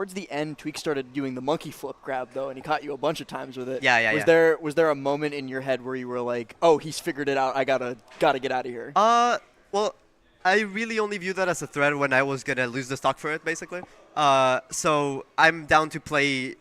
Towards the end, Tweek started doing the monkey flip grab though, and he caught you a bunch of times with it. Yeah. Was there a moment in your head where you were like, "Oh, he's figured it out. I gotta get out of here"? Well, I really only view that as a threat when I was gonna lose the stock for it, basically. So I'm down to play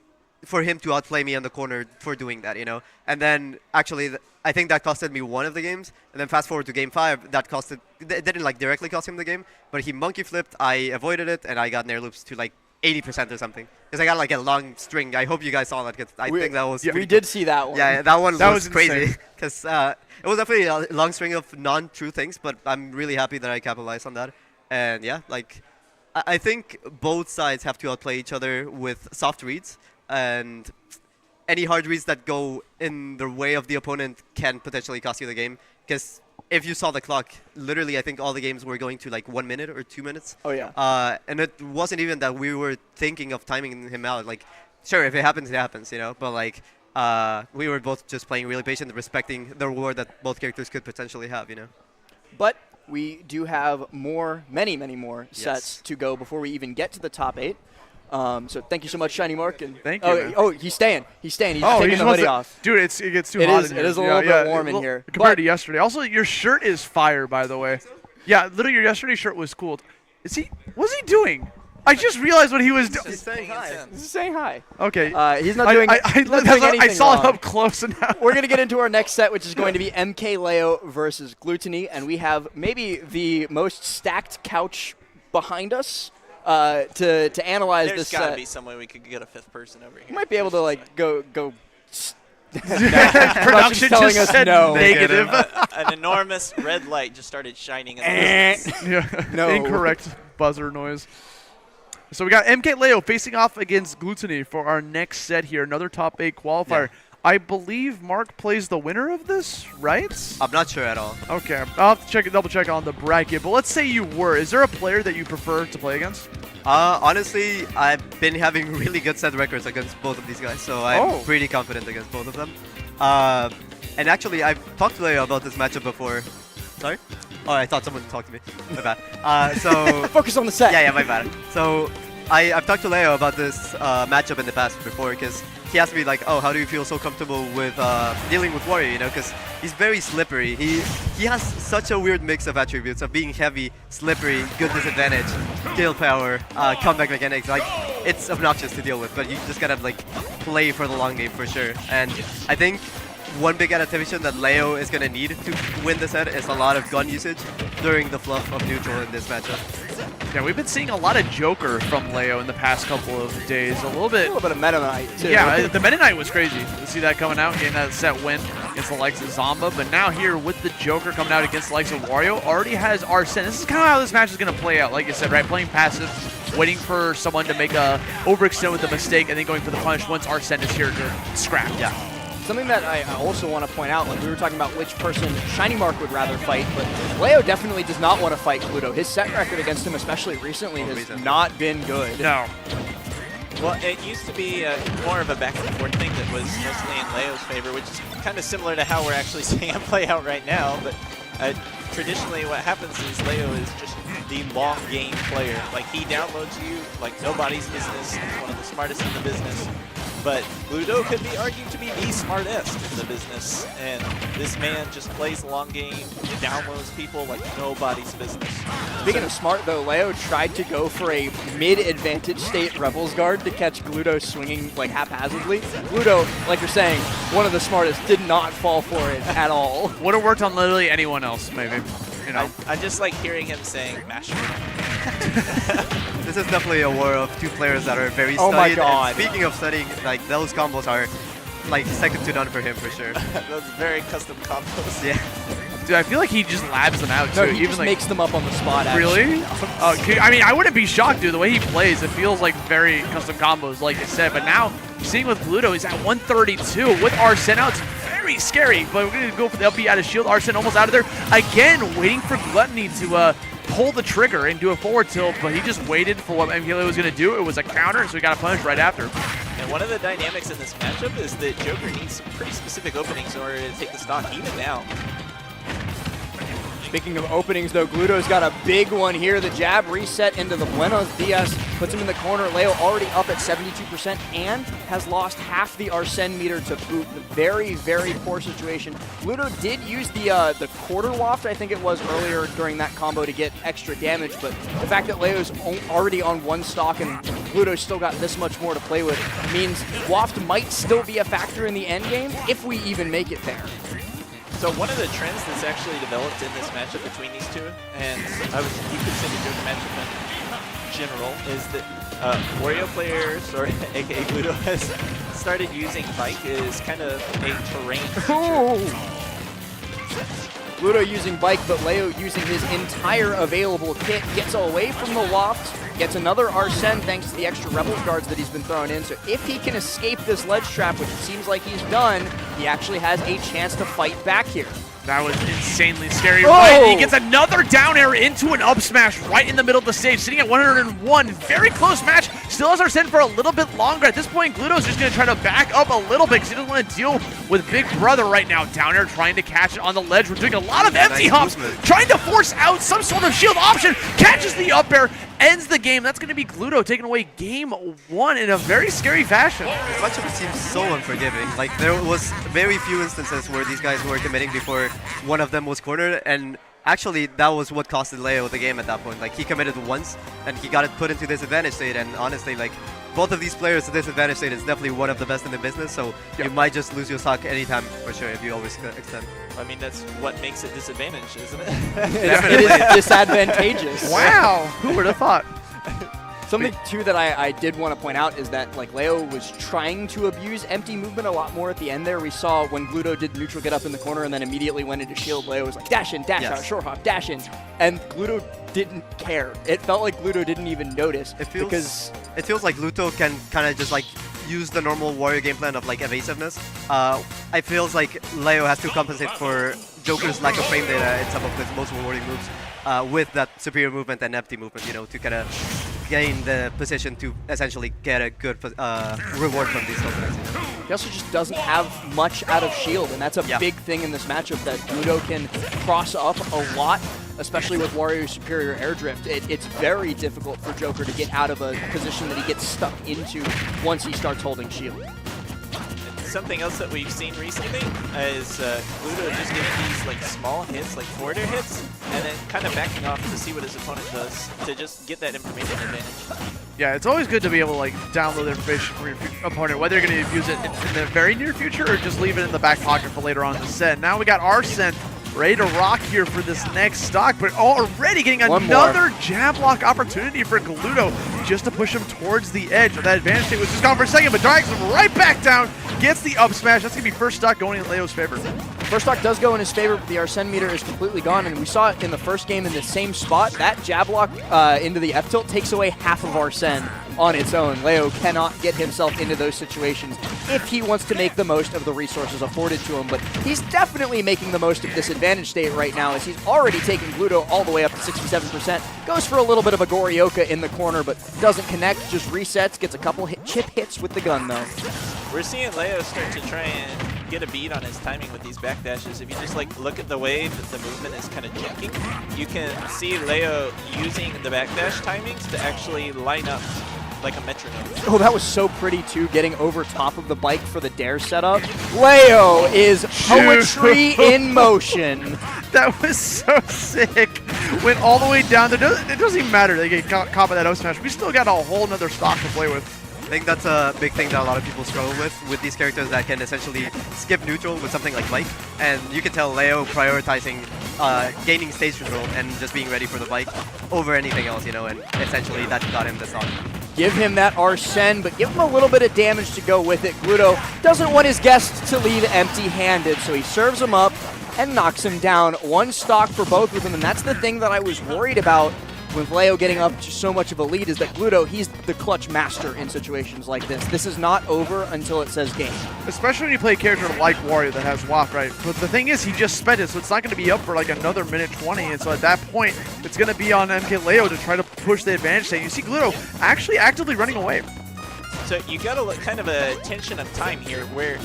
for him to outplay me in the corner for doing that, you know. And then actually, I think that costed me one of the games. And then fast forward to game 5, that costed. It didn't like directly cost him the game, but he monkey flipped. I avoided it, and I got nair loops to like 80% or something. Because I got like a long string. I hope you guys saw that, because I think that was. Yeah, we did see that one. Yeah, that one was crazy. insane. Because it was definitely a long string of non-true things, but I'm really happy that I capitalized on that. And yeah, like I think both sides have to outplay each other with soft reads, and any hard reads that go in the way of the opponent can potentially cost you the game. Because if you saw the clock, literally I think all the games were going to like 1 minute or 2 minutes. Oh yeah. And it wasn't even that we were thinking of timing him out. Like, sure, if it happens, it happens, you know. But like, we were both just playing really patient, respecting the reward that both characters could potentially have, you know. But we do have many more sets to go before we even get to the top 8. So thank you so much, Shiny Mark. And Thank you. Man. Oh, he's staying. He's taking the hoodie off. Dude, it gets too hot in here. It is a little bit warm in here. Compared to yesterday. Also, your shirt is fire, by the way. Yeah, literally, your yesterday shirt was cool. What's he doing? I just realized what he was doing. He's saying hi. He's saying hi. Okay. He's not doing anything I saw wrong. it up close enough. We're going to get into our next set, which is going to be MkLeo versus Glutonny, and we have maybe the most stacked couch behind us to analyze this set. There's got to be some way we could get a 5th person over here. We might be able to like go. Production telling just us said no. negative. An enormous red light just started shining in the distance. Yeah. No. Incorrect buzzer noise. So we got MkLeo facing off against Glutonny for our next set here. Another top 8 qualifier. Yeah. I believe Mark plays the winner of this, right? I'm not sure at all. Okay, I'll have to double check on the bracket. But let's say you were. Is there a player that you prefer to play against? Honestly, I've been having really good set records against both of these guys, so I'm pretty confident against both of them. And actually, I've talked to Leo about this matchup before. Sorry? Oh, I thought someone talked to me. My bad. So Focus on the set. Yeah, my bad. So I've talked to Leo about this matchup in the past before, because he asked me like, oh, how do you feel so comfortable with dealing with Warrior, you know, because he's very slippery. He has such a weird mix of attributes of being heavy, slippery, good disadvantage, kill power, comeback mechanics. Like, it's obnoxious to deal with, but you just gotta like play for the long game for sure. And I think one big adaptation that Leo is gonna need to win the set is a lot of gun usage during the fluff of neutral in this matchup. Yeah, we've been seeing a lot of Joker from Leo in the past couple of days. A little bit of Meta Knight, too. Yeah, the Meta Knight was crazy to see that coming out, getting that set win against the likes of Zoma. But now here with the Joker coming out against the likes of Wario, already has Arsene. This is kind of how this match is going to play out, like you said, right? Playing passive, waiting for someone to make a overextend with a mistake, and then going for the punish once Arsene is here to scrap. Yeah. Something that I also want to point out, like we were talking about which person Shiny Mark would rather fight, but Leo definitely does not want to fight Gluto. His set record against him, especially recently, has not been good. No. Well, it used to be more of a back and forth thing that was mostly in Leo's favor, which is kind of similar to how we're actually seeing him play out right now. But traditionally what happens is Leo is just the long game player. Like, he downloads you like nobody's business. He's one of the smartest in the business. But Gluto could be argued to be the smartest in the business, and this man just plays the long game, downloads people like nobody's business. Speaking of smart, though, Leo tried to go for a mid-advantage state Rebels guard to catch Gluto swinging like haphazardly. Gluto, like you're saying, one of the smartest, did not fall for it at all. Would have worked on literally anyone else, maybe. You know. I just like hearing him saying Master. This is definitely a war of two players that are very studied. Oh my god. And speaking of studying, like, those combos are like second to none for him for sure. Those very custom combos. Yeah. Dude, I feel like he just labs them out, too. No, he even just like, makes them up on the spot, Really? I mean, I wouldn't be shocked, dude. The way he plays, it feels like very custom combos, like I said. But now, seeing with Gluto, he's at 132. With Arsene out, it's very scary. But we're going to go for the up B out of shield. Arsene almost out of there. Again, waiting for Glutonny to pull the trigger and do a forward tilt. But he just waited for what MkLeo was going to do. It was a counter, so he got a punish right after. And one of the dynamics in this matchup is that Joker needs some pretty specific openings in order to take the stock even now. Speaking of openings, though, Gluto's got a big one here. The jab reset into the Buenos Dias, puts him in the corner. Leo already up at 72% and has lost half the Arsene meter to boot. Very, very poor situation. Gluto did use the quarter waft, I think it was, earlier during that combo to get extra damage, but the fact that Leo's already on one stock and Gluto's still got this much more to play with means waft might still be a factor in the end game if we even make it there. So one of the trends that's actually developed in this matchup between these two, and you could say the good matchup in general, is that Wario players, or aka Gluto, has started using bike as kind of a terrain feature. Gluto using bike, but Leo using his entire available kit, gets away from the waft, gets another Arsene thanks to the extra Rebels guards that he's been thrown in. So if he can escape this ledge trap, which it seems like he's done, he actually has a chance to fight back here. That was insanely scary. Oh! Right, he gets another down air into an up smash right in the middle of the stage, sitting at 101. Very close match. Still has Arsene for a little bit longer. At this point, Gluto's just going to try to back up a little bit because he doesn't want to deal with Big Brother right now. Down air trying to catch it on the ledge. We're doing a lot of empty hops, trying to force out some sort of shield option. Catches the up air, ends the game. That's going to be Gluto taking away game one in a very scary fashion. This matchup seems so unforgiving. Like, there was very few instances where these guys were committing before one of them was cornered, and actually that was what costed Leo the game at that point. Like, he committed once and he got it put into disadvantage state, and honestly, like, both of these players at disadvantage state is definitely one of the best in the business, so you might just lose your stock anytime for sure if you always extend. I mean, that's what makes it disadvantage, isn't it? It is disadvantageous. Wow, who would have thought? Something, too, that I did want to point out is that, like, Leo was trying to abuse empty movement a lot more at the end there. We saw when Gluto did neutral get up in the corner and then immediately went into shield, Leo was like, dash in, dash out, short hop, dash in. And Gluto didn't care. It felt like Gluto didn't even notice. It feels like Gluto can kind of just, like, use the normal Warrior game plan of, like, evasiveness. It feels like Leo has to compensate for Joker's lack of frame data in some of his most rewarding moves with that superior movement and empty movement, you know, to kind of gain the position to essentially get a good reward from these tokens. He also just doesn't have much out of shield, and that's a big thing in this matchup, that Gluto can cross up a lot, especially with Warrior's superior air drift. It's very difficult for Joker to get out of a position that he gets stuck into once he starts holding shield. Something else that we've seen recently is Gluto just getting these like small hits, like forwarder hits, and then kind of backing off to see what his opponent does to just get that information advantage. Yeah, it's always good to be able to like download information from your opponent, whether you're going to use it in the very near future or just leave it in the back pocket for later on in the set. Now we got Arsene ready to rock here for this next stock, but already getting another jab lock opportunity for Gluto just to push him towards the edge. That advantage state was just gone for a second, but drags him right back down, gets the up smash. That's going to be first stock going in Leo's favor. First stock does go in his favor, but the Arsene meter is completely gone, and we saw it in the first game in the same spot. That jab lock into the F-tilt takes away half of Arsene on its own. Leo cannot get himself into those situations if he wants to make the most of the resources afforded to him, but he's definitely making the most of this advantage state right now, as he's already taken Gluto all the way up to 67%. Goes for a little bit of a Goryoka in the corner, but doesn't connect, just resets, gets a couple chip hits with the gun though. We're seeing Leo start to try and get a beat on his timing with these backdashes. If you just like look at the way that the movement is kind of junking, you can see Leo using the backdash timings to actually line up like a metronome. Oh, that was so pretty too, getting over top of the bike for the dare setup. Leo is poetry in motion. That was so sick. Went all the way down. It doesn't even matter they get caught by that O smash. We still got a whole nother stock to play with. I think that's a big thing that a lot of people struggle with these characters that can essentially skip neutral with something like bike. And you can tell Leo prioritizing gaining stage control and just being ready for the bike over anything else, you know, and essentially that got him the stock. Give him that Arsene, but give him a little bit of damage to go with it. Gluto doesn't want his guests to leave empty-handed, so he serves him up and knocks him down. One stock for both of them, and that's the thing that I was worried about with Leo getting up to so much of a lead, is that Gluto, he's the clutch master in situations like this. This is not over until it says game. Especially when you play a character like Wario that has waft, right? But the thing is, he just spent it, so it's not going to be up for like another minute 20, and so at that point, it's going to be on MkLeo to try to push the advantage state. You see Gluto actually actively running away. So you got kind of a tension of time here where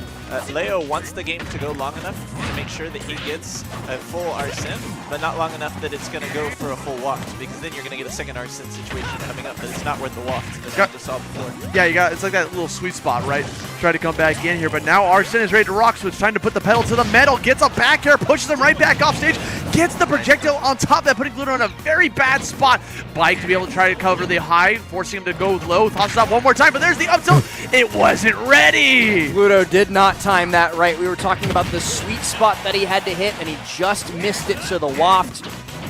Leo wants the game to go long enough to make sure that he gets a full Arsene, but not long enough that it's going to go for a full waft, because then you're going to get a second Arsene situation coming up, but it's not worth the waft, as we just saw before. Yeah, it's like that little sweet spot, right? Try to come back in here, but now Arsene is ready to rock, so it's time to put the pedal to the metal. Gets a back air, pushes him right back off stage, gets the projectile on top of that, putting Glutonny in a very bad spot. Bike to be able to try to cover the high, forcing him to go low. Tosses up one more time, but there's the up tilt. It wasn't ready. Gluto did not time that right. We were talking about the sweet spot that he had to hit, and he just missed it, so the waft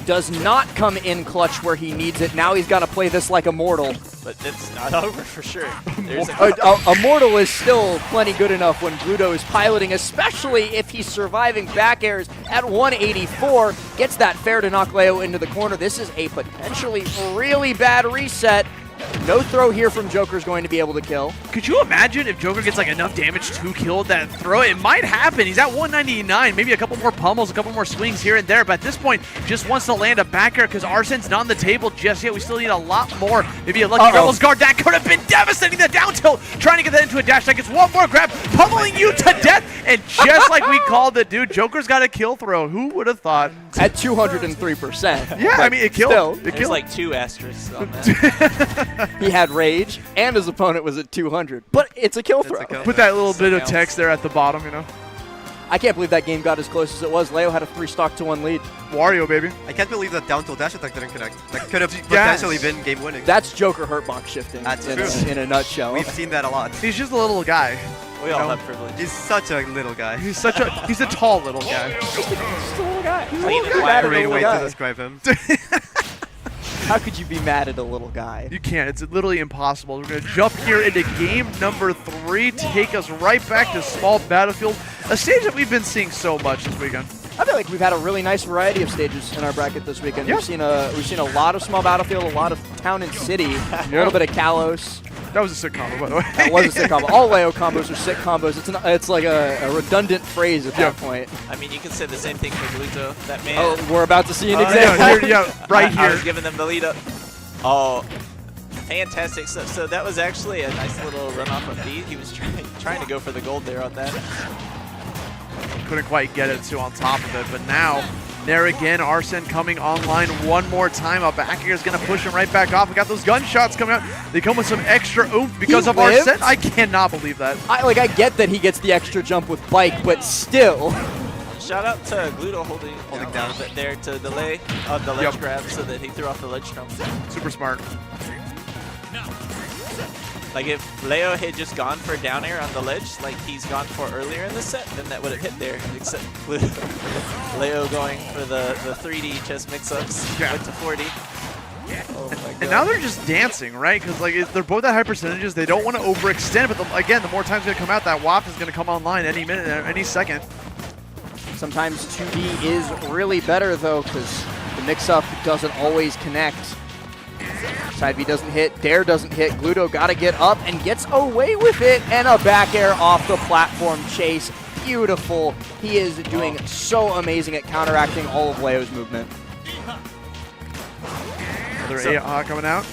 does not come in clutch where he needs it. Now he's got to play this like a mortal. But it's not over for sure. There's A mortal is still plenty good enough when Gluto is piloting, especially if he's surviving back airs at 184. Gets that fair to knock Leo into the corner. This is a potentially really bad reset. No throw here from Joker's going to be able to kill. Could you imagine if Joker gets like enough damage to kill that throw? It might happen. He's at 199. Maybe a couple more pummels, a couple more swings here and there. But at this point, just wants to land a back air because Arsene's not on the table just yet. We still need a lot more. Maybe a lucky Rebels guard. That could have been devastating. The down tilt, trying to get that into a dash. That gets one more grab, pummeling you to death. And just like we called it, dude, Joker's got a kill throw. Who would have thought? At 203%. Yeah, I mean, it killed. Still, It There's killed. like 2 asterisks on that. he had rage, and his opponent was at 200. But it's a kill throw. Put that little bit of text there at the bottom, you know. I can't believe that game got as close as it was. Leo had a 3-stock-to-1 lead. Wario, baby. I can't believe that down tilt dash attack didn't connect. That could have potentially been game winning. That's Joker hurtbox shifting That's true. in a nutshell. We've seen that a lot. He's just a little guy. We all have privilege. He's such a little guy. He's a tall little guy. Just a little guy. He's a Clean little and guy. quiet. Great way to guy. describe him. How could you be mad at a little guy? You can't. It's literally impossible. We're going to jump here into game number 3, take us right back to small battlefield, a stage that we've been seeing so much this weekend. I feel like we've had a really nice variety of stages in our bracket this weekend. Yeah. We've seen a lot of small battlefield, a lot of town and city, a little bit of Kalos. That was a sick combo, by the way. That was a sick combo. All Leo combos are sick combos. It's like a redundant phrase at that point. I mean, you can say the same thing for Gluto. That man. Oh, we're about to see an Oh, example. Right I was here. giving them the lead up. Oh, fantastic stuff. So that was actually a nice little run off of B. He was trying to go for the gold there on that. Couldn't quite get it to on top of it, but now there again, Arsene coming online one more time. A back air is going to push him right back off. We got those gunshots coming out. They come with some extra oomph because of lived? Arsene. I cannot believe that. I get that he gets the extra jump with bike, but still. Shout out to Gluto holding down a bit there to delay the ledge grab so that he threw off the ledge jump. Super smart. Like if Leo had just gone for down air on the ledge like he's gone for earlier in the set, then that would have hit there. Except Leo going for the 3D chess mix-ups, went to 40. Oh my God. And now they're just dancing, right? Because like they're both at high percentages. They don't want to overextend, but again, the more time's going to come out, that WAP is going to come online any minute, any second. Sometimes 2D is really better though, because the mix-up doesn't always connect. Side B doesn't hit, Dare doesn't hit, Gluto got to get up and gets away with it, and a back air off the platform chase. Beautiful. He is doing so amazing at counteracting all of Leo's movement. Another A coming out.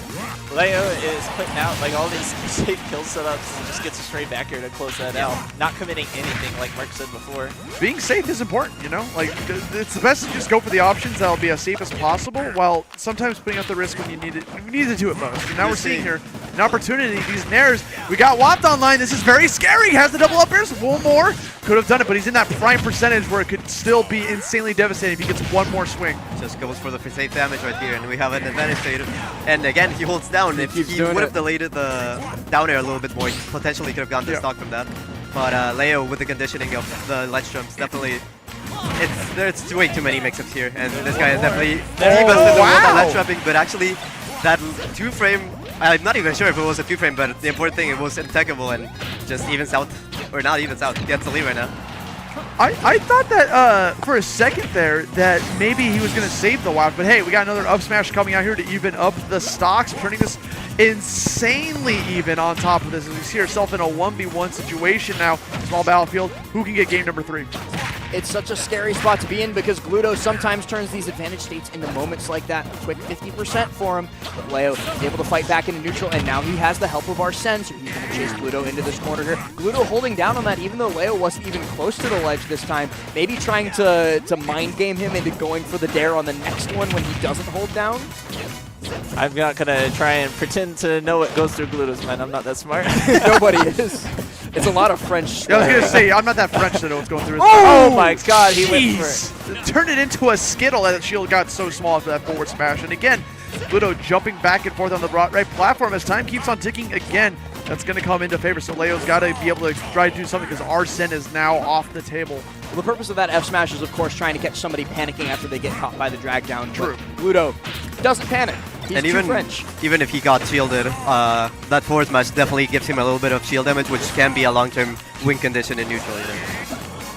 Leo is putting out like all these safe kill setups and just gets a straight back here to close that out. Not committing anything like Mark said before. Being safe is important, you know? Like, it's the best to just go for the options that'll be as safe as possible, while sometimes putting out the risk when you need it. We need to do it most. And now we're seeing here an opportunity. These nairs, we got Wapt online. This is very scary. Has the double up airs. One more. Could have done it, but he's in that prime percentage where it could still be insanely devastating if he gets one more swing. Just goes for the safe damage right here, and we have an advantage state. And again, he holds down. If he would have delayed the down air a little bit more, he potentially could have gotten the stock from that. But Leo, with the conditioning of the ledge jumps, definitely, there's way too many mix-ups here, and this guy is definitely busted the ledge jumping. But actually, that 2-frame, I'm not even sure if it was a 2-frame, but the important thing, it was impeccable and just evens out, or not evens out, gets the lead right now. I thought that for a second there that maybe he was going to save the WAP, but hey, we got another up smash coming out here to even up the stocks, turning this insanely even on top of this. As we see ourselves in a 1v1 situation now, small battlefield. Who can get game number 3? it's such a scary spot to be in because Gluto sometimes turns these advantage states into moments like that. A quick 50% for him, but Leo is able to fight back into neutral, and now he has the help of Arsene, so he's going to chase Gluto into this corner here. Gluto holding down on that, even though Leo wasn't even close to the ledge this time, maybe trying to mind game him into going for the dare on the next one when he doesn't hold down. I'm not going to try and pretend to know what goes through Gluto's mind. I'm not that smart. Nobody is. It's a lot of French. I was going to say, I'm not that French to know what's going through his Oh my god, he went for it. Turned it into a Skittle, and that shield got so small after that forward smash. And again, Gluto jumping back and forth on the right platform as time keeps on ticking again. That's going to come into favor, so Leo's got to be able to try to do something because Arsene is now off the table. Well, the purpose of that F smash is, of course, trying to catch somebody panicking after they get caught by the drag down. True. Gluto doesn't panic. He's and too French. Even if he got shielded, that forward smash definitely gives him a little bit of shield damage, which can be a long-term win condition in neutral.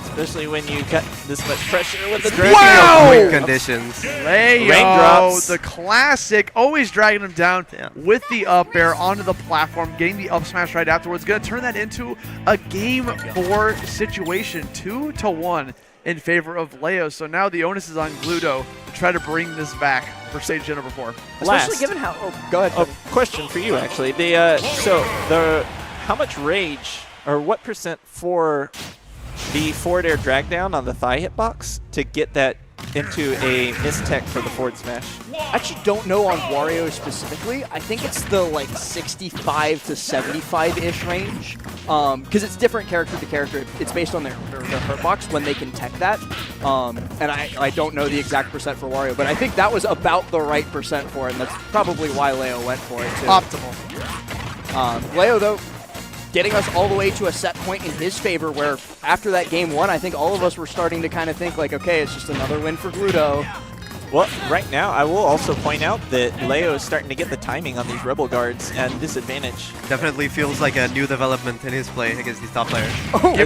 Especially when you got this much pressure with the Speaking Wow! of win conditions. Leo, Raindrops. the classic, always dragging him down with the up air onto the platform, getting the up smash right afterwards. Going to turn that into a game 4 situation, 2-1 in favor of Leo. So now the onus is on Gluto to try to bring this back for stage number 4. Especially given how. Oh, go ahead. A question for you, actually. How much rage, or what percent for the forward air drag down on the thigh hitbox to get that into a mistech for the forward smash? I actually don't know on Wario specifically. I think it's the like 65 to 75-ish range. Because it's different character to character. It's based on their hurtbox when they can tech that. And I don't know the exact percent for Wario, but I think that was about the right percent for it, and that's probably why Leo went for it too. Optimal. Leo, though, getting us all the way to a set point in his favor where after that game 1, I think all of us were starting to kind of think like, okay, it's just another win for Gluto. Well, right now, I will also point out that Leo is starting to get the timing on these Rebel Guards at disadvantage. Definitely feels like a new development in his play against these top players.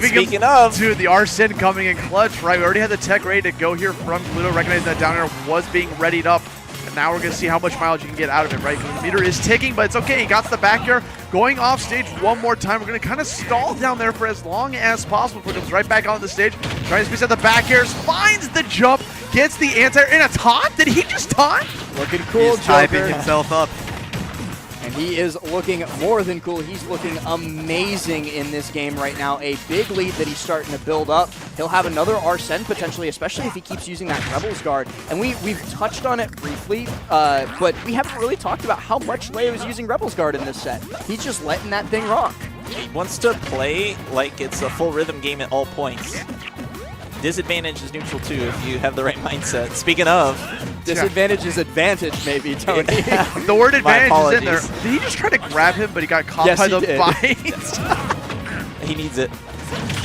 Speaking of, Dude, the Arsene coming in clutch, right? We already had the tech ready to go here from Gluto, recognizing that down air was being readied up. And now we're going to see how much mileage you can get out of it, right? The meter is ticking, but it's okay. He got the back air. Going off stage one more time. We're going to kind of stall down there for as long as possible before it comes right back on the stage. Trying to space out the back airs. Finds the jump. Gets the anti-air in a taunt. Did he just taunt? Looking cool, He's hyping Joker. himself up. And he is looking more than cool. He's looking amazing in this game right now. A big lead that he's starting to build up. He'll have another Arsene potentially, especially if he keeps using that Rebels guard. And we've touched on it briefly, but we haven't really talked about how much Leo is using Rebels guard in this set. He's just letting that thing rock. he wants to play like it's a full rhythm game at all points. Disadvantage is neutral too if you have the right mindset. Speaking of, disadvantage is advantage, maybe, Tony. The word advantage is in there. apologies. Did he just try to grab him, but he got caught Yes, by he the did. fight? he needs it.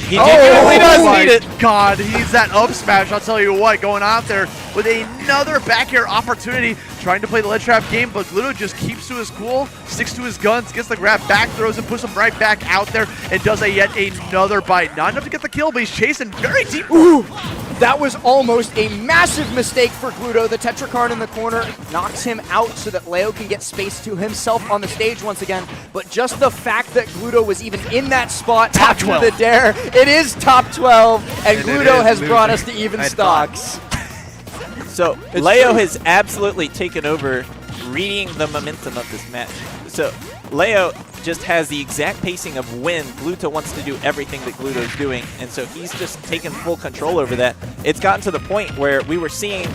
He Oh genuinely does my need it. God, he's that up smash. I'll tell you what, going out there with another back air opportunity, trying to play the ledge trap game, but Gluto just keeps to his cool, sticks to his guns, gets the grab, back throws him, puts him right back out there, and does yet another bite. Not enough to get the kill, but he's chasing very deep. Ooh, that was almost a massive mistake for Gluto. The Tetra card in the corner knocks him out so that Leo can get space to himself on the stage once again. But just the fact that Gluto was even in that spot Top after 12. the dare, it is top 12, and And Gluto it has is brought losing us to even by stocks. So Leo has absolutely taken over reading the momentum of this match. So Leo just has the exact pacing of when Gluto wants to do everything that Gluto's doing, and so he's just taken full control over that. It's gotten to the point where we were seeing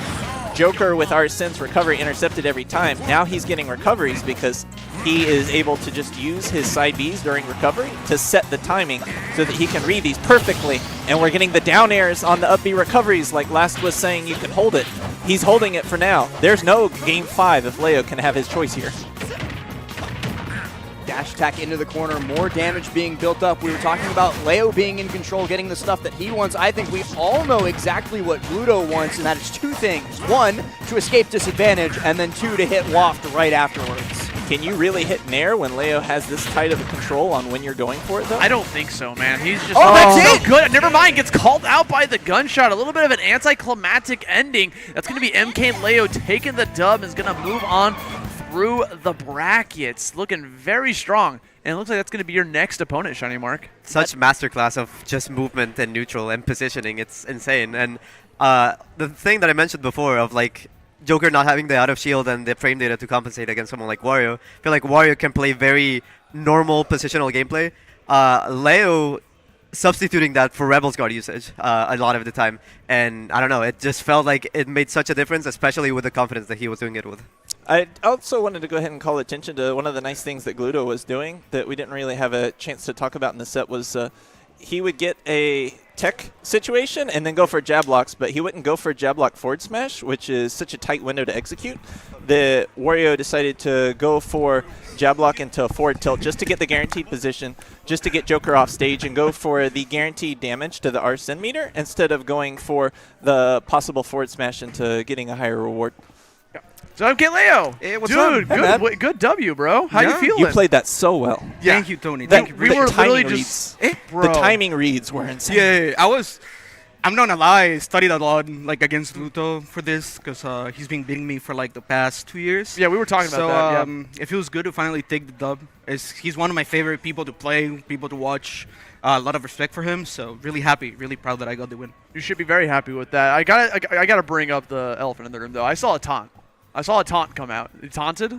Joker with Arsene's recovery intercepted every time. Now he's getting recoveries because he is able to just use his side Bs during recovery to set the timing so that he can read these perfectly. And we're getting the down airs on the up B recoveries like Last was saying you can hold it. He's holding it for now. There's no game 5 if Leo can have his choice here. Dash attack into the corner, more damage being built up. We were talking about Leo being in control, getting the stuff that he wants. I think we all know exactly what Gluto wants, and that is two things. One, to escape disadvantage, and then two, to hit Waft right afterwards. Can you really hit Nair when Leo has this tight of a control on when you're going for it, though? I don't think so, man. He's just that's so good. Never mind, gets called out by the gunshot. A little bit of an anticlimactic ending. That's going to be MkLeo taking the dub, is going to move on through the brackets, looking very strong. And it looks like that's going to be your next opponent, Shiny Mark. Such masterclass of just movement and neutral and positioning. It's insane. And the thing that I mentioned before of like Joker not having the out of shield and the frame data to compensate against someone like Wario, I feel like Wario can play very normal positional gameplay. Leo substituting that for Rebels Guard usage a lot of the time. And I don't know, it just felt like it made such a difference, especially with the confidence that he was doing it with. I also wanted to go ahead and call attention to one of the nice things that Gluto was doing that we didn't really have a chance to talk about in the set was he would get a tech situation and then go for jab blocks, but he wouldn't go for jab block forward smash, which is such a tight window to execute. The Wario decided to go for jab block into a forward tilt just to get the guaranteed position, just to get Joker off stage and go for the guaranteed damage to the Arsene meter instead of going for the possible forward smash into getting a higher reward. So MkLeo, Hey, what's dude, up? good W, bro. How you feeling? You played that so well. Yeah. Thank you, Tony. The- Thank you. we were literally timing just, The timing reads were insane. Yeah, I'm not gonna lie, I studied a lot like against Luto for this because he's been beating me for like the past 2 years. Yeah, we were talking about that. Yeah. It feels good to finally take the dub. He's one of my favorite people to play, people to watch. A lot of respect for him, so really happy, really proud that I got the win. You should be very happy with that. I gotta bring up the elephant in the room though. I saw a taunt. I saw a taunt come out. You taunted?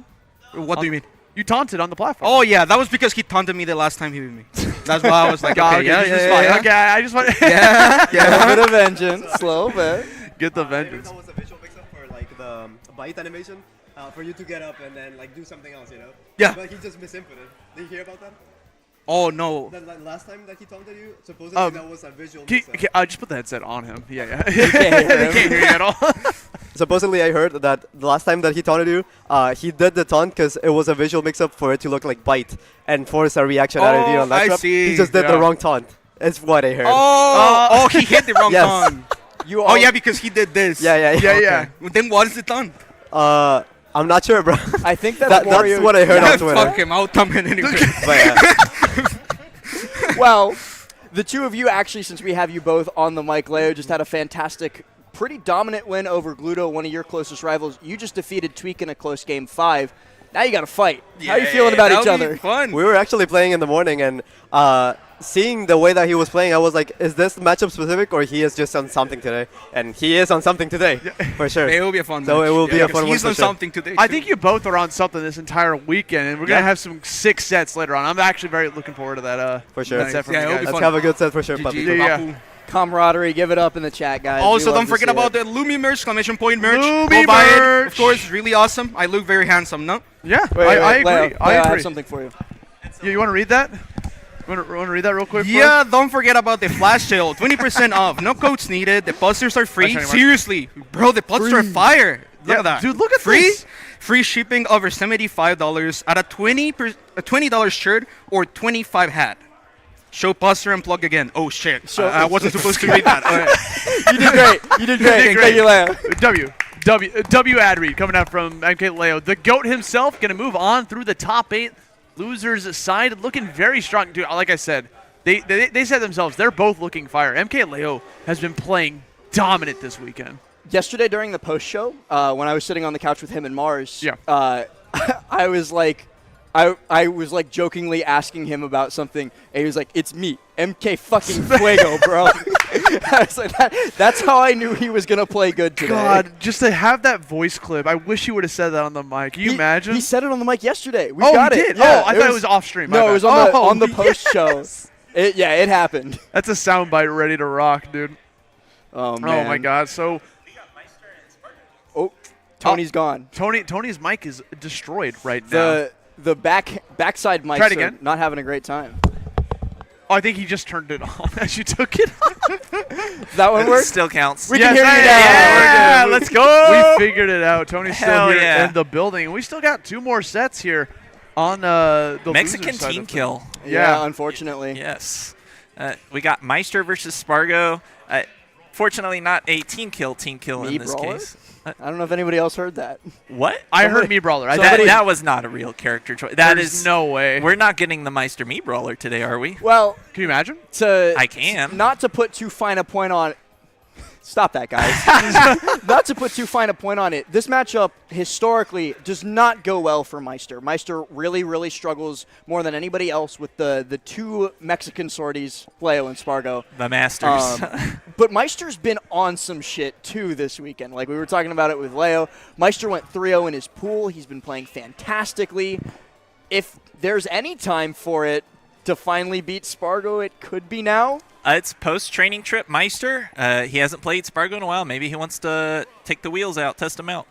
What do you mean? You taunted on the platform. Oh yeah, that was because he taunted me the last time he beat me. That's why I was like, okay, yeah, this is yeah, fine. yeah. Okay, I just want A bit of vengeance, slow bit. get the vengeance. That was a visual mix-up for like the bite animation for you to get up and then like do something else, you know? Yeah. But he just misinputted. Did you hear about that? Oh no. The last time that he taunted you, supposedly that was a visual mix-up. Just put the headset on him. Yeah. You can't hear him. Can't hear you at all. Supposedly, I heard that the last time that he taunted you, he did the taunt because it was a visual mix-up for it to look like bite and force a reaction out of you on that I trap. see. He just did Yeah. the wrong taunt. That's what I heard. Oh, he hit the wrong Yes. taunt. You Oh yeah, because he did this. Yeah. Yeah. Well, then what is the taunt? I'm not sure, bro. I think that, That's Wario. what I heard on Twitter. Fuck him, I'll taunt him anyway. But, yeah. Well, the two of you actually, since we have you both on the mic, Leo just had a fantastic, pretty dominant win over Gluto, one of your closest rivals. You just defeated Tweek in a close game 5. Now you got to fight. How are you feeling about each other? Fun. We were actually playing in the morning, and seeing the way that he was playing, I was like, is this matchup specific, or he is just on something today? And he is on something today, for sure. It will be a fun So match. it will be a because fun one He's for on sure. something today. I too. think you both are on something this entire weekend, and we're gonna Yeah. have some 6 sets later on. I'm actually very looking forward to that. For sure. that set from Yeah, you it'll guys. be Let's fun. have a good set for sure. GG, puppy. Yeah. Bapu. Camaraderie, give it up in the chat, guys. Also, We love don't to forget see about it. the Lumi merch, exclamation point merch. Lumi Go buy it. merch. Of course, really awesome. I look very handsome, no? Yeah, Wait, I wait, Leo, agree. I Leo, I agree. have something for you. Yeah, you want to read that? Want to read that real quick? for Yeah, us? don't forget about the flash sale. 20% off. No codes needed. The posters are free. Sorry, Mark. Seriously, bro, the posters are fire. Look Yeah, at that. dude, look at free, this. Free shipping over $75 at a $20 shirt or 25 hat. Show poster and plug again. Oh shit! I wasn't supposed to read that. All right. You did great. You did great. great. Thank you, Leo. W ad read coming out from MkLeo. The GOAT himself going to move on through the top 8. Losers side looking very strong. Dude, like I said, they said themselves, they're both looking fire. MkLeo has been playing dominant this weekend. Yesterday during the post show, when I was sitting on the couch with him and Mars, Yeah. I was like, I was like jokingly asking him about something, and he was like, "It's me, MK fucking Fuego, bro." I was like, that's how I knew he was gonna play good today. God, just to have that voice clip, I wish you would have said that on the mic. Can you imagine? He said it on the mic yesterday. We Oh, got he it. did? Yeah, Oh, I thought it was off stream. My No, bad. it was on the post show. It happened. That's a soundbite ready to rock, dude. Oh man. Oh my God. So Oh, Tony's gone. Tony's mic is destroyed right now. The backside mics Try it are again. not having a great time. Oh, I think he just turned it on as you took it off. Does that one work? Still counts. We can hear you now. Yeah, We're good. let's go. We figured it out. Tony's still Hell here yeah. in the building. And we still got 2 more sets here on the Mexican loser side team of things. kill. Yeah, unfortunately. Yes. We got Meister versus Spargo. Fortunately, not a team kill Me in this brawler? case. I don't know if anybody else heard that. What? I heard me brawler. That was not a real character choice. That There's is no way. We're not getting the Meister me brawler today, are we? Well, Can you imagine? to I can. not to put too fine a point on Stop that, guys. Not to put too fine a point on it, this matchup historically does not go well for Meister. Meister really, really struggles more than anybody else with the two Mexican sorties, MkLeo and Spargo. The Masters. But Meister's been on some shit, too, this weekend. Like, we were talking about it with Leo. Meister went 3-0 in his pool. He's been playing fantastically. If there's any time for it to finally beat Spargo, it could be now. It's post-training trip, Meister. He hasn't played Spargo in a while. Maybe he wants to take the wheels out, test them out.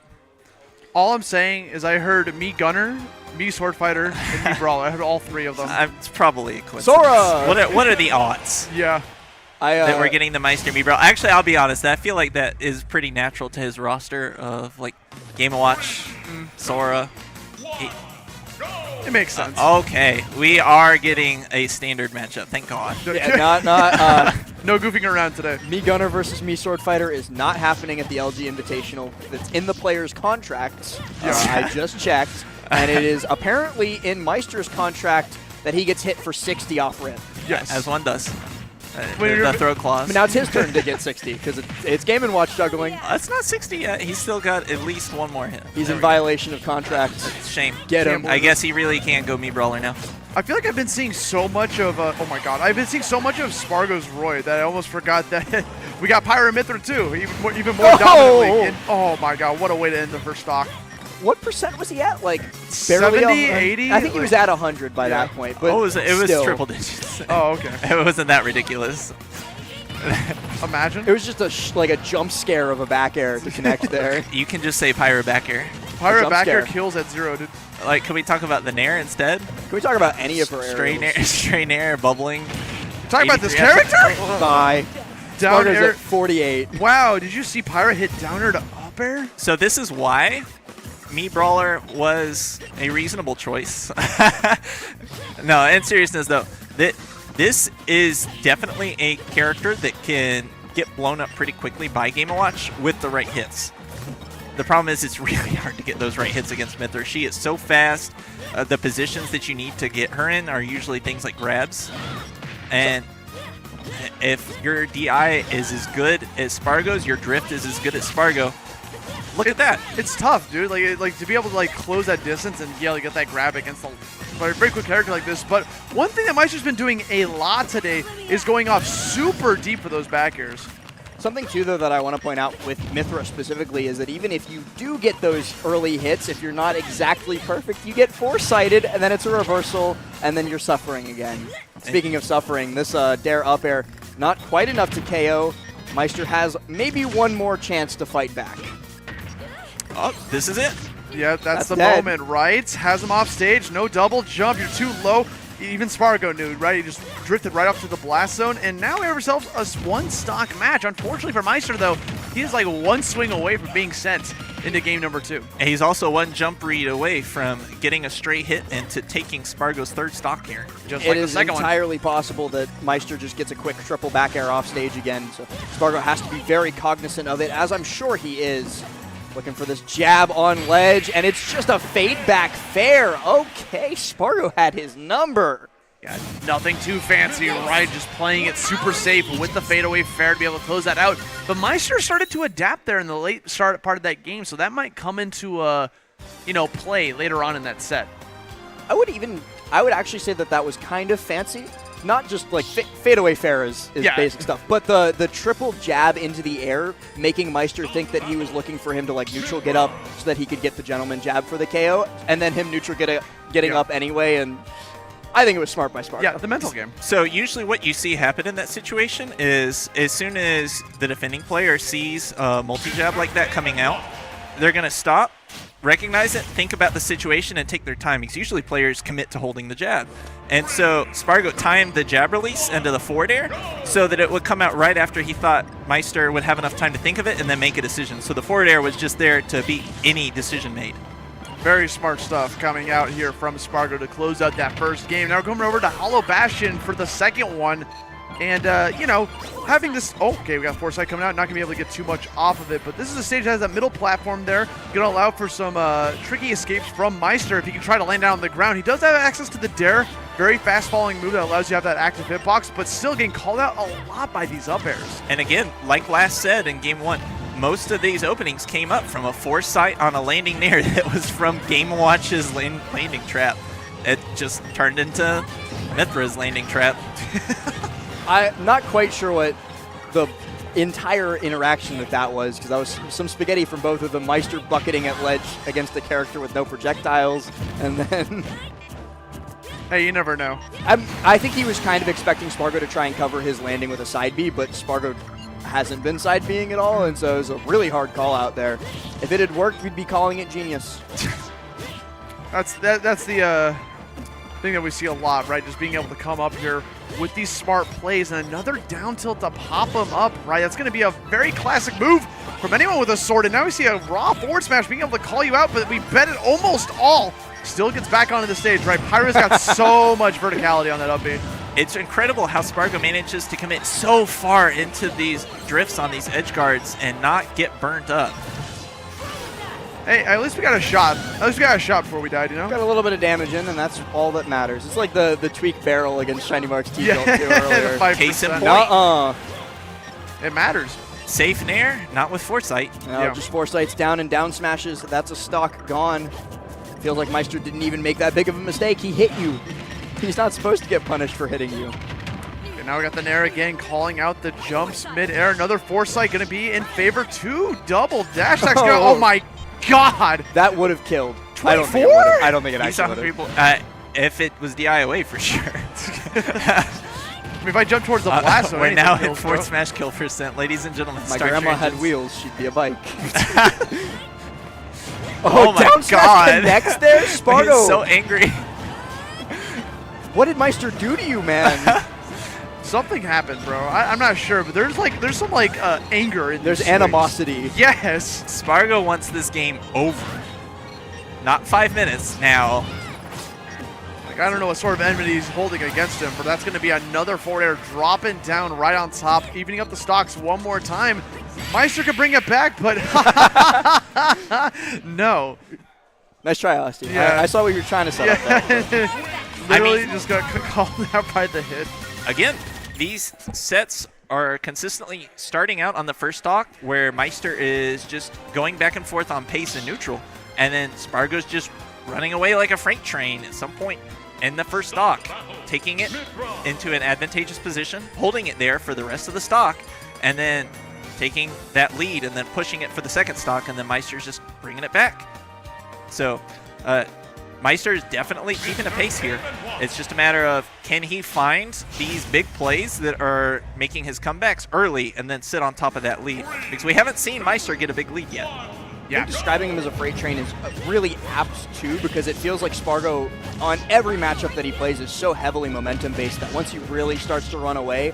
All I'm saying is I heard me Gunner, me Sword Fighter, and me Brawler. I heard all three of them. It's probably a coincidence. Sora! What are the odds Yeah. that we're getting the Meister me Brawler? Actually, I'll be honest. I feel like that is pretty natural to his roster of like Game & Watch, Sora. It makes sense. Okay, we are getting a standard matchup. Thank God. Yeah, No goofing around today. Me Gunner versus Me Sword Fighter is not happening at the LG Invitational. It's in the player's contracts. I just checked. And it is apparently in Meister's contract that he gets hit for 60 off rip. Yes. As one does. When The throat claws. But now it's his turn to get 60 because it's Game & Watch juggling. It's not 60 yet. He's still got at least one more hit. He's in violation of contract. Shame. Get him. I guess he really can't go me Brawler now. I feel like I've been seeing so much of, oh my god, I've been seeing so much of Spargo's Roy that I almost forgot that we got Pyra Mithra too, even more dominantly. And, oh my god, what a way to end the first stock. What percent was he at? Like barely 70, 100? 80? I think he was at 100 by that point. But it was still. triple digits. Oh, okay. It wasn't that ridiculous. Imagine. It was just a jump scare of a back air to connect there. You can just say Pyra back air. Pyra jump back air scare. kills at 0, dude. Like, can we talk about the Nair instead? Can we talk about any of her aerials? Straight Nair, bubbling. Talk about this 83. character? Bye. Down Spargo's air. at 48. Wow, did you see Pyra hit down air to up air? So this is why me Brawler was a reasonable choice. No, in seriousness though, this is definitely a character that can get blown up pretty quickly by Game & Watch with the right hits. The problem is it's really hard to get those right hits against Mithra. She is so fast. The positions that you need to get her in are usually things like grabs. And if your DI is as good as Spargo's, your drift is as good as Spargo. Look at that. It's tough, dude. Like to be able to like close that distance and get that grab against a very quick character like this. But one thing that Meister's been doing a lot today is going off super deep for those back airs. Something, too, though, that I want to point out with Mithra specifically is that even if you do get those early hits, if you're not exactly perfect, you get foresighted, and then it's a reversal, and then you're suffering again. Speaking of suffering, this dare up air, not quite enough to KO. Meister has maybe one more chance to fight back. Oh, this is it. Yeah, that's the dead. moment, right? Has him off stage, no double jump, you're too low. Even Spargo knew, right? He just drifted right up to the blast zone, and now we have ourselves a one-stock match. Unfortunately for Meister, though, he is like one swing away from being sent into game number 2. And he's also one jump read away from getting a straight hit and to taking Spargo's third stock here. Just It like the is second one. entirely possible that Meister just gets a quick triple back air off stage again, so Spargo has to be very cognizant of it, as I'm sure he is. Looking for this jab on ledge, and it's just a fade back fair. Okay, Spargo had his number. Yeah, nothing too fancy, right? Just playing it super safe with the fadeaway fair to be able to close that out. But Meister started to adapt there in the late start part of that game, so that might come into play later on in that set. I would actually say that was kind of fancy. Not just like fadeaway fair is Yeah. basic stuff, but the triple jab into the air, making Meister think that he was looking for him to like neutral get up so that he could get the gentleman jab for the KO, and then him neutral getting up anyway, and I think it was smart by Spargo. Yeah, the mental game. So usually what you see happen in that situation is as soon as the defending player sees a multi-jab like that coming out, they're going to stop, recognize it, think about the situation, and take their time. Because usually players commit to holding the jab. And so Spargo timed the jab release into the forward air so that it would come out right after he thought Meister would have enough time to think of it and then make a decision. So the forward air was just there to beat any decision made. Very smart stuff coming out here from Spargo to close out that first game. Now we're coming over to Hollow Bastion for the second one. And, you know, having this... Oh, okay, we got Foresight coming out. Not going to be able to get too much off of it. But this is a stage that has that middle platform there. Going to allow for some tricky escapes from Meister if he can try to land down on the ground. He does have access to the Dare. Very fast-falling move that allows you to have that active hitbox, but still getting called out a lot by these up airs. And again, like last said in Game 1, most of these openings came up from a Foresight on a landing nair that was from Game Watch's landing trap. It just turned into Mithra's landing trap. I'm not quite sure what the entire interaction with that was, because that was some spaghetti from both of them. Meister bucketing at ledge against a character with no projectiles, and then... Hey, you never know. I think he was kind of expecting Spargo to try and cover his landing with a side B, but Spargo hasn't been side B'ing at all, and so it was a really hard call out there. If it had worked, we'd be calling it genius. That's the thing that we see a lot, right? Just being able to come up here with these smart plays and another down tilt to pop them up, right? That's going to be a very classic move from anyone with a sword. And now we see a raw forward smash being able to call you out, but we bet it almost all. Still gets back onto the stage, right? Pyro's got so much verticality on that up B. It's incredible how Spargo manages to commit so far into these drifts on these edge guards and not get burnt up. Hey, at least we got a shot. At least we got a shot before we died, you know? Got a little bit of damage in, and that's all that matters. It's like the Tweek barrel against Shiny Mark's T-Belt too earlier. 5%. Case in point. Nuh-uh. It matters. Safe nair, not with Foresight. No, Yeah. just Foresight's down and down smashes. That's a stock gone. Feels like Meister didn't even make that big of a mistake. He hit you. He's not supposed to get punished for hitting you. Okay, now we got the Nair again calling out the jumps mid-air. Another Foresight going to be in favor. 2 double dash attacks. Oh my god! That would have killed. 24? I don't think it He's actually on would people. have. If it was DIOA for sure. I mean, if I jump towards the blast, we're now at forward smash kill %. Ladies and gentlemen, My start grandma your had engines. wheels. She'd be a bike. Oh my down smash god. connects there? Spargo. He's so angry. What did Meister do to you, man? Something happened, bro. I'm not sure, but there's some anger in There's these animosity. swings. Yes. Spargo wants this game over. Not 5 minutes now. Like, I don't know what sort of enmity he's holding against him, but that's going to be another forward air dropping down right on top, evening up the stocks one more time. Meister could bring it back, but no. Nice try, Austin. Yeah. I saw what you were trying to set up there. Literally just got called out by the hit. Again, these sets are consistently starting out on the first stock where Meister is just going back and forth on pace and neutral, and then Spargo's just running away like a freight train at some point in the first stock, taking it into an advantageous position, holding it there for the rest of the stock, and then taking that lead and then pushing it for the second stock, and then Meister's just bringing it back. So Meister is definitely keeping a pace here. It's just a matter of, can he find these big plays that are making his comebacks early and then sit on top of that lead? Because we haven't seen Meister get a big lead yet. I think describing him as a freight train is really apt too, because it feels like Spargo on every matchup that he plays is so heavily momentum based that once he really starts to run away,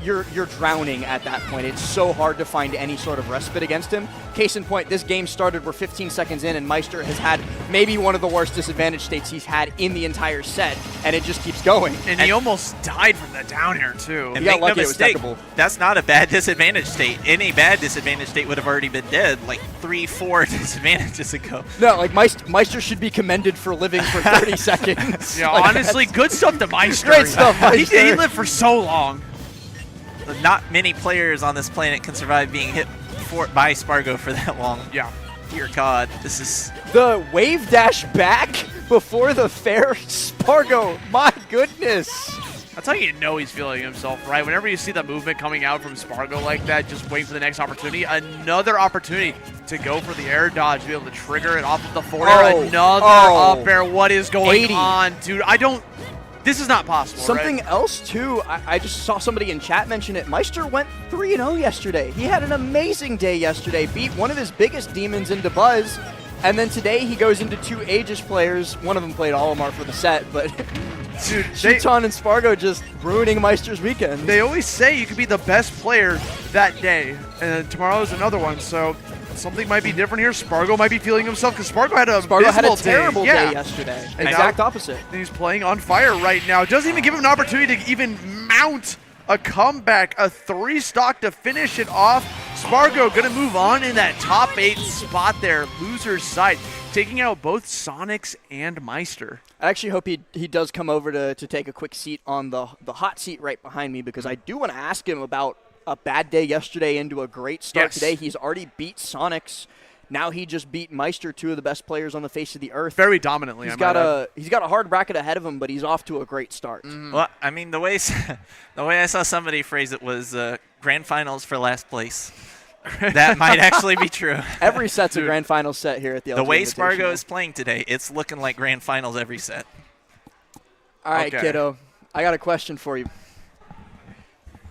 you're drowning at that point. It's so hard to find any sort of respite against him. Case in point, this game started, we're 15 seconds in, and Meister has had maybe one of the worst disadvantage states he's had in the entire set, and it just keeps going. And he almost died from the down air too. And Yeah, make no lucky it was mistake, technical. that's not a bad disadvantage state. Any bad disadvantage state would have already been dead like 3-4 disadvantages ago. No, like Meister should be commended for living for 30 seconds. Yeah, Like, honestly, good stuff to Meister. Great stuff, Meister. He lived for so long. Not many players on this planet can survive being hit by Spargo for that long. Yeah. Dear God, this is... The wave dash back before the fair Spargo. My goodness. That's how you know he's feeling himself, right? Whenever you see the movement coming out from Spargo like that, just waiting for the next opportunity. Another opportunity to go for the air dodge, to be able to trigger it off of the forward air. Another up air. What is going 80. on, dude? This is not possible, Something right? else, too, I just saw somebody in chat mention it. Meister went 3-0 yesterday. He had an amazing day yesterday, beat one of his biggest demons into Buzz, and then today he goes into 2 Aegis players. One of them played Olimar for the set, but Dude, Shuton and Spargo just ruining Meister's weekend. they always say you could be the best player that day, and tomorrow's another one, so something might be different here. Spargo might be feeling himself, because Spargo had a terrible day. day yesterday. And Exact opposite. And he's playing on fire right now. Doesn't even give him an opportunity to even mount a comeback, a 3-stock to finish it off. Spargo going to move on in that top 8 spot there, loser's side, taking out both Sonics and Meister. I actually hope he does come over to take a quick seat on the hot seat right behind me, because I do want to ask him about a bad day yesterday into a great start today. He's already beat Sonics. Now he just beat Meister, 2 of the best players on the face of the earth. Very dominantly. He's got a hard bracket ahead of him, but he's off to a great start. Well, I mean, the way I saw somebody phrase it was grand finals for last place. That might actually be true. Every set's a grand final set here at the LG The way Invitational. Spargo is playing today, it's looking like grand finals every set. All right, kiddo. I got a question for you.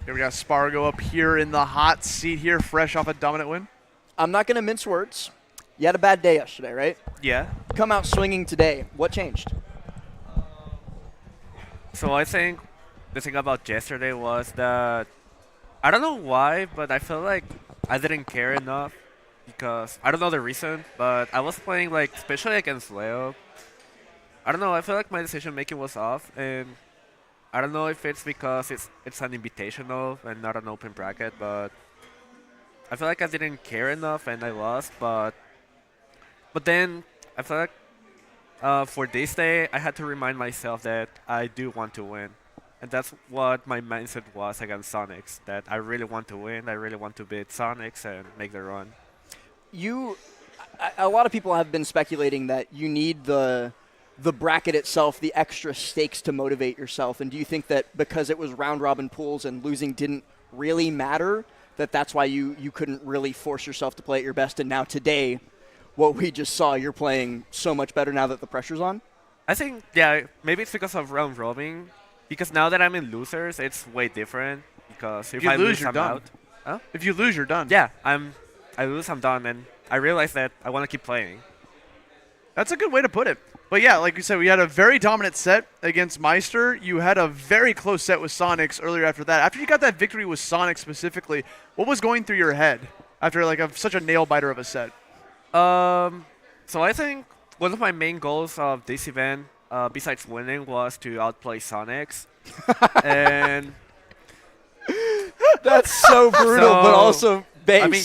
Here we got Spargo up here in the hot seat here, fresh off a dominant win. I'm not going to mince words. You had a bad day yesterday, right? Yeah. Come out swinging today. What changed? So I think the thing about yesterday was that I don't know why, but I felt like I didn't care enough because I don't know the reason, but I was playing like especially against Leo. I don't know. I feel like my decision making was off, and I don't know if it's because it's an invitational and not an open bracket, but I feel like I didn't care enough and I lost. But then I feel like for this day I had to remind myself that I do want to win, and that's what my mindset was against Sonics. That I really want to win. I really want to beat Sonics and make the run. A lot of people have been speculating that you need the bracket itself, the extra stakes to motivate yourself. And do you think that because it was round robin pools and losing didn't really matter, that's why you couldn't really force yourself to play at your best? And now today, what we just saw, you're playing so much better now that the pressure's on? I think, yeah, maybe it's because of round robin. Because now that I'm in losers, it's way different. Because if I lose, you're I'm done. out. Huh? If you lose, you're done. Yeah, I lose, I'm done. And I realize that I want to keep playing. That's a good way to put it. But yeah, like you said, we had a very dominant set against Meister. You had a very close set with Sonics earlier after that. After you got that victory with Sonics specifically, what was going through your head after like such a nail-biter of a set? So I think one of my main goals of this event, besides winning, was to outplay Sonics. And That's so brutal, but also based. I mean,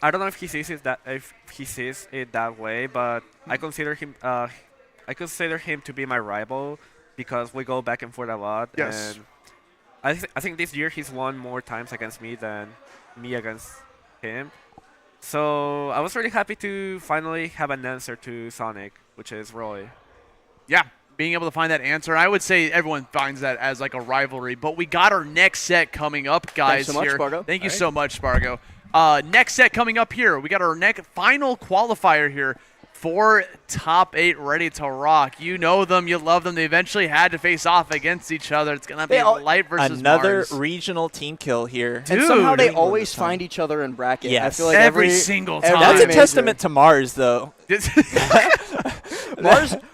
I don't know if he sees it that way, but I consider him to be my rival because we go back and forth a lot. Yes. And I think this year he's won more times against me than me against him. So I was really happy to finally have an answer to Sonic, which is Roy. Yeah, being able to find that answer. I would say everyone finds that as like a rivalry. But we got our next set coming up, guys. Thanks so much, here. Spargo. Thank you All right. so much, Spargo. Next set coming up here. We got our final qualifier here for top 8 ready to rock. You know them, you love them. They eventually had to face off against each other. It's gonna be Light versus another Mars. regional team kill here. And somehow they Dude. always find each other in bracket. Yes. I feel like Every single time. That's a major. testament to Mars, though.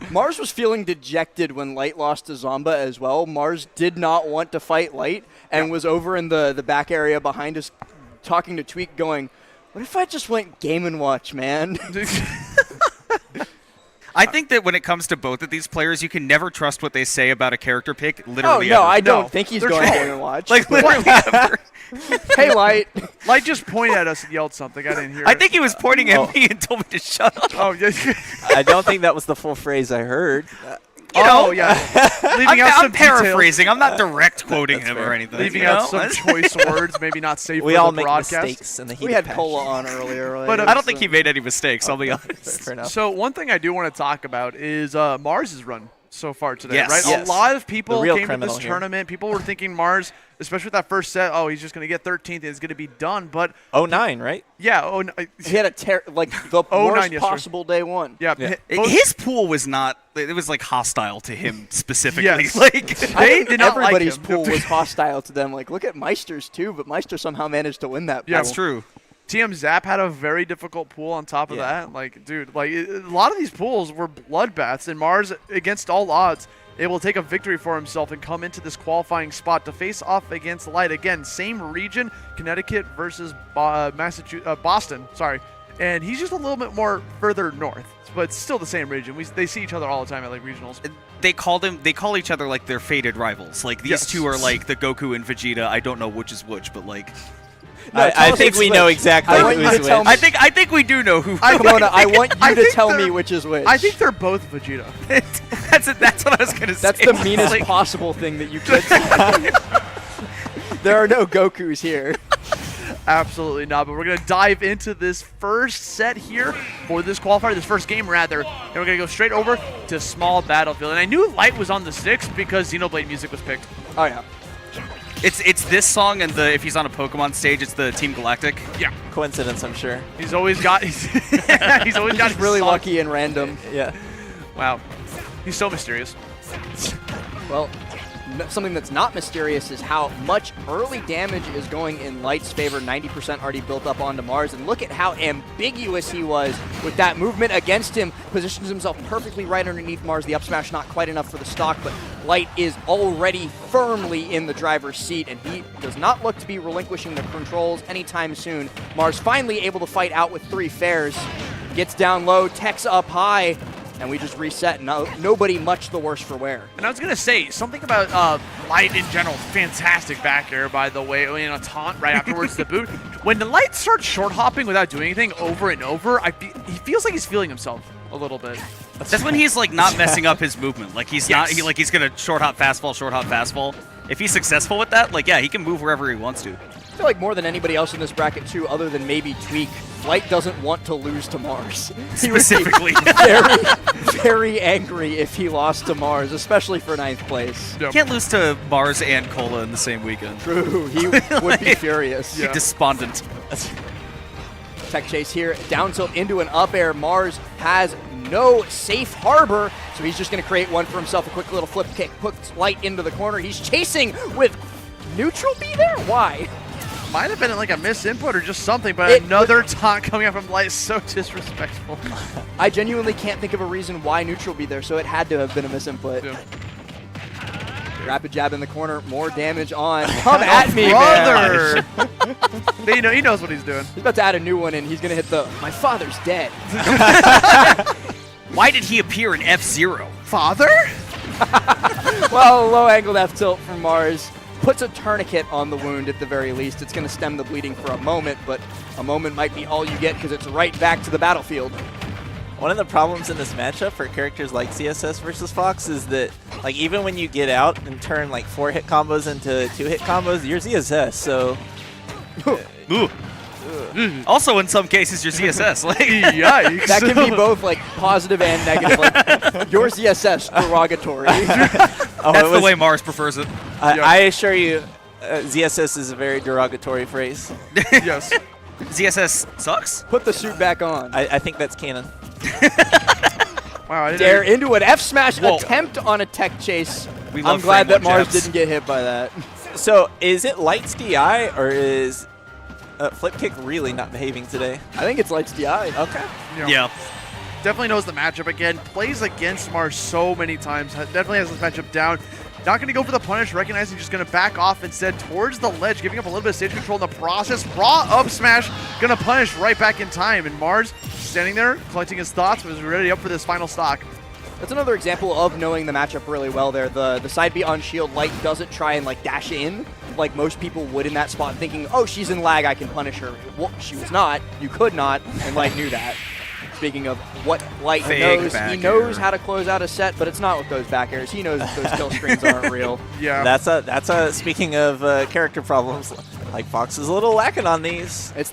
Mars was feeling dejected when Light lost to Zomba as well. Mars did not want to fight Light and was over in the back area behind us talking to Tweek going, what if I just went Game & Watch, man? I think that when it comes to both of these players, you can never trust what they say about a character pick. Literally, Oh, no, ever. I don't No, think he's they're going trolling. Game & Watch. Like literally ever. Hey, Light. Light just pointed at us and yelled something. I didn't hear I it. think he was pointing at me and told me to shut up. Oh, yeah. I don't think that was the full phrase I heard. Oh, yeah. Leaving out some I'm paraphrasing. I'm not direct quoting him or anything. Leaving you out know? some choice words, maybe not safe We for all the make broadcast. mistakes in the heat We of had Cola passion. on earlier. But, I don't think he made any mistakes, I'll be honest. Fair enough. So one thing I do want to talk about is Mars's run so far today, Yes. right? Yes. A lot of people The real came to criminal this here. tournament. People were thinking Mars, especially with that first set, oh, he's just going to get 13th and it's going to be done. But 09, right? yeah, He had the 09 worst yesterday. possible day one. yeah, Yeah. His pool was not. It was like hostile to him specifically. Yes. Like I They think did not like everybody's him. pool was hostile to them. Like, look at Meister's too, but Meister somehow managed to win that. Yeah, pool. that's true. TM Zap had a very difficult pool on top of Yeah. that. Like, dude, like a lot of these pools were bloodbaths, and Mars, against all odds, able to take a victory for himself and come into this qualifying spot to face off against Light. Again, same region, Connecticut versus Boston. Sorry. and he's just a little bit more further north, but it's still the same region. They see each other all the time at like regionals. They call each other like their fated rivals. Like these two are like the Goku and Vegeta. I don't know which is which, but like I think we know exactly I want you who's to tell which. me- I think we do know who. Pomona, I want I you to think tell they're- me which is which. I think they're both Vegeta. that's what I was gonna say. that's the meanest Like, possible thing that you could say. There are no Gokus here. Absolutely not, but we're going to dive into this first set here for this qualifier, this first game rather, and we're going to go straight over to Small Battlefield. And I knew Light was on the 6 because Xenoblade music was picked. Oh yeah. It's this song and the if he's on a Pokemon stage, it's the Team Galactic. Yeah, Coincidence, I'm sure. he's always got he's always got He's really songs. lucky and random. Yeah. Wow, he's so mysterious. Well, something that's not mysterious is how much early damage is going in Light's favor. 90% already built up onto Mars, and look at how ambiguous he was with that movement against him. Positions himself perfectly right underneath Mars. The up smash not quite enough for the stock, but Light is already firmly in the driver's seat, and he does not look to be relinquishing the controls anytime soon. Mars finally able to fight out with 3 fairs. Gets down low, techs up high, and we just reset. Nobody much the worse for wear. And I was gonna say something about Light in general. Fantastic back air, by the way. I mean, a taunt right afterwards the boot. When the Light starts short hopping without doing anything over and over, he feels like he's feeling himself a little bit. That's when he's like not messing up his movement. Like he's Yes. not he's gonna short hop fastball. If he's successful with that, like yeah, he can move wherever he wants to. I feel like more than anybody else in this bracket too, other than maybe Tweek, Light doesn't want to lose to Mars. He would be Specifically. very, very angry if he lost to Mars, especially for 9th place. Yep. Can't lose to Mars and Cola in the same weekend. True, he would be furious. Yeah. Despondent. Tech chase here, down tilt into an up air. Mars has no safe harbor, so he's just going to create one for himself. A quick little flip kick, puts Light into the corner. He's chasing with neutral B there? Why? Might have been like a misinput or just something, but another taunt coming up from Light is so disrespectful. I genuinely can't think of a reason why neutral be there, so it had to have been a misinput. Yeah. Rapid jab in the corner, more damage on. Come at me, man. Brother! He knows what he's doing. He's about to add a new one in. He's going to hit the, my father's dead. Why did he appear in F-Zero? Father? Well, low angled F tilt from Mars. Puts a tourniquet on the wound at the very least. It's going to stem the bleeding for a moment, but a moment might be all you get because it's right back to the battlefield. One of the problems in this matchup for characters like CSS versus Fox is that, like, even when you get out and turn like 4-hit combos into 2-hit combos, you're ZSS. So Ooh. Also, in some cases, your CSS. Like, Yikes. That can be both like positive and negative. Like your ZSS derogatory. that's the way Mars prefers it. I assure you, ZSS is a very derogatory phrase. Yes. ZSS sucks? Put the suit back on. I think that's canon. Wow, I didn't Dare into an F smash Whoa. attempt on a tech chase. We I'm love glad frame that one Mars jabs. didn't get hit by that. So is it Light's DI or is Flip Kick really not behaving today? I think it's Light's DI. Okay. Yeah. Definitely knows the matchup again. Plays against Mars so many times. Definitely has this matchup down. Not going to go for the punish, recognizing just going to back off instead towards the ledge, giving up a little bit of stage control in the process. Raw up smash, going to punish right back in time. And Mars standing there, collecting his thoughts, was ready up for this final stock. That's another example of knowing the matchup really well there. The side B on shield, Light doesn't try and like dash in like most people would in that spot, thinking, oh, she's in lag, I can punish her. Well, she was not. You could not, and Light knew that. Speaking of what Light Fake knows, he back knows air. how to close out a set, but it's not with those back airs. He knows that those kill screens aren't real. Yeah. That's a speaking of character problems, like Fox is a little lacking on these. It's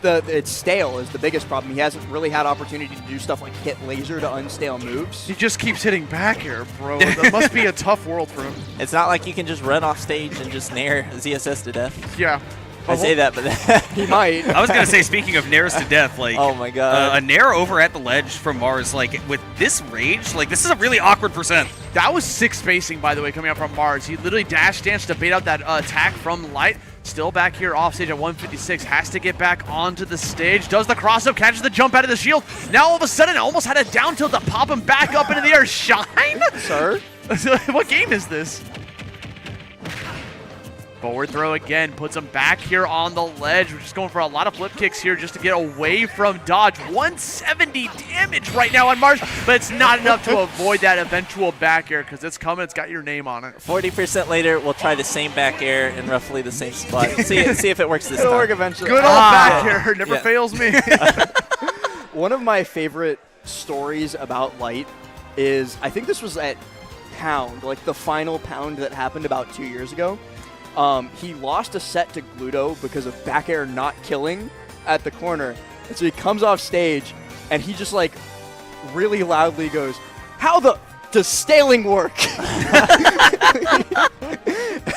stale is the biggest problem. He hasn't really had opportunity to do stuff like hit laser to unstale moves. He just keeps hitting back here, bro. That must be a tough world for him. It's not like you can just run off stage and just nair ZSS to death. Yeah. I say that, but He might. I was going to say, speaking of nairs to death, like, oh my god. a nair over at the ledge from Mars, like, with this rage, like, this is a really awkward percent. That was 6 spacing, by the way, coming out from Mars. He literally dash danced to bait out that attack from Light. Still back here off stage at 156. Has to get back onto the stage. Does the cross up, catches the jump out of the shield. Now all of a sudden, almost had a down tilt to pop him back up into the air. Shine? Sir? What game is this? Forward throw again, puts him back here on the ledge. We're just going for a lot of flip kicks here just to get away from dodge. 170 damage right now on Mars, but it's not enough to avoid that eventual back air because it's coming. It's got your name on it. 40% later, we'll try the same back air in roughly the same spot. See if it works this It'll time. work eventually. Good old back air never fails me. One of my favorite stories about Light is, I think this was at Pound, like the final Pound that happened about 2 years ago. He lost a set to Gluto because of back air not killing at the corner. And so he comes off stage and he just like really loudly goes, "How the does staling work?"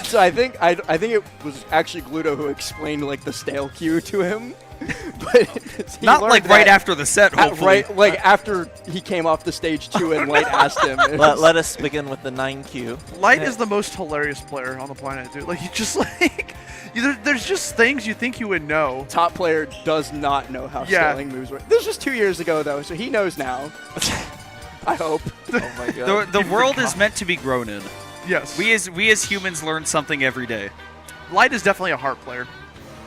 So I think it was actually Gluto who explained like the stale cue to him. But Not like right after the set, hopefully. Right, like after he came off the stage too and Light asked him. Let us begin with the 9Q. Light is the most hilarious player on the planet, dude. Like, you just like, there's just things you think you would know. Top player does not know how scaling moves work. This was 2 years ago though, so he knows now. I hope. Oh my god. The world is meant to be grown in. Yes. We as humans learn something every day. Light is definitely a heart player.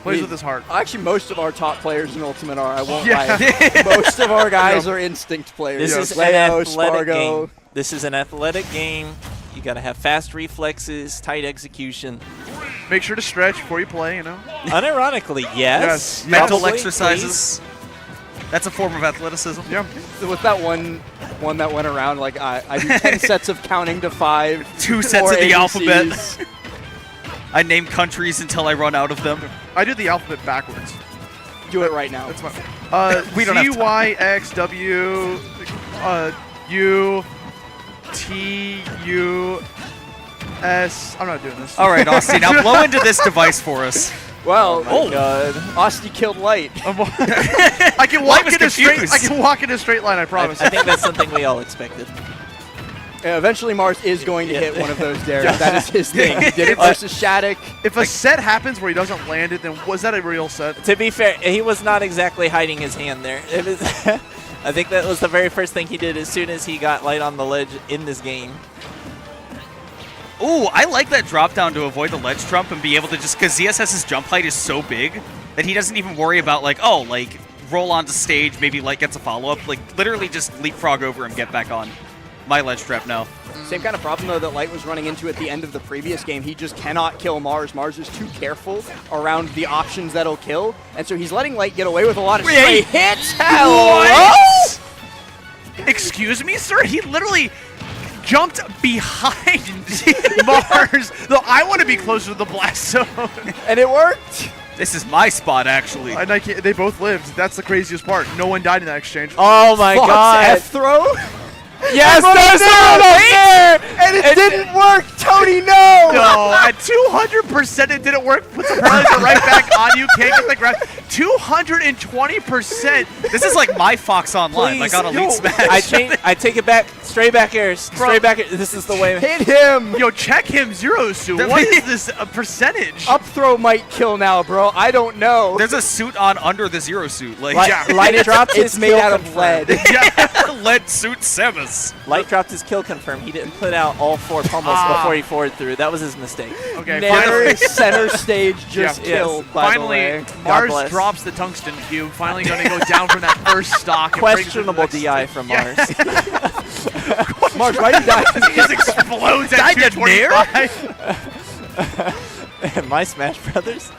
Plays with his heart. Actually, most of our top players in Ultimate are. I won't Yeah. lie. Most of our guys are instinct players. This is Leo, an athletic Spargo. game. This is an athletic game. You gotta have fast reflexes, tight execution. Make sure to stretch before you play, you know? Unironically, yes. Mental Probably, exercises. That's a form of athleticism. Yeah. With that one that went around, like I do 10 sets of counting to 5. 2 sets four of the ABCs. alphabet. I name countries until I run out of them. I do the alphabet backwards. Do it right now. That's my. We don't have C time. Y X W U T U S. I'm not doing this. All right, Austin, now blow into this device for us. Well, Oh god. Osti killed Light. I can walk was in a straight. confused. I can walk in a straight line. I promise. I think that's something we all expected. Eventually, Mars is going to hit one of those dares. That is his thing. He did it versus Shattuck. If a set happens where he doesn't land it, then was that a real set? To be fair, he was not exactly hiding his hand there. It was I think that was the very first thing he did as soon as he got Light on the ledge in this game. Ooh, I like that drop down to avoid the ledge trump and be able to just, because ZSS's jump height is so big that he doesn't even worry about like, oh, like roll onto stage, maybe Light gets a follow-up. Like literally just leapfrog over him, get back on my ledge trap now. Same kind of problem, though, that Light was running into at the end of the previous game. He just cannot kill Mars. Mars is too careful around the options that'll kill, and so he's letting Light get away with a lot of straight hits. What? Excuse me, sir? He literally jumped behind Mars. Though I want to be closer to the blast zone. And it worked. This is my spot, actually. And they both lived. That's the craziest part. No one died in that exchange. Oh my Fox god. F-throw. Yes, And it didn't work, Tony, no! No, at 200% it didn't work. Puts the paralyzer right back on you. Can't get the grab. 220%. This is like my Fox Online, like on Elite Smash. I take it back. Straight back airs. Straight back airs. This is the way. Hit him! Yo, check him, Zero Suit. What is this percentage? Up throw might kill now, bro. I don't know. There's a suit on under the Zero suit. Like, Light dropped his It's made kill out of confirmed. lead. lead suit Samus. Light dropped his kill confirm. He didn't put out all 4 pummels before he forward through. That was his mistake. Okay, Nanner center stage just Yeah. killed, by finally, the way. Mars bless. drops the tungsten cube. Finally going to go down from that first stock. And brings it to the Questionable next DI stage. from Yeah. Mars. Mars, why did you die? He just explodes at 225. My Smash Brothers?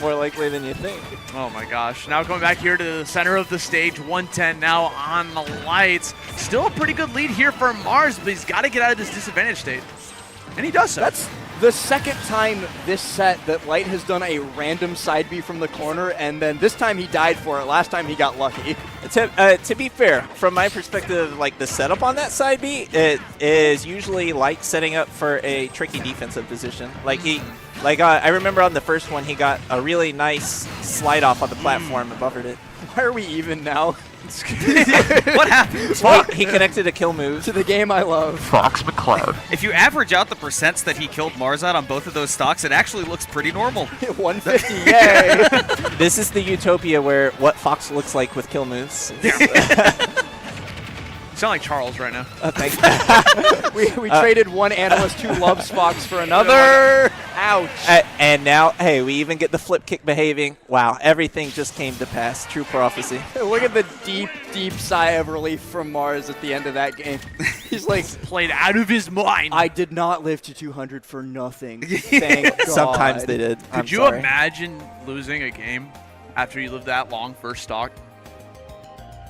More likely than you think. Oh my gosh. Now going back here to the center of the stage, 110 now on the lights. Still a pretty good lead here for Mars, but he's got to get out of this disadvantage state. And he does so. That's the second time this set that Light has done a random side B from the corner, and then this time he died for it. Last time he got lucky. To be fair, from my perspective, like the setup on that side B, it is usually Light setting up for a tricky defensive position. Like I remember on the first one, he got a really nice slide off on the platform and buffered it. Why are we even now? What happened? He connected a kill move. To the game I love. Fox McCloud. If you average out the percents that he killed Mars at on both of those stocks, it actually looks pretty normal. 150, yay! This is the utopia where what Fox looks like with kill moves. You sound like Charles right now. Thanks. We traded one analyst who loves Fox for another. Ouch. And now, hey, we even get the flip kick behaving. Wow, everything just came to pass. True prophecy. Look at the deep, deep sigh of relief from Mars at the end of that game. He's like, Played out of his mind. I did not live to 200 for nothing. Thank God. Sometimes they did. Could you imagine losing a game after you lived that long first stock?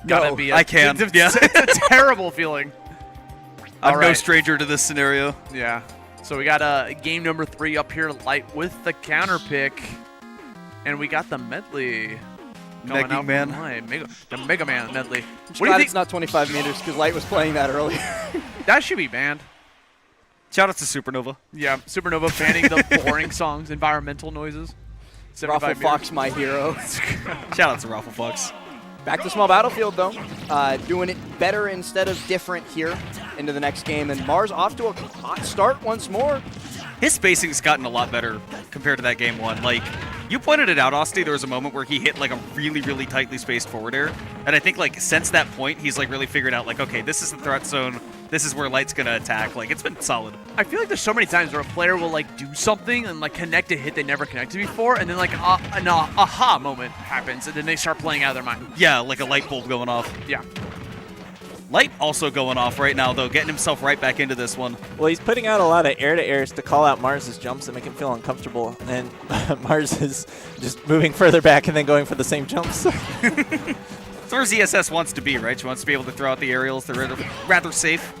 Gotta be I can. Yeah. It's a terrible feeling. I'm All no right. stranger to this scenario. Yeah. So we got game number 3 up here, Light with the counter pick. And we got the medley. Coming Mega out Man. from Light. the Mega Man medley. I'm What do you glad think? it's not 25 meters because Light was playing that earlier. That should be banned. Shout out to Supernova. Yeah, Supernova banning the boring songs, environmental noises. 75 Raffle meters. Fox, my hero. Shout out to Raffle Fox. Back to small battlefield, though. Doing it better instead of different here into the next game. And Mars off to a hot start once more. His spacing's gotten a lot better compared to that game 1. Like, you pointed it out, Austin. There was a moment where he hit like a really, really tightly spaced forward air. And I think like since that point, he's like really figured out like, okay, this is the threat zone. This is where Light's gonna attack. Like, it's been solid. I feel like there's so many times where a player will like do something and like connect a hit they never connected before, and then like an aha moment happens, and then they start playing out of their mind. Yeah, like a light bulb going off. Yeah. Light also going off right now, though, getting himself right back into this one. Well, he's putting out a lot of air-to-airs to call out Mars's jumps and make him feel uncomfortable. And Mars is just moving further back and then going for the same jumps. That's where ZSS wants to be, right? She wants to be able to throw out the aerials. They're rather safe.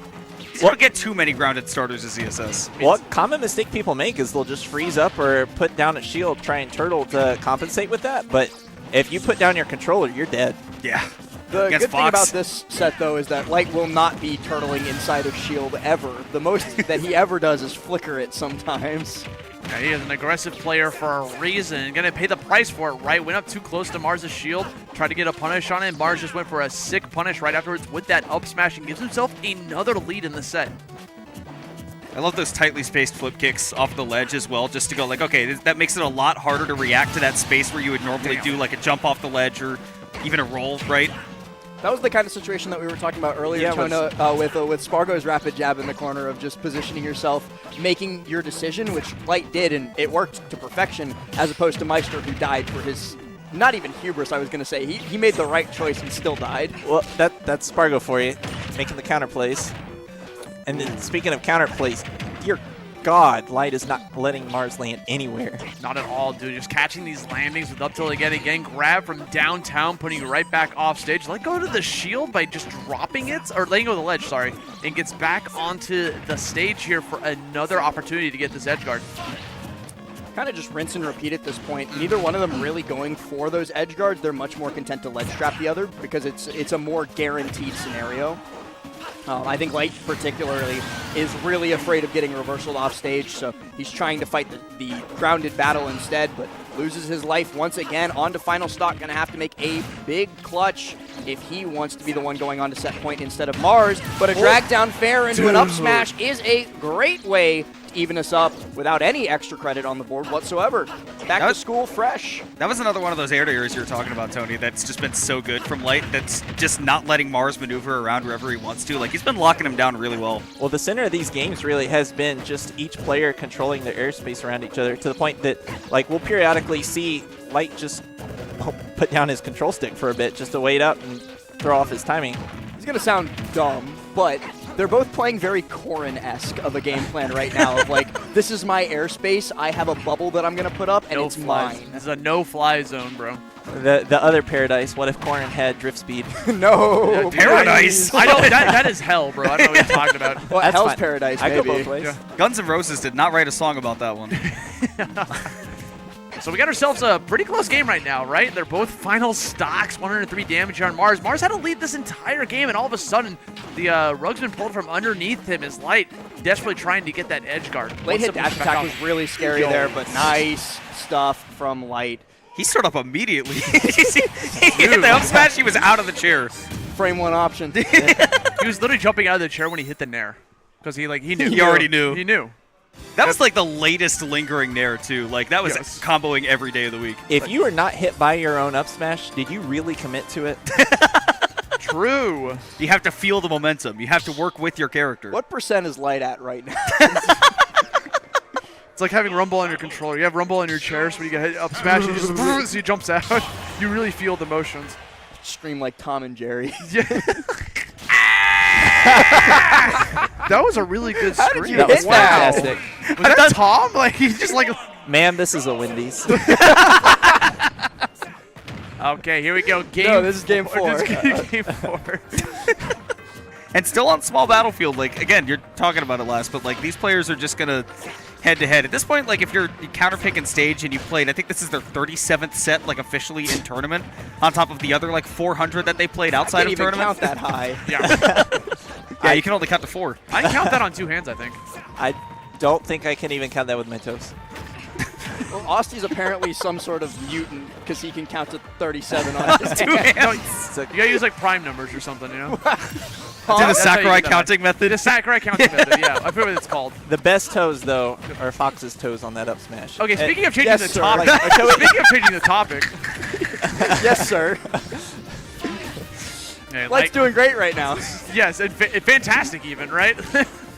You don't get too many grounded starters as ZSS. What common mistake people make is they'll just freeze up or put down a shield, try and turtle to compensate with that. But if you put down your controller, you're dead. Yeah. The Against good thing Fox. about this set, though, is that Light will not be turtling inside of shield ever. The most that he ever does is flicker it sometimes. Yeah, he is an aggressive player for a reason. Gonna pay the price for it, right? Went up too close to Mars' shield, tried to get a punish on it. Mars just went for a sick punish right afterwards with that up smash and gives himself another lead in the set. I love those tightly spaced flip kicks off the ledge as well, just to go like, okay, that makes it a lot harder to react to that space where you would normally do like a jump off the ledge or even a roll, right? That was the kind of situation that we were talking about earlier, Yeah, Tona, with Spargo's rapid jab in the corner of just positioning yourself, making your decision, which Light did, and it worked to perfection, as opposed to Meister, who died for his, not even hubris, I was going to say. He made the right choice and still died. Well, that's Spargo for you, making the counter plays. And then speaking of counter plays, dear God, Light is not letting Mars land anywhere. Not at all, dude. Just catching these landings with up tilt again, grab from downtown, putting you right back off stage. Let go to the shield by just dropping it, or letting go of the ledge, sorry, and gets back onto the stage here for another opportunity to get this edge guard. Kind of just rinse and repeat at this point. Neither one of them really going for those edge guards. They're much more content to ledge trap the other because it's a more guaranteed scenario. I think Light particularly is really afraid of getting reversaled off stage, so he's trying to fight the grounded battle instead, but loses his life once again. On to final stock, going to have to make a big clutch if he wants to be the one going on to set point instead of Mars, but a drag down fair into an up smash is a great way to even us up without any extra credit on the board whatsoever. Back to school fresh. That was another one of those air to airs you were talking about, Tony, that's just been so good from Light, that's just not letting Mars maneuver around wherever he wants to. Like, he's been locking him down really well. Well, the center of these games really has been just each player controlling their airspace around each other to the point that, like, we'll periodically see Light just put down his control stick for a bit just to wait up and throw off his timing. It's going to sound dumb, but they're both playing very Corrin-esque of a game plan right now. Of like, this is my airspace, I have a bubble that I'm going to put up, and it's mine. This is a no-fly zone, bro. The other Paradise, what if Corrin had drift speed? No. Paradise! I know, that is hell, bro. I don't know what you're talking about. Well, That's Hell's fine. Paradise, I go maybe. both ways. Yeah. Guns N' Roses did not write a song about that one. So we got ourselves a pretty close game right now, right? They're both final stocks, 103 damage on Mars. Mars had to lead this entire game, and all of a sudden, the rug's been pulled from underneath him as Light desperately trying to get that edge guard. Late Wants hit to dash push back attack on. was really scary there, but nice stuff from Light. He stood up immediately. he hit the up smash, he was out of the chair. Frame one option. He was literally jumping out of the chair when he hit the nair. Because he knew. He already knew. He knew. That was like the latest lingering nair too. Like that was Yes. comboing every day of the week. If you were not hit by your own up smash, did you really commit to it? True. You have to feel the momentum. You have to work with your character. What percent is Light at right now? It's like having Rumble on your controller. You have Rumble on your chair, so when you get hit up smash, he just so he jumps out. You really feel the motions. Scream like Tom and Jerry. Yeah. That was a really good How did scream. you That was hit that? fantastic. Was that Tom? Like he's just like. Man, this is a Wendy's. Okay, here we go. Game. No, this is game 4. This is game 4. And still on small battlefield, like, again, you're talking about it last, but, like, these players are just going to head-to-head. At this point, like, if you're counter-picking stage and you played, I think this is their 37th set, like, officially in tournament, on top of the other, like, 400 that they played outside I of can't even tournament. count that high. Yeah. Yeah, you can only count to 4. I can count that on 2 hands, I think. I don't think I can even count that with my toes. Well, Austy's apparently some sort of mutant because he can count to 37 on his hand. No, you gotta use like prime numbers or something, you know? Do the That's how you Sakurai do that. counting method. The Sakurai counting method, yeah. I forget what it's called. The best toes, though, are Fox's toes on that up smash. Okay, speaking of changing yes, the sir. topic. Like, Speaking of changing the topic. Yes, sir. Yeah, Light's doing great right now. Yes, fantastic even, right?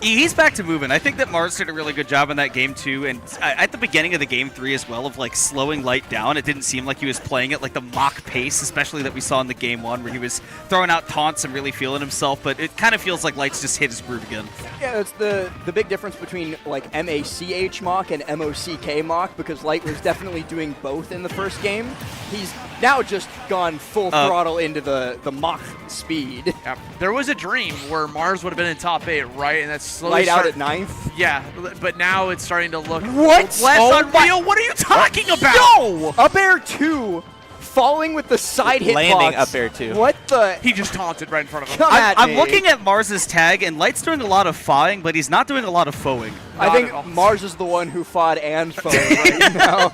He's back to moving. I think that Mars did a really good job in that game, too. And at the beginning of the game 3 as well, of, like, slowing Light down, it didn't seem like he was playing at, like, the mock pace, especially that we saw in the game 1, where he was throwing out taunts and really feeling himself. But it kind of feels like Light's just hit his groove again. Yeah, it's the big difference between like MACH mock and MOCK mock because Light was definitely doing both in the first game. He's now just gone full throttle into the mock speed. Yeah, there was a dream where Mars would have been in top 8, right? And that's slowly Light out at 9th. Yeah, but now it's starting to look What? less Oh unreal. What are you talking about? Yo! Up air 2, falling with the side hitbox. Landing up air 2. What the? He just taunted right in front of him. Come at I'm me. looking at Mars's tag, and Light's doing a lot of fawing, but he's not doing a lot of foeing. I Not think at all. Mars is the one who fought and fought right now.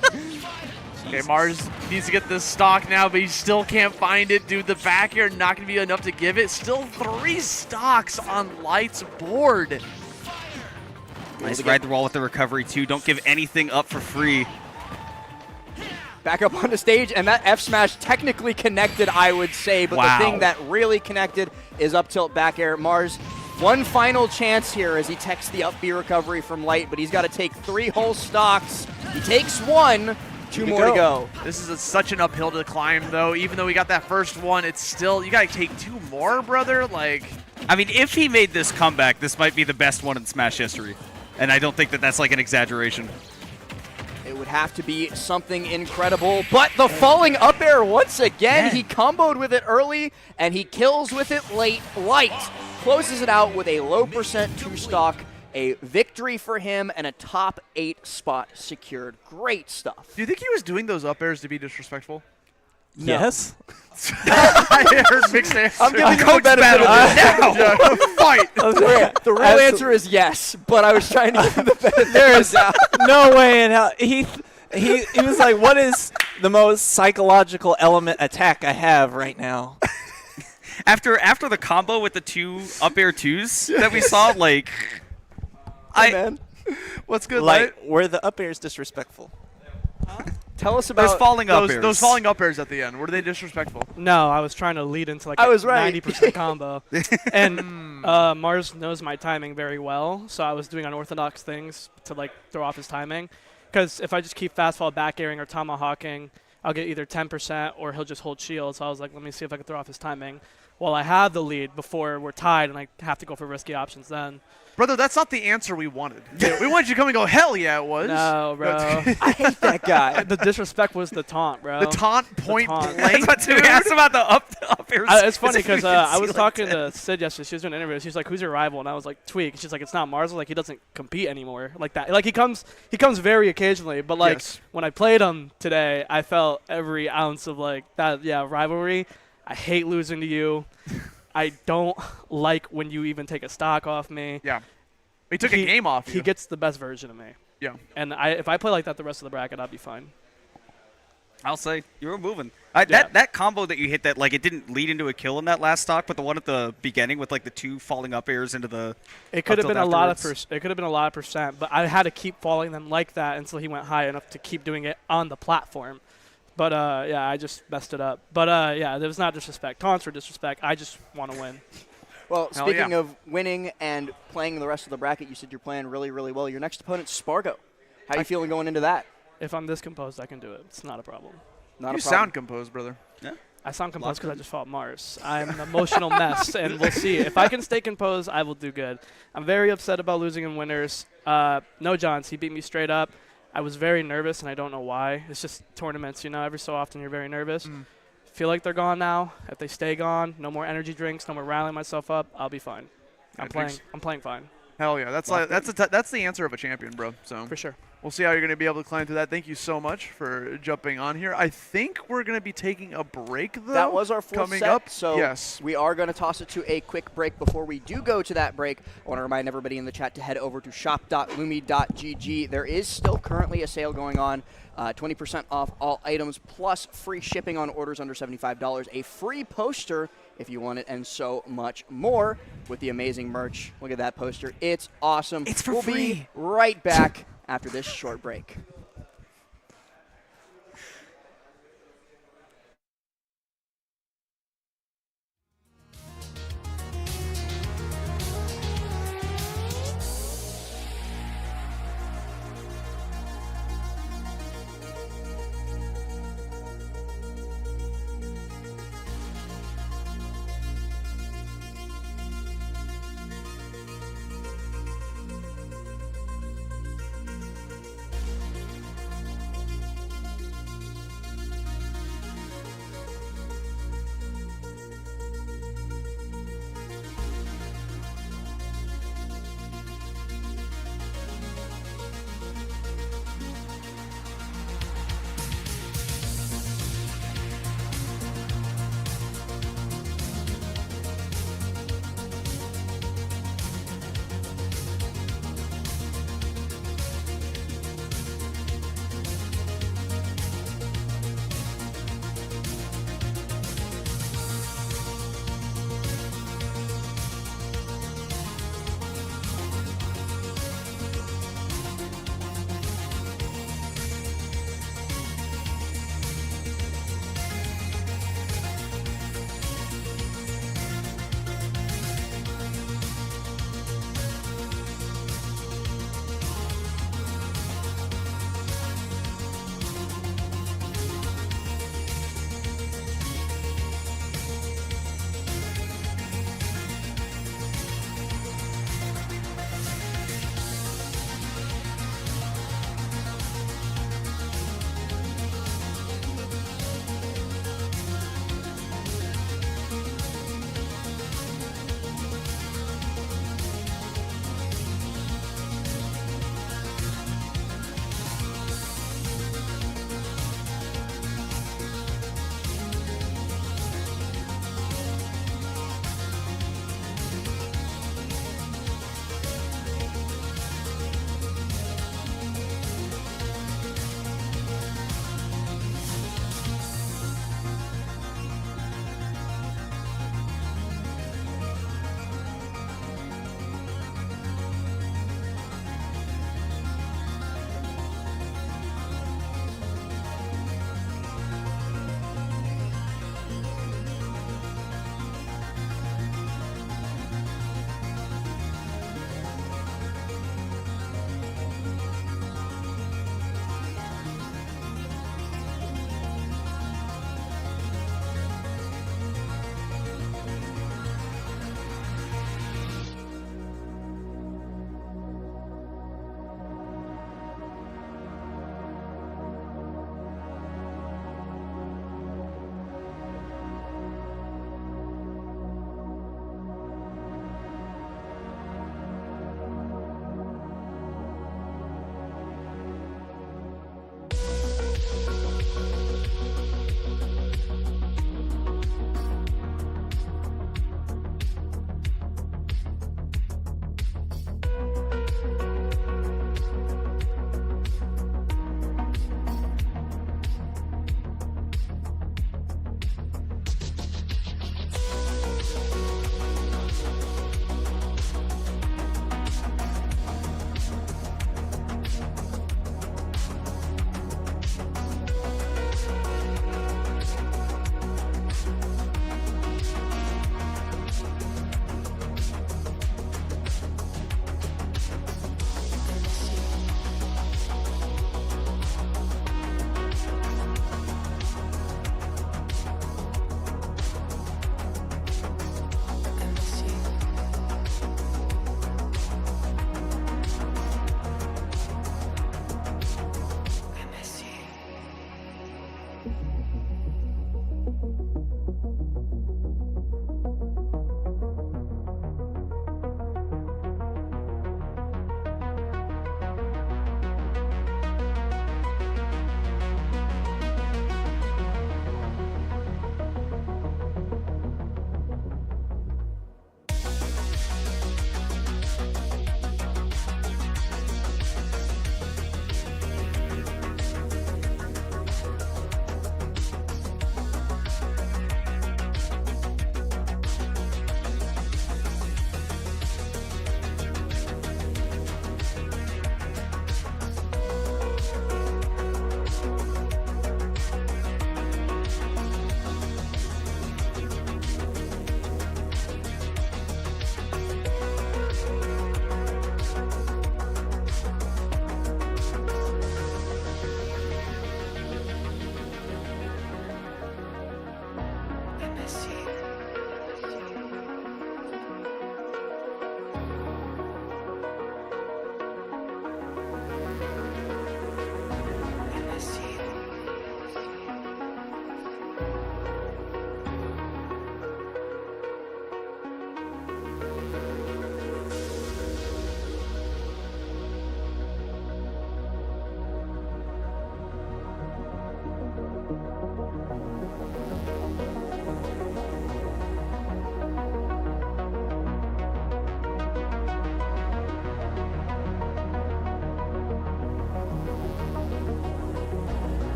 Okay, Mars needs to get this stock now, but he still can't find it. Dude, the back air not going to be enough to give it. Still 3 stocks on Light's board. Nice ride the wall with the recovery, too. Don't give anything up for free. Back up on the stage, and that F smash technically connected, I would say, but Wow. the thing that really connected is up tilt back air. Mars, one final chance here as he techs the up B recovery from Light, but he's got to take 3 whole stocks. He takes 1, 2 more to go. This is such an uphill to climb, though. Even though we got that first one, it's still, you got to take 2 more, brother. Like, I mean, if he made this comeback, this might be the best one in Smash history. And I don't think that that's like an exaggeration. It would have to be something incredible, but the falling up air once again. He comboed with it early, and he kills with it late. Light closes it out with a low percent 2 stock, a victory for him, and a top 8 spot secured. Great stuff. do you think he was doing those up airs to be disrespectful? Yes. I heard mixed answers. I'm giving him the benefit of it. Fight. The real answer is yes, but I was trying to give him the benefit There's of the doubt. no way in hell. He was like, what is the most psychological element attack I have right now? After the combo with the 2 up air 2s that we saw, like... Hey, man. What's good, Light? Like, were the up airs disrespectful? Tell us Those about falling up airs. Those falling up airs at the end, were they disrespectful? No, I was trying to lead into like I a was right. 90% combo. And Mars knows my timing very well, so I was doing unorthodox things to like throw off his timing. Because if I just keep fast fall back airing or tomahawking, I'll get either 10% or he'll just hold shield. So I was like, let me see if I can throw off his timing while I have the lead before we're tied and I have to go for risky options then. Brother, that's not the answer we wanted. We wanted you to come and go, hell yeah, it was. No, bro. I hate that guy. The disrespect was the taunt, bro. The taunt point taunt. blank. That's what we asked about the up airs. It's funny because I was talking to Sid yesterday. She was doing an interview. She's like, "Who's your rival?" And I was like, "Tweek." She's like, "It's not Mars." Like he doesn't compete anymore like that. Like he comes very occasionally, but like Yes. when I played him today, I felt every ounce of like that. Yeah, rivalry. I hate losing to you. I don't like when you even take a stock off me. Yeah. He took a game off you. He gets the best version of me. Yeah. And if I play like that the rest of the bracket, I'll be fine. I'll say you were moving. Yeah. That combo that you hit, that like it didn't lead into a kill in that last stock, but the one at the beginning with like the 2 falling up airs into the. It could have up been tilt a lot of afterwards. it could have been a lot of percent, but I had to keep falling them like that until he went high enough to keep doing it on the platform. But yeah, I just messed it up. But yeah, there was not disrespect. Taunts were disrespect. I just want to win. Well, Hell speaking yeah. of winning and playing the rest of the bracket, you said you're playing really, really well. Your next opponent's Spargo. How are you feeling going into that? If I'm this composed, I can do it. It's not a problem. Not You a problem. sound composed, brother. I sound composed because I just fought Mars. I'm an emotional mess, and we'll see. If I can stay composed, I will do good. I'm very upset about losing in winners. No Johns, he beat me straight up. I was very nervous, and I don't know why. It's just tournaments, you know. Every so often, you're very nervous. Feel like they're gone now. If they stay gone, no more energy drinks, no more rallying myself up, I'll be fine. I'm playing fine. Hell yeah, that's that's the answer of a champion, bro. So For sure. we'll see how you're going to be able to climb through that. Thank you so much for jumping on here. I think we're going to be taking a break, though. That was our fourth coming set, up. so yes. we are going to toss it to a quick break. Before we do go to that break, I want to remind everybody in the chat to head over to shop.lumi.gg. There is still currently a sale going on, 20% off all items, plus free shipping on orders under $75, a free poster if you want it, and so much more with the amazing merch. Look at that poster. It's awesome. It's for we'll free. be right back after this short break.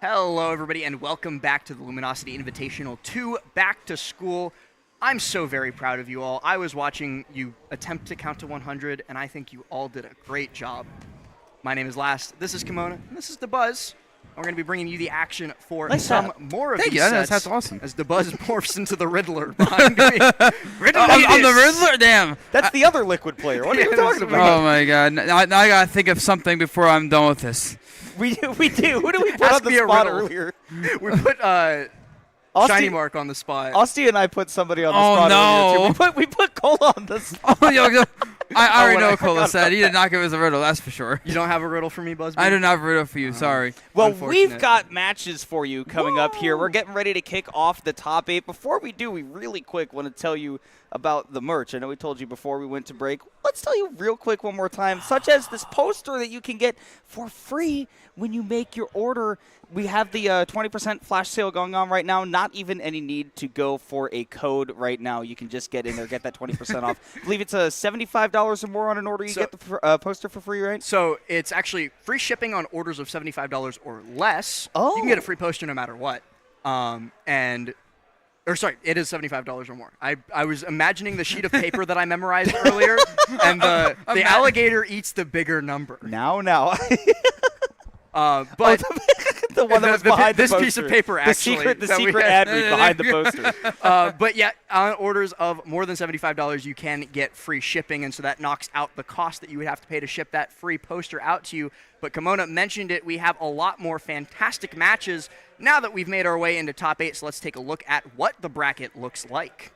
Hello, everybody, and welcome back to the Luminosity Invitational 2 Back to School. I'm so very proud of you all. I was watching you attempt to count to 100, and I think you all did a great job. My name is Last, this is Kimona, and this is The Buzz. We're going to be bringing you the action for some more of these sets. That's awesome. As The Buzz morphs into the Riddler behind me. I'm the Riddler? Damn. That's the other Liquid player. What are you talking about? Oh, my God. Now I got to think of something before I'm done with this. We do. Who do we put Ask on me the a spot riddle. earlier? We put Shiny Mark on the spot. Austin and I put somebody on the Oh, spot no. earlier, too. We put Cola on the spot. Oh, I already what know I what Cola forgot said. He did not give us a riddle, that's for sure. You don't have a riddle for me, Buzzby? I do not have a riddle for you, sorry. Well, Unfortunate. we've got matches for you coming up here. We're getting ready to kick off the top 8. Before we do, we really quick want to tell you about the merch. I know we told you before we went to break. Let's tell you real quick one more time, such as this poster that you can get for free when you make your order. We have the 20% flash sale going on right now. Not even any need to go for a code right now. You can just get in there, get that 20% off. I believe it's $75 or more on an order. You get the poster for free, right? So it's actually free shipping on orders of $75 or less. Oh. You can get a free poster no matter what. It is $75 or more. I was imagining the sheet of paper that I memorized earlier, and the alligator eats the bigger number. Now. But the one that was behind this the poster. piece of paper, actually. The secret ad read behind the poster. But yeah, on orders of more than $75, you can get free shipping, and so that knocks out the cost that you would have to pay to ship that free poster out to you. But Kimona mentioned it, we have a lot more fantastic matches now that we've made our way into top 8, so let's take a look at what the bracket looks like.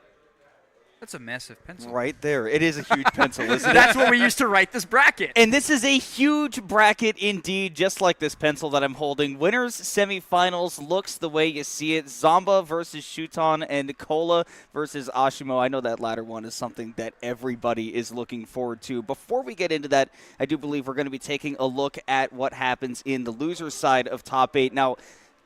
That's a massive pencil. Right there. It is a huge pencil, isn't it? That's what we used to write this bracket. And this is a huge bracket indeed, just like this pencil that I'm holding. Winners semifinals looks the way you see it. Zomba versus Shuton and Cola versus Asimo. I know that latter one is something that everybody is looking forward to. Before we get into that, I do believe we're going to be taking a look at what happens in the loser side of top 8. Now,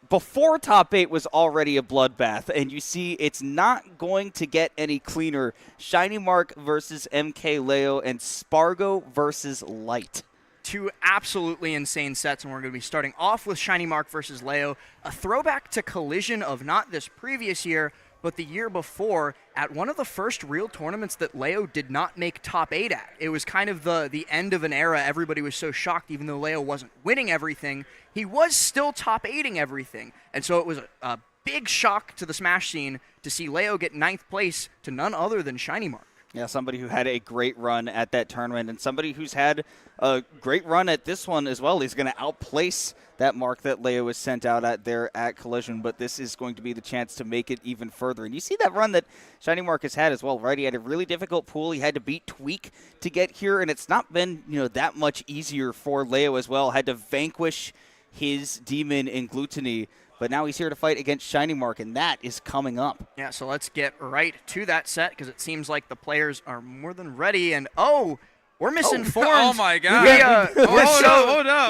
before top 8 was already a bloodbath, and you see it's not going to get any cleaner. Shiny Mark versus MkLeo and Spargo versus Light. Two absolutely insane sets, and we're going to be starting off with Shiny Mark versus Leo, a throwback to Collision of not this previous year, but the year before, at one of the first real tournaments that Leo did not make top 8 at. It was kind of the end of an era. Everybody was so shocked, even though Leo wasn't winning everything, he was still top 8ing everything. And so it was a big shock to the Smash scene to see Leo get 9th place to none other than Shiny Mark. Yeah, somebody who had a great run at that tournament, and somebody who's had a great run at this one as well. He's going to outplace that mark that Leo was sent out at there at Collision, but this is going to be the chance to make it even further. And you see that run that Shiny Mark has had as well, right? He had a really difficult pool. He had to beat Tweek to get here, and it's not been, that much easier for Leo as well. Had to vanquish his demon in Glutonny, but now he's here to fight against Shiny Mark, and that is coming up. Yeah, so let's get right to that set, because it seems like the players are more than ready, and we're misinformed. Oh, my God.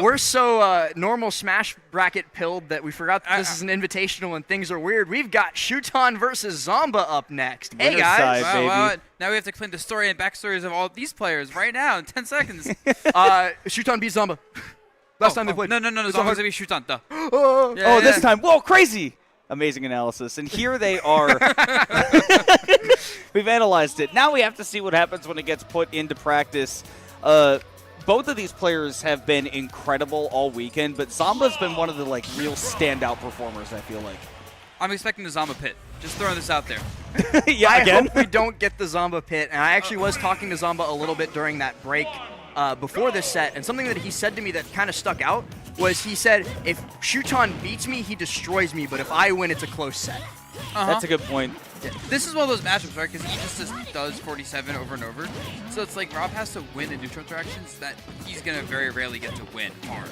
We're so normal Smash bracket pilled that we forgot that this is an invitational and things are weird. We've got Shuton versus Zomba up next. Hey, Winner's guys. side, Wow, baby. now we have to explain the story and backstories of all these players right now in 10 seconds. Shuton beat Zomba. Last time they played. No. Zomba's going to be Shuton. Duh. This time. Whoa, crazy. Amazing analysis. And here they are. We've analyzed it. Now we have to see what happens when it gets put into practice. Both of these players have been incredible all weekend, but Zomba's been one of the real standout performers, I feel like. I'm expecting the Zomba pit. Just throwing this out there. I hope we don't get the Zomba pit. And I actually was talking to Zomba a little bit during that break before this set, and something that he said to me that kind of stuck out was he said, if Shuton beats me, he destroys me, but if I win, it's a close set. That's a good point. This is one of those matchups, right? Because he just does 47 over and over. So it's like Rob has to win in neutral interactions that he's going to very rarely get to win hard.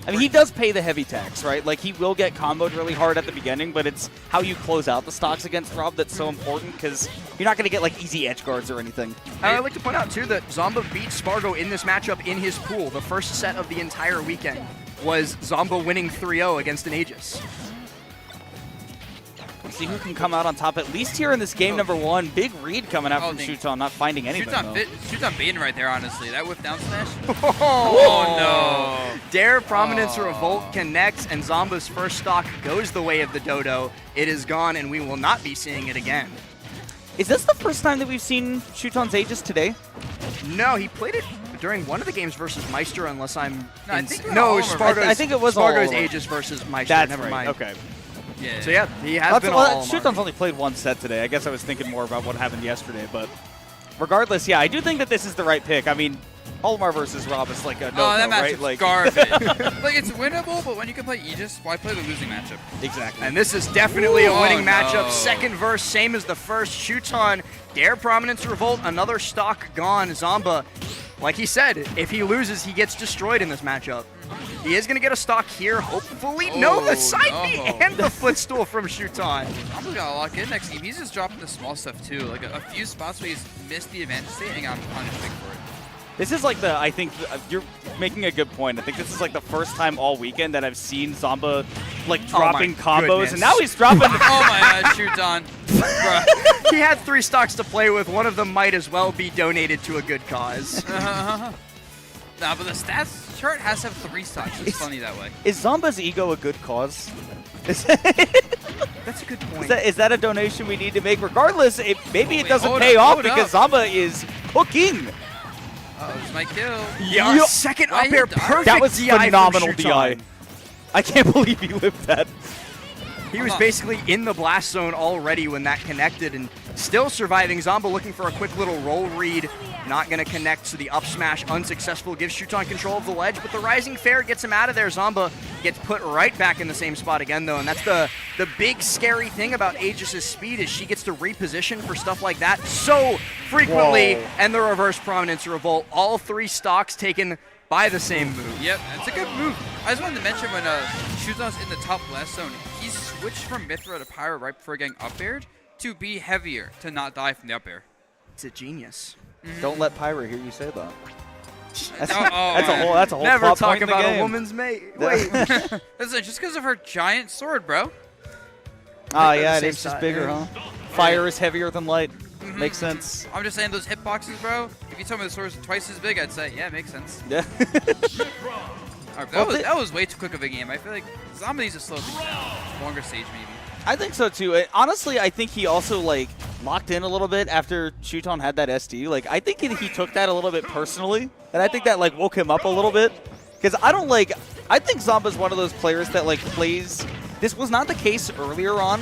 I mean, he does pay the heavy tax, right? Like, he will get comboed really hard at the beginning, but it's how you close out the stocks against Rob that's so important, because you're not going to get, easy edge guards or anything. I'd like to point out, too, that Zomba beat Spargo in this matchup in his pool. The first set of the entire weekend was Zomba winning 3-0 against an Aegis. See who can come out on top, at least here in this game number 1. Big read coming out from dang. Shuton, not finding anything. Shuton baiting right there, honestly. That whip down smash. Oh, no. Dare Prominence Revolt connects, and Zomba's first stock goes the way of the dodo. It is gone, and we will not be seeing it again. Is this the first time that we've seen Shuton's Aegis today? No, he played it during one of the games versus Meister, unless I'm... No, I think it no, was all of them. Spargo's, I think it was all Spargo's of them. Aegis versus Meister. That's Never right. mind. Okay. Yeah. So yeah, he has been all Shuton's only played 1 set today. I guess I was thinking more about what happened yesterday, but regardless, yeah, I do think that this is the right pick. I mean, Olimar versus Rob is like a no-go, that right? matchup's Like, garbage. Like, it's winnable, but when you can play Aegis, why play the losing matchup? exactly. And this is definitely a winning no. matchup. Second verse, same as the first. Shuton, Dare Prominence Revolt, another stock gone. Zomba, like he said, if he loses, he gets destroyed in this matchup. He is going to get a stock here, hopefully. No, the side B and the footstool from Shuton. I'm just gonna lock in next game. He's just dropping the small stuff too. Like a few spots where he's missed the advantage state and got punished big for it. This is like I think you're making a good point. I think this is like the first time all weekend that I've seen Zomba like dropping combos, goodness. and now he's dropping. Oh my god, Shuton. Bruh. He had 3 stocks to play with. One of them might as well be donated to a good cause. Nah, but the stats chart has to have 3 stocks. It's funny that way. Is Zomba's ego a good cause? That's a good point. Is that a donation we need to make? Regardless, maybe it doesn't hold pay up, off hold because up. Zomba is cooking. Uh-oh, this might kill. Yeah, second Why up air, he died? perfect That was DI phenomenal from DI. Shuton. I can't believe he lived that. He was basically in the blast zone already when that connected and still surviving. Zomba looking for a quick little roll read. Not going to connect, so the up smash unsuccessful. Gives Shuton control of the ledge, but the rising fair gets him out of there. Zomba gets put right back in the same spot again, though, and that's the big scary thing about Aegis' speed is she gets to reposition for stuff like that so frequently. Whoa. And the reverse prominence revolt. All 3 stocks taken by the same move. Yep, it's a good move. I just wanted to mention when Shuton's in the top blast zone, he switched from Mithra to Pyro right before getting up aired to be heavier to not die from the up air. It's a genius. Don't let Pyra hear you say that. That's a whole Never plot talk point in the about a game. woman's mate. Wait. Listen, just because of her giant sword, bro. Ah, yeah, Same it's just side, bigger, yeah. huh? Fire is heavier than light. Makes sense. I'm just saying those hitboxes, bro. If you told me the sword was twice as big, I'd say, yeah, makes sense. Yeah. Alright, that was way too quick of a game. I feel like Zomba needs to slow things down. Longer stage, maybe. I think so too. Honestly, I think he also like locked in a little bit after Shuton had that SD. Like, I think he took that a little bit personally, and I think that like woke him up a little bit. Because I think Zomba's one of those players that like plays. This was not the case earlier on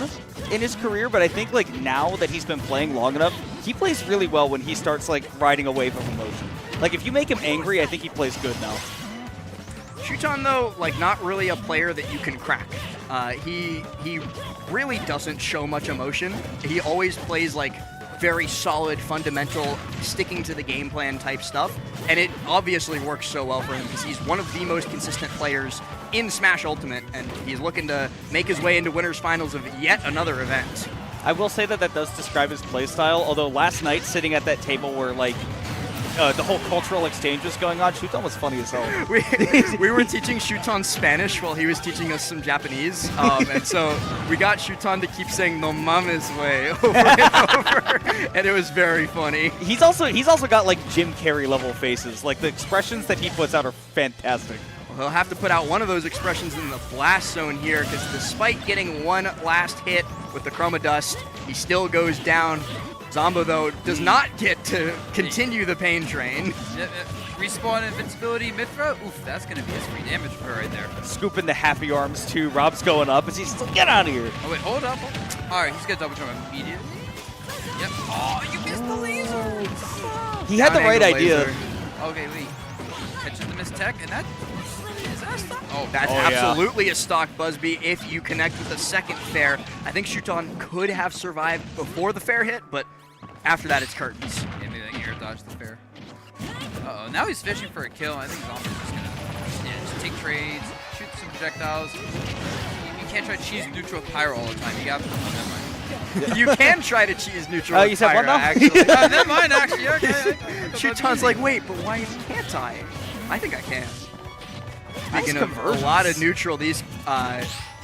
in his career, but I think like now that he's been playing long enough, he plays really well when he starts like riding a wave of emotion. Like if you make him angry, I think he plays good now. Shuton, though, like not really a player that you can crack. He really doesn't show much emotion. He always plays like very solid, fundamental, sticking to the game plan type stuff, and it obviously works so well for him because he's one of the most consistent players in Smash Ultimate, and he's looking to make his way into winners finals of yet another event. I will say that does describe his playstyle, although last night sitting at that table where like the whole cultural exchange was going on, Shuton was funny as hell. We were teaching Shuton Spanish while he was teaching us some Japanese, and so we got Shuton to keep saying "no mames way" over and over, and it was very funny. He's also got like Jim Carrey level faces. Like the expressions that he puts out are fantastic. He'll have to put out one of those expressions in the blast zone here, because despite getting one last hit with the Chroma Dust, he still goes down. Zomba, though, does not get to continue the pain train. Yep. Respawn invincibility, Mithra. Oof, that's going to be his free damage for her right there. Scooping the happy arms too. Rob's going up as he's like, get out of here. Oh, wait, hold up. All right, he's going to double jump immediately. Yep. Oh, you missed the laser. He had the right Down-angle idea. laser. Okay, wait. Catches the miss tech, and that... Is that a stop? Oh, That's yeah. absolutely a stock, Busby, if you connect with the second fair. I think Shuton could have survived before the fair hit, but after that, it's curtains. yeah, maybe like air dodge the fair. Uh-oh, now he's fishing for a kill. I think Zomba's just going to just take trades, shoot some projectiles. You can't try to cheese neutral with Pyro all the time. You got to never mind. You can try to cheese neutral Oh, with you said Pyra, what now? actually. Never mind, actually. Okay. Shuton's like, wait, but why can't I? I think I can. Speaking of a conversions. lot of neutral, these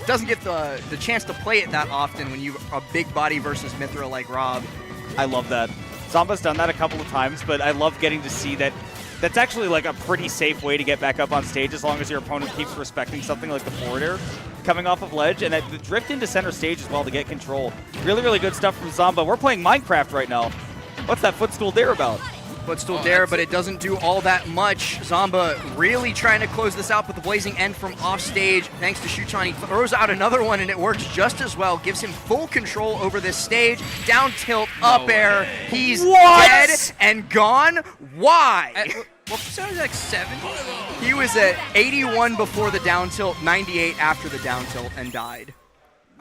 doesn't get the chance to play it that often when you a big body versus Mithra like Rob. I love that. Zomba's done that a couple of times, but I love getting to see that. That's actually like a pretty safe way to get back up on stage as long as your opponent keeps respecting something like the forward air coming off of ledge, and the drift into center stage as well to get control. Really, really good stuff from Zomba. We're playing Minecraft right now. What's that footstool dare about? Footstool dare, but it doesn't do all that much. Zomba really trying to close this out with the blazing end from off stage. Thanks to Shuton, he throws out another one, and it works just as well. Gives him full control over this stage. Down tilt, up air. He's dead and gone. Why? What percentage? Like 70? He was at 81 before the down tilt, 98 after the down tilt, and died.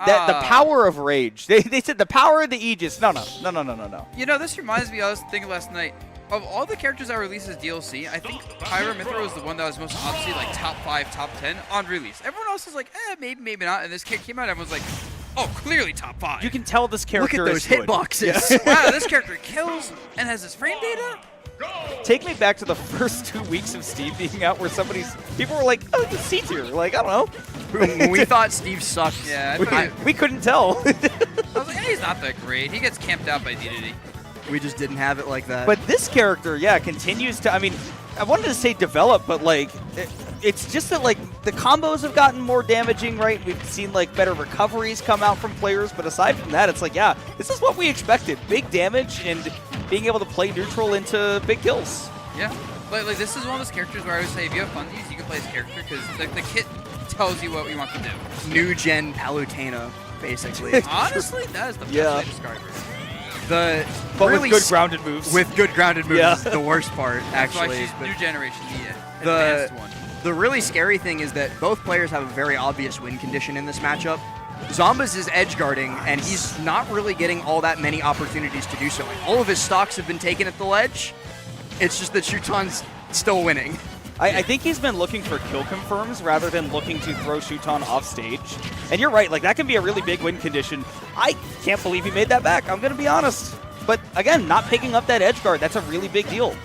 The power of rage. They said the power of the Aegis. No. You know, this reminds me, I was thinking last night, of all the characters that were released as DLC, I think Pyra Mithra was the one that was most obviously like top 5, top 10 on release. Everyone else was like, maybe, maybe not. And this kid came out, everyone's like, oh, clearly top 5. You can tell this character Look at those is good. hitboxes. Yeah. Wow, this character kills and has this frame data? Take me back to the first 2 weeks of Steve being out where people were like, oh, it's C tier. Like, I don't know. We thought Steve sucked. Yeah, we couldn't tell. I was like, hey, he's not that great. He gets camped out by DDD. We just didn't have it like that. But this character, yeah, continues to, I mean, I wanted to say develop, but like, it's just that like the combos have gotten more damaging, right? We've seen like better recoveries come out from players, but aside from that, it's like, yeah, this is what we expected. Big damage and being able to play neutral into big kills. Yeah, but like this is one of those characters where I would say if you have fundies, you can play this character because the kit tells you what you want to do. New gen Palutena, basically. Honestly, that is the best way to describe her. But really with good grounded moves. With good grounded moves Yeah. is the worst part, That's why actually. she's But new generation, the the advanced one. the really scary thing is that both players have a very obvious win condition in this matchup. Zomba's is edge guarding, and he's not really getting all that many opportunities to do so. Like, all of his stocks have been taken at the ledge. It's just that Shuton's still winning. I think he's been looking for kill confirms rather than looking to throw Shuton off stage. And you're right, like that can be a really big win condition. I can't believe he made that back, I'm going to be honest. But again, not picking up that edge guard, that's a really big deal.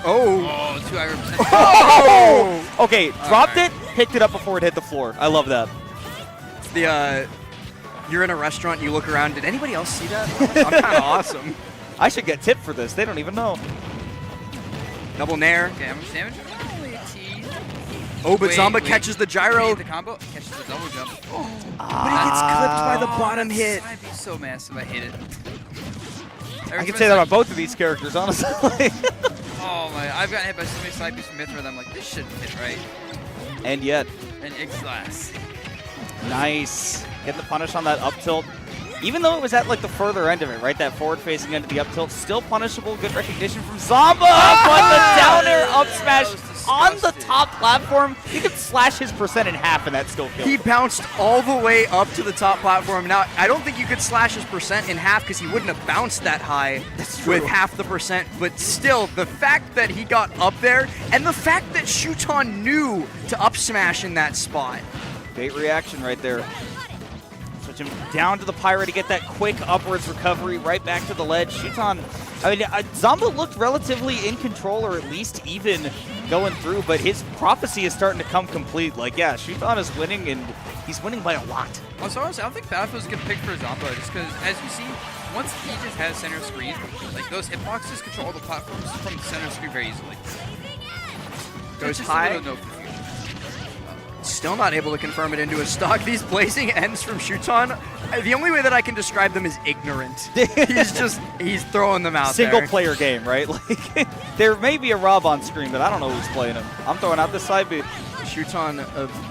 Oh, 2 IRM. Oh! Okay, dropped it, picked it up before it hit the floor. I love that. You're in a restaurant, you look around, did anybody else see that? I'm kind of awesome. I should get tipped for this, they don't even know. Double nair. Damage, damage. Oh, but Zomba catches the gyro. The combo catches the double jump. Oh, But he gets clipped by the bottom hit. I'd be so massive if I hit it. I can say that about both of these characters, honestly. Oh my, I've gotten hit by so many side beats from Mithra that I'm like, this shouldn't hit right. And yet. And X-Glass. Nice. Getting the punish on that up tilt. Even though it was at like the further end of it, right? That forward facing end of the up tilt, still punishable. Good recognition from Zomba. But the down air up smash on the top platform. You could slash his percent in half and that still kills. He bounced all the way up to the top platform. Now, I don't think you could slash his percent in half because he wouldn't have bounced that high with half the percent. But still, the fact that he got up there and the fact that Shuton knew to up smash in that spot. Bait reaction right there. Switch him down to the Pyra to get that quick upwards recovery right back to the ledge. Shuton, I mean, Zomba looked relatively in control or at least even going through, but his prophecy is starting to come complete. Like, yeah, Shuton is winning, and he's winning by a lot. Also, honestly, I don't think Battlefield's going to pick for Zomba just because, as you see, once he just has center screen, like those hitboxes control all the platforms from the center screen very easily. Goes just high. a little note for the future. Still not able to confirm it into a stock. These blazing ends from Shuton, the only way that I can describe them is ignorant. he's throwing them out Single there. player game, right? Like, there may be a Rob on screen, but I don't know who's playing him. I'm throwing out this side beat. Shuton,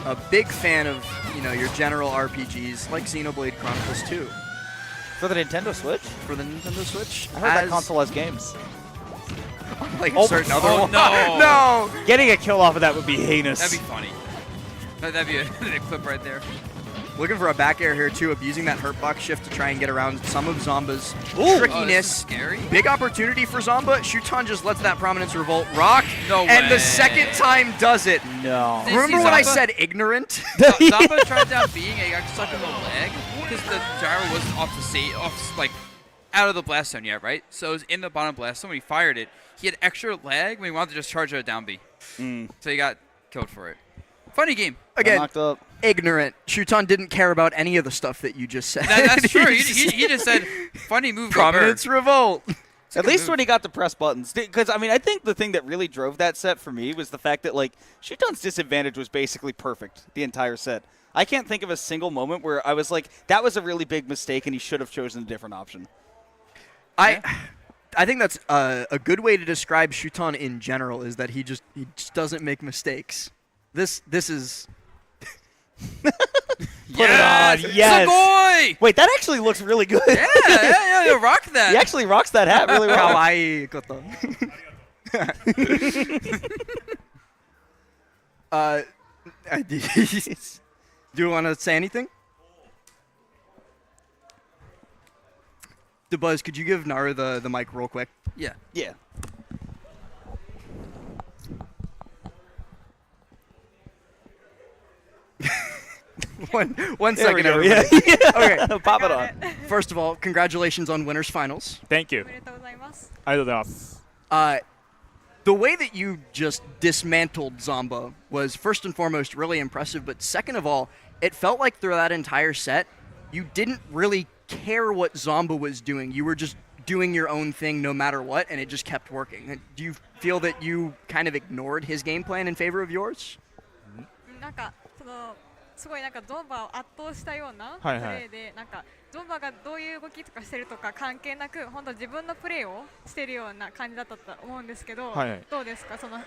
a big fan of, your general RPGs like Xenoblade Chronicles 2. For the Nintendo Switch? For the Nintendo Switch. I heard that console has games. Like a certain other one. No. No! Getting a kill off of that would be heinous. That'd be funny. That'd be a clip right there. Looking for a back air here, too, abusing that hurtbox shift to try and get around some of Zomba's Oh, trickiness. this is scary. Big opportunity for Zomba. Shuton just lets that Prominence Revolt rock. No And way. the second time does it. No. Did you Remember see when I Zomba? said ignorant? Zomba tried down being and got stuck in the leg because the gyro wasn't out of the blast zone yet, right? So it was in the bottom blast zone when he fired it. He had extra lag when he wanted to just charge out a down B. So he got killed for it. Funny game. Again, Knocked up. ignorant. Shuton didn't care about any of the stuff that you just said. That's true. He just said, funny move. Prominence revolt. At least when he got to press buttons. Because, I mean, I think the thing that really drove that set for me was the fact that, like, Shuton's disadvantage was basically perfect the entire set. I can't think of a single moment where I was like, that was a really big mistake and he should have chosen a different option. I think that's a good way to describe Shuton in general is that he just doesn't make mistakes. This is... Put it on, yes. Sugoi! Wait, that actually looks really good. Yeah, rock that. He actually rocks that hat really well. Kawaii koto. Do you want to say anything? Buzz, could you give Naru the mic real quick? Yeah. Yeah. One second, everybody. Okay. Pop it on. First of all, congratulations on winners finals. Thank you. おめでとうございます。 ありがとうございます。 The way that you just dismantled Zomba was first and foremost really impressive, but second of all, it felt like through that entire set, you didn't really care what Zomba was doing. You were just doing your own thing no matter what, and it just kept working. Do you feel that you kind of ignored his game plan in favor of yours? なんかそのすごいなんかゾンバを圧倒したようなプはいはいレーで、なんかゾンバがどういう動きとかしてるとか関係なく、本当自分のプレーをしてるような感じだったと思うんですけど、はいはいどうですかその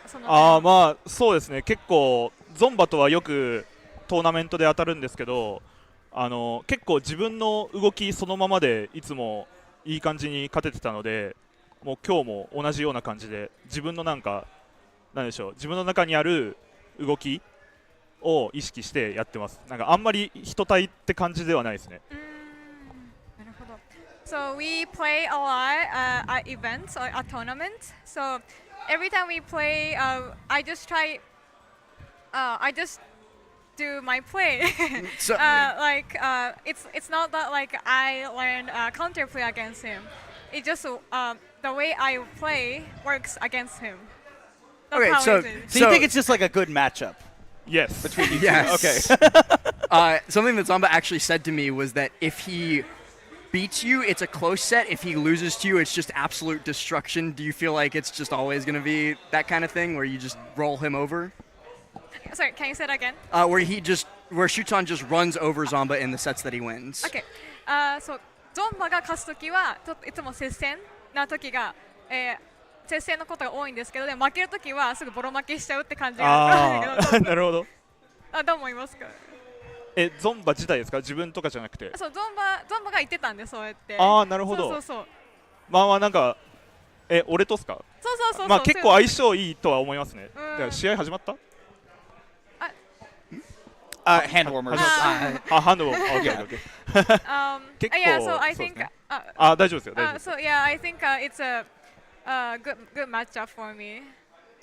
まあそうですね。結構ゾンバとはよくトーナメントで当たるんですけど、結構自分の動きそのままでいつもいい感じに勝ててたので、もう今日も同じような感じで自分のなんでしょう、自分の中にある動きを意識してやってます。なんかあんまり人対って感じではないですね。なるほど。So we play a lot at events or at tournaments. So every time we play, I just do my play. So- It's not that like I learned counter play against him. It just the way I play works against him. That's Okay, how so- it is. So you think it's just like a good matchup? Yes. Between you Yes. two? Okay. Something that Zomba actually said to me was that if he beats you, it's a close set. If he loses to you, it's just absolute destruction. Do you feel like it's just always going to be that kind of thing where you just roll him over? Sorry, can you say that again? Where Shuton just runs over Zomba in the sets that he wins. Okay. そうゾンバが勝つときはちょっといつも接戦な時が、接戦のことが多いんですけど、でも負けるときはすぐボロ負けしちゃうって感じがあるんだけど、なるほど。どう思いますか？ゾンバ自体ですか？自分とかじゃなくて。そうゾンバが言ってたんでそうやって。なるほど。そう。まあなんか俺とっすか？そう。まあ結構相性いいとは思いますね。だから試合始まった？Hand warmers. ハンドウォーム。OK。結構 Yeah, so I そうです think ね。大丈夫ですよ。大丈夫です。 so yeah, I think it's a good matchup for me.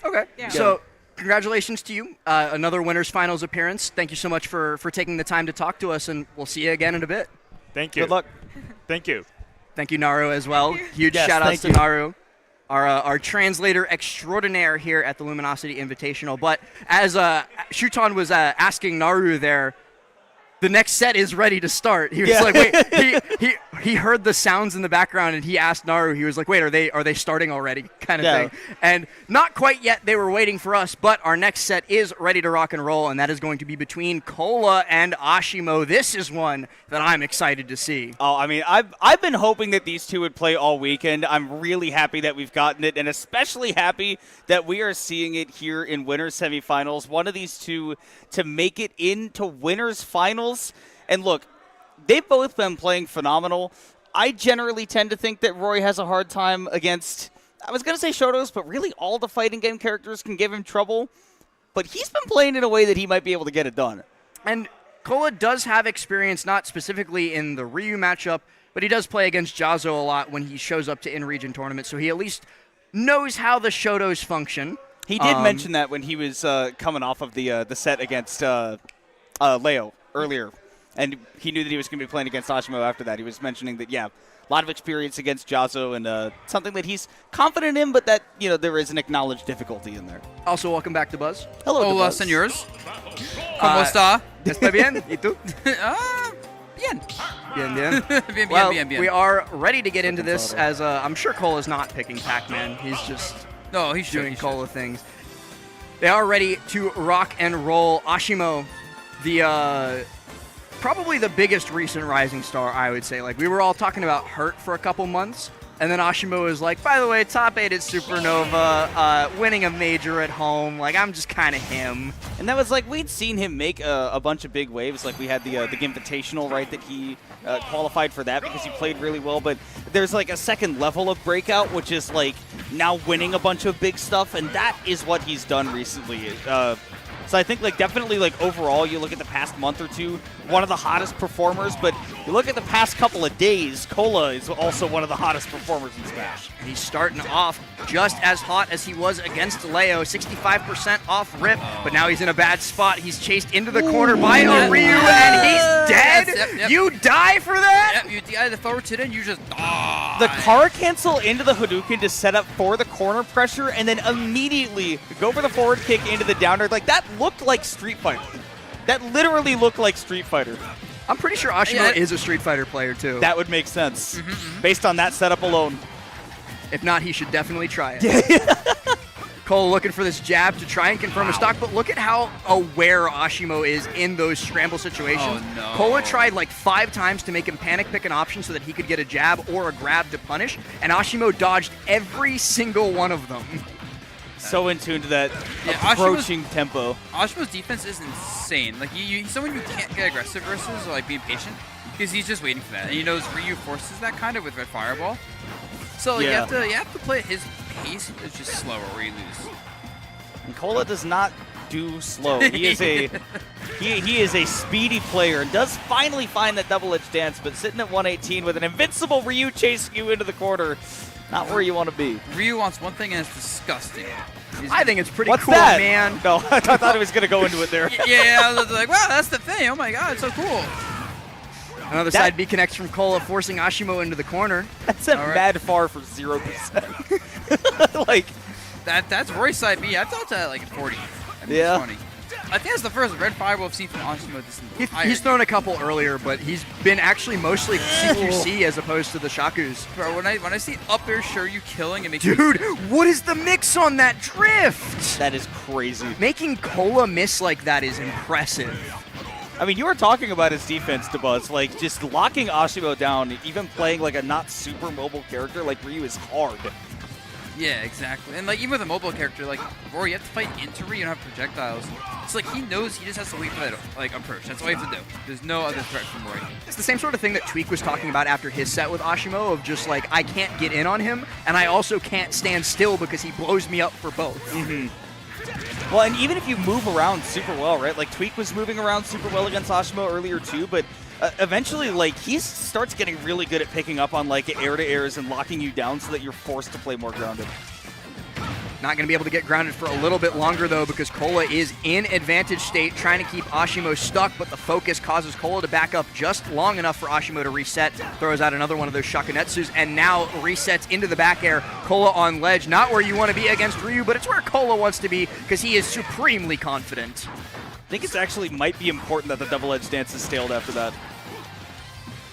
Okay. Yeah. So, congratulations to you. Another winners finals appearance. Thank you so much for taking the time to talk to us, and we'll see you again in a bit. Thank you. Good luck. Thank you. Thank you, Naru, as well. Huge Yes, shout outs thank to you. Naru, our translator extraordinaire here at the Luminosity Invitational. But as Shuton was asking Naru there, the next set is ready to start. He was like, wait, he heard the sounds in the background and he asked Naru, he was like, wait, are they starting already? Kind of thing. And not quite yet, they were waiting for us, but our next set is ready to rock and roll, and that is going to be between Cola and Asimo. This is one that I'm excited to see. Oh, I mean, I've been hoping that these two would play all weekend. I'm really happy that we've gotten it, and especially happy that we are seeing it here in winners semifinals. One of these two to make it into winners finals. And look, they've both been playing phenomenal. I generally tend to think that Roy has a hard time against, I was going to say Shotos, but really all the fighting game characters can give him trouble. But he's been playing in a way that he might be able to get it done. And Cola does have experience, not specifically in the Ryu matchup, but he does play against Jazo a lot when he shows up to in-region tournaments, so he at least knows how the Shotos function. He did mention that when he was coming off of the set against Leo earlier, and he knew that he was going to be playing against Asimo after that. He was mentioning that, yeah, a lot of experience against Jazo and something that he's confident in, but that, there is an acknowledged difficulty in there. Also, welcome back to Buzz. Hello, Hola, Buzz. senors. ¿Cómo está? ¿Está bien? ¿Y tú? Bien. Bien, bien. Bien, Well, bien, bien. we are ready to get into this as I'm sure Cole is not picking Pac-Man. He's just No, he's doing Cola things. They are ready to rock and roll. Asimo, the probably the biggest recent rising star, I would say. Like, we were all talking about Hurt for a couple months, and then Asimo was like, by the way, top 8 at Supernova, winning a major at home. Like, I'm just kind of him. And that was like, we'd seen him make a bunch of big waves. Like, we had the Invitational, right, that he qualified for that because he played really well. But there's like a second level of breakout, which is like now winning a bunch of big stuff. And that is what he's done recently. So I think, like, definitely, like, overall, you look at the past month or two, one of the hottest performers, but you look at the past couple of days, Cola is also one of the hottest performers in Smash. And he's starting off just as hot as he was against Leo, 65% off rip, but now he's in a bad spot. He's chased into the corner by a Ryu, and he's dead. Yep. You die for that? Yep, you die the forward to then you just die. The car cancel into the Hadouken to set up for the corner pressure, and then immediately go for the forward kick into the downer. Like, that looked like Street Fighter. That literally looked like Street Fighter. I'm pretty sure Asimo is a Street Fighter player, too. That would make sense, based on that setup alone. If not, he should definitely try it. Cole looking for this jab to try and confirm a stock, but look at how aware Asimo is in those scramble situations. Oh, no. Cola tried like 5 times to make him panic pick an option so that he could get a jab or a grab to punish, and Asimo dodged every single one of them. So in tune to that Yeah, approaching tempo. Ashimo's defense is insane. Like, he's someone you can't get aggressive versus or like being patient because he's just waiting for that. And he knows Ryu forces that kind of with Red Fireball. So like, Yeah. you have to play at his pace. It's just slower or you lose. And Cola does not do slow. He is a he is a speedy player and does finally find that double-edged dance, but sitting at 118 with an invincible Ryu chasing you into the corner, not where you want to be. Ryu wants one thing and it's disgusting. I think it's pretty What's cool, that? man. No, I thought he was going to go into it there. Yeah, I was like, wow, that's the thing. Oh my god, it's so cool. Another side B connects from Cola, forcing Asimo into the corner. That's a mad far for 0%. Like, that's Roy's side B. I thought that like at 40. I mean, Yeah. it's funny. I think that's the first red fireball I've seen from Asimo this entire He's thrown a couple earlier, but he's been actually mostly CQC as opposed to the Shakus. Bro, when I see up air Shiryu killing, it makes Dude, what is the mix on that drift? that is crazy. Making Cola miss like that is impressive. I mean, you were talking about his defense, DeBuzz. Like, just locking Asimo down, even playing like a not super mobile character like Ryu is hard. Yeah, exactly. And like even with a mobile character, like Rory, you have to fight into Ryu and have projectiles. It's like he knows he just has to wait for that like approach. That's all you have to do. There's no other threat from Rory. It's the same sort of thing that Tweek was talking about after his set with Asimo of just like, I can't get in on him, and I also can't stand still because he blows me up for both. Well, and even if you move around super well, right? Like, Tweek was moving around super well against Asimo earlier too, but eventually, like, he starts getting really good at picking up on, like, air-to-airs and locking you down so that you're forced to play more grounded. Not going to be able to get grounded for a little bit longer, though, because Cola is in advantage state, trying to keep Asimo stuck, but the focus causes Cola to back up just long enough for Asimo to reset. Throws out another one of those Shakunetsus, and now resets into the back air. Cola on ledge, not where you want to be against Ryu, but it's where Cola wants to be, because he is supremely confident. I think it's actually might be important that the double-edged dance is staled after that.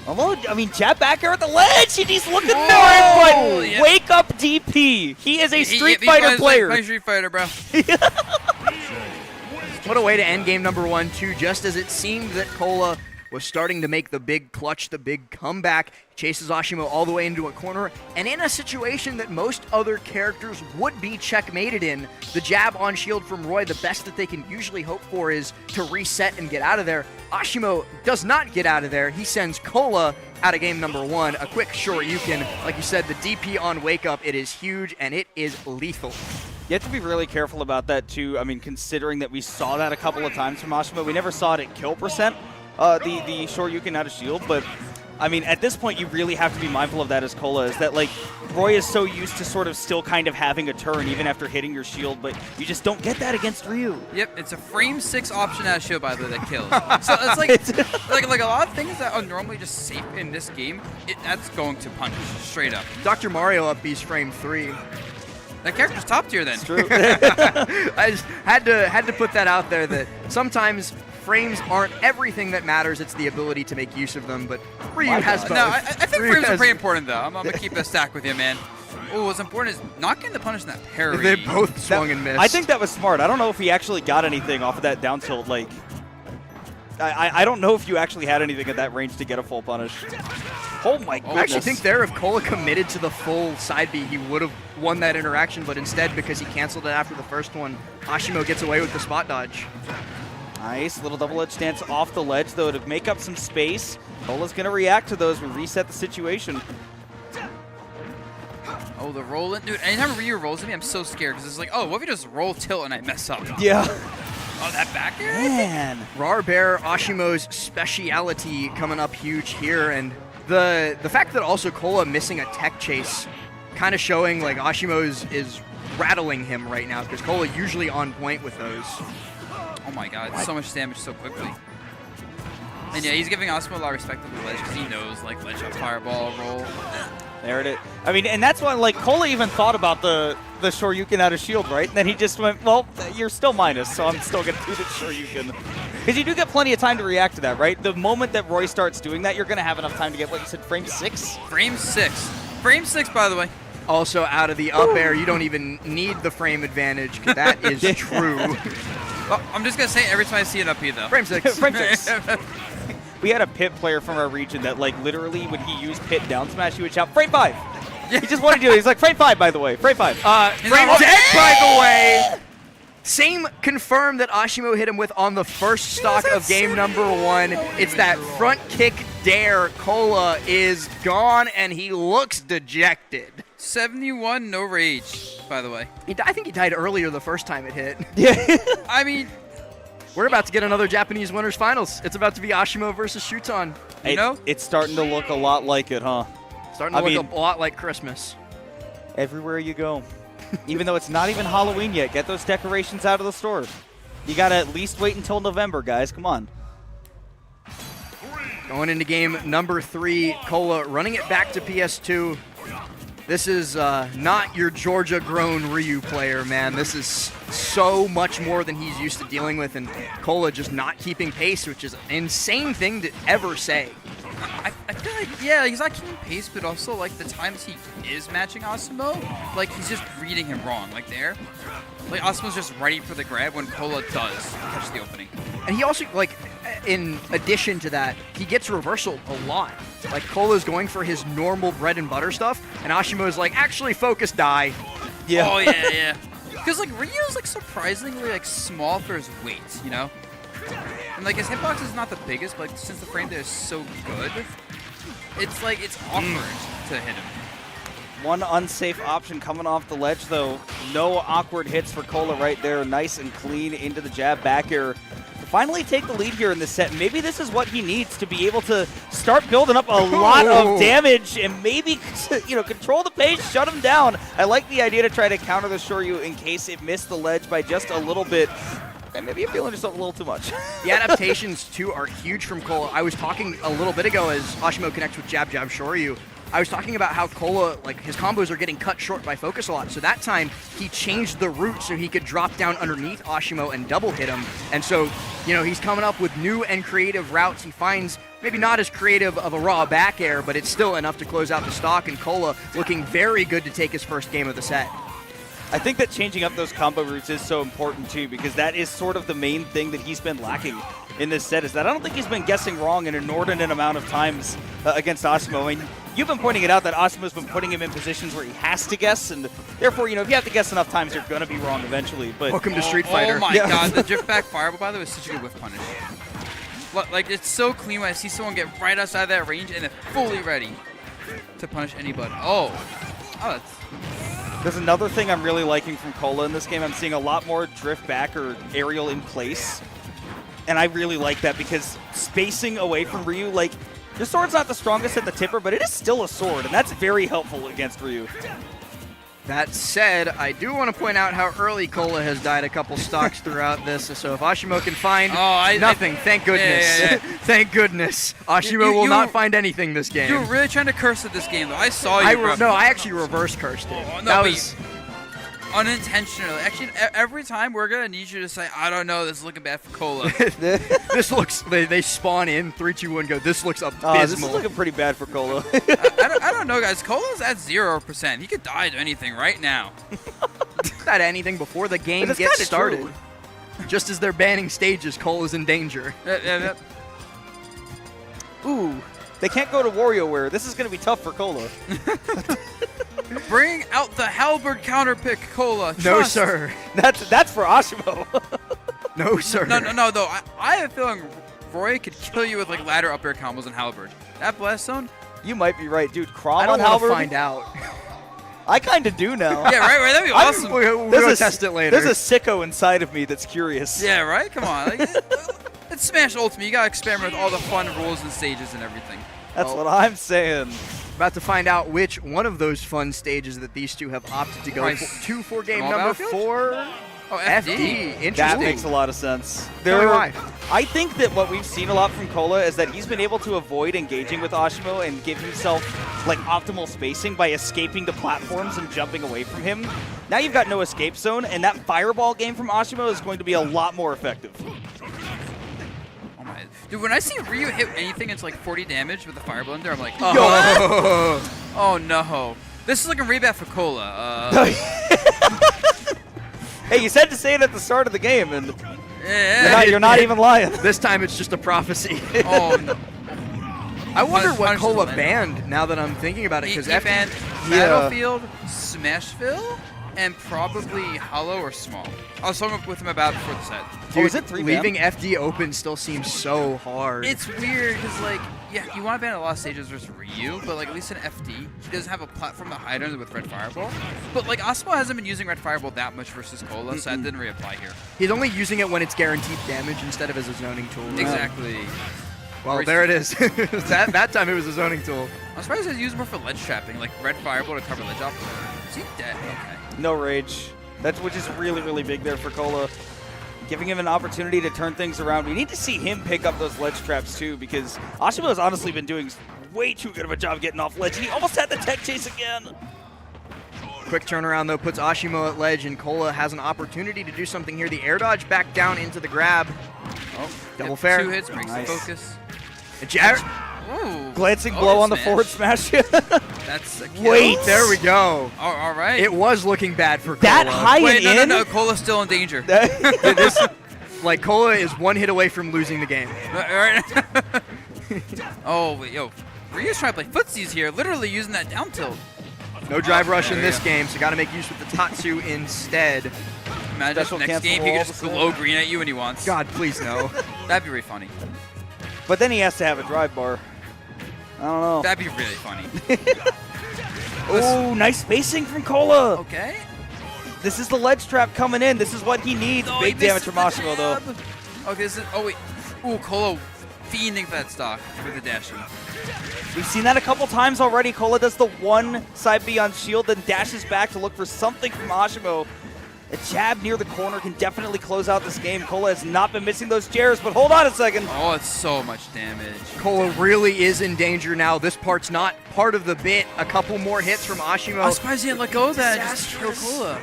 Although, I mean, jab back air at the ledge, and he's looking for it, but yeah. Wake up DP. He is a Street Fighter player. Play Street Fighter, bro. What a way to end game number 1, too, just as it seemed that Cola was starting to make the big clutch, the big comeback. Chases Asimo all the way into a corner, and in a situation that most other characters would be checkmated in, the jab on shield from Roy, the best that they can usually hope for is to reset and get out of there. Asimo does not get out of there. He sends Cola out of game number 1. A quick short you can, like you said, the DP on Wake Up, it is huge, and it is lethal. You have to be really careful about that, too. I mean, considering that we saw that a couple of times from Asimo. We never saw it at kill percent, the short you can out of shield, but I mean, at this point, you really have to be mindful of that as Cola, is that, like, Roy is so used to sort of still kind of having a turn even after hitting your shield, but you just don't get that against Ryu. Yep, it's a frame 6 option as shield, by the way, that kills. So it's like a lot of things that are normally just safe in this game, that's going to punish straight up. Dr. Mario up B's frame 3. That character's top tier then. It's true. I just had to put that out there that sometimes frames aren't everything that matters. It's the ability to make use of them, but Ryu has both. No, I think Ryu frames are has- pretty important, though. I'm going to keep a stack with you, man. Oh, what's important is not getting the punish in that parry. They both swung and missed. I think that was smart. I don't know if he actually got anything off of that down tilt. Like, I don't know if you actually had anything at that range to get a full punish. Oh my goodness. I actually think there, if Cola committed to the full side B, he would have won that interaction, but instead, because he canceled it after the first one, Asimo gets away with the spot dodge. Nice little double edge stance off the ledge, though, to make up some space. Cola's going to react to those and reset the situation. Oh, the roll in. Dude, anytime Ryu rolls at me, I'm so scared because it's like, oh, what if you just roll tilt and I mess up? Yeah. Oh, that back air? Man. Rar Bear, Ashimo's speciality coming up huge here, and the fact that also Cola missing a tech chase kind of showing like Ashimo is rattling him right now, because Cola usually on point with those. Oh my god, so much damage so quickly. And yeah, he's giving Asimo a lot of respect on the ledge because he knows, like, ledge up, fireball, roll. There it is. I mean, and that's why, like, Cola even thought about the Shoryuken out of shield, right? And then he just went, well, you're still minus, so I'm still going to do the Shoryuken. Because you do get plenty of time to react to that, right? The moment that Roy starts doing that, you're going to have enough time to get, what you said, frame 6? Frame 6. Frame 6, by the way. Also, out of the up air, you don't even need the frame advantage, because that is true. Well, I'm just going to say every time I see an up here, though. Frame 6. Frame 6. We had a Pit player from our region that, like, literally, when he used Pit down smash, he would shout, frame 5! He just wanted to do it. He's like, frame 5, by the way. Frame 5. Frame 10, by the way! Same confirm that Ashimo hit him with on the first stock of game number 1. It's that front kick dare. Cola is gone, and he looks dejected. 71, no rage, by the way. I think he died earlier the first time it hit. Yeah. I mean, we're about to get another Japanese winners finals. It's about to be Asimo versus Shuton. You know? It's starting to look a lot like it, huh? Starting to look a lot like Christmas. Everywhere you go. Even though it's not even Halloween yet, get those decorations out of the store. You gotta at least wait until November, guys. Come on. Going into game number 3, Cola running it back to PS2. This is not your Georgia-grown Ryu player, man. This is so much more than he's used to dealing with, and Cola just not keeping pace, which is an insane thing to ever say. I feel like, yeah, he's not keeping pace, but also, like, the times he is matching Asimo, like, he's just reading him wrong. Like, there. Like, Asimo's just ready for the grab when Cola does catch the opening. And he also, like, in addition to that, he gets reversal a lot. Like, Cola's going for his normal bread and butter stuff, and Ashimo's like, actually focus, die. Yeah. Oh, yeah, yeah. Because, like, Ryu's, like, surprisingly, like, small for his weight, you know? And, like, his hitbox is not the biggest, but like, since the frame there is so good, it's, like, it's awkward to hit him. One unsafe option coming off the ledge, though. No awkward hits for Cola right there. Nice and clean into the jab back air. To finally take the lead here in this set. Maybe this is what he needs to be able to start building up a lot of damage and maybe, you know, control the pace, shut him down. I like the idea to try to counter the Shoryu in case it missed the ledge by just a little bit. And maybe you're feeling yourself a little too much. The adaptations, too, are huge from Cola. I was talking a little bit ago as Ashimo connects with Jab Jab Shoryu. I was talking about how Cola, like, his combos are getting cut short by focus a lot. So that time, he changed the route so he could drop down underneath Ashimo and double hit him. And so, you know, he's coming up with new and creative routes. He finds maybe not as creative of a raw back air, but it's still enough to close out the stock. And Cola looking very good to take his first game of the set. I think that changing up those combo routes is so important, too, because that is sort of the main thing that he's been lacking in this set, is that I don't think he's been guessing wrong an inordinate amount of times against Asimo. I mean, you've been pointing it out that Asimo's been putting him in positions where he has to guess, and therefore, you know, if you have to guess enough times, you're going to be wrong eventually. But welcome to Street Fighter. Oh my god, the drift back fireball, by the way, is such a good whiff punish. Like, it's so clean when I see someone get right outside that range and they're fully ready to punish anybody. Oh, that's... There's another thing I'm really liking from Cola in this game. I'm seeing a lot more drift back or aerial in place. And I really like that because spacing away from Ryu, like, the sword's not the strongest at the tipper, but it is still a sword, and that's very helpful against Ryu. That said, I do want to point out how early Cola has died a couple stocks throughout this. So if Ashimo can find nothing, thank goodness. Yeah. Thank goodness. Ashimo will not find anything this game. You were really trying to curse at this game, though. I saw you. No, I actually reverse cursed it. Oh, no, that was... unintentionally. Actually, every time we're gonna need you to say, I don't know, this is looking bad for Cola. This looks. They spawn in 3, 2, 1, go. This looks abysmal. This is looking pretty bad for Cola. I don't know, guys. Cola's at 0%. He could die to anything right now. Not anything before the game But it's gets kinda started. true. Just as they're banning stages, Cole is in danger. Ooh, they can't go to WarioWare. This is going to be tough for Cola. Bring out the halberd counter pick, Cola. No, Trust. sir. That's for Asimo. No, sir. No, though. I have a feeling Roy could kill you with like ladder up air combos and halberd. That blast zone. You might be right, dude. Crom I don't on want to Halberd? find out. I kind of do now. Yeah, right. That'd be awesome. We'll test it later. There's a sicko inside of me that's curious. Yeah, right. Come on. Like, it's Smash Ultimate. You gotta experiment with all the fun rules and stages and everything. That's what I'm saying. About to find out which one of those fun stages that these two have opted to go to for game Small number battlefield? 4. Oh, FD. Interesting. That makes a lot of sense. Tell me why. I think that what we've seen a lot from Cola is that he's been able to avoid engaging with Asimo and give himself like optimal spacing by escaping the platforms and jumping away from him. Now you've got no escape zone, and that fireball game from Asimo is going to be a lot more effective. Oh my. Dude, when I see Ryu hit anything, it's like 40 damage with the fire blender. I'm like, oh no. This is looking really bad for Cola. Hey, you said to say it at the start of the game, and Yeah. you're not even lying. This time it's just a prophecy. Oh no. I wonder what Punish Cola the land. banned now that I'm thinking about it. He Because banned Battlefield, Smashville, and probably Hollow or Small. I was talking with him about it before the set. Dude, is it 3 leaving FD open still seems so hard. It's weird because, like, yeah, you want to ban a lot of stages versus Ryu, but, like, at least in FD, he doesn't have a platform to hide under with Red Fireball. But, like, Asimo hasn't been using Red Fireball that much versus Cola, so that didn't reapply here. He's only using it when it's guaranteed damage instead of as a zoning tool. Exactly. Well, there it is. that time it was a zoning tool. I'm surprised he's used more for ledge trapping, like Red Fireball to cover ledge off. Is he dead? Okay. No rage. Which is really, really big there for Cola. Giving him an opportunity to turn things around. We need to see him pick up those ledge traps too, because Asimo has honestly been doing way too good of a job getting off ledge, and he almost had the tech chase again. Quick turnaround, though, puts Asimo at ledge, and Cola has an opportunity to do something here. The air dodge back down into the grab. Oh, Double fair. 2 hits, breaks Nice. the focus. Ooh. Glancing blow on the forward smash. That's a kill. Wait. There we go. All right. It was looking bad for Cola. That high Wait, and no, in? Cola's still in danger. Like, Cola is one hit away from losing the game. All right. Oh, wait, yo. Ryu's trying to play footsies here, literally using that down tilt. No drive rush in there this you go. game, so got to make use with the Tatsu instead. Imagine Special next cancel game he all could of just a sudden. glow green at you when he wants. God, please no. That'd be really funny. But then he has to have a drive bar. I don't know. That'd be really funny. Oh, nice spacing from Cola. Okay. This is the ledge trap coming in. This is what he needs. Oh, Big he damage missed from the Asimo, though. jab. Okay, this is. Oh, wait. Ooh, Cola fiending for that stock with the dashing. We've seen that a couple times already. Cola does the one side B on shield, then dashes back to look for something from Asimo. A jab near the corner can definitely close out this game. Cola has not been missing those jabs, but hold on a second. Oh, it's so much damage. Cola really is in danger now. This part's not part of the bit. A couple more hits from Asimo. I was surprised he didn't let go of that and just kill Cola.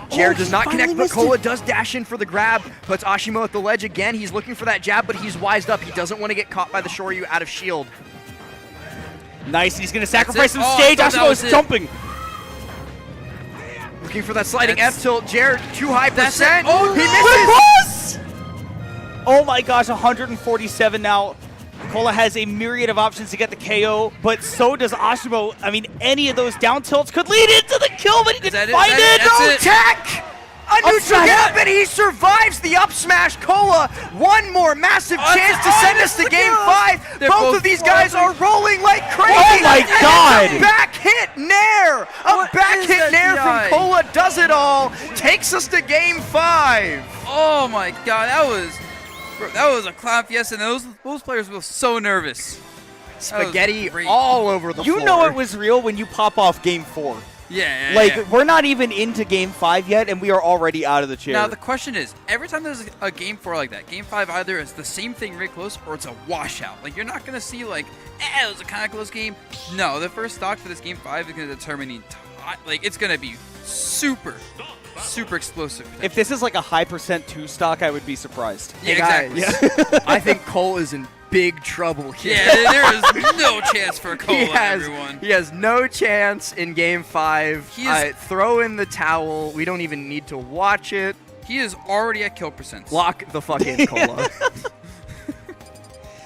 Jared does not finally connect, but missed Cola it. does dash in for the grab. Puts Asimo at the ledge again. He's looking for that jab, but he's wised up. He doesn't want to get caught by the Shoryu out of shield. Nice, and he's going to sacrifice it. some Oh, I stage. thought that Asimo was is it. jumping. Looking for that sliding That's- F tilt. Jared, too high That's percent. it. Oh, he no. misses. Oh my gosh, 147 now. Cola has a myriad of options to get the KO, but so does Asimo. I mean, any of those down tilts could lead into the kill, but he Is that didn't it? find That- it. that's No it. Tech! A neutral gap, and he survives the up smash. Cola, one more massive chance to send us to game 5. They're Both both of these guys are rolling like crazy. Oh my And it's God. a back hit nair. A What back is hit that nair DI? from Cola does it all. Takes us to game 5. Oh my god, that was a clown fiesta, and those players were so nervous. Spaghetti great. all over the floor. You know it was real when you pop off game 4. Yeah, Like, we're not even into game 5 yet, and we are already out of the chair. Now the question is, every time there's a game 4 like that, game 5 either is the same thing really close or it's a washout. Like, you're not gonna see like, it was a kind of close game. No, the first stock for this game 5 is gonna determine the entire, like, it's gonna be super explosive. If this is like a high % 2 stock, I would be surprised. Yeah, Hey exactly. guys, I think Cole is in big trouble here. Yeah, there is no chance for Cola, everyone. He has no chance in Game 5. He is- Throw in the towel. We don't even need to watch it. He is already at kill percent. Lock the fuck in, Cola.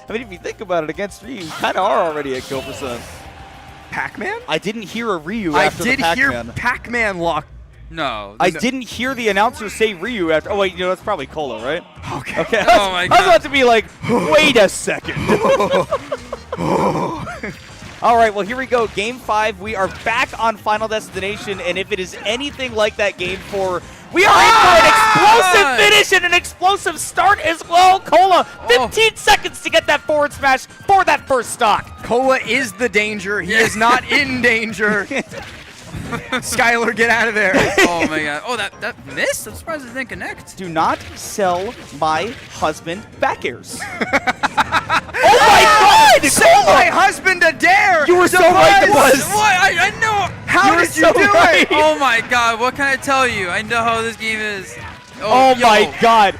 I mean, if you think about it, against Ryu, you kind of are already at kill percent. Pac-Man? I didn't hear a Ryu I after did the hear Pac-Man. Pac-Man lock. No. I didn't hear the announcer say Ryu after. Oh wait, that's probably Cola, right? Okay. Okay. Oh my I was God. about to be like, wait a second. All right, well here we go. Game 5. We are back on Final Destination, and if it is anything like that Game 4, we are in for an explosive finish and an explosive start as well. Cola, 15 seconds to get that forward smash for that first stock. Cola is the danger. He is not in danger. Skylar, get out of there. Oh my god. Oh, that missed? I'm surprised it didn't connect. Do not sell my husband back airs. Oh my God! Sell my husband a dare. You were so right, it was. What? I know. How did you do it? Oh my god. What can I tell you? I know how this game is. Oh yo. my God!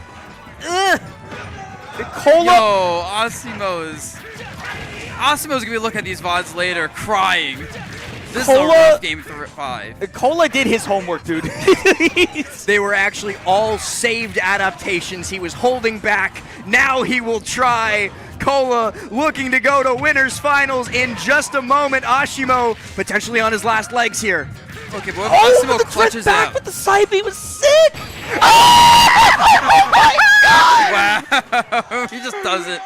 Cola. Yo, Asimo's gonna be looking at these VODs later, crying. This is a rough game for 5. Cola did his homework, dude. They were actually all saved adaptations. He was holding back. Now he will try. Cola looking to go to winners finals in just a moment. Asimo potentially on his last legs here. Okay, but what if Asimo the clutches back out? with the side B was sick. Oh my God! Wow, he just does it.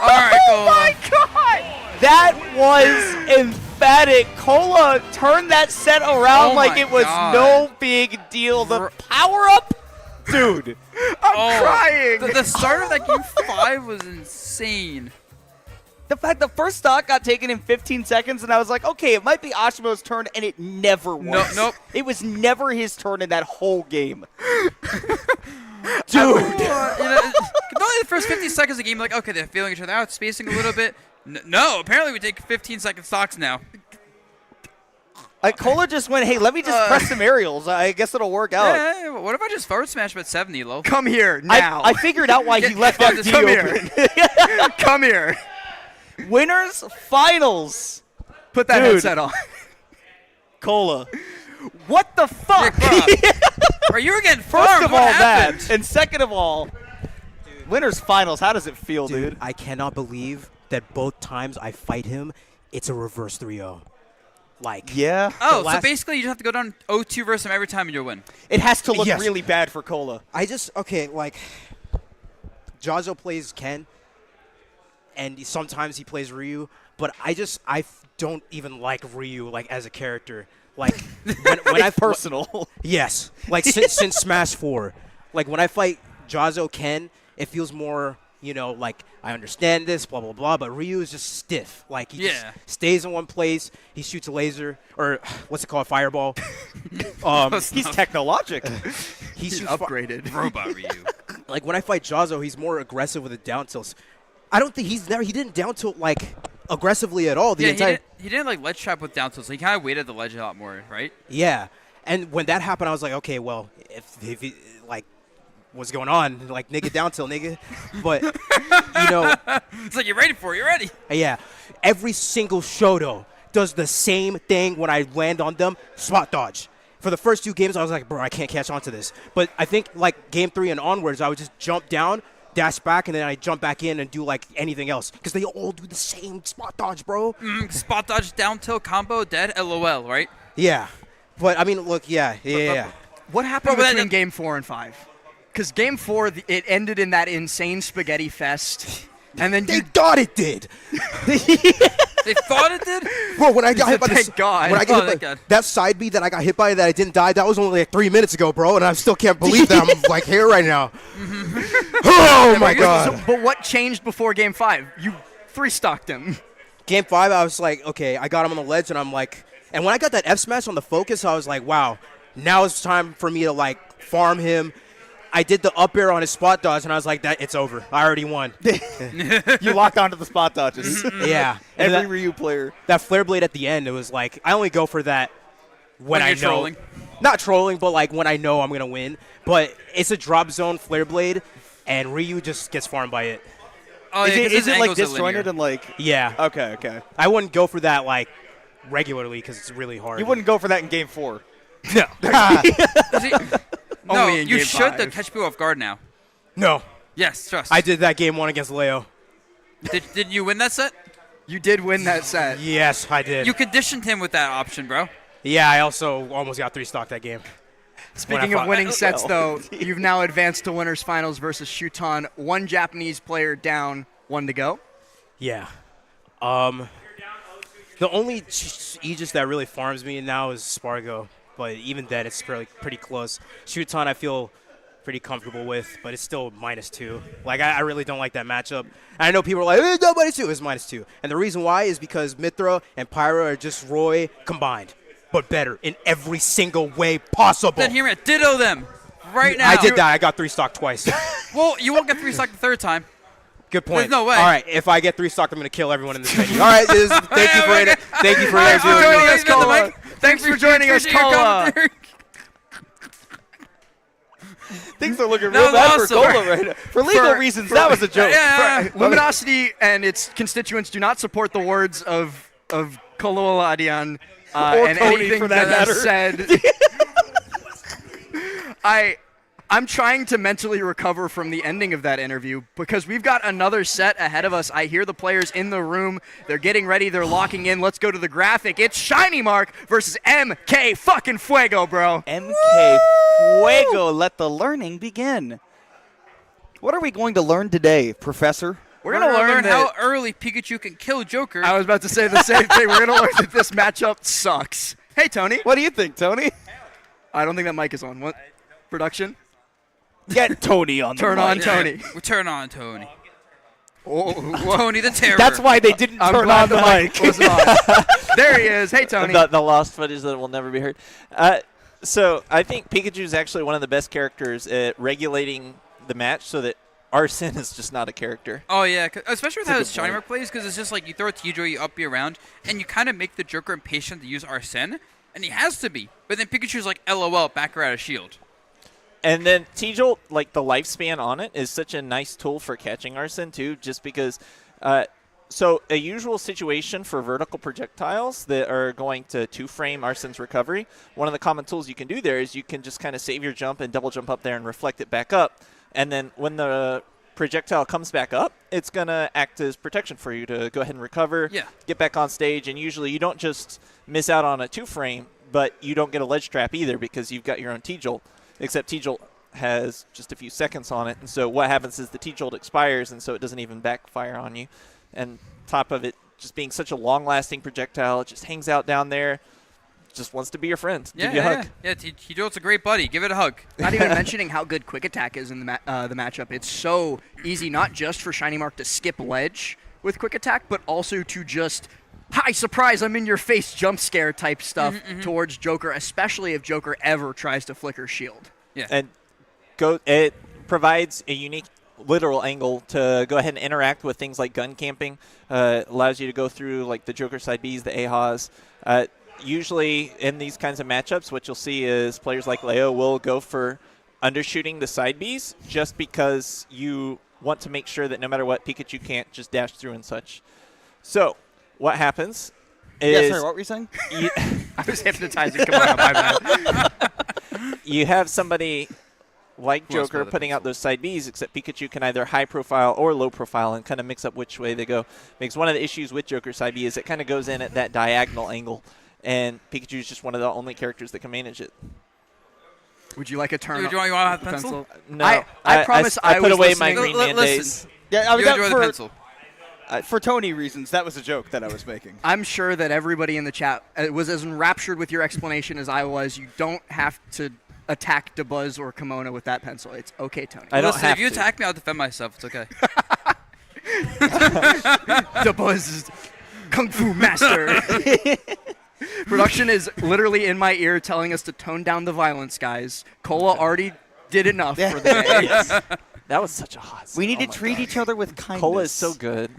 All right, Cola. Oh my God! That was emphatic. Cola turned that set around Oh like my it was God. no big deal. The power up, dude. I'm crying. The start of that game 5 was insane. The fact the first stock got taken in 15 seconds, and I was like, okay, it might be Ashimo's turn, and it never was. Nope. It was never his turn in that whole game. Dude. Normally the first 50 seconds of the game, like, okay, they're feeling each other out, spacing a little bit. No, apparently we take 15-second stocks now. Cola just went, hey, let me just press some aerials. I guess it'll work out. Yeah, what if I just forward smash him at 70 low? Come here now. I figured out why he left that D Come open. here. Come here. Winners finals. Put that Dude. headset on. Cola. What the fuck? Bro, you were getting First farmed. of What all happened? that, and second of all, winners finals. How does it feel, dude? I cannot believe that both times I fight him, it's a reverse 3-0. Like, yeah. Oh, so basically you just have to go down 0-2 versus him every time and you'll win. It has to look Yes. really bad for Cola. okay, like, Jazo plays Ken, and sometimes he plays Ryu, but I don't even like Ryu, like, as a character. Like, when I personal. Yes. Like, since Smash 4. Like, when I fight Jazo Ken, it feels more, like, I understand this, blah, blah, blah, but Ryu is just stiff. Like, he just stays in one place, he shoots a laser, or what's it called, fireball. He's technologic. He's upgraded. Robot Ryu. Like, when I fight Jazo, he's more aggressive with the down tilts. I don't think he didn't down tilt, like, aggressively at all. He didn't like ledge trap with down tilt, so he kind of waited the ledge a lot more, right? Yeah. And when that happened, I was like, okay, well, if he, like, what's going on? Like, nigga, down tilt, nigga. But, It's like, you're ready for it, you're ready. Yeah. Every single Shoto does the same thing when I land on them, spot dodge. For the first 2 games, I was like, bro, I can't catch on to this. But I think, like, game 3 and onwards, I would just jump down, dash back, and then I jump back in and do, like, anything else. Because they all do the same spot dodge, bro. Spot dodge, down tilt, combo, dead, LOL, right? Yeah. But, I mean, look, yeah. What happened between Game 4 and 5? Because Game 4, it ended in that insane spaghetti fest. And then They thought it did. They thought it did? Bro, when I got hit by Thank God. when I got Oh, hit thank by God. that side B that I got hit by that I didn't die, that was only like 3 minutes ago, bro, and I still can't believe that I'm like here right now. Oh my god. But what changed before Game 5? You 3-stocked him. Game 5, I was like, okay, I got him on the ledge, and I'm like, and when I got that F smash on the focus, I was like, wow, now it's time for me to like farm him. I did the up air on his spot dodge, and I was like, "That it's over. I already won." You locked onto the spot dodges. Yeah, and Every Ryu player. that flare blade at the end, it was like I only go for that when I you're know. trolling. Not trolling, but like when I know I'm going to win. But it's a drop zone flare blade, and Ryu just gets farmed by it. Oh, is yeah, 'cause his it like angles are disjointed linear. and like? Yeah. Okay. I wouldn't go for that like regularly because it's really hard. You wouldn't go for that in Game 4. No. No, Only in you game should 5. catch people off guard now. No. Yes, trust. I did that game 1 against Leo. Did you win that set? You did win that set. Yes, I did. You conditioned him with that option, bro. Yeah, I also almost got 3-stock that game. Speaking of winning sets, though, you've now advanced to winners finals versus Shuton. 1 Japanese player down, 1 to go. Yeah. The only Aegis that really farms me now is Spargo, but even then it's pretty close. Shuton I feel pretty comfortable with, but it's still -2. Like, I really don't like that matchup. And I know people are like, no, -2. It's -2. And the reason why is because Mithra and Pyra are just Roy combined, but better in every single way possible. Then hear me, ditto them right now. I did that. I got 3-stock twice. Well, you won't get 3-stock the third time. Good point. There's no way. All right, if I get 3-stock, I'm going to kill everyone in this venue. All right, thank you for it. Thank you for Thanks for joining us, Cola. Thanks for joining us, Cola. Things are looking That real was bad awesome. for Cola right now. For legal reasons, that was a joke. Yeah. Luminosity and its constituents do not support the words of Kolola Adian Or and Cody, anything for that that matter. is said. I'm trying to mentally recover from the ending of that interview because we've got another set ahead of us. I hear the players in the room. They're getting ready. They're locking in. Let's go to the graphic. It's Shiny Mark versus MK fucking Fuego, bro. MK Fuego, let the learning begin. What are we going to learn today, Professor? We're going to learn how early Pikachu can kill Joker. I was about to say the same thing. We're going to learn that this matchup sucks. Hey, Tony. What do you think, Tony? I don't think that mic is on. What? Production? Get Tony on the Turn mic. on Tony. We turn on Tony. Oh, Tony the Terror. That's why they didn't I'm turn glad on the mic. wasn't on. There he is. Hey, Tony. The lost footage that will never be heard. So I think Pikachu is actually one of the best characters at regulating the match so that Arsene is just not a character. Oh, yeah, especially with how That's his a good Shiny point. Mark plays, because it's just like you throw a T-Joy, you up, you around, and you kind of make the Joker impatient to use Arsene, and he has to be. But then Pikachu's like, LOL, back her out of shield. And then T-Jolt, like the lifespan on it, is such a nice tool for catching Arsene too, just because. So a usual situation for vertical projectiles that are going to 2-frame Arsene's recovery, one of the common tools you can do there is you can just kind of save your jump and double jump up there and reflect it back up. And then when the projectile comes back up, it's going to act as protection for you to go ahead and recover, get back on stage. And usually you don't just miss out on a 2-frame, but you don't get a ledge trap either because you've got your own T-Jolt. Except T-Jolt has just a few seconds on it. And so what happens is the T-Jolt expires, and so it doesn't even backfire on you. And top of it just being such a long-lasting projectile, it just hangs out down there, just wants to be your friend, give you a hug. Yeah, T-Jolt's a great buddy. Give it a hug. Not even mentioning how good Quick Attack is in the matchup. It's so easy, not just for Shiny Mark to skip ledge with Quick Attack, but also to just, hi, surprise, I'm in your face, jump scare type stuff towards Joker, especially if Joker ever tries to flicker shield. Yeah. And it provides a unique literal angle to go ahead and interact with things like gun camping. Allows you to go through like the Joker side Bs, the AHAs. Usually in these kinds of matchups, what you'll see is players like Leo will go for undershooting the side Bs just because you want to make sure that no matter what, Pikachu can't just dash through and such. So what happens is... Yeah, sorry, what were you saying? I was hypnotizing. Come on, my bad. You have somebody like Joker putting out those side Bs, except Pikachu can either high profile or low profile and kind of mix up which way they go. Because one of the issues with Joker side B is it kind of goes in at that diagonal angle, and Pikachu is just one of the only characters that can manage it. Would you like a turn? Do you want to have a pencil? No. I promise I put was away my listening. Green Man days. Yeah, I was You enjoy the pencil. For Tony reasons, that was a joke that I was making. I'm sure that everybody in the chat was as enraptured with your explanation as I was. You don't have to attack DeBuzz or Kimona with that pencil. It's okay, Tony. I don't Listen, have if you to. attack me, I'll defend myself. It's okay. DeBuzz is Kung Fu Master. Production is literally in my ear telling us to tone down the violence, guys. Cola already did enough for the day. That was such a hot set. We need to treat each other with kindness. Cola is so good.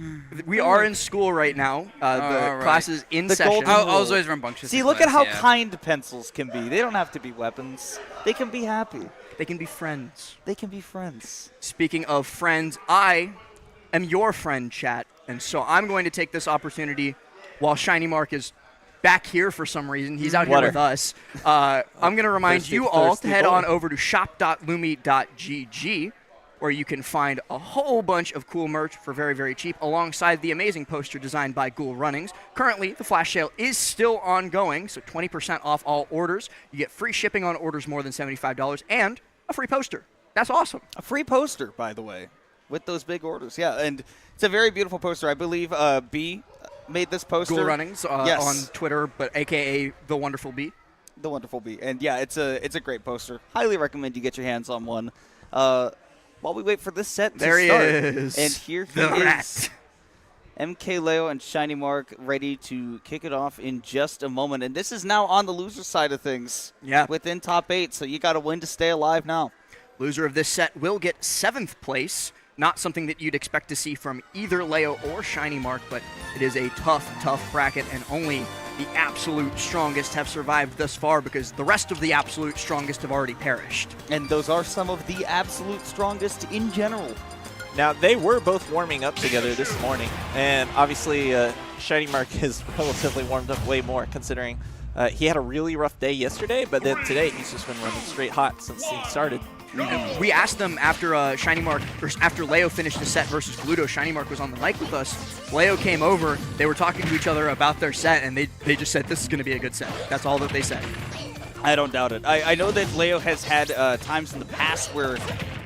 We are in school right now. The class is in session. I was always rambunctious. See, in look class, at how yeah. kind pencils can be. They don't have to be weapons. They can be happy. They can be friends. They can be friends. Speaking of friends, I am your friend, chat. And so I'm going to take this opportunity while Shiny Mark is back here for some reason. He's out here with us. I'm going to remind you all to head on over to shop.lumi.gg, where you can find a whole bunch of cool merch for very, very cheap, alongside the amazing poster designed by Ghoul Runnings. Currently, the flash sale is still ongoing, so 20% off all orders. You get free shipping on orders more than $75 and a free poster. That's awesome. A free poster, by the way, with those big orders. Yeah, and it's a very beautiful poster. I believe B made this poster. Ghoul Runnings Yes. on Twitter, but AKA The Wonderful B. The Wonderful B. And yeah, it's a great poster. Highly recommend you get your hands on one. While we wait for this set to There he start. is. And here he The is. rat. MkLeo and Shiny Mark ready to kick it off in just a moment. And this is now on the loser side of things. Yeah. Within top 8, so you got to win to stay alive now. Loser of this set will get 7th place. Not something that you'd expect to see from either Leo or Shiny Mark, but it is a tough, tough bracket, and only the absolute strongest have survived thus far, because the rest of the absolute strongest have already perished. And those are some of the absolute strongest in general. Now, they were both warming up together this morning, and obviously Shiny Mark has relatively warmed up way more, considering he had a really rough day yesterday, but then today he's just been running straight hot since he started. We asked them after Shiny Mark, or after Leo finished the set versus Gluto. Shiny Mark was on the mic with us. Leo came over. They were talking to each other about their set, and they just said this is going to be a good set. That's all that they said. I don't doubt it. I know that Leo has had times in the past where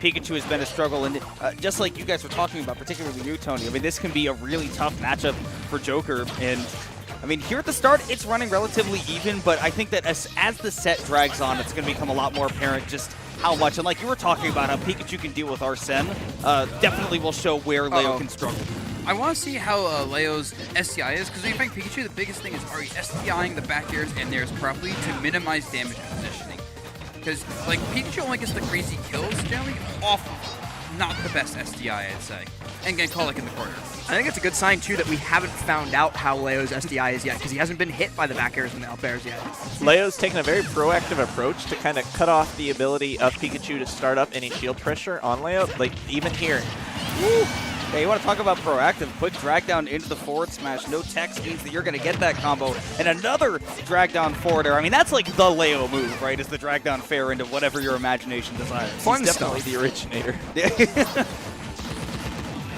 Pikachu has been a struggle, and just like you guys were talking about, particularly you, Tony, I mean, this can be a really tough matchup for Joker, and I mean, here at the start, it's running relatively even, but I think that as the set drags on, it's going to become a lot more apparent just how much. And like you were talking about how Pikachu can deal with Arsene, definitely will show where Leo can struggle. I want to see how Leo's SDI is, because when you fight Pikachu, the biggest thing is, are you SDIing the back airs and theirs properly to minimize damage positioning? Because like Pikachu only gets the crazy kills, generally off not the best SDI, I'd say, and get Colic in the corner. I think it's a good sign, too, that we haven't found out how Leo's SDI is yet, because he hasn't been hit by the back airs and the up airs yet. Leo's taken a very proactive approach to kind of cut off the ability of Pikachu to start up any shield pressure on Leo, like even here. Woo! Yeah, you want to talk about proactive. Quick drag down into the forward smash. No text means that you're going to get that combo. And another drag down forward air. I mean, that's like the Leo move, right? Is the drag down fair into whatever your imagination desires. Fun He's stuff. definitely the originator.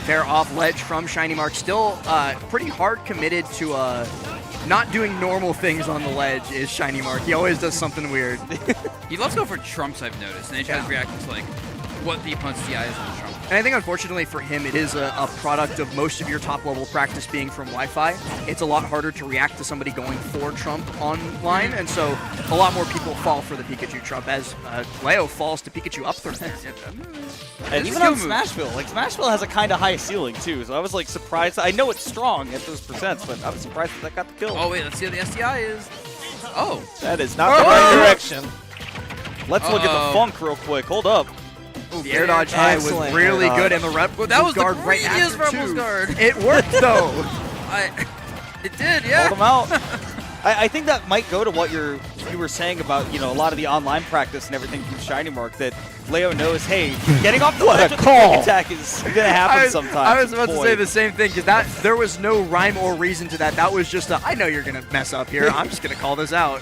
Fair off ledge from Shiny Mark. Still pretty hard committed to not doing normal things on the ledge is Shiny Mark. He always does something weird. He loves going for trumps, I've noticed, and he tries reacting to like what the opponent's DI is on the trump. And I think, unfortunately for him, it is a product of most of your top-level practice being from Wi-Fi. It's a lot harder to react to somebody going for Trump online, and so a lot more people fall for the Pikachu Trump, as Leo falls to Pikachu up throw. And even on Smashville, like Smashville has a kind of high ceiling too, so I was like surprised. I know it's strong at those percents, but I was surprised that got the kill. Oh wait, let's see what the SDI is. Oh, that is not the right direction. Let's look at the funk real quick. Hold up. The air dodge high was really good, and the rep that was guard the right previous after Rebels two. guard. It worked though. It did, yeah. Hold him out. I think that might go to what you were saying about, you know, a lot of the online practice and everything from Shiny Mark, that Leo knows, hey, getting off the ledge with the quick attack is going to happen sometimes. I was about to say the same thing, because there was no rhyme or reason to that. That was just I know you're going to mess up here. I'm just going to call this out.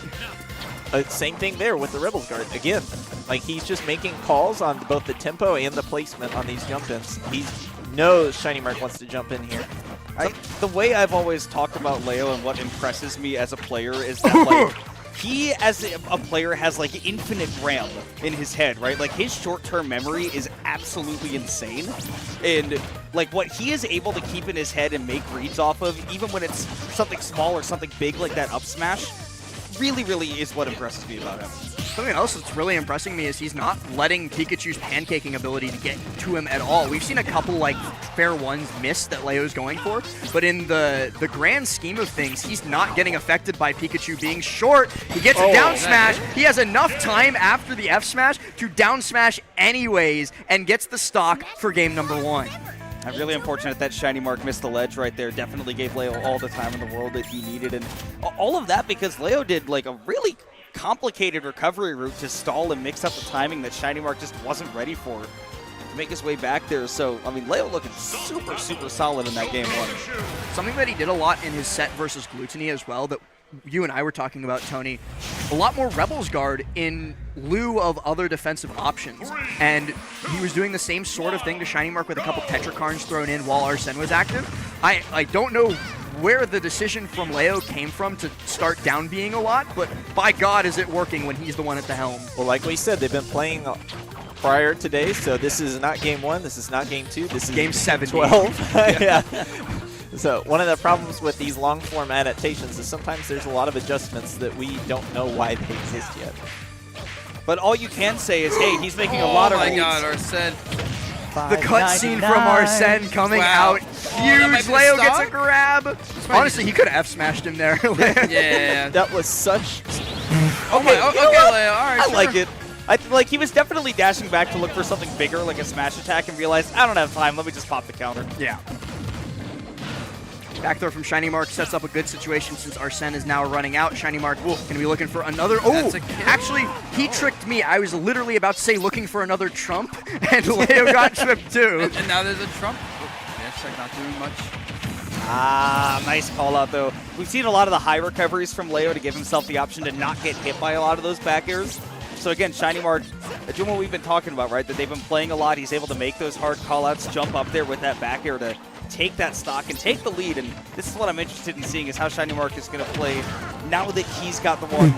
Same thing there with the Rebels guard. Again, like he's just making calls on both the tempo and the placement on these jump-ins. He knows Shiny Mark wants to jump in here. The way I've always talked about Leo and what impresses me as a player is that like he as a player has like infinite RAM in his head, right? Like his short-term memory is absolutely insane. And like what he is able to keep in his head and make reads off of, even when it's something small or something big like that up smash, really, really is what impresses me about him. Something else that's really impressing me is he's not letting Pikachu's pancaking ability to get to him at all. We've seen a couple like fair ones miss that Leo's going for, but in the grand scheme of things, he's not getting affected by Pikachu being short. He gets a down smash. He has enough time after the F smash to down smash anyways and gets the stock for game number 1. I'm really unfortunate that Shiny Mark missed the ledge right there. Definitely gave Leo all the time in the world that he needed, and all of that because Leo did like a really complicated recovery route to stall and mix up the timing that Shiny Mark just wasn't ready for to make his way back there. So, I mean, Leo looking super, super solid in that game 1. Something that he did a lot in his set versus Glutonny as well that you and I were talking about, Tony, a lot more Rebels Guard in lieu of other defensive options. And he was doing the same sort of thing to Shiny Mark with a couple Tetrakarns thrown in while Arsene was active. I don't know where the decision from Leo came from to start down being a lot, but by God is it working when he's the one at the helm. Well, like we said, they've been playing prior today, so this is not game 1, this is not game 2, this is game 70. 12. Yeah. So one of the problems with these long-form adaptations is sometimes there's a lot of adjustments that we don't know why they exist yet. But all you can say is, hey, he's making a lot of reads. Oh my God, Arsene. The cutscene from Arsene coming out huge. Leo gets a grab. Honestly, he could have F-smashed him there. Yeah. That was such... Okay, Leo, all right, I like it. Like, he was definitely dashing back to look for something bigger, like a smash attack, and realized, I don't have time, let me just pop the counter. Yeah. Back throw from Shiny Mark sets up a good situation since Arsene is now running out. Shiny Mark going to be looking for another. Oh, actually, he tricked me. I was literally about to say looking for another trump, and Leo got tripped too. And now there's a trump. Yes, not doing much. Ah, nice call out though. We've seen a lot of the high recoveries from Leo to give himself the option to not get hit by a lot of those back airs. So again, Shiny Mark, doing what we've been talking about, right? That they've been playing a lot. He's able to make those hard call-outs, jump up there with that back air to take that stock and take the lead. And this is what I'm interested in seeing is how Shiny Mark is going to play now that he's got the one,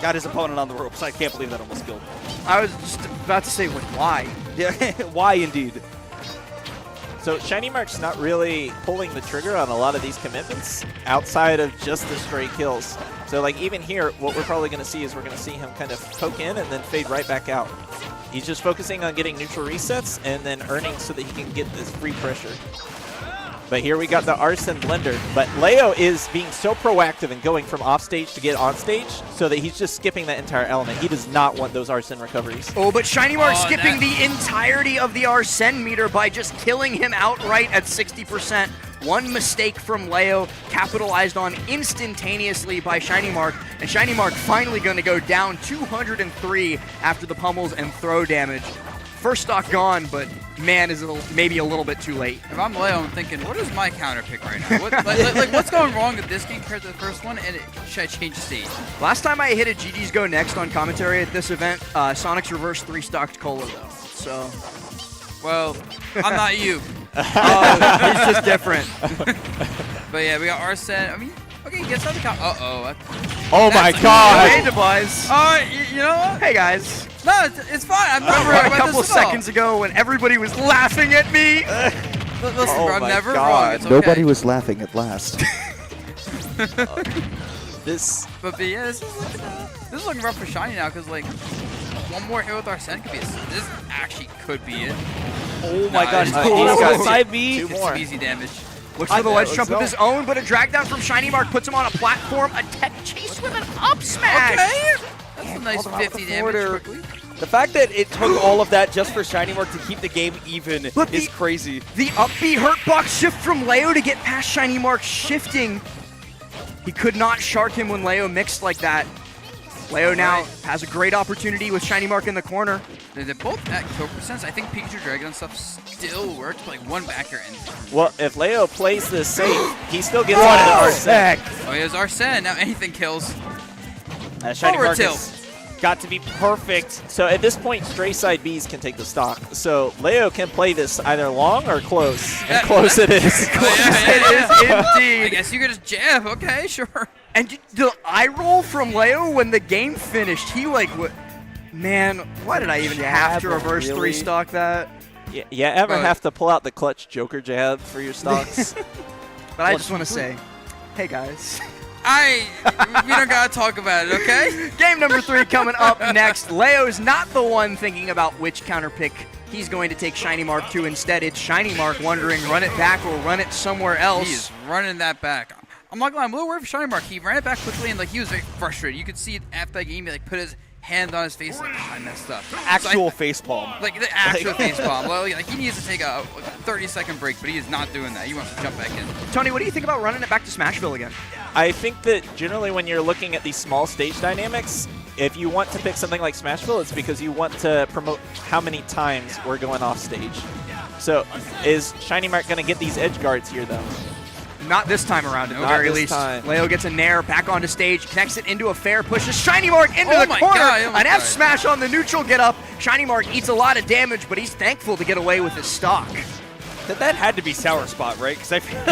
got his opponent on the ropes. I can't believe that almost killed him. I was just about to say, like, why? Yeah, why indeed? So Shiny Mark's not really pulling the trigger on a lot of these commitments outside of just the stray kills. So like even here, what we're probably going to see is we're going to see him kind of poke in and then fade right back out. He's just focusing on getting neutral resets and then earning so that he can get this free pressure. But here we got the Arsene blender. But Leo is being so proactive and going from off stage to get on stage so that he's just skipping that entire element. He does not want those Arsene recoveries. Oh, but Shiny Mark skipping the entirety of the Arsene meter by just killing him outright at 60%. One mistake from Leo capitalized on instantaneously by Shiny Mark, and Shiny Mark finally going to go down 203 after the pummels and throw damage. First stock gone, but man, is it maybe a little bit too late. If I'm Leo, I'm thinking, what is my counter pick right now? Like, what's going wrong with this game compared to the first one, and should I change stage? Last time I hit a GG's Go Next on commentary at this event, Sonic's reverse 3-stocked Cola, though. So, well, I'm not you. Oh, he's just different. But yeah, we got Arsene. I mean, okay, he gets on the count. Uh-oh. Oh my God! Hey, Device. You know what? Hey, guys. No, it's fine. I remember a couple seconds ago when everybody was laughing at me. Listen, bro, I'm never wrong. It's okay. Nobody was laughing at last. But yeah, this is looking rough for Shiny now because like one more hit with Arsene could be this actually could be it. Oh my gosh, he's got side B. It's some easy damage. Looks for the ledge jump of his own, but a drag down from Shiny Mark puts him on a platform. A tech chase with an up smash. Okay, that's a nice 50 damage quickly. The fact that it took all of that just for Shiny Mark to keep the game even is crazy. The up B hurt box shift from Leo to get past Shiny Mark shifting. He could not shark him when Leo mixed like that. Leo now has a great opportunity with Shiny Mark in the corner. They're both at kill percents. I think Pikachu Dragon stuff still works, like one backer in. Well, if Leo plays this safe, he still gets on the Arsene. Oh, he has Arsene. Now anything kills. Shiny Forward Mark tilt. has Got to be perfect. So at this point, stray side Bs can take the stock. So Leo can play this either long or close. And close it is. It is indeed. I guess you could just jab. Okay, sure. And the eye roll from Leo when the game finished, he like, man, why did I even have to reverse really? 3-stock that? Yeah, you ever have to pull out the clutch Joker jab for your stocks? But I just want to say, hey guys. We don't gotta talk about it, okay? Game number 3 coming up next. Leo's not the one thinking about which counter pick he's going to take Shiny Mark to. Instead, it's Shiny Mark wondering, run it back or run it somewhere else. He is running that back. I'm not gonna lie, I'm a little worried for Shiny Mark. He ran it back quickly and he was very frustrated. You could see it after that game, he put his hand on his face I messed up. Actual facepalm. Like the actual facepalm. Well, he needs to take a 30-second break, but he is not doing that. He wants to jump back in. Tony, what do you think about running it back to Smashville again? I think that generally when you're looking at these small stage dynamics, if you want to pick something like Smashville, it's because you want to promote how many times we're going off stage. So is Shiny Mark going to get these edge guards here, though? Not this time around, at the very least. Leo gets a Nair back onto stage, connects it into a fair, pushes Shiny Mark into the corner. An F smash on the neutral get up. Shiny Mark eats a lot of damage, but he's thankful to get away with his stock. That had to be Sour Spot, right? Because I feel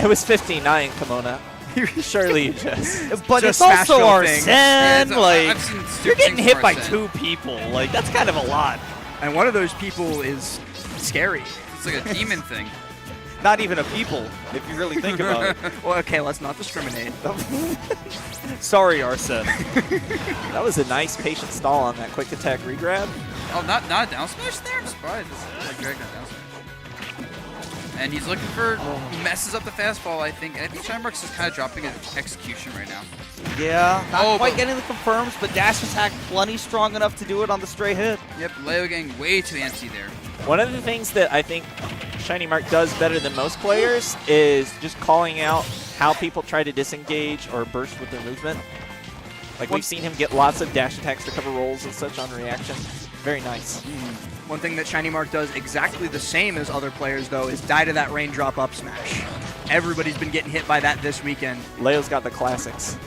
it was 59, Kimona. Surely you just. But just it's also Arsene. I've seen you're getting hit by Arsene. 2 people. Like, that's kind of a lot. And one of those people is scary. It's like a demon thing. Not even a people, if you really think about it. Well, okay, let's not discriminate. Sorry, Arsene. That was a nice patient stall on that quick attack regrab. Oh, not a down smash there? I'm surprised. It's drag that down smash. And he's looking for messes up the fastball, I think. And I think Shiny Mark's just kind of dropping his execution right now. Yeah, not quite getting the confirms, but dash attack plenty strong enough to do it on the stray hit. Yep, Leo getting way too antsy there. One of the things that I think Shiny Mark does better than most players is just calling out how people try to disengage or burst with their movement. Like, we've seen him get lots of dash attacks to cover rolls and such on reaction. Very nice. One thing that Shiny Mark does exactly the same as other players, though, is die to that raindrop up smash. Everybody's been getting hit by that this weekend. Leo's got the classics.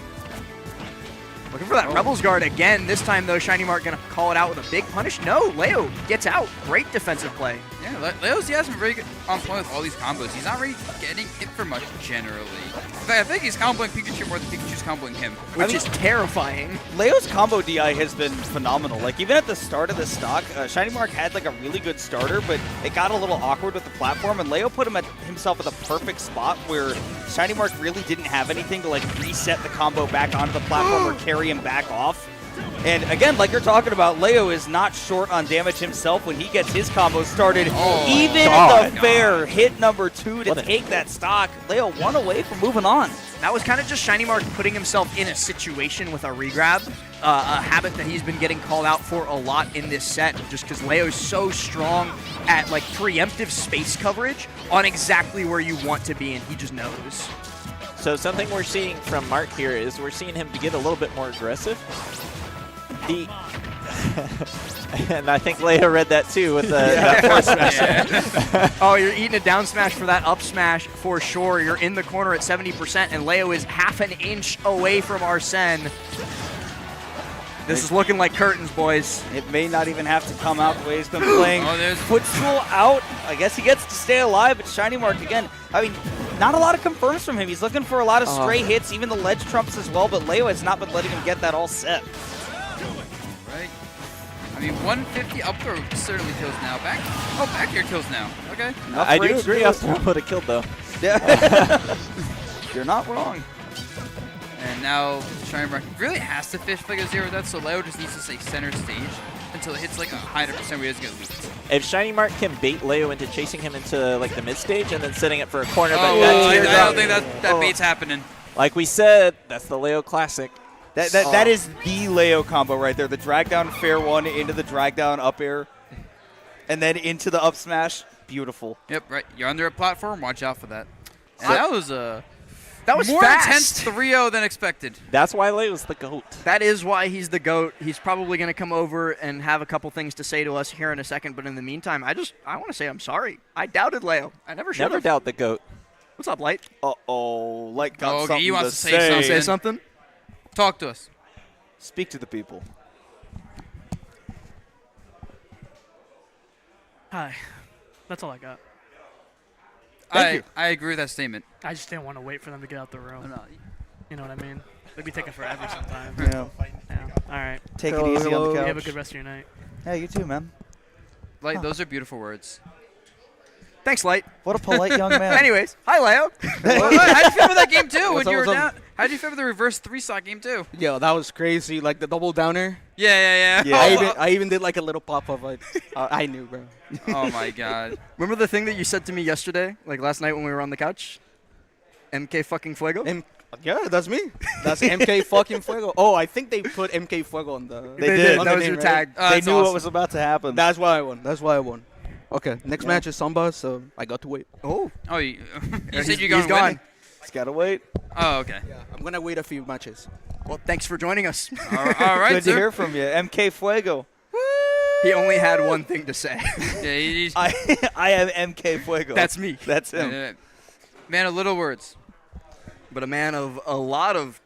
Looking for that Rebels guard again. This time, though, Shiny Mark going to call it out with a big punish. No, Leo gets out. Great defensive play. Yeah, Leo's has been very good on point with all these combos. He's not really getting hit for much generally. In fact, I think he's comboing Pikachu more than Pikachu's comboing him. Which is terrifying. Leo's combo DI has been phenomenal. Like, even at the start of the stock, Shiny Mark had like a really good starter, but it got a little awkward with the platform, and Leo put himself at the perfect spot where Shiny Mark really didn't have anything to like reset the combo back onto the platform or carry him back off. And again, like you're talking about, Leo is not short on damage himself when he gets his combo started. Even the fair hit number 2 to take that stock. Leo 1 away from moving on. That was kind of just Shiny Mark putting himself in a situation with a regrab, a habit that he's been getting called out for a lot in this set, just because Leo's so strong at like preemptive space coverage on exactly where you want to be, and he just knows. So something we're seeing from Mark here is we're seeing him get a little bit more aggressive. And I think Leo read that too with the forward smash. Oh, you're eating a down smash for that up smash for sure. You're in the corner at 70%, and Leo is half an inch away from Arsene. This is looking like curtains, boys. It may not even have to come out the way he's been playing. Footstool out. I guess he gets to stay alive, but Shiny Mark again. I mean, not a lot of confirms from him. He's looking for a lot of stray hits, even the ledge trumps as well, but Leo has not been letting him get that all set. Right. I mean, 150 up throw certainly kills now. Back here kills now. Okay. I do agree. Asimo would have killed, though. Yeah. You're not wrong. And now Shiny Mark really has to fish like a 0 death, so Leo just needs to stay center stage until it hits like a high percent where he doesn't get looped. If Shiny Mark can bait Leo into chasing him into like the mid stage and then setting it for a corner, I don't think that bait's happening. Like we said, that's the Leo classic. That is the Leo combo right there. The drag down fair 1 into the drag down up air, and then into the up smash. Beautiful. Yep, right. You're under a platform. Watch out for that. And that was more fast. intense 3-0 than expected. That's why Leo's the GOAT. That is why he's the GOAT. He's probably going to come over and have a couple things to say to us here in a second, but in the meantime, I want to say I'm sorry. I doubted Leo. I never should have. Never doubt the GOAT. What's up, Light? Uh-oh. Light got okay, something he wants to say. say something. Talk to us. Speak to the people. Hi. That's all I got. I agree with that statement. I just didn't want to wait for them to get out the room. No. You know what I mean? They'd be taking forever sometimes. Yeah. All right. Take it easy on the couch. You have a good rest of your night. Yeah, you too, man. Light, those are beautiful words. Thanks, Light. What a polite young man. Anyways, hi, Leo. How did you feel about that game, too? When you were down How'd you feel with the reverse 3-stock game too? Yo, that was crazy. Like the double downer. Yeah. I even did like a little pop up. Like, I knew, bro. Oh my god. Remember the thing that you said to me yesterday, like last night when we were on the couch? MK fucking Fuego? Yeah, that's me. That's MK fucking Fuego. Oh, I think they put MK Fuego on the. They did. On That the was name, your right? tag. They knew what was about to happen. That's why I won. That's why I won. Okay, next match is Samba, so I got to wait. Oh. Oh, you said you're he's going to gone. win? He's got to wait. Oh, okay. Yeah, I'm gonna wait a few matches. Well, thanks for joining us. All right, Good to sir. hear from you, MK Fuego. He only had one thing to say. Yeah, I am MK Fuego. That's me. That's him. Man of little words. But a man of a lot of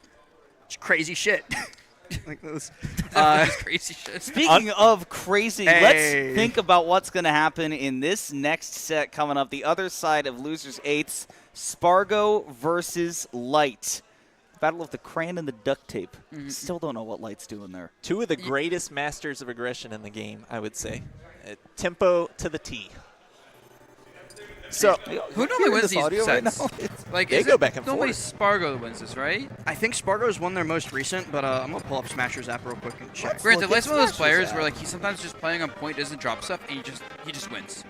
crazy shit. Like those. Crazy shit. Speaking of crazy, Hey. let's think about what's going to happen in this next set coming up. The other side of Losers 8's Spargo versus Light. Battle of the crayon and the duct tape. Still don't know what Light's doing there. Two of the greatest masters of aggression in the game, I would say. Tempo to the T. So, Who normally wins these sets? Like, they is go it back and normally forth. Spargo that wins this, right? I think Spargo's won their most recent, but I'm going to pull up Smasher's app real quick and check. Granted, Light's one of those players where like he's sometimes just playing on point, doesn't drop stuff, and he just wins.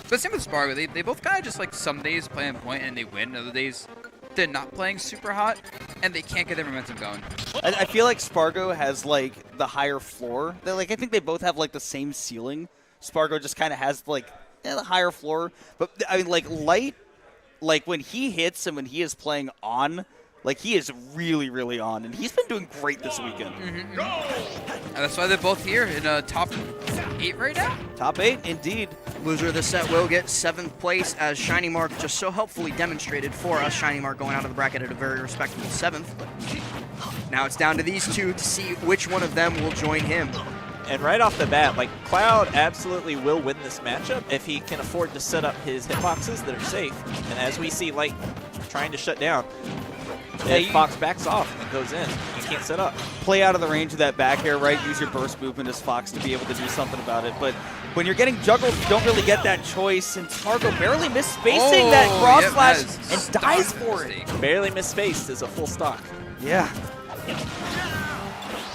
But same with Spargo, they both kind of just like some days play on point and they win, other days they're not playing super hot and they can't get their momentum going. I feel like Spargo has like the higher floor. They're, like I think they both have like the same ceiling. Spargo just kind of has like the higher floor, but I mean like Light, like when he hits and when he is playing on, like he is really on, and he's been doing great this weekend. And that's why they're both here in top 8 right now. Top 8, indeed. Loser of the set will get 7th place, as Shiny Mark just so helpfully demonstrated for us. Shiny Mark going out of the bracket at a very respectable 7th. But now it's down to these two to see which one of them will join him. And right off the bat, like Cloud absolutely will win this matchup if he can afford to set up his hitboxes that are safe. And as we see Light trying to shut down, Fox backs off and goes in. You can't set up. Play out of the range of that back air, right? Use your burst movement as Fox to be able to do something about it. But when you're getting juggled, you don't really get that choice. And Spargo barely missed spacing that cross flash and dies for it. Barely misspaced is a full stock. Yeah.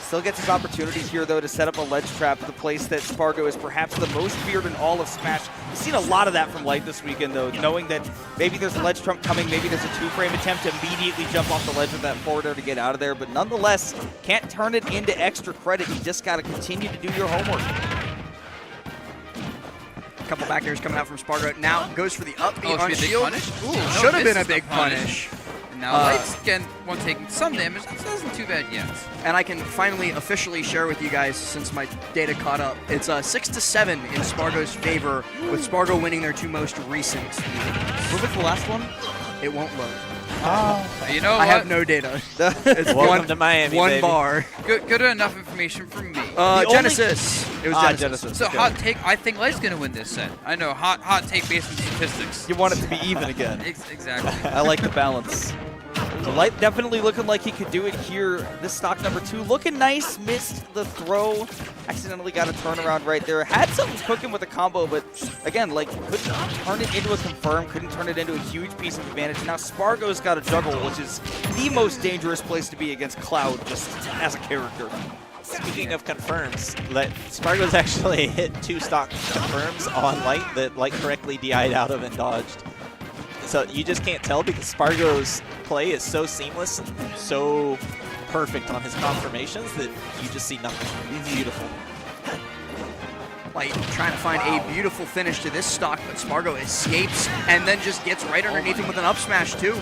Still gets his opportunity here, though, to set up a ledge trap to the place that Spargo is perhaps the most feared in all of Smash. We've seen a lot of that from Light this weekend, though, knowing that maybe there's a ledge trap coming, maybe there's a 2-frame attempt to immediately jump off the ledge with that forward air to get out of there, but nonetheless, can't turn it into extra credit. You just got to continue to do your homework. A couple back airs coming out from Spargo. Now goes for the up B on should be a big shield. punish? Ooh, no, should have been a misses the big punish. And now Light's getting one taking some damage. That isn't too bad yet. And I can finally officially share with you guys, since my data caught up, it's 6-7 in Spargo's favor, with Spargo winning their 2 most recent meetings. What was the last one? It won't load. You know what? I have no data. It's Welcome to Miami, one baby. bar. Good enough information from me. Genesis. It was Genesis. So hot take, I think Light's gonna win this set. I know, hot take based on statistics. You want it to be even again. Exactly. I like the balance. So Light definitely looking like he could do it here. This stock number 2 looking nice. Missed the throw. Accidentally got a turnaround right there. Had something cooking with the combo, but again, like couldn't turn it into a confirm. Couldn't turn it into a huge piece of advantage. Now Spargo's got a juggle, which is the most dangerous place to be against Cloud, just as a character. Speaking of confirms, Spargo's actually hit 2 stock confirms on Light that Light correctly DI'd out of and dodged. So you just can't tell because Spargo's play is so seamless and so perfect on his confirmations that you just see nothing. It's beautiful. Light trying to find a beautiful finish to this stock, but Spargo escapes and then just gets right underneath him with an up smash too.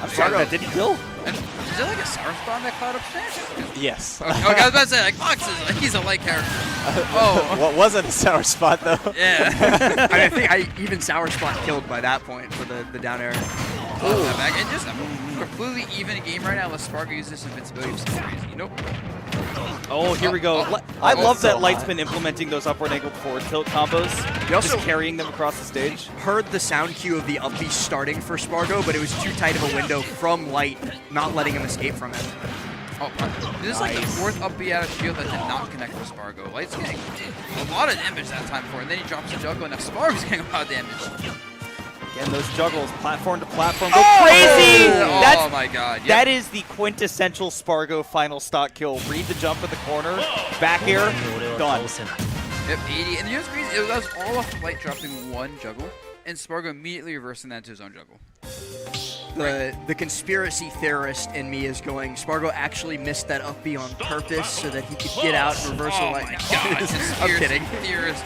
Spargo didn't kill. And is there like a sour spot in that Cloud up smash? Yes. Okay, I was about to say, like, Fox is, he's a light character. What wasn't a sour spot, though. Yeah. I think even Sour Spot killed by that point for the down air. Back. And just a completely even game right now unless Spargo uses this invincibility for some reason. Nope. Oh, here we go. I love that Light's been implementing those upward angle forward tilt combos. Just carrying them across the stage. Heard the sound cue of the up B starting for Spargo, but it was too tight of a window from Light, not letting him escape from it. Oh, this is like the 4th up B out of shield that did not connect with Spargo. Light's getting a lot of damage that time for it, and then he drops a juggle, and now Spargo's getting a lot of damage. Again, those juggles, platform to platform, go crazy! Oh my god. Yep. That is the quintessential Spargo final stock kill. Read the jump in the corner, back air, done. Yep, 80. And you know what's crazy? That was all off the Light dropping one juggle, and Spargo immediately reversing that to his own juggle. The conspiracy theorist in me is going, Spargo actually missed that up B on purpose so that he could get out and reverse Oh light. my god, I'm kidding. Theorist,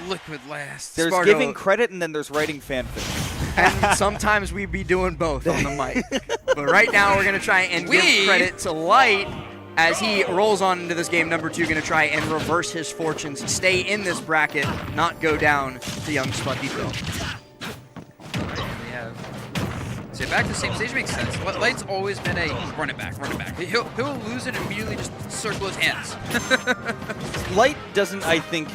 liquid last. There's Spargo. giving credit and then there's writing fanfic. And sometimes we be doing both on the mic. But right now we're going to try and give credit to Light as he rolls on into this game number 2, going to try and reverse his fortunes, stay in this bracket, not go down to young Spud Depot. So back to the same stage makes sense. Light's always been a run it back, run it back. He'll lose it and immediately just circle his hands. Light doesn't, I think,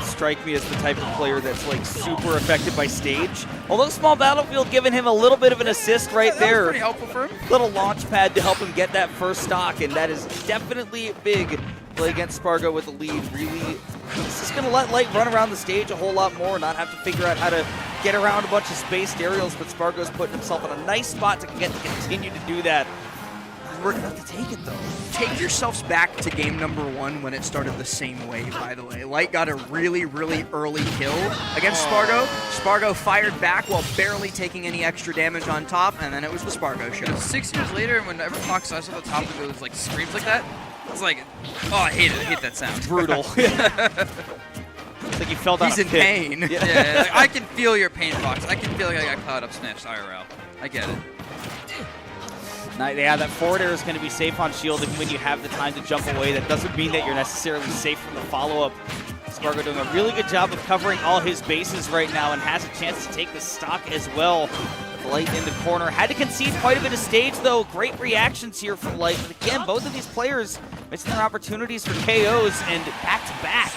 strike me as the type of player that's like super affected by stage. Although Small Battlefield giving him a little bit of an assist right there. That was pretty helpful for him. Little launch pad to help him get that first stock, and that is definitely big. Play against Spargo with the lead. Really, this is going to let Light run around the stage a whole lot more, not have to figure out how to get around a bunch of spaced aerials, but Spargo's putting himself in a nice spot to continue to do that. We're going to have to take it, though. Take yourselves back to game number 1 when it started the same way, by the way. Light got a really, really early kill against Spargo. Spargo fired back while barely taking any extra damage on top, and then it was the Spargo show. 6 years later, and whenever Fox saw us at the top of those like screams like that, it's like, oh, I hate it. I hate that sound. Brutal. It's like you fell down He's a in pit. pain. Yeah, like, I can feel your pain, Fox. I can feel like I got cloud up snatched IRL. I get it. Yeah, that forward air is going to be safe on shield, and when you have the time to jump away, that doesn't mean that you're necessarily safe from the follow-up. Spargo doing a really good job of covering all his bases right now and has a chance to take the stock as well. Light in the corner. Had to concede quite a bit of stage, though. Great reactions here from Light. But again, both of these players missing their opportunities for KOs and back-to-back.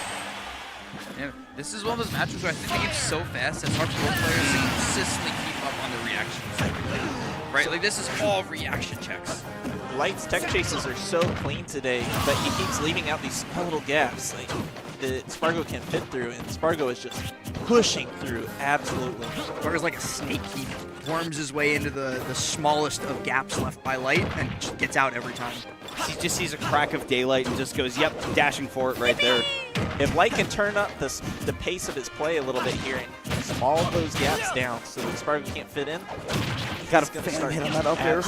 Yeah, this is one of those matches where I think the game's so fast that it's hard for both players to consistently keep up on the reactions. Right? Like, this is all reaction checks. Light's tech chases are so clean today, but he keeps leaving out these small little gaps like that Spargo can fit through, and Spargo is just pushing through, absolutely. Spargo's like a snake. He worms his way into the smallest of gaps left by Light and just gets out every time. He just sees a crack of daylight and just goes, yep, dashing for it right there. If Light can turn up the pace of his play a little bit here and small those gaps down so that Spargo can't fit in, got a phantom hit on that up there.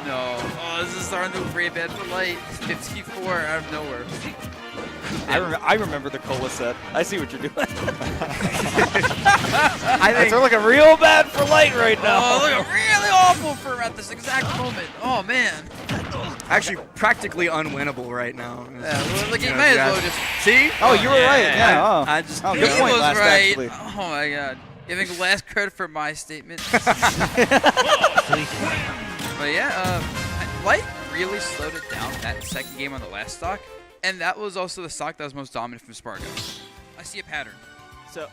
No. Oh, this is starting to look very bad for Light. 54 out of nowhere. I remember the Cola set. I see what you're doing. I think they're looking real bad for Light right now. Oh, looking really awful for him at this exact moment. Oh, man. Actually, practically unwinnable right now. Yeah, well, look, he might as well just... See? Oh, you were right. Yeah. I just... Oh, He good point, was last, right. actually. Oh, my God. Giving last credit for my statement. But yeah, Light really slowed it down that second game on the last stock, and that was also the stock that was most dominant from Spargo. I see a pattern. So,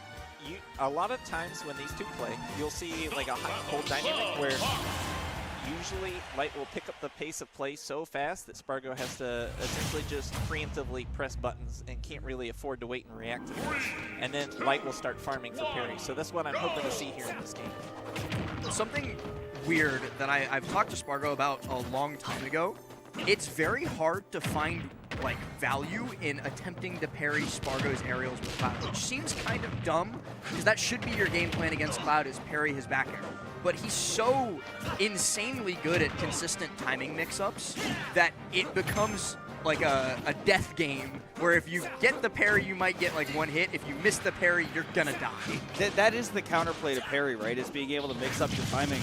a lot of times when these two play, you'll see like a high-cold dynamic where usually Light will pick up the pace of play so fast that Spargo has to essentially just preemptively press buttons and can't really afford to wait and react to this. And then Light will start farming for parry. So that's what I'm hoping to see here in this game. Something weird that I've talked to Spargo about a long time ago. It's very hard to find like value in attempting to parry Spargo's aerials with Cloud, which seems kind of dumb because that should be your game plan against Cloud, is parry his back air. But he's so insanely good at consistent timing mix-ups that it becomes like a death game where if you get the parry, you might get like one hit. If you miss the parry, you're gonna die. That is the counterplay to parry, right? Is being able to mix up your timing.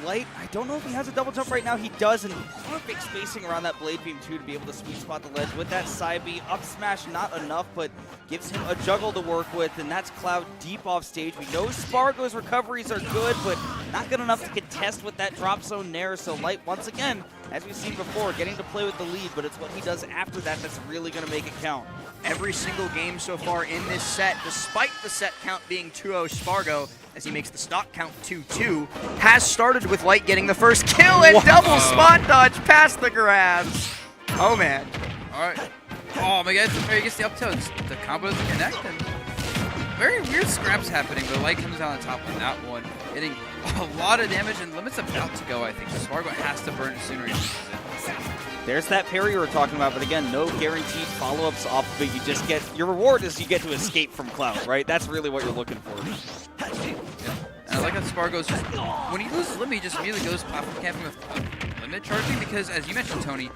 Light, I don't know if he has a double jump right now. He does, and perfect spacing around that blade beam too to be able to sweet spot the ledge with that side B. Up smash, not enough, but gives him a juggle to work with, and that's Cloud deep off stage. We know Spargo's recoveries are good, but not good enough to contest with that drop zone nair. So Light, once again, as we've seen before, getting to play with the lead, but it's what he does after that that's really going to make it count. Every single game so far in this set, despite the set count being 2-0 Spargo, as he makes the stock count 2-2, has started with Light getting the first kill and double spot dodge past the grabs. Oh, man. All right. Oh, my God. He gets the up tilt. The combo doesn't connect. And very weird scraps happening, but Light comes down on top on that one, hitting a lot of damage, and Limit's about to go, I think. So Spargo has to burn it sooner. There's that parry we were talking about, but again, no guaranteed follow-ups off of it. You just get, your reward is you get to escape from Cloud, right? That's really what you're looking for. Yeah. And I like how Spargo's just, when he loses Limit, he just immediately goes platform camping with Limit charging, because as you mentioned, Tony,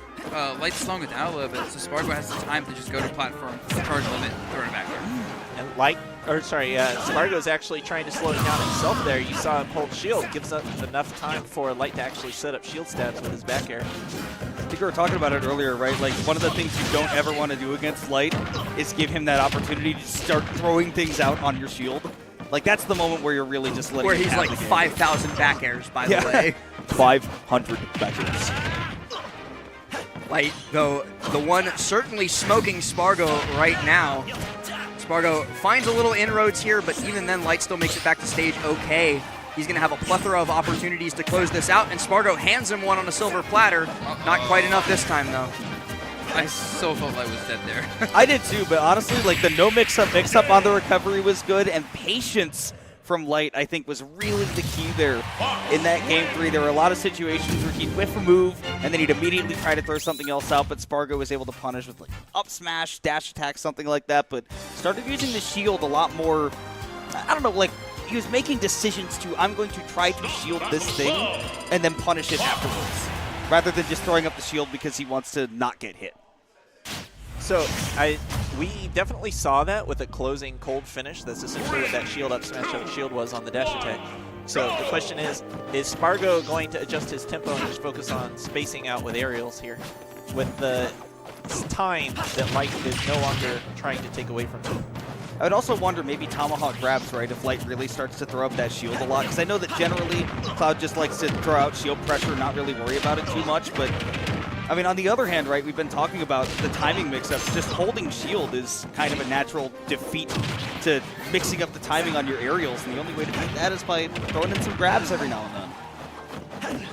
Light's slowing it down a little bit, so Spargo has the time to just go to platform, charge Limit, throw it back there. And Spargo's actually trying to slow it down himself there. You saw him hold shield, gives up enough time for Light to actually set up shield stats with his back air. I think we were talking about it earlier, right? Like, one of the things you don't ever want to do against Light is give him that opportunity to start throwing things out on your shield. Like, that's the moment where you're really just letting Where him he's have like the game. 5,000 back airs, by the way. 500 back airs. Light, though, the one certainly smoking Spargo right now. Spargo finds a little inroads here, but even then, Light still makes it back to stage okay. He's going to have a plethora of opportunities to close this out, and Spargo hands him one on a silver platter. Not quite enough this time, though. I so felt Light was dead there. I did too, but honestly, like, the no mix-up on the recovery was good, and patience from Light, I think, was really the key there in that game 3. There were a lot of situations where he'd whiff a move, and then he'd immediately try to throw something else out, but Spargo was able to punish with, like, up smash, dash attack, something like that, but started using the shield a lot more, I don't know, like, he was making decisions to, I'm going to try to shield this thing, and then punish it afterwards, rather than just throwing up the shield because he wants to not get hit. So we definitely saw that with a closing cold finish. That's essentially what that shield up smash of shield was on the dash attack. So the question is Spargo going to adjust his tempo and just focus on spacing out with aerials here with the time that Light is no longer trying to take away from him? I would also wonder maybe Tomahawk grabs, right, if Light really starts to throw up that shield a lot, because I know that generally Cloud just likes to throw out shield pressure, not really worry about it too much, but I mean, on the other hand, right, we've been talking about the timing mix-ups. Just holding shield is kind of a natural defeat to mixing up the timing on your aerials, and the only way to beat that is by throwing in some grabs every now and then.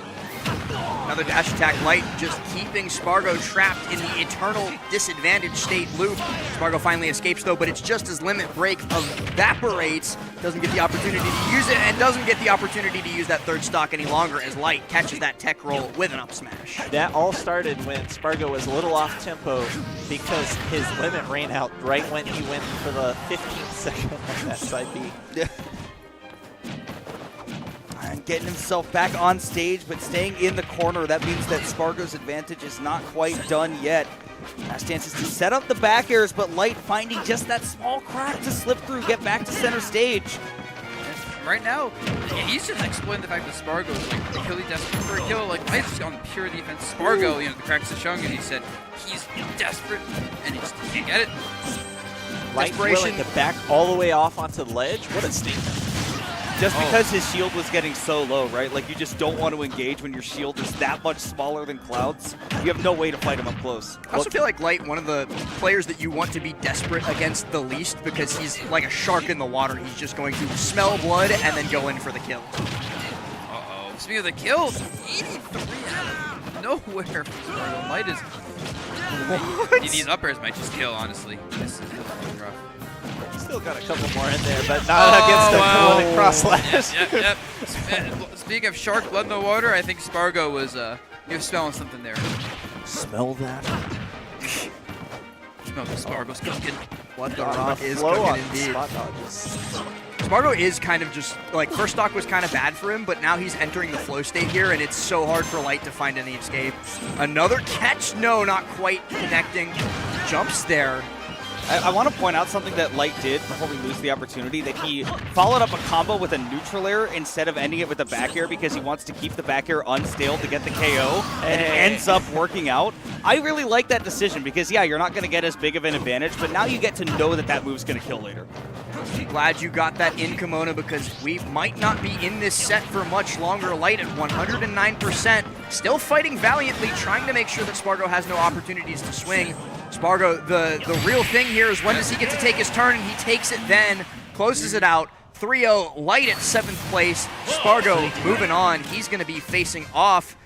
Another dash attack. Light just keeping Spargo trapped in the eternal disadvantage state loop. Spargo finally escapes though, but it's just as Limit Break evaporates. Doesn't get the opportunity to use it, and doesn't get the opportunity to use that third stock any longer as Light catches that tech roll with an up smash. That all started when Spargo was a little off tempo because his limit ran out right when he went for the 15th second on that side B. Yeah. And getting himself back on stage, but staying in the corner. That means that Spargo's advantage is not quite done yet. Last chance is to set up the back airs, but Light finding just that small crack to slip through, get back to center stage. Right now, he's just exploiting the fact that Spargo is like really desperate for a kill. Like, Light's just on pure defense. Spargo, you know, the cracks is showing, and he said he's desperate, and he just can't get it. Light willing to back all the way off onto the ledge. What a statement. Just because his shield was getting so low, right? Like, you just don't want to engage when your shield is that much smaller than Cloud's. You have no way to fight him up close. I also feel like Light, one of the players that you want to be desperate against the least, because he's like a shark in the water. He's just going to smell blood and then go in for the kill. Uh-oh. Speaking of the kills, 83 out of nowhere for Spargo. Light is... What? These up airs might just kill, honestly. This is really rough. Still got a couple more in there, but not against the golden cross slash. Yep. Speaking of shark blood in the water, I think Spargo was he was smelling something there. Smell that? Smell the Spargo's cooking. What the rock is cooking indeed. Spargo is kind of just, like, first stock was kind of bad for him, but now he's entering the flow state here, and it's so hard for Light to find any escape. Another catch? No, not quite connecting. Jumps there. I want to point out something that Light did before we lose the opportunity, that he followed up a combo with a neutral air instead of ending it with a back air because he wants to keep the back air unstale to get the KO, and it ends up working out. I really like that decision because, yeah, you're not going to get as big of an advantage, but now you get to know that that move's going to kill later. Glad you got that in, Kimona, because we might not be in this set for much longer. Light at 109%, still fighting valiantly, trying to make sure that Spargo has no opportunities to swing. Spargo, the real thing here is when does he get to take his turn, and he takes it then, closes it out. 3-0, Light at 7th place. Spargo moving on. He's going to be facing off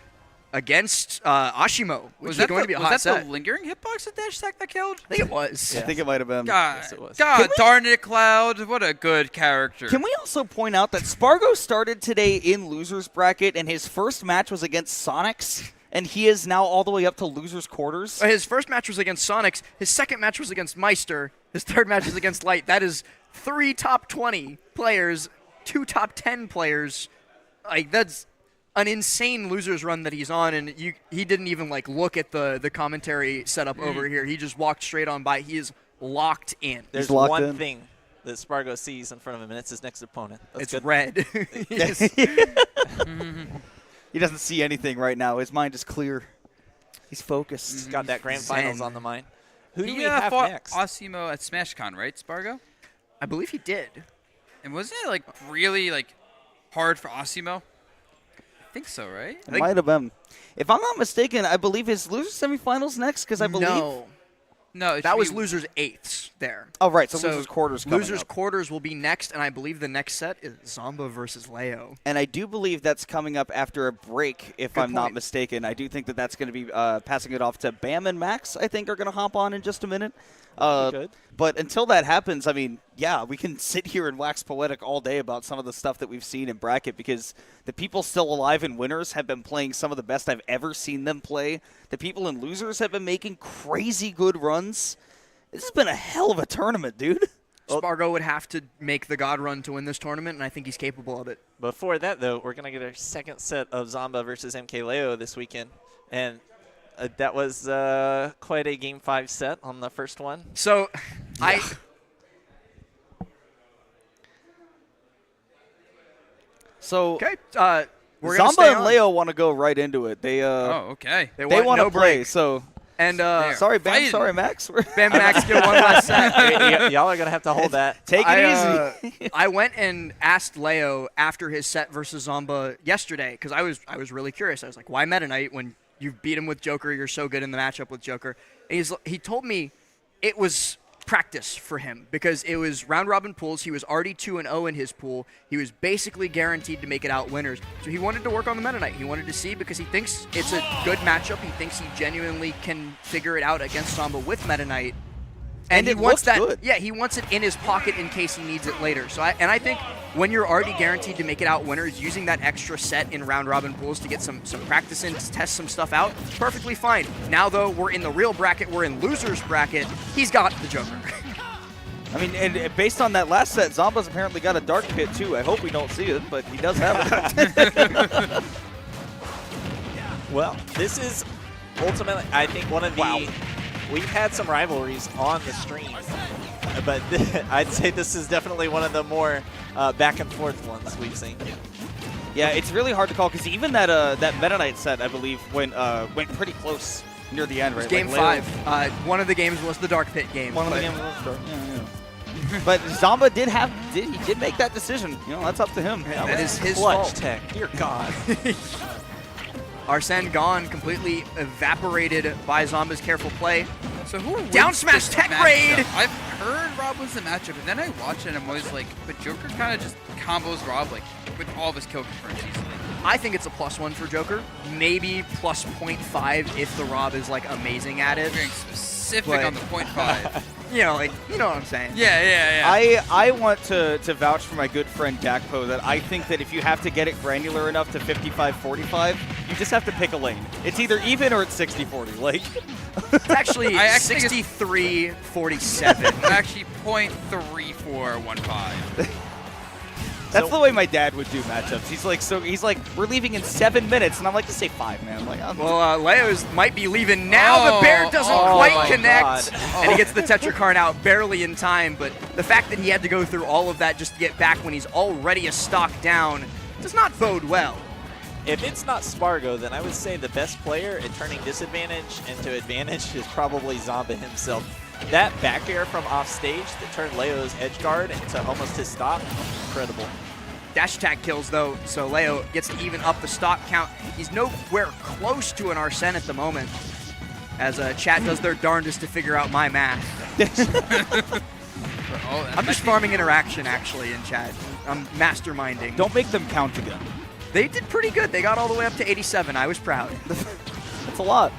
against Asimo, which Was is that going to be a hot was that set. the lingering hitbox at dash attack that killed? I think it was. I think it might have been. God, Yes, it was. God darn it, Cloud! What a good character. Can we also point out that Spargo started today in losers bracket, and his first match was against Sonics, and he is now all the way up to losers quarters. His first match was against Sonics. His second match was against Meister. His third match is against Light. That is 3 top 20 players, 2 top 10 players. Like, that's an insane losers run that he's on, and he didn't even like look at the commentary setup over here. He just walked straight on by. He is locked in. There's locked one in. thing that Spargo sees in front of him, and it's his next opponent. That's It's good. red. He doesn't see anything right now. His mind is clear. He's focused. He's got that grand Zen. finals on the mind. Who do we He have fought next? Asimo at SmashCon, right, Spargo? I believe he did. And wasn't it like really like hard for Asimo? I think so, right? It might have been. If I'm not mistaken, I believe his loser semifinals next, because I believe. No, that was losers eighths there. Oh, right. So losers quarters coming Losers up. quarters will be next, and I believe the next set is Zomba versus Leo. And I do believe that's coming up after a break, if Good I'm not point. mistaken. I do think that that's going to be passing it off to Bam and Max, I think, are going to hop on in just a minute. Good. But until that happens, I mean, yeah, we can sit here and wax poetic all day about some of the stuff that we've seen in bracket, because the people still alive in winners have been playing some of the best I've ever seen them play. The people in losers have been making crazy good runs. This has been a hell of a tournament, dude. Spargo would have to make the God run to win this tournament, and I think he's capable of it. Before that, though, we're going to get our second set of Zomba versus MkLeo this weekend. And that was quite a Game 5 set on the first one. So, Okay. We're gonna Zomba stay and on. Leo want to go right into it. They Oh, okay. they want want to no play. break. So And sorry, Bam. fighting. Sorry, Max. Bam Max get one last set. Y'all are going to have to hold that. Take it easy. I went and asked Leo after his set versus Zomba yesterday, because I was really curious. I was like, why Meta Knight when you beat him with Joker? You're so good in the matchup with Joker. And he told me it was practice for him, because it was round robin pools. He was already 2-0 in his pool. He was basically guaranteed to make it out winners. So he wanted to work on the Meta Knight. He wanted to see, because he thinks it's a good matchup. He thinks he genuinely can figure it out against Zomba with Meta Knight. And he it wants looks that. good. Yeah, he wants it in his pocket in case he needs it later. So I think when you're already guaranteed to make it out winners, using that extra set in round robin pools to get some practice in, to test some stuff out, perfectly fine. Now though, we're in the real bracket. We're in losers bracket. He's got the Joker. I mean, and based on that last set, Zomba's apparently got a dark pit too. I hope we don't see it, but he does have it. Well, this is ultimately, I think, one of the... We've had some rivalries on the stream, but I'd say this is definitely one of the more back and forth ones we've seen. Yeah, it's really hard to call, because even that Meta Knight set, I believe, went pretty close near the end, right? Game Like, 5. One of the games was the Dark Pit game. One of the games was dark. Yeah. But Zomba did make that decision. You know, that's up to him. That is his Clutch fault. tech, dear God. Arsene gone, completely evaporated by Zomba's careful play. So who wins Down smash this tech matchup? raid! I've heard Rob wins the matchup, and then I watch it and I'm always like, but Joker kind of just combos Rob like with all of his kill confirms easily. I think it's a +1 for Joker. Maybe plus 0.5 if the Rob is like amazing at it. Being specific But- on the 0.5. You know, like, you know what I'm saying. Yeah. I want to vouch for my good friend Gakpo that I think that if you have to get it granular enough to 55-45, you just have to pick a lane. It's either even or it's 60-40. Like, It's actually I actually think 63-47. Actually, 0.3415. that's the way my dad would do matchups. He's like, we're leaving in 7 minutes, and I'm like, just say 5, man. Like, Well, Leo's might be leaving now. The bear doesn't quite my connect. God. And he gets the Tetra card out barely in time. But the fact that he had to go through all of that just to get back when he's already a stock down does not bode well. If it's not Spargo, then I would say the best player at turning disadvantage into advantage is probably Zomba himself. That back air from off stage that turned Leo's edge guard into almost his stop, incredible. Dash attack kills, though, so Leo gets to even up the stock count. He's nowhere close to an Arsene at the moment, as chat does their darndest to figure out my math. I'm just farming interaction, actually, in chat. I'm masterminding. don't make them count again. They did pretty good. They got all the way up to 87. I was proud. That's a lot.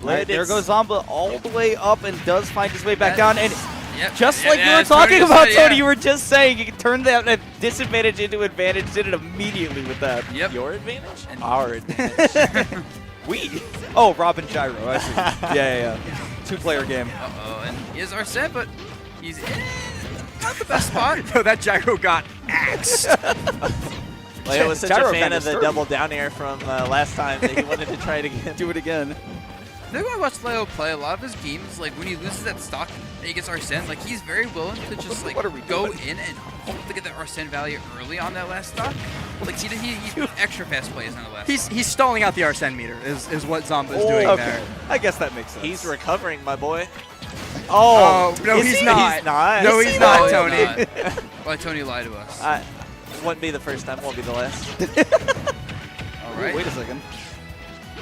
Right, there goes Zomba all the way up and does find his way back down. And just like we were talking about, Tony, you were just saying, you can turn that disadvantage into advantage. Did it immediately with that. Yep. Your advantage? And our advantage. Oh, Rob and Gyro. I see. yeah. Two-player game. Uh-oh, and he is Arsene, but he's in not the best spot. No, that Gyro got axed. Leo was such Gyro a fan kinda of the sturdy. double down air from last time that he wanted to try it again. Do it again. I think when I watch Leo play, a lot of his games, like when he loses that stock and he gets Arsene, like he's very willing to just like go in and hope to get that Arsene value early on that last stock. Like he extra fast plays on the last. He's stalling out the Arsene meter is what Zomba is doing there. I guess that makes sense. He's recovering, my boy. Oh, no, Is he's he? not. He's not. No, he's not, Tony. Why Tony lied to us? Wouldn't be the first time, won't be the last. All right. Wait a second.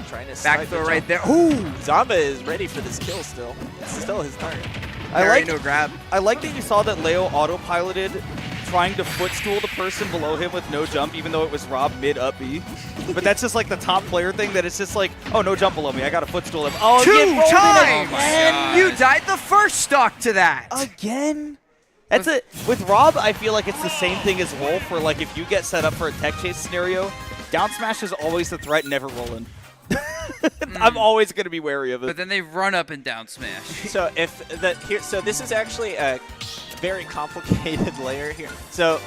Trying to Back throw right there. Ooh! Zomba is ready for this kill still. It's still his turn. No grab. I like that you saw that Leo autopiloted trying to footstool the person below him with no jump, even though it was Rob mid-up B. But that's just like the top player thing, that it's just like, oh, no jump below me. I got to footstool him. Oh, Two times! and you died the first stock to that. Again? That's it. With Rob, I feel like it's the same thing as Wolf, where like if you get set up for a tech chase scenario, down smash is always the threat, never rolling. I'm always going to be wary of it. But then they run up and down smash. So so this is actually a very complicated layer here. So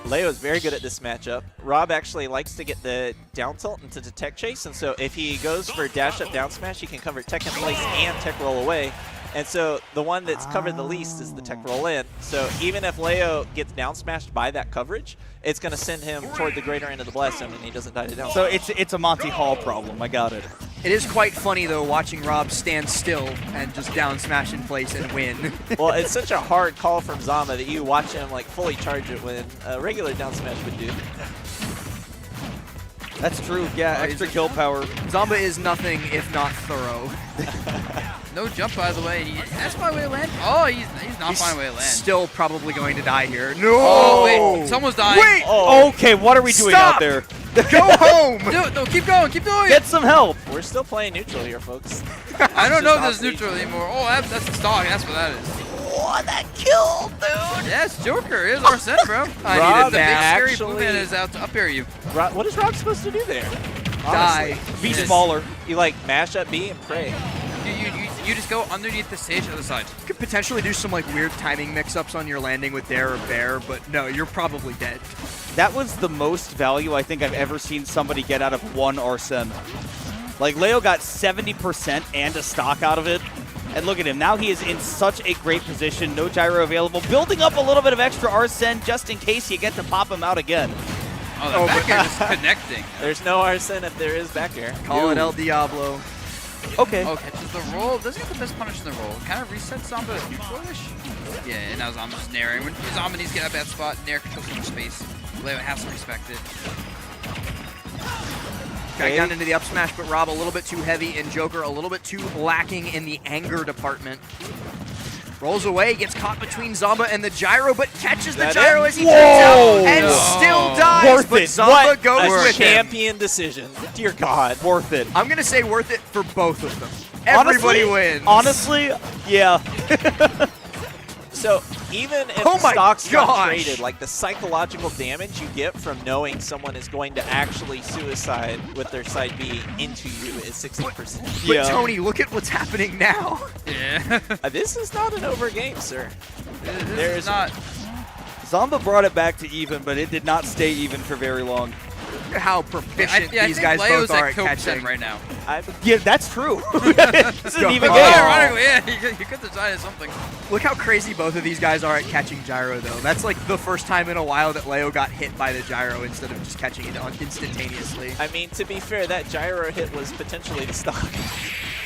Leo is very good at this matchup. Rob actually likes to get the down tilt into the tech chase, and so if he goes for dash up down smash, he can cover tech in place and tech roll away. And so the one that's covered the least is the tech roll in. So even if Leo gets down smashed by that coverage, it's going to send him toward the greater end of the blast zone, and he doesn't die to down. So it's a Monty Hall problem. I got it. It is quite funny, though, watching Rob stand still and just down smash in place and win. Well, it's such a hard call from Zoma that you watch him like fully charge it when a regular down smash would do. That's true. Yeah, extra kill power. Zomba is nothing if not thorough. No jump, by the way. That's my way to land. Oh, he's not finding a way to land. Still probably going to die here. No! Oh, wait. Someone's dying. Wait! Oh. Okay, what are we doing out there? Go home! No, keep going. Keep doing it. Get some help. We're still playing neutral here, folks. I don't know if there's neutral anymore. Oh, that's the stock. That's what that is. Oh, that kill, dude! Yes, Joker is Arsene, bro. I needed the big scary blue man is out to up air you. What is Rob supposed to do there? Die. Be smaller. You like mash up B and pray. You just go underneath the stage other side. You could potentially do some like weird timing mix-ups on your landing with Dare or Bear, but no, you're probably dead. That was the most value I think I've ever seen somebody get out of one Arsene. Like, Leo got 70% and a stock out of it. And look at him. Now he is in such a great position. No gyro available. Building up a little bit of extra Arsene just in case you get to pop him out again. Oh, the back air is connecting. There's no Arsene if there is back air. Call it El Diablo. Okay. Oh, catches the roll. Doesn't get the best punish in the roll. Kind of resets Zomba as neutral-ish. Yeah, and now Zomba's just nairing. When Zomba needs to get out of that spot, Nair controls too much space. Leo has to respect it. Got down into the up smash, but Rob a little bit too heavy, and Joker a little bit too lacking in the anger department. Rolls away, gets caught between Zomba and the gyro, but catches the gyro as he turns out and still dies. Worth but it. Zomba goes with champion decision. Dear God. Worth it. I'm going to say worth it for both of them. Everybody wins. Honestly, yeah. So even if stocks got traded, like the psychological damage you get from knowing someone is going to actually suicide with their side B into you is 60%. But Tony, look at what's happening now. Yeah. This is not an over game, sir. There is not. Zomba brought it back to even, but it did not stay even for very long. Look at how proficient I these think guys Leo's both are at at co-percent catching. right now. Yeah, that's true. This is an even game. Ironically, yeah, you could decide something. Look how crazy both of these guys are at catching gyro, though. That's like the first time in a while that Leo got hit by the gyro instead of just catching it instantaneously. I mean, to be fair, that gyro hit was potentially the stock.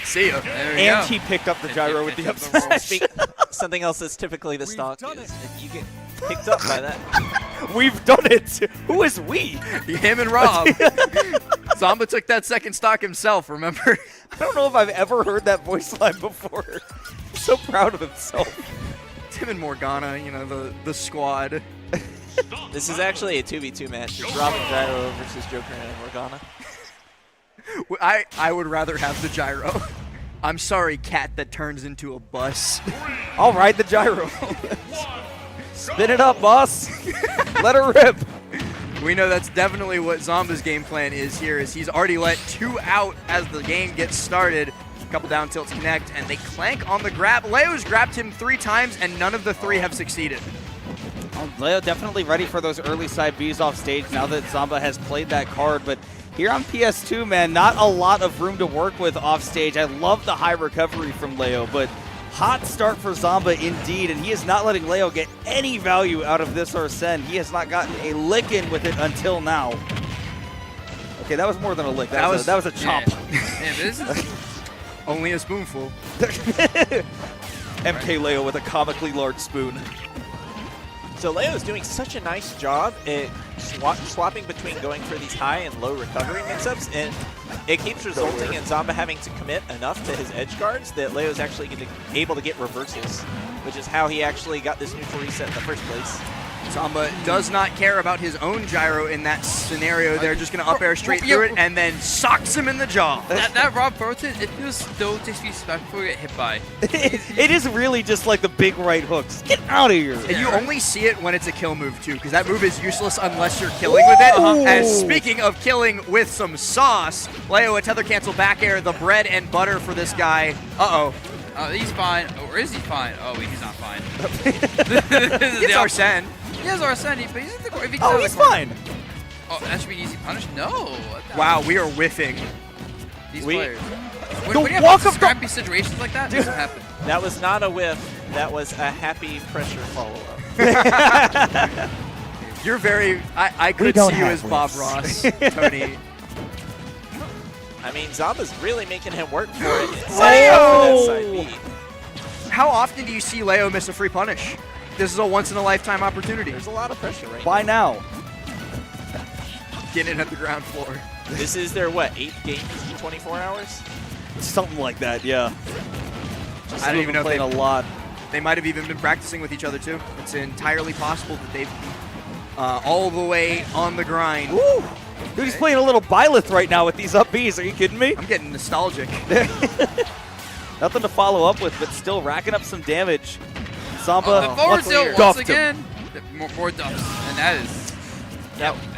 See ya. And he picked up the gyro with the up smash. Something else that's typically the stock is if you get picked up by that. We've done it. Who is we? Him and Rob. Zomba took that second stock himself, remember? I don't know if I've ever heard that voice line before. He's so proud of himself. Tim and Morgana, you know, the squad. This is actually a 2v2 match. It's Robin Gyro versus Joker and Morgana. I would rather have the gyro. I'm sorry, cat that turns into a bus. I'll ride the gyro. Spin it up, boss. Let her rip. We know that's definitely what Zomba's game plan is here, is he's already let 2 out as the game gets started. A couple down tilts connect, and they clank on the grab. Leo's grabbed him 3 times, and none of the 3 have succeeded. Leo definitely ready for those early side Bs off stage now that Zomba has played that card, but here on PS2, man, not a lot of room to work with off stage. I love the high recovery from Leo, but hot start for Zomba indeed, and he is not letting Leo get any value out of this Arsene. He has not gotten a lick in with it until now. Okay, that was more than a lick. That was a chop. Yeah, this is only a spoonful. MkLeo with a comically large spoon. So Leo is doing such a nice job at swapping between going for these high and low recovery mix-ups, and it keeps resulting in Zomba having to commit enough to his edge guards that Leo's actually able to get reversals, which is how he actually got this neutral reset in the first place. Zomba does not care about his own gyro in that scenario. They're just going to up air straight through it and then socks him in the jaw. That Rob Burton, it feels so disrespectful to get hit by. It is really just like the big right hooks. Get out of here. And you only see it when it's a kill move, too, because that move is useless unless you're killing with it. And speaking of killing with some sauce, Leo a tether cancel back air, the bread and butter for this guy. Uh-oh. He's fine. Or is he fine? Oh, wait, he's not fine. It's Arsene. He has Arsene, but he's in the corner. Oh, he's fine. Oh, that should be an easy punish. No. Wow, we are whiffing. These players. When you have scrappy situations like that, it doesn't happen. That was not a whiff. That was a happy pressure follow-up. You're very... I could see you as Bob Ross, Tony. I mean, Zomba's really making him work for it. Setting up for that side B. How often do you see Leo miss a free punish? This is a once-in-a-lifetime opportunity. There's a lot of pressure right Why now? Getting it at the ground floor. This is their, what, 8th game in 24 hours? Something like that, yeah. I don't even know if played a lot. They might have even been practicing with each other, too. It's entirely possible that they've all the way on the grind. Woo! Dude, he's playing a little Byleth right now with these up Bs. Are you kidding me? I'm getting nostalgic. Nothing to follow up with, but still racking up some damage. Zomba, the forward tilt once again. More dumps, and that is...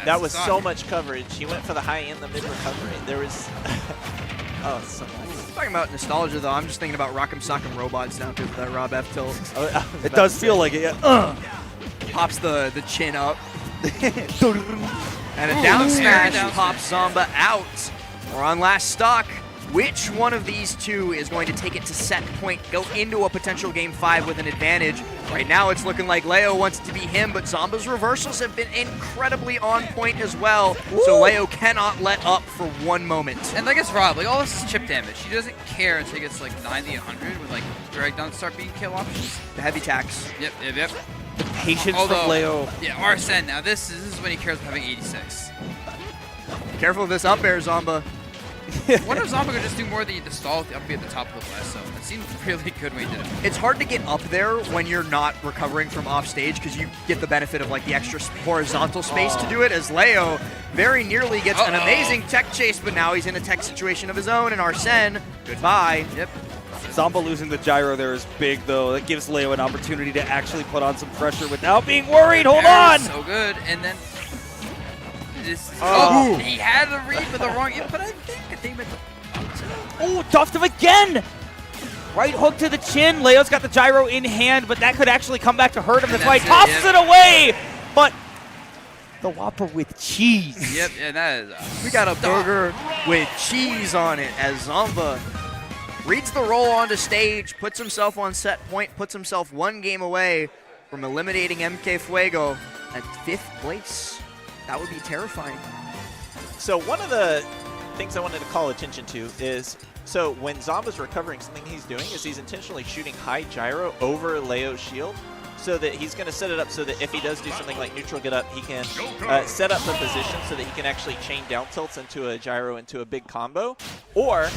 That was so much coverage. He went for the high and the mid recovery. There was... oh, so nice. Talking about nostalgia, though, I'm just thinking about Rock'em Sock'em Robots now because of that Rob F tilt. It does feel like it, yeah. Pops the chin up. And a down smash pops Zomba out. We're on last stock. Which one of these two is going to take it to set point, go into a potential game 5 with an advantage? Right now it's looking like Leo wants it to be him, but Zomba's reversals have been incredibly on point as well. Woo! So Leo cannot let up for one moment. And like it's Rob, like all this is chip damage. He doesn't care until he gets like 90, 100 when like drag down start being kill options. The heavy tax. Yep. The patience from Leo. Yeah, Arsene, now this is when he cares about having 86. Careful of this up air, Zomba. I wonder if Zomba could just do more of the stall with the up B at the top of the blast zone. It seemed really good when he did it. It's hard to get up there when you're not recovering from off stage because you get the benefit of like the extra horizontal space to do it, as Leo very nearly gets an amazing tech chase, but now he's in a tech situation of his own, and Arsene, goodbye. Yep. Zomba losing the gyro there is big, though. That gives Leo an opportunity to actually put on some pressure without being worried. Hold on! So good, and then... He had the read with the wrong input, I think. Duffed him again! Right hook to the chin. Leo's got the gyro in hand, but that could actually come back to hurt him. That's why he tosses it away! But the Whopper with cheese. Yep, and that is... we got a burger with cheese on it as Zomba reads the roll onto stage, puts himself on set point, puts himself one game away from eliminating MkFuego at 5th place. That would be terrifying. So one of the things I wanted to call attention to is, so when Zomba's recovering, something he's doing is he's intentionally shooting high gyro over Leo's shield so that he's going to set it up so that if he does do something like neutral get up, he can set up the position so that he can actually chain down tilts into a gyro into a big combo. Or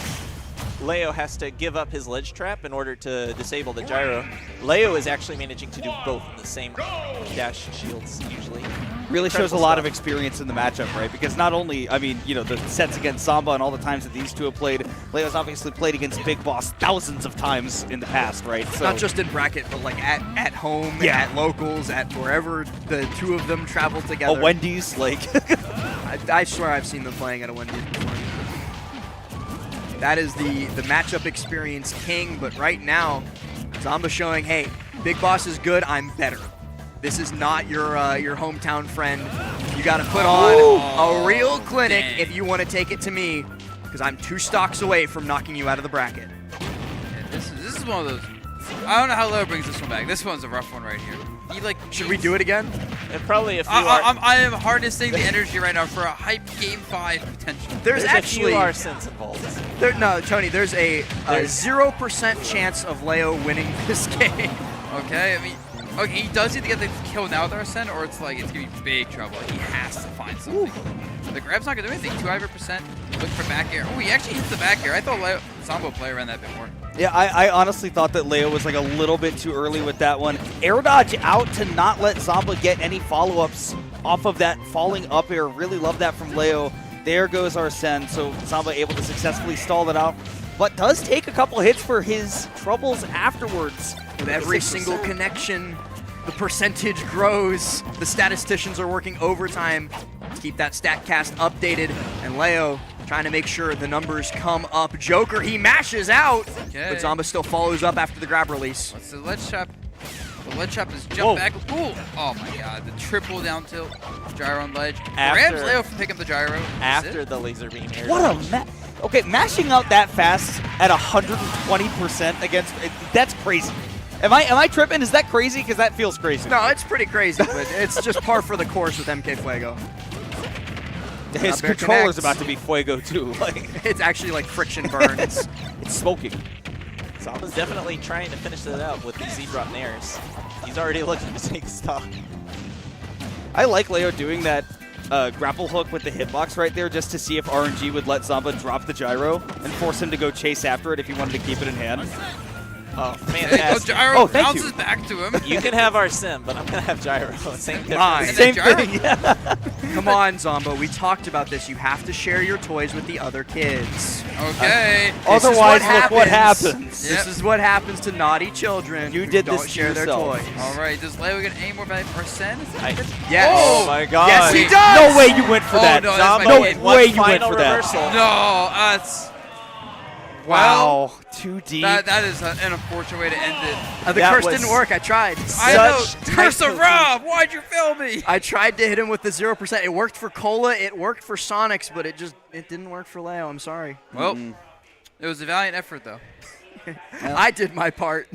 Leo has to give up his ledge trap in order to disable the gyro. Leo is actually managing to do both in the same dash shields usually. Really shows a Incredible lot stuff. of experience in the matchup, right? Because not only, I mean, you know, the sets against Zomba and all the times that these two have played, Leo's obviously played against Big Boss thousands of times in the past, right? So Not just in bracket, but like at home, Yeah. at locals, at wherever the two of them travel together. a Wendy's, like. I swear I've seen them playing at a Wendy's before. That is the matchup experience king, but right now, Zomba showing, hey, Big Boss is good, I'm better. This is not your hometown friend. You got to put on a real clinic if you want to take it to me, because I'm 2 stocks away from knocking you out of the bracket. Yeah, this is one of those. I don't know how Leo brings this one back. This one's a rough one right here. He like. Should we do it again? And probably if you I am harnessing the energy right now for a hype Game 5 potential. There's actually a few Arsens involved. No, Tony, there's a 0% chance of Leo winning this game. Okay, I mean, okay, he does need to get the kill now with Arsene, or it's like it's gonna be big trouble. He has to find something. The grab's not gonna do anything. 200%. Look for back air. Oh, he actually hits the back air. I thought Zomba would play around that bit more. Yeah, I honestly thought that Leo was like a little bit too early with that one. Air dodge out to not let Zomba get any follow-ups off of that falling up air. Really love that from Leo. There goes Arsene, so Zomba able to successfully stall it out. But does take a couple hits for his troubles afterwards. With every single connection, the percentage grows. The statisticians are working overtime to keep that StatCast updated. And Leo trying to make sure the numbers come up. Joker, he mashes out, Okay. but Zomba still follows up after the grab release. What's the ledge trap? The ledge trap is jump back. Ooh! Oh my god, the triple down tilt. Gyro on ledge. Grabs Leo from picking up the gyro. After the laser beam air What dodge. Okay, mashing out that fast at 120% against that's crazy. Am I tripping? Is that crazy? Because that feels crazy. No, it's pretty crazy, but it's just par for the course with MkFuego. His controller's about to be Fuego too. Like it's actually like friction burn. It's smoking. Zomba's definitely trying to finish it out with these Z-drop nairs. He's already looking to take stock. I like Leo doing that grapple hook with the hitbox right there just to see if RNG would let Zomba drop the gyro and force him to go chase after it if he wanted to keep it in hand. Oh, fantastic. Gyro bounces back to him. You can have Arsene, but I'm going to have gyro. Same Mine. difference. Same thing. Come on, Zomba. We talked about this. You have to share your toys with the other kids. Okay. Otherwise, look what happens. This is what happens to naughty children. You who did don't this to share their yourself. toys. All right, does Leo get any more by Arsene? Yes. Oh my god. Yes, he Wait. does. No way you went for that. No, that's my No kid. way you went Final for that. reversal. No, that's Wow, too deep. that is an unfortunate way to end it. The That curse was didn't work. I tried. I know. Such Curse of tight Rob, why'd you fail me? I tried to hit him with the 0%. It worked for Cola. It worked for Sonics, but it didn't work for Leo. I'm sorry. Well, it was a valiant effort though. I did my part.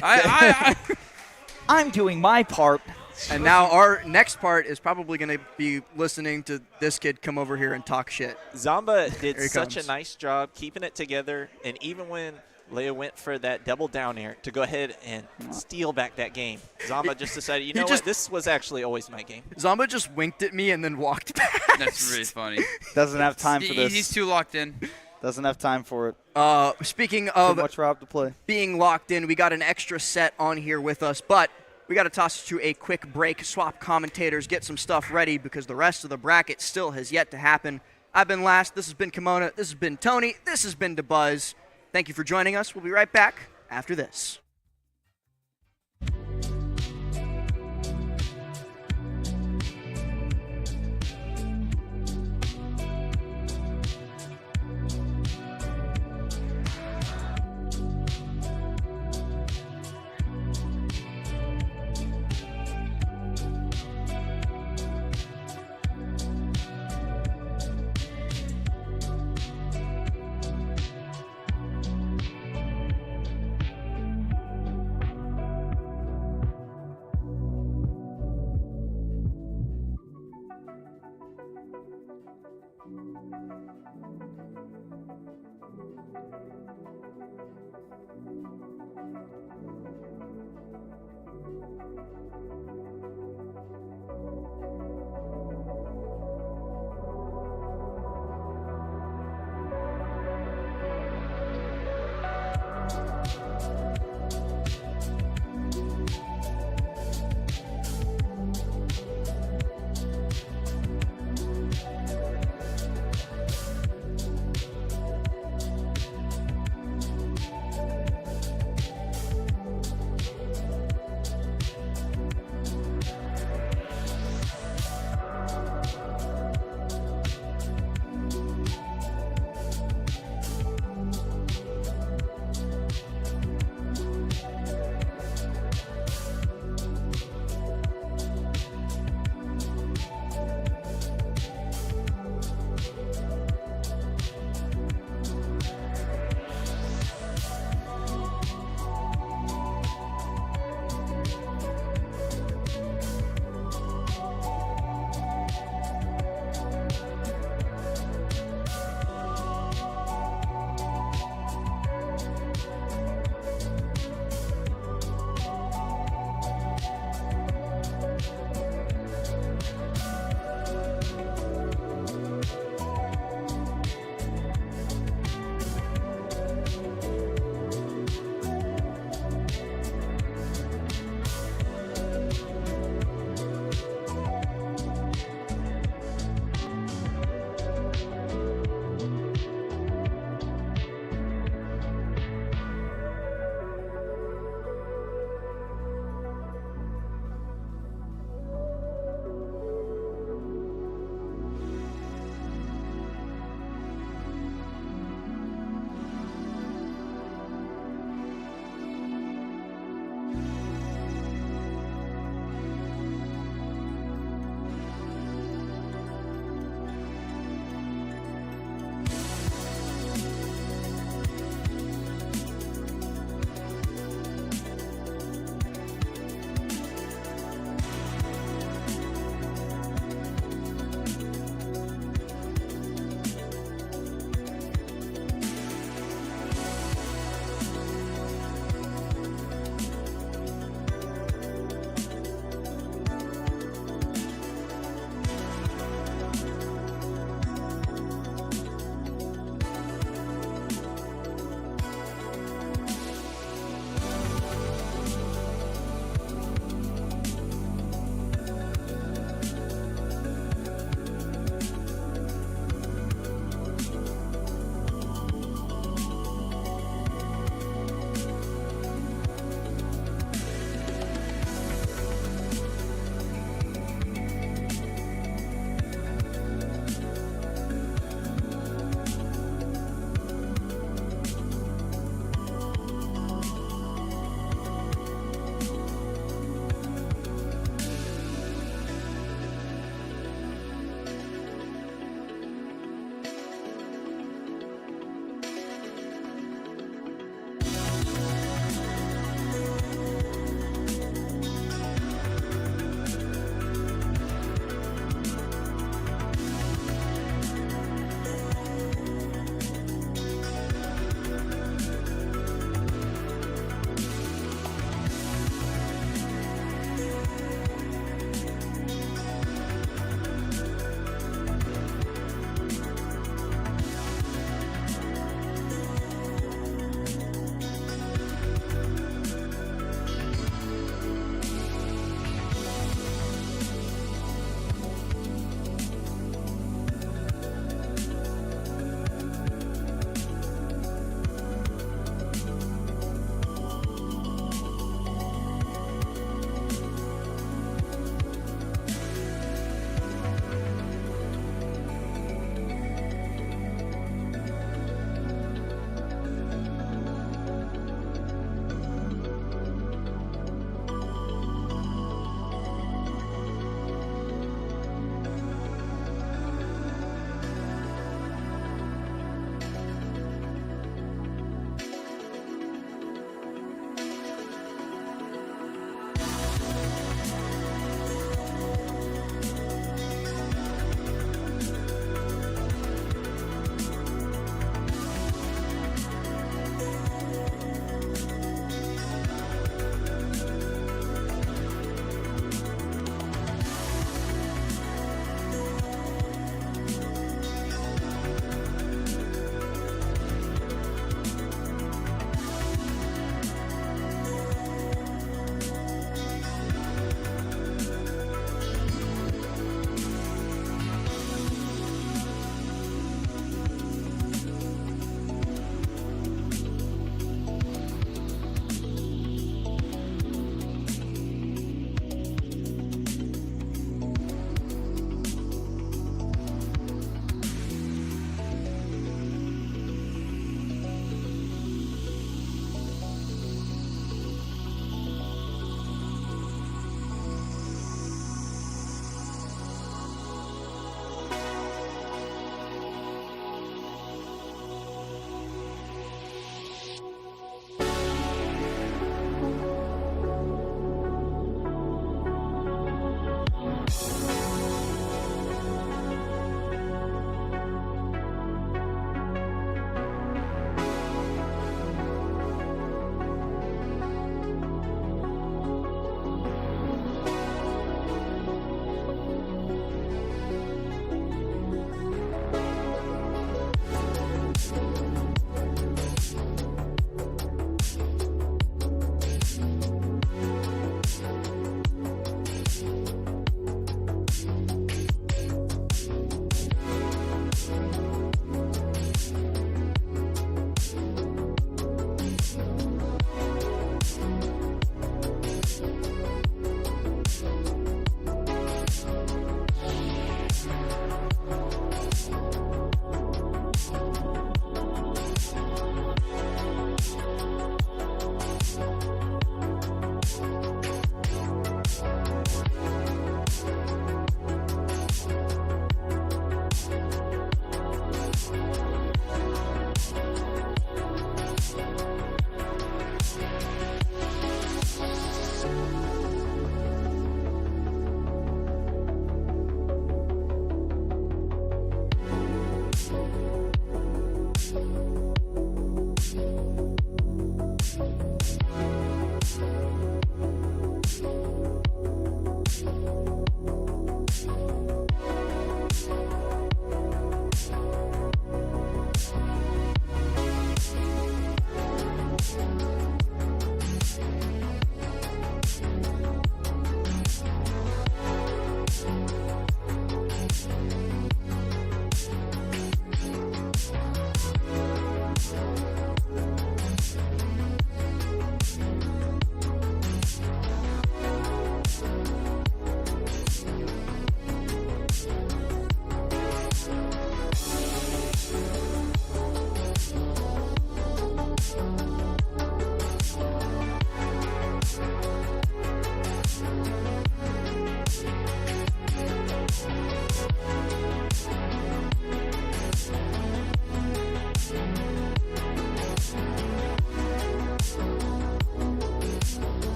I'm doing my part. And now our next part is probably going to be listening to this kid come over here and talk shit. Zomba did Here he such comes. a nice job keeping it together, and even when Leo went for that double down air to go ahead and steal back that game, Zomba just decided, you know what, this was actually always my game. Zomba just winked at me and then walked back. That's really funny. Doesn't have time for this. He's too locked in. Doesn't have time for it. Speaking Too of much Rob to play. being locked in, we got an extra set on here with us, but we got to toss it to a quick break, swap commentators, get some stuff ready because the rest of the bracket still has yet to happen. I've been Last. This has been Kimona. This has been Tony. This has been DeBuzz. Thank you for joining us. We'll be right back after this.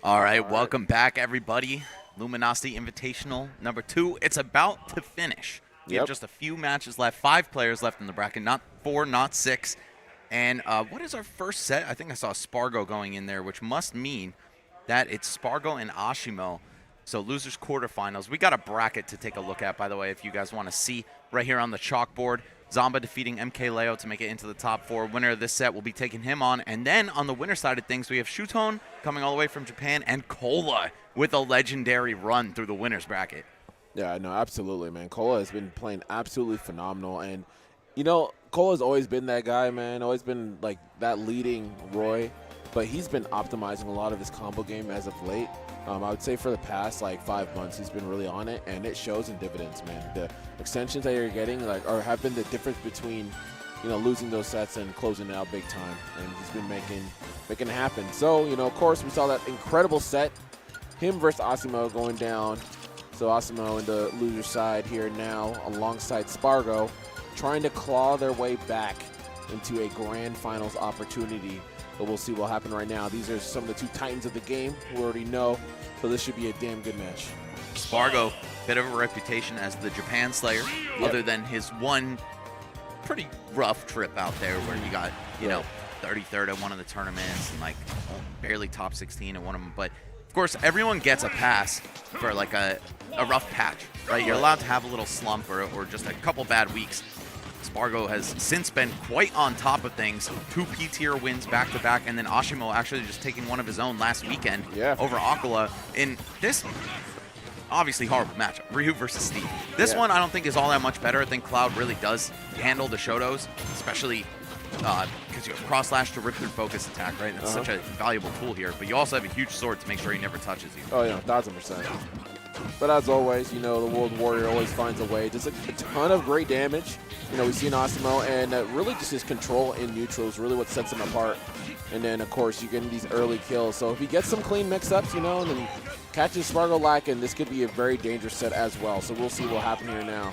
All right, welcome back, everybody. Luminosity Invitational number 2. It's about to finish. We have just a few matches left. 5 players left in the bracket, not 4, not 6. And what is our first set? I think I saw Spargo going in there, which must mean that it's Spargo and Asimo. So losers quarterfinals. We got a bracket to take a look at, by the way, if you guys want to see right here on the chalkboard. Zoma defeating MkLeo to make it into the top 4. Winner of this set will be taking him on. And then on the winner side of things, we have Shuton coming all the way from Japan and Cola with a legendary run through the winner's bracket. Yeah, no, absolutely, man. Cola has been playing absolutely phenomenal. And, you know, Cola's always been that guy, man. Always been, like, that leading Roy. But he's been optimizing a lot of his combo game as of late. I would say for the past, like, 5 months, he's been really on it, and it shows in dividends, man. The extensions that you're getting, like, have been the difference between, you know, losing those sets and closing it out big time. And he's been making it happen. So, you know, of course, we saw that incredible set, him versus Asimo going down. So Asimo in the loser side here now alongside Spargo, trying to claw their way back into a grand finals opportunity. But we'll see what will happen right now. These are some of the 2 titans of the game who already know, so this should be a damn good match. Spargo, bit of a reputation as the Japan Slayer, other than his one pretty rough trip out there where he got, you know, 33rd at one of the tournaments and, like, barely top 16 at one of them. But, of course, everyone gets a pass for like a rough patch, right? You're allowed to have a little slump or just a couple bad weeks. Spargo has since been quite on top of things. 2 P-tier wins back-to-back, and then Asimo actually just taking one of his own last weekend over Aquila in this obviously horrible matchup, Ryu versus Steve. This one I don't think is all that much better. I think Cloud really does handle the Shotos, especially because you have cross slash to rip through focus attack, right? That's such a valuable tool here. But you also have a huge sword to make sure he never touches you. Oh, yeah, 1,000%. But as always, you know, the World Warrior always finds a way. Just a ton of great damage. You know, we've seen Asimo, and really just his control in neutral is really what sets him apart. And then, of course, you get these early kills. So if he gets some clean mix-ups, you know, and then catches Spargo lacking, this could be a very dangerous set as well. So we'll see what will happen here now.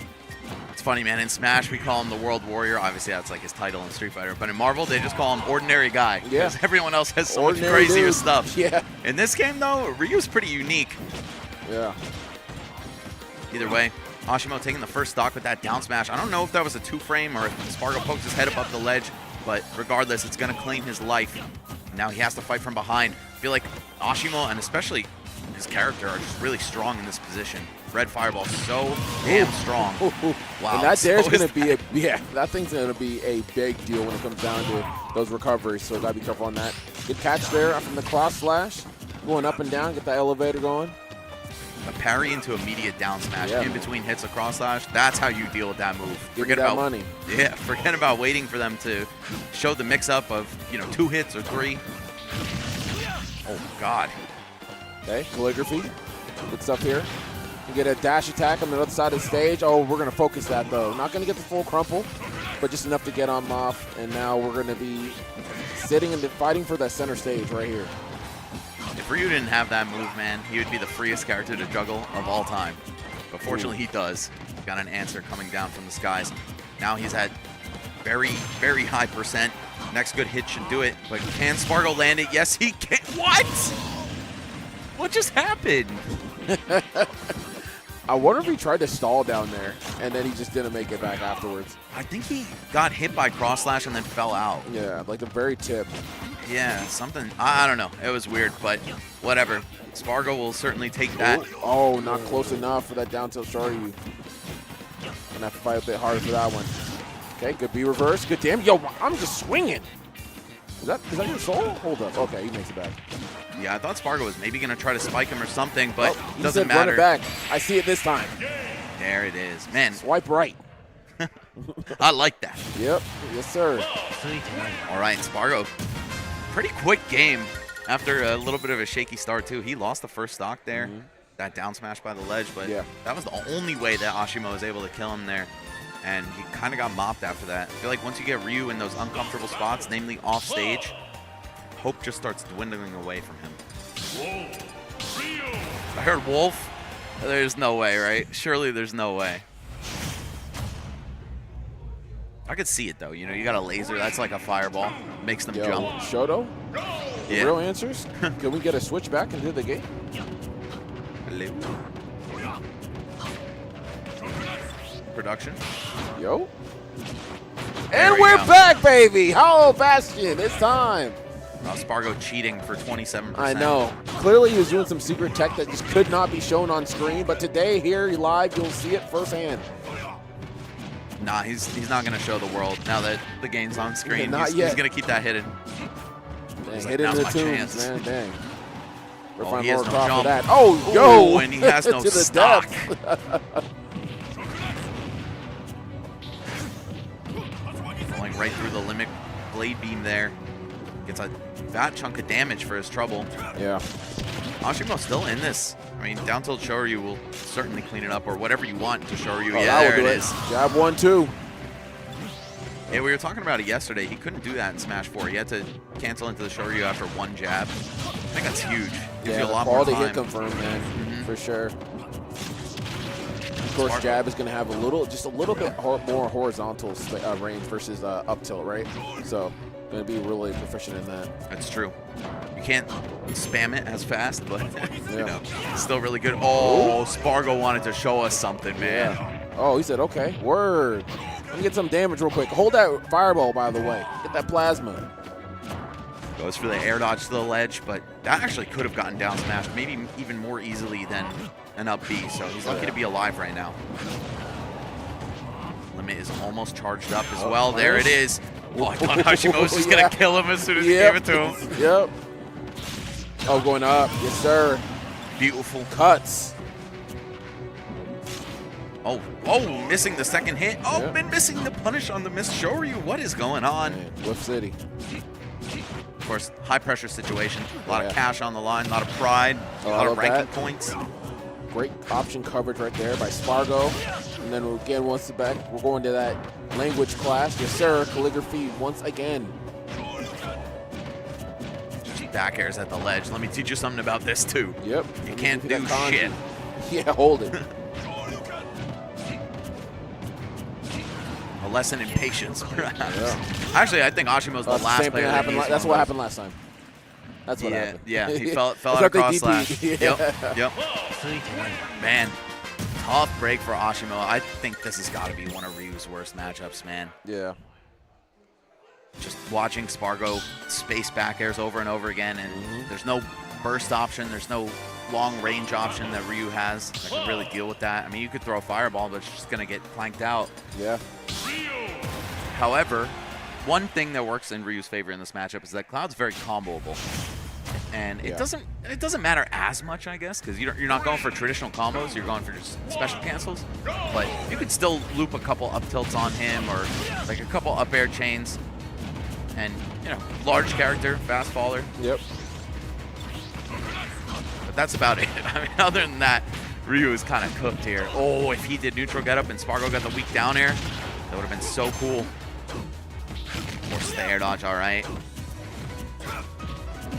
It's funny, man. In Smash, we call him the World Warrior. Obviously, that's like his title in Street Fighter. But in Marvel, they just call him Ordinary Guy. Yeah. Because everyone else has so Ordinary much crazier dude. stuff. Yeah. In this game, though, Ryu's pretty unique. Yeah. Either way, Asimo taking the first stock with that down smash. I don't know if that was a 2-frame or if Spargo pokes his head above the ledge, but regardless, it's going to claim his life. Now he has to fight from behind. I feel like Asimo and especially his character are just really strong in this position. Red Fireball so damn strong. Wow. And that there's going to be that thing's going to be a big deal when it comes down to those recoveries, so got to be careful on that. Good catch there from the cross slash. Going up and down, get the elevator going. A parry into immediate down smash in between hits of cross slash. That's how you deal with that move. Forget about money. Yeah, forget about waiting for them to show the mix-up of 2 hits or 3. Oh, God. Okay, calligraphy. Good stuff here. You get a dash attack on the other side of the stage. Oh, we're going to focus that, though. Not going to get the full crumple, but just enough to get him off. And now we're going to be sitting and fighting for that center stage right here. If Ryu didn't have that move, man, he would be the freest character to juggle of all time. But fortunately, he does. Got an answer coming down from the skies. Now he's at very, very high percent. Next good hit should do it. But can Spargo land it? Yes, he can. What? What just happened? I wonder if he tried to stall down there, and then he just didn't make it back afterwards. I think he got hit by cross slash and then fell out. Yeah, like the very tip. Yeah, something. I don't know. It was weird, but whatever. Spargo will certainly take that. Oh, not close enough for that down tilt Shoryu. Gonna have to fight a bit harder for that one. Okay, good B reverse. Good damn. Yo, I'm just swinging. Is that your soul? Hold up. Okay, he makes it back. Yeah, I thought Spargo was maybe going to try to spike him or something, but he doesn't said matter. Run it back. I see it this time. There it is. Man. Swipe right. I like that. Yep. Yes, sir. All right, Spargo. Pretty quick game after a little bit of a shaky start, too. He lost the first stock there. That down smash by the ledge, but that was the only way that Asimo was able to kill him there. And he kind of got mopped after that. I feel like once you get Ryu in those uncomfortable spots, namely off stage, hope just starts dwindling away from him. I heard Wolf. There's no way, right? Surely there's no way. I could see it, though. You know, you got a laser. That's like a fireball. Makes them jump. Shoto? The real answers? Can we get a switch back into the game? Production. Yo. And we're back, baby. Hollow Bastion. It's time. Spargo cheating for 27%. I know. Clearly he was doing some secret tech that just could not be shown on screen, but today here live you'll see it firsthand. Nah, he's not going to show the world now that the game's on screen. Not he's yet. He's going to keep that hidden. Dang, Like, hidden in the now's my tunes, chance. man. Dang. We're Oh, finding he has more no crop jump. for that. Oh, yo! And he has no to the stock. Going right through the limit blade beam there. Gets a fat chunk of damage for his trouble. Yeah. Asimo still in this. I mean, down tilt Shoryu will certainly clean it up, or whatever you want to Shoryu. Oh, yeah, there it is. Jab 1-2. Yeah, we were talking about it yesterday. He couldn't do that in Smash 4. He had to cancel into the Shoryu after one jab. I think that's huge. Gives you a lot more quality time. hit confirmed, man, for sure. Of course, Spargo. jab is going to have just a little bit more horizontal range versus up tilt, right? So, going to be really proficient in that. That's true. You can't spam it as fast, but you know, it's still really good. Oh, Spargo wanted to show us something, man. Yeah. Oh, he said, okay, word. Let me get some damage real quick. Hold that fireball, by the way. Get that plasma. Go Goes for the air dodge to the ledge, but that actually could have gotten down smashed, maybe even more easily than an up B, so he's lucky to be alive right now. Limit is almost charged up as well. There it is. Oh, I thought Asimo was just going to kill him as soon as he gave it to him. Yep. Oh, going up. Yes, sir. Beautiful. Cuts. Oh, missing the second hit. Oh, been missing the punish on the miss Shoryu. What is going on? Whip City. Of course, high pressure situation. A lot of cash on the line, a lot of pride, a lot of ranking points. Great option coverage right there by Spargo. And then again, once back, we're going to that language class. Yes, sir. Calligraphy once again. Just back airs at the ledge. Let me teach you something about this, too. Yep. You can't do shit. Yeah, hold it. A lesson in patience, perhaps. Yeah. Actually, I think Ashimo's the last player that used That's what happened last time. That's what happened. Yeah, he fell out of cross slash. Yep. Man, tough break for Asimo. I think this has got to be one of Ryu's worst matchups, man. Yeah. Just watching Spargo space back airs over and over again, and there's no burst option, there's no long range option that Ryu has that can really deal with that. I mean, you could throw a fireball, but it's just going to get planked out. Yeah. However, one thing that works in Ryu's favor in this matchup is that Cloud's very comboable. And it doesn't matter as much, I guess, because you're not going for traditional combos, you're going for just special cancels. But you could still loop a couple up tilts on him or like a couple up air chains. And, you know, large character, fast faller. Yep. But that's about it. I mean, other than that, Ryu is kind of cooked here. Oh, if he did neutral getup and Spargo got the weak down air, that would have been so cool. Forces the air dodge, all right.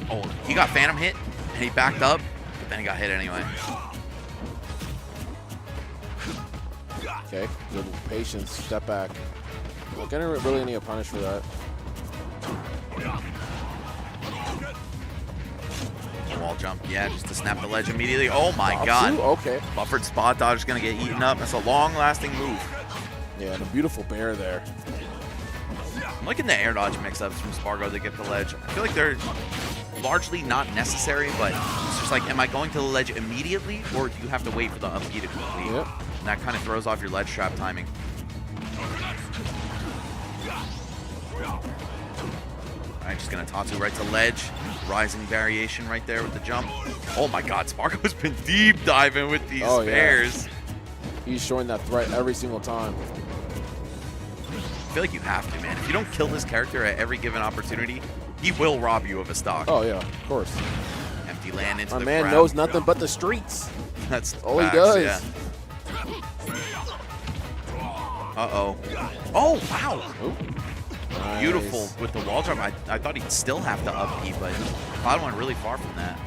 Oh, he got phantom hit, and he backed up, but then he got hit anyway. Okay, good patience, step back. Well, gonna really need a punish for that. Wall jump, yeah, just to snap the ledge immediately. Oh my god. Okay. Buffered spot dodge is gonna get eaten up. That's a long-lasting move. Yeah, and a beautiful bear there. I'm liking the air dodge mix-ups from Spargo to get the ledge. I feel like they're largely not necessary, but it's just like, am I going to the ledge immediately, or do you have to wait for the up B to complete? Yep. And that kind of throws off your ledge trap timing. Alright, just gonna Tatsu right to ledge. Rising variation right there with the jump. Oh my god, Spargo's been deep diving with these spares. Yeah. He's showing that threat every single time. I feel like you have to, man. If you don't kill this character at every given opportunity, he will rob you of a stock. Oh yeah, of course. Empty land into the My man crowd. knows nothing but the streets. That's all facts, he does. Yeah. Uh-oh. Oh, wow. Nice. Beautiful with the wall jump. I thought he'd still have to up B, but Cloud went really far from that.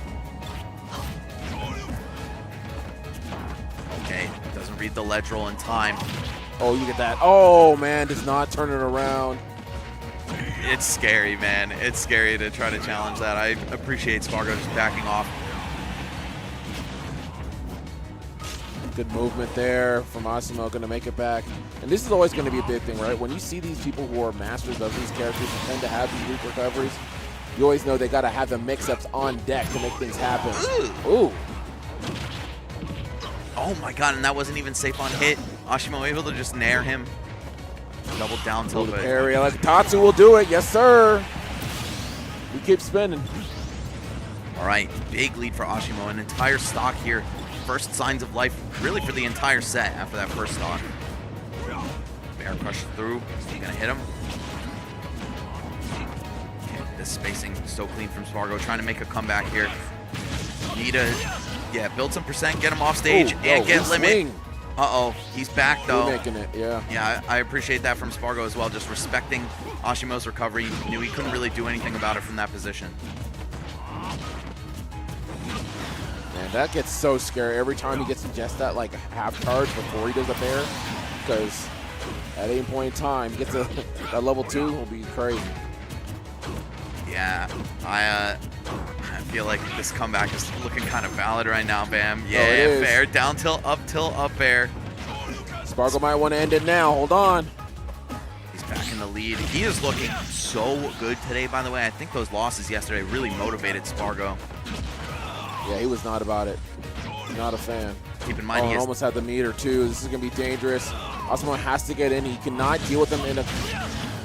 Okay, doesn't read the ledge roll in time. Oh, you get that. Oh, man, does not turn it around. It's scary, man. It's scary to try to challenge that. I appreciate Spargo just backing off. Good movement there from Asimo, going to make it back. And this is always going to be a big thing, right? When you see these people who are masters of these characters who tend to have these weak recoveries, you always know they got to have the mix-ups on deck to make things happen. Ooh. Oh my god, and that wasn't even safe on hit. Asimo able to just nair him. Double down tilt. Parry, like Tatsu will do it. Yes, sir. We keep spinning. All right, big lead for Asimo. An entire stock here. First signs of life, really, for the entire set after that first stock. Bear crushes through. He's gonna hit him. Okay, this spacing so clean from Spargo, trying to make a comeback here. Need to, build some percent, get him off stage, and get limit. Uh-oh, he's back though. Making it, yeah. Yeah, I appreciate that from Spargo as well, just respecting Ashimo's recovery. He knew he couldn't really do anything about it from that position. Man, that gets so scary every time he gets to just that like half charge before he does a bear, because at any point in time, gets that level 2 will be crazy. Yeah, I feel like this comeback is looking kind of valid right now, Bam. Yeah, fair. Down tilt, up air. Spargo might want to end it now. Hold on. He's backing in the lead. He is looking so good today, by the way. I think those losses yesterday really motivated Spargo. Yeah, he was not about it. Not a fan. Keep in mind, he he almost had the meter too. This is going to be dangerous. Asimo has to get in. He cannot deal with him in a...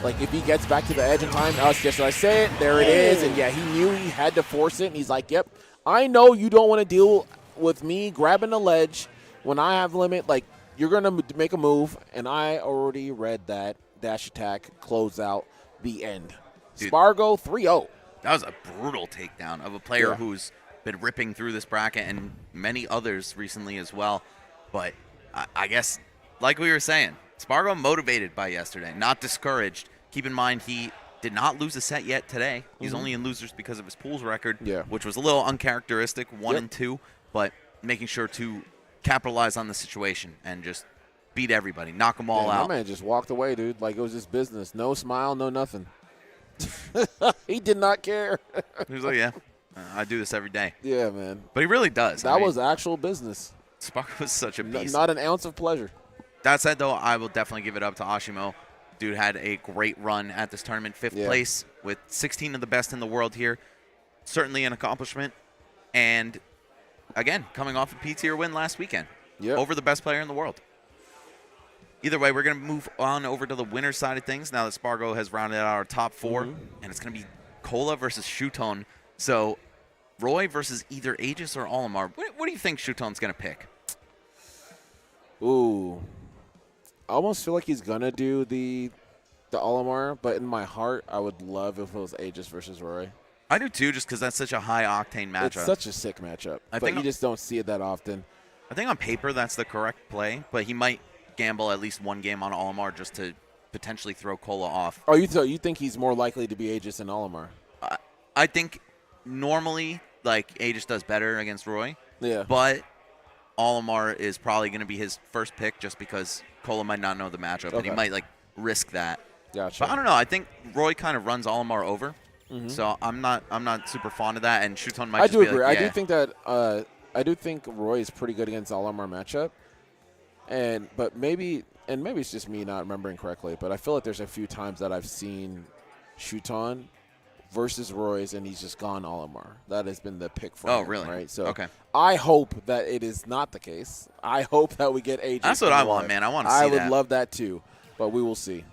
Like, if he gets back to the edge in time, just I say it, there it is. And, yeah, he knew he had to force it. And he's like, yep, I know you don't want to deal with me grabbing the ledge when I have limit. Like, you're going to make a move. And I already read that. Dash attack, close out, the end. Dude, Spargo 3-0. That was a brutal takedown of a player who's been ripping through this bracket and many others recently as well. But I guess, like we were saying, Spargo motivated by yesterday, not discouraged. Keep in mind, he did not lose a set yet today. He's only in losers because of his pools record, which was a little uncharacteristic, 1 and 2, but making sure to capitalize on the situation and just beat everybody, knock them all out. My man just walked away, dude, like it was just business. No smile, no nothing. He did not care. He was like, yeah, I do this every day. Yeah, man. But he really does. That was actual business. Spargo was such a beast. Not an ounce of pleasure. That said, though, I will definitely give it up to Asimo. Dude had a great run at this tournament, 5th place with 16 of the best in the world here. Certainly an accomplishment. And, again, coming off a P-tier win last weekend over the best player in the world. Either way, we're going to move on over to the winner's side of things now that Spargo has rounded out our top 4. And it's going to be Cola versus Shuton. So, Roy versus either Aegis or Olimar. What do you think Shuton's going to pick? Ooh. I almost feel like he's going to do the Olimar, but in my heart, I would love if it was Aegis versus Roy. I do too, just because that's such a high-octane matchup. It's such a sick matchup, but you just don't see it that often. I think on paper that's the correct play, but he might gamble at least one game on Olimar just to potentially throw Cola off. Oh, you think he's more likely to be Aegis than Olimar? I think normally, like, Aegis does better against Roy. Yeah. But Olimar is probably going to be his first pick just because Cola might not know the matchup, and he might, like, risk that. Gotcha. But I don't know. I think Roy kind of runs Olimar over, so I'm not super fond of that, and Shuton might just be agree. like, I do think that I do think Roy is pretty good against Olimar matchup, but maybe it's just me not remembering correctly, but I feel like there's a few times that I've seen Shuton versus Roy's, and he's just gone Olimar. That has been the pick for him. Oh, really? Right? So okay. I hope that it is not the case. I hope that we get Aegis. That's what I want, man. I want to see that. I would love that too, but we will see.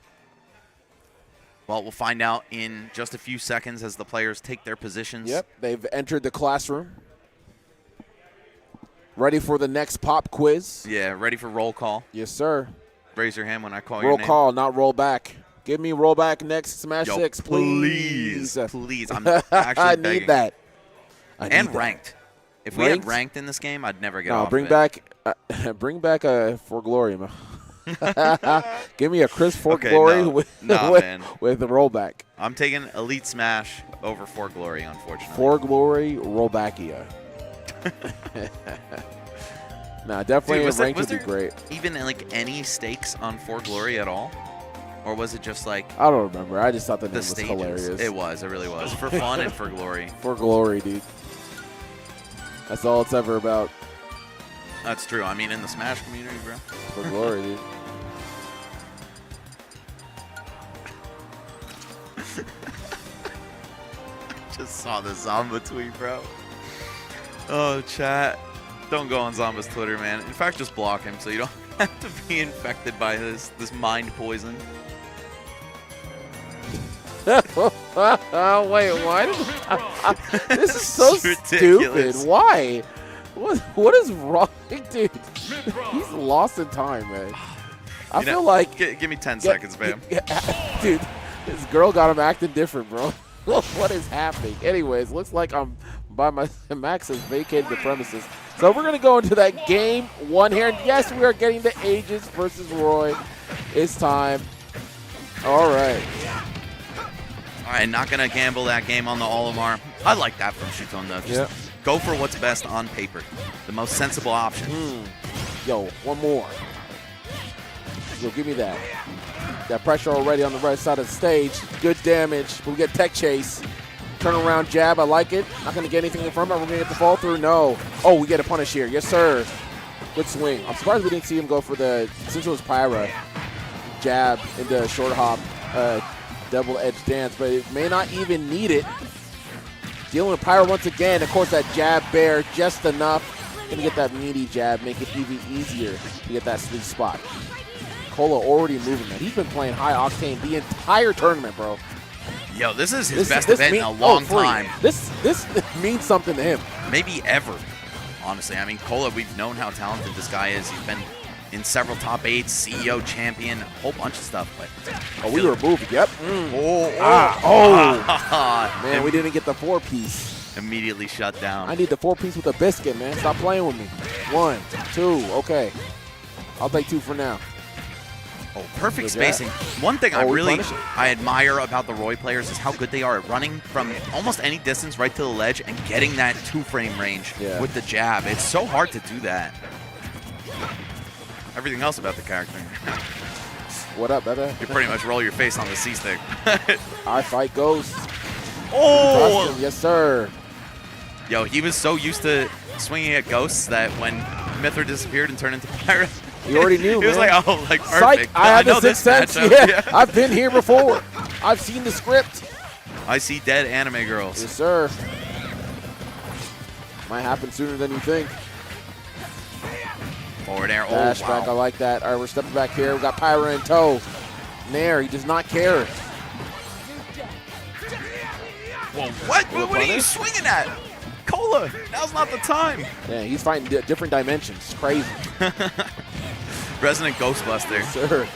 Well, we'll find out in just a few seconds as the players take their positions. Yep, they've entered the classroom. Ready for the next pop quiz? Yeah, ready for roll call. Yes, sir. Raise your hand when I call your name. Roll call, not roll back. Give me roll back next Smash 6, please. Please. I'm actually I begging. need that. And ranked. If we had ranked in this game, I'd never get off bring of it. Bring back For Glory. Give me a Chris For Glory with the rollback. I'm taking Elite Smash over For Glory, unfortunately. For Glory, rollbackia. Nah, definitely ranked would be great. Even like any stakes on For Glory at all? Or was it just like... I don't remember. I just thought the name was stages. hilarious. It was. It really was. For fun and for glory. For glory, dude. That's all it's ever about. That's true. I mean, in the Smash community, bro. For glory, dude. Just saw the Zoma tweet, bro. Oh, chat. Don't go on Zomba's Twitter, man. In fact, just block him so you don't have to be infected by this mind poison. Oh, wait, why? This is so stupid. Why? What is wrong? Dude, he's lost in time, man. I feel like... Give me 10 seconds, man. Dude, this girl got him acting different, bro. What is happening? Anyways, looks like Max has vacated the premises. So we're going to go into that game one here. And yes, we are getting the Aegis versus Roy. It's time. All right. All right, not going to gamble that game on the Olimar. I like that from Shuton, though. Just go for what's best on paper. The most sensible option. Yo, one more. Yo, give me that. That pressure already on the right side of the stage. Good damage. We get tech chase. Turn around jab. I like it. Not going to get anything in front of it. We're going to get the fall through. No. Oh, we get a punish here. Yes, sir. Good swing. I'm surprised we didn't see him go for the, since it was Pyra, jab into short hop. double-edged dance, but it may not even need it. Dealing with Pyro once again. Of course, that jab bear just enough. Gonna get that meaty jab, make it even easier to get that sweet spot. Cola already moving, man. He's been playing high octane the entire tournament, bro. Yo, this is his best event in a long time. This means something to him. Maybe ever, honestly. I mean, Cola, we've known how talented this guy is. He's been in several top 8s, CEO, champion, a whole bunch of stuff. But we were moving. Yep. Man, we didn't get the 4-piece. Immediately shut down. I need the 4-piece with a biscuit, man. Stop playing with me. 1, 2, okay. I'll take 2 for now. Oh, perfect spacing. One thing I admire about the Roy players is how good they are at running from almost any distance right to the ledge and getting that 2-frame range with the jab. It's so hard to do that. Everything else about the character. What up, brother? You pretty much roll your face on the C-stick. I fight ghosts. Oh! Yes, sir. Yo, he was so used to swinging at ghosts that when Mithra disappeared and turned into Pyro, he already knew, He was like, oh, like, perfect. Psych, I have a sixth sense. Yeah, I've been here before. I've seen the script. I see dead anime girls. Yes, sir. Might happen sooner than you think. Forward air. Dash wow. back, I like that. All right, we're stepping back here. We got Pyro in tow. Nair, he does not care. Whoa, what are you swinging at? Cola, now's not the time. Yeah, he's fighting different dimensions. It's crazy. Resident Ghostbuster. Yes, sir.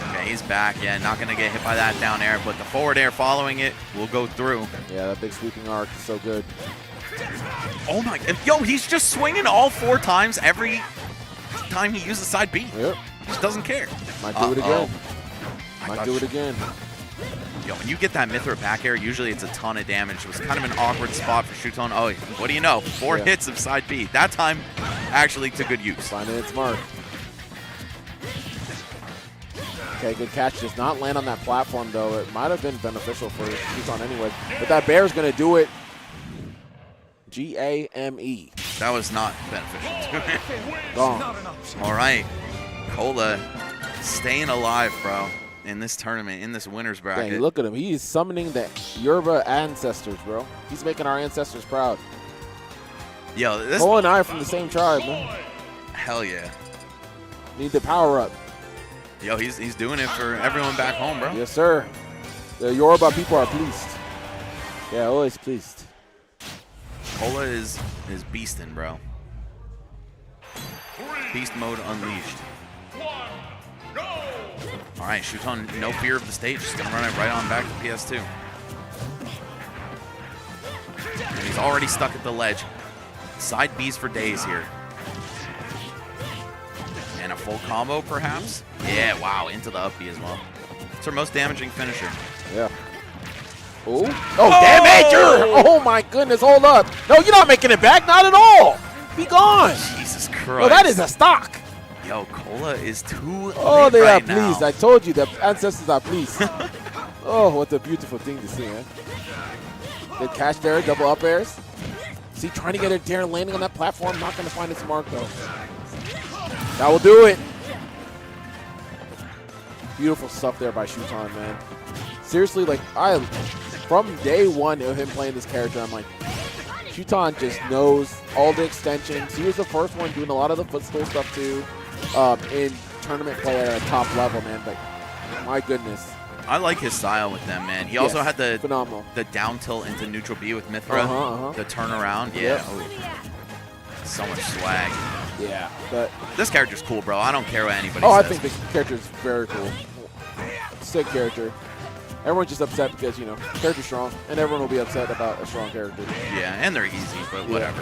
Okay, he's back. Yeah, not going to get hit by that down air, but the forward air following it will go through. Yeah, that big sweeping arc is so good. Oh my, yo, he's just swinging all 4 times every time he uses side B. Yep. He just doesn't care. Might do it again. Might do it again. Yo, when you get that Mithra back air, usually it's a ton of damage. It was kind of an awkward spot for Shuton. Oh, what do you know? 4 hits of side B. That time, actually to good use. Finding its mark. Okay, good catch. Does not land on that platform, though. It might have been beneficial for Shuton anyway. But that bear's going to do it. G-A-M-E. That was not beneficial. Gone. All right. Cola staying alive, bro, in this tournament, in this winner's bracket. Dang, look at him. He is summoning the Yoruba ancestors, bro. He's making our ancestors proud. Yo, this... Cole and I are from the same tribe, man. Hell yeah. Need the power up. Yo, he's doing it for everyone back home, bro. Yes, sir. The Yoruba people are pleased. Yeah, always pleased. Cola is beastin', bro. Beast mode unleashed. All right, Shuton, no fear of the stage. Just gonna run it right on back to PS2. And he's already stuck at the ledge. Side B's for days here. And a full combo, perhaps? Yeah, wow, into the up B as well. It's her most damaging finisher. Yeah. Oh, damager! Oh my goodness, hold up. No, you're not making it back, not at all. Be gone. Jesus Christ. Oh, that is a stock. Yo, Cola is too Oh, late they right are pleased. now. I told you, the ancestors are pleased. Oh, what a beautiful thing to see, man. Good catch there, double up airs. See, trying to get it there, landing on that platform, not going to find its mark, though. That will do it. Beautiful stuff there by Shuton, man. Seriously, like, from day one of him playing this character, I'm like, Shuton just knows all the extensions. He was the first one doing a lot of the footstool stuff, too, in tournament play at a top level, man. But my goodness. I like his style with them, man. He also had the phenomenal down tilt into neutral B with Mithra, the turnaround. Yeah. Yep. Oh, so much swag. Yeah. But this character's cool, bro. I don't care what anybody I says. think the character is very cool. Sick character. Everyone's just upset because, you know, character's strong, and everyone will be upset about a strong character. Yeah, and they're easy, but whatever.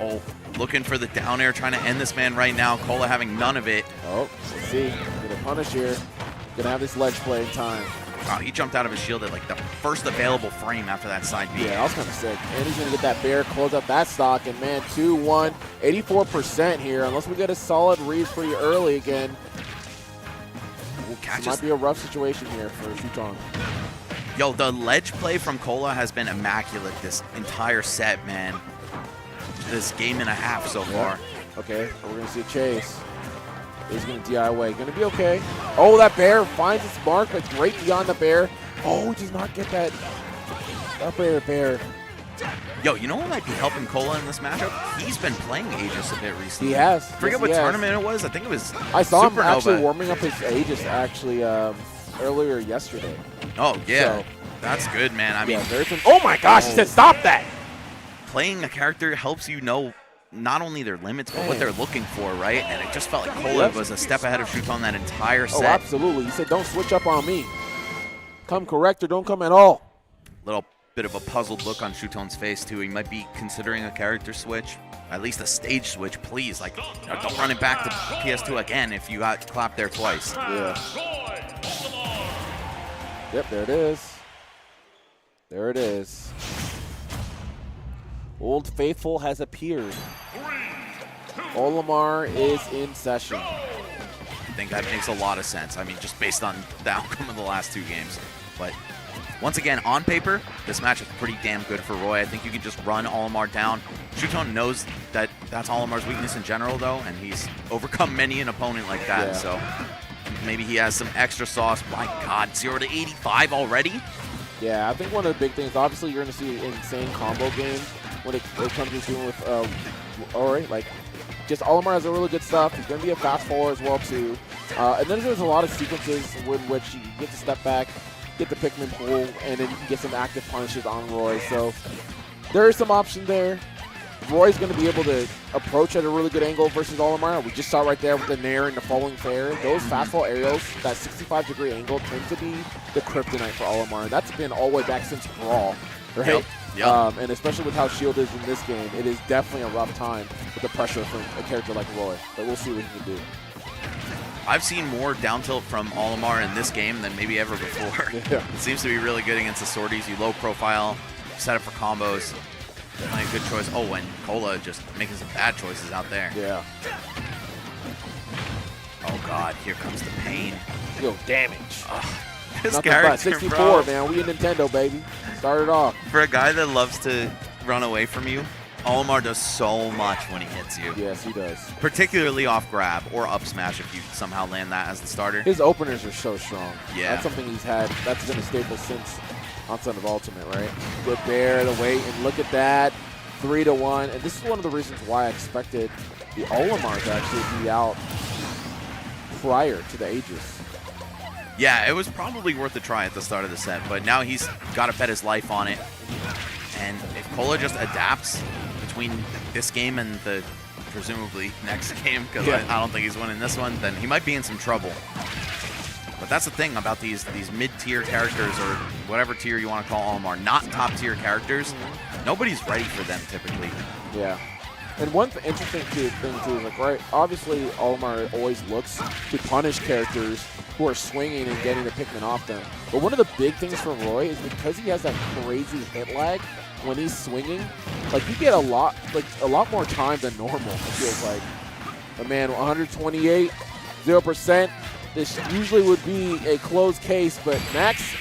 Oh, looking for the down air, trying to end this man right now. Cola having none of it. Oh, let's see. Gonna punish here. Gonna have this ledge play in time. Wow, he jumped out of his shield at like the first available frame after that side B. Yeah, that was kind of sick. And he's gonna get that bear, close up that stock, and man, 2-1, 84% here. Unless we get a solid read pretty early again. It might be a rough situation here for Shuton. Yo, the ledge play from Cola has been immaculate this entire set, man. This game and a half so far. Okay, we're going to see a chase. is going to DIY. Going to be okay. Oh, that bear finds its mark, but it's right beyond the bear. Oh, does not get that up bear. Yo, you know what might be helping Cola in this matchup? He's been playing Aegis a bit recently. He has. Forget what tournament it was. I think it was I saw Supernova. him actually warming up his Aegis actually earlier yesterday. Oh, yeah. So, that's good, man. I mean, oh my gosh, he said stop that. Playing a character helps you know not only their limits, but what they're looking for, right? And it just felt like Cola was a step ahead of Shuton that entire set. Oh, absolutely. He said, don't switch up on me. Come correct or don't come at all. Little bit of a puzzled look on Shuton's face, too. He might be considering a character switch, at least a stage switch, please. Like, don't run it back to PS2 again if you got clapped there twice. Yeah. Yep, there it is. There it is. Old Faithful has appeared. Olimar is in session. I think that makes a lot of sense. I mean, just based on the outcome of the last 2 games. But once again, on paper, this match is pretty damn good for Roy. I think you can just run Olimar down. Shuton knows that that's Olimar's weakness in general, though, and he's overcome many an opponent like that. Yeah. So maybe he has some extra sauce. My God, 0 to 85 already? Yeah, I think one of the big things, obviously, you're going to see insane combo games when it comes to dealing with Ori. Like, just Olimar has a really good stuff. He's going to be a fast forward as well, too. And then there's a lot of sequences in which you get to step back, get the Pikmin pool, and then you can get some active punishes on Roy. So there is some option there. Roy's going to be able to approach at a really good angle versus Olimar. We just saw right there with the Nair and the falling fair. Those fastball aerials, that 65-degree angle tends to be the kryptonite for Olimar. And that's been all the way back since Brawl, right? Yep. And especially with how Shield is in this game, it is definitely a rough time with the pressure from a character like Roy. But we'll see what he can do. I've seen more down tilt from Olimar in this game than maybe ever before. Yeah. It seems to be really good against the sorties. You low profile, set up for combos. Definitely a good choice. Oh, and Cola just making some bad choices out there. Yeah. Oh, God. Here comes the pain. Yo, damage. This Nothing character, but 64, bro. man. We in Nintendo, baby. Start it off. For a guy that loves to run away from you, Olimar does so much when he hits you. Yes, he does. Particularly off grab or up smash if you somehow land that as the starter. His openers are so strong. Yeah. That's something he's had. That's been a staple since Onset of Ultimate, right? Good bear, the weight, and look at that. 3-1. And this is one of the reasons why I expected the Olimar to actually be out prior to the Aegis. Yeah, it was probably worth a try at the start of the set, but now he's got to bet his life on it. And if Cola just adapts between this game and the presumably next game, because I don't think he's winning this one, then he might be in some trouble. But that's the thing about these mid-tier characters, or whatever tier you want to call Olimar, not top-tier characters. Nobody's ready for them typically. Yeah. And one interesting thing too is, like, right, obviously Olimar always looks to punish characters who are swinging and getting the Pikmin off them. But one of the big things for Roy is because he has that crazy hit lag when he's swinging, like, you get a lot more time than normal, it feels like. But man, 128, 0%. This usually would be a closed case, but Max.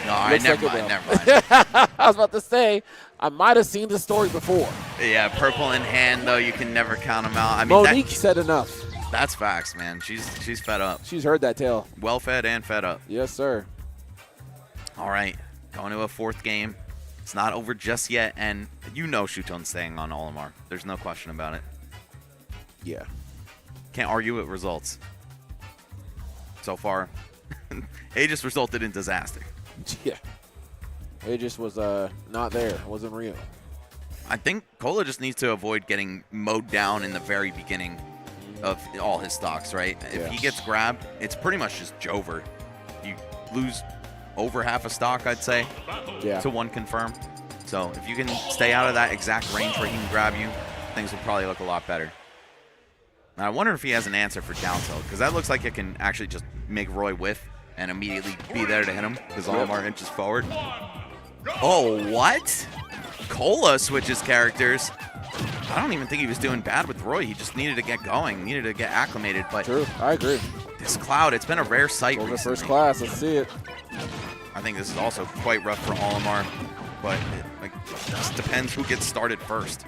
No, all right, never mind. I was about to say, I might have seen this story before. Yeah, purple in hand, though, you can never count him out. I mean, Monique said enough. That's facts, man. She's fed up. She's heard that tale. Well fed and fed up. Yes, sir. All right, going to a 4th game. It's not over just yet, and you know Shuton's staying on Olimar. There's no question about it. Yeah. Can't argue with results. So far, Aegis resulted in disaster. Yeah. Aegis was not there. It wasn't real. I think Cola just needs to avoid getting mowed down in the very beginning of all his stocks, right? If he gets grabbed, it's pretty much just Jover. You lose over half a stock, I'd say, to 1 confirm. So if you can stay out of that exact range where he can grab you, things will probably look a lot better. Now, I wonder if he has an answer for down tilt, because that looks like it can actually just make Roy whiff and immediately be there to hit him, because Olimar inches forward. Oh, what? Cola switches characters. I don't even think he was doing bad with Roy. He just needed to get going, needed to get acclimated. But true, I agree. This Cloud, it's been a rare sight Over recently. first class, let's see it. I think this is also quite rough for Olimar, but it just depends who gets started first.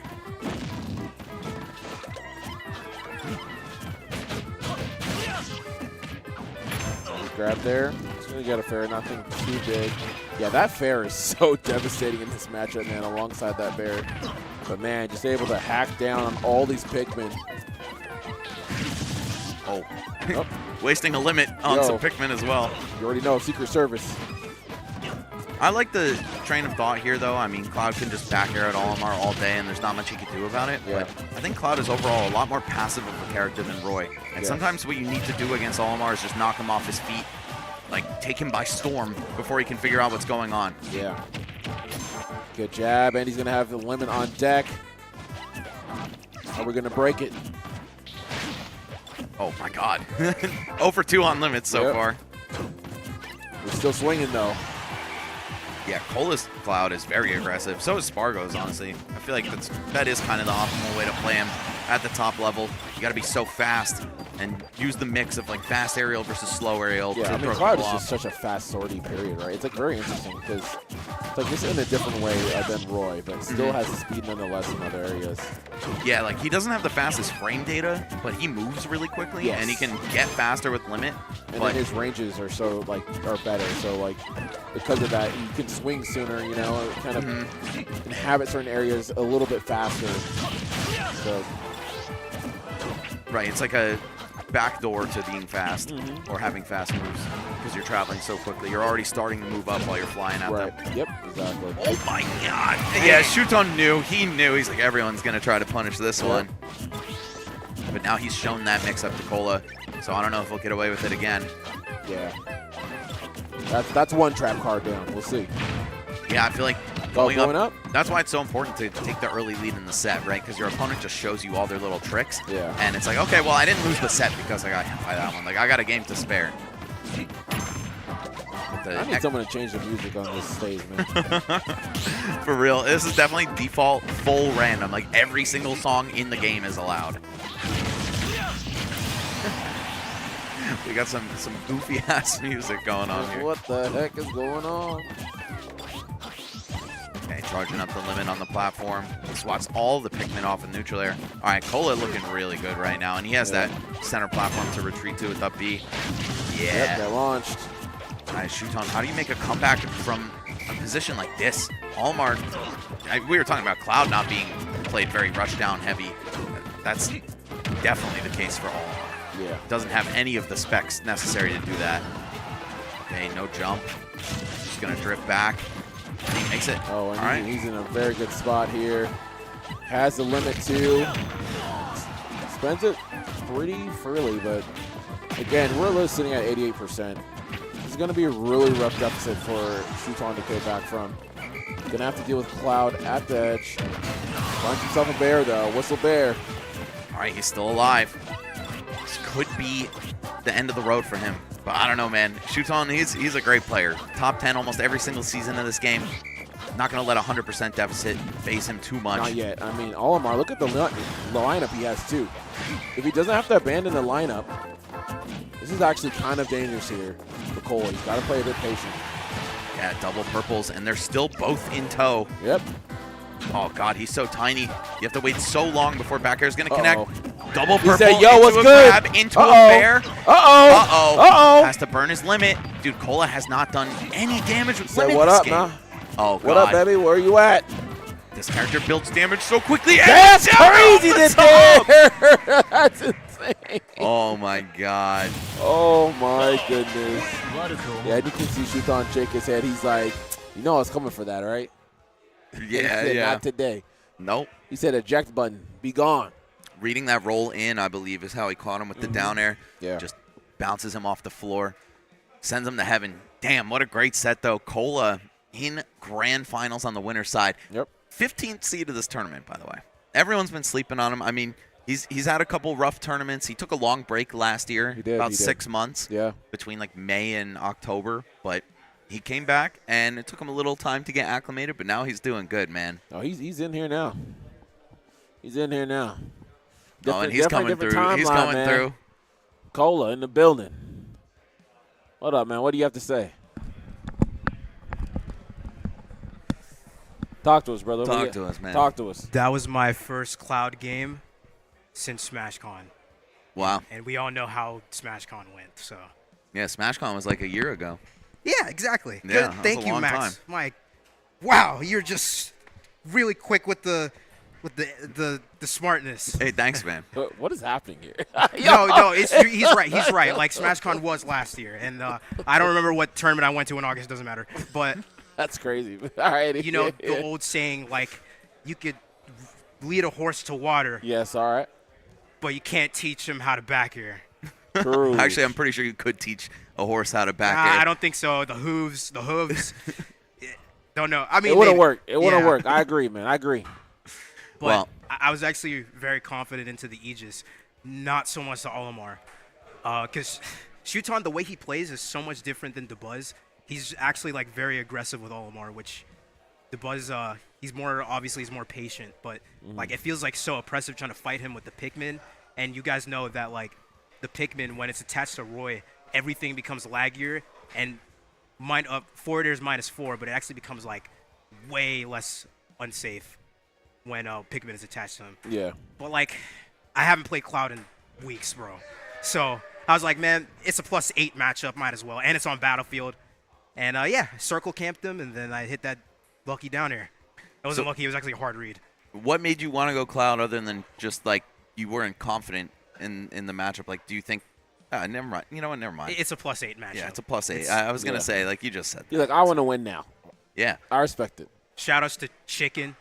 grab there. He's going to get a fair, nothing too big. Yeah, that fair is so devastating in this matchup, man, alongside that bear. But, man, just able to hack down on all these Pikmin. Oh. Wasting a limit on some Pikmin as well. You already know, Secret Service. I like the train of thought here, though. I mean, Cloud can just back air at Olimar all day, and there's not much he can do about it. Yeah. But I think Cloud is overall a lot more passive of a character than Roy. And sometimes what you need to do against Olimar is just knock him off his feet, like take him by storm before he can figure out what's going on. Yeah. Good jab, and he's going to have the limit on deck. Are we going to break it? Oh, my God. 0 for 2 on limits so far. We're still swinging, though. Yeah, Cola's Cloud is very aggressive. So is Spargo's, honestly. I feel like that is kind of the optimal way to play him at the top level. You got to be so fast and use the mix of like fast aerial versus slow aerial. Yeah, to I mean, Cloud is just such a fast sortie, period, right? It's like very interesting because it's like this in a different way than Roy, but still has the speed nonetheless in other areas. Yeah, like he doesn't have the fastest frame data, but he moves really quickly and he can get faster with limit. And then his ranges are are better. So like because of that, you can swing sooner. You know, kind of inhabit certain areas a little bit faster. So. Right, it's like a backdoor to being fast or having fast moves because you're traveling so quickly. You're already starting to move up while you're flying at them. Yep, exactly. Oh my God. Yeah, Shuton knew. He knew. He's like, everyone's going to try to punish this one. But now he's shown that mix up to Cola, so I don't know if he'll get away with it again. Yeah. That's one trap card down. We'll see. Yeah, I feel like going up. That's why it's so important to take the early lead in the set, right? Because your opponent just shows you all their little tricks. Yeah. And it's like, okay, well, I didn't lose the set because I got hit by that one. Like, I got a game to spare. I need someone to change the music on this stage, man. For real. This is definitely default full random. Like, every single song in the game is allowed. We got some goofy-ass music going on here. What the heck is going on? Okay, charging up the limit on the platform. He swats all the Pikmin off in neutral air. All right, Cola looking really good right now, and he has that center platform to retreat to with up B. Yeah. Yep, got launched. All right, Shuton, how do you make a comeback from a position like this? Olimar, we were talking about Cloud not being played very rush down heavy. That's definitely the case for Olimar. Yeah. Doesn't have any of the specs necessary to do that. Okay, no jump. Just going to drift back. He makes it. Oh, and he's in a very good spot here. Has the limit too. Spends it pretty freely, but again, we're sitting at 88%. This is going to be a really rough deficit for Shuton to go back from. Going to have to deal with Cloud at the edge. Finds himself a bear, though. Whistle bear. All right, he's still alive. This could be the end of the road for him. But I don't know, man. Shuton, he's a great player. Top 10 almost every single season of this game. Not going to let 100% deficit phase him too much. Not yet. I mean, Olimar, look at the lineup he has, too. If he doesn't have to abandon the lineup, this is actually kind of dangerous here for Cole. He's got to play a bit patient. Yeah, double purples, and they're still both in tow. Yep. Oh, God, he's so tiny. You have to wait so long before back air is going to connect. Double He purple said, yo, into what's a good? grab, into a bear. Uh-oh. Has to burn his limit. Dude, Cola has not done any damage with Say limit what this up, game. man? Oh, God. What up, baby? Where are you at? This character builds damage so quickly. That's crazy, this bear. That's insane. Oh, my God. Oh, my goodness. Yeah, you can see Shuton shake his head. He's like, you know I was coming for that, right? Yeah, He said, yeah. Not today. Nope. He said eject button. Be gone. Reading that roll in, I believe, is how he caught him with the down air. Yeah. Just bounces him off the floor. Sends him to heaven. Damn, what a great set, though. Cola in grand finals on the winner's side. Yep. 15th seed of this tournament, by the way. Everyone's been sleeping on him. I mean, he's had a couple rough tournaments. He took a long break last year, about 6 months. Yeah. Between like May and October, but he came back, and it took him a little time to get acclimated, but now he's doing good, man. Oh, he's in here now. He's in here now. Oh, and he's coming through. He's coming through. Cola in the building. What up, man? What do you have to say? Talk to us, brother. Talk to us, man. Talk to us. That was my first Cloud game since SmashCon. Wow. And we all know how SmashCon went, so. Yeah, SmashCon was like a year ago. Yeah, exactly. Yeah, Good. that was Thank a you, long Max. time. Mike, wow, you're just really quick with the smartness. Hey, thanks, man. What is happening here? No, he's right. He's right. Like SmashCon was last year, and I don't remember what tournament I went to in August. Doesn't matter. But that's crazy. All right. You know the old saying, like you could lead a horse to water. Yes. All right. But you can't teach him how to back air. True. Actually, I'm pretty sure you could teach a horse how to back air. I don't think so. The hooves. Don't know. I mean, it wouldn't maybe. work. It wouldn't Yeah. work. I agree, man. I agree. But Well- I was actually very confident into the Aegis, not so much the Olimar. Because Shuton, the way he plays is so much different than DeBuzz. He's actually like very aggressive with Olimar, which DeBuzz, he's more patient. But like it feels like so oppressive trying to fight him with the Pikmin. And you guys know that like the Pikmin, when it's attached to Roy, everything becomes laggier. And forward air is -4, but it actually becomes like way less unsafe when Pikmin is attached to him. Yeah. But like, I haven't played Cloud in weeks, bro. So I was like, man, it's a +8 matchup, might as well, and it's on Battlefield. And yeah, circle camped him, and then I hit that lucky down air. It wasn't lucky; it was actually a hard read. What made you want to go Cloud other than just like you weren't confident in the matchup? Like, do you think? Never mind. You know what? Never mind. It's a +8 matchup. Yeah, it's a +8. I was gonna say, like you just said. You're like, I want to win now. Yeah. I respect it. Shoutouts to Chicken,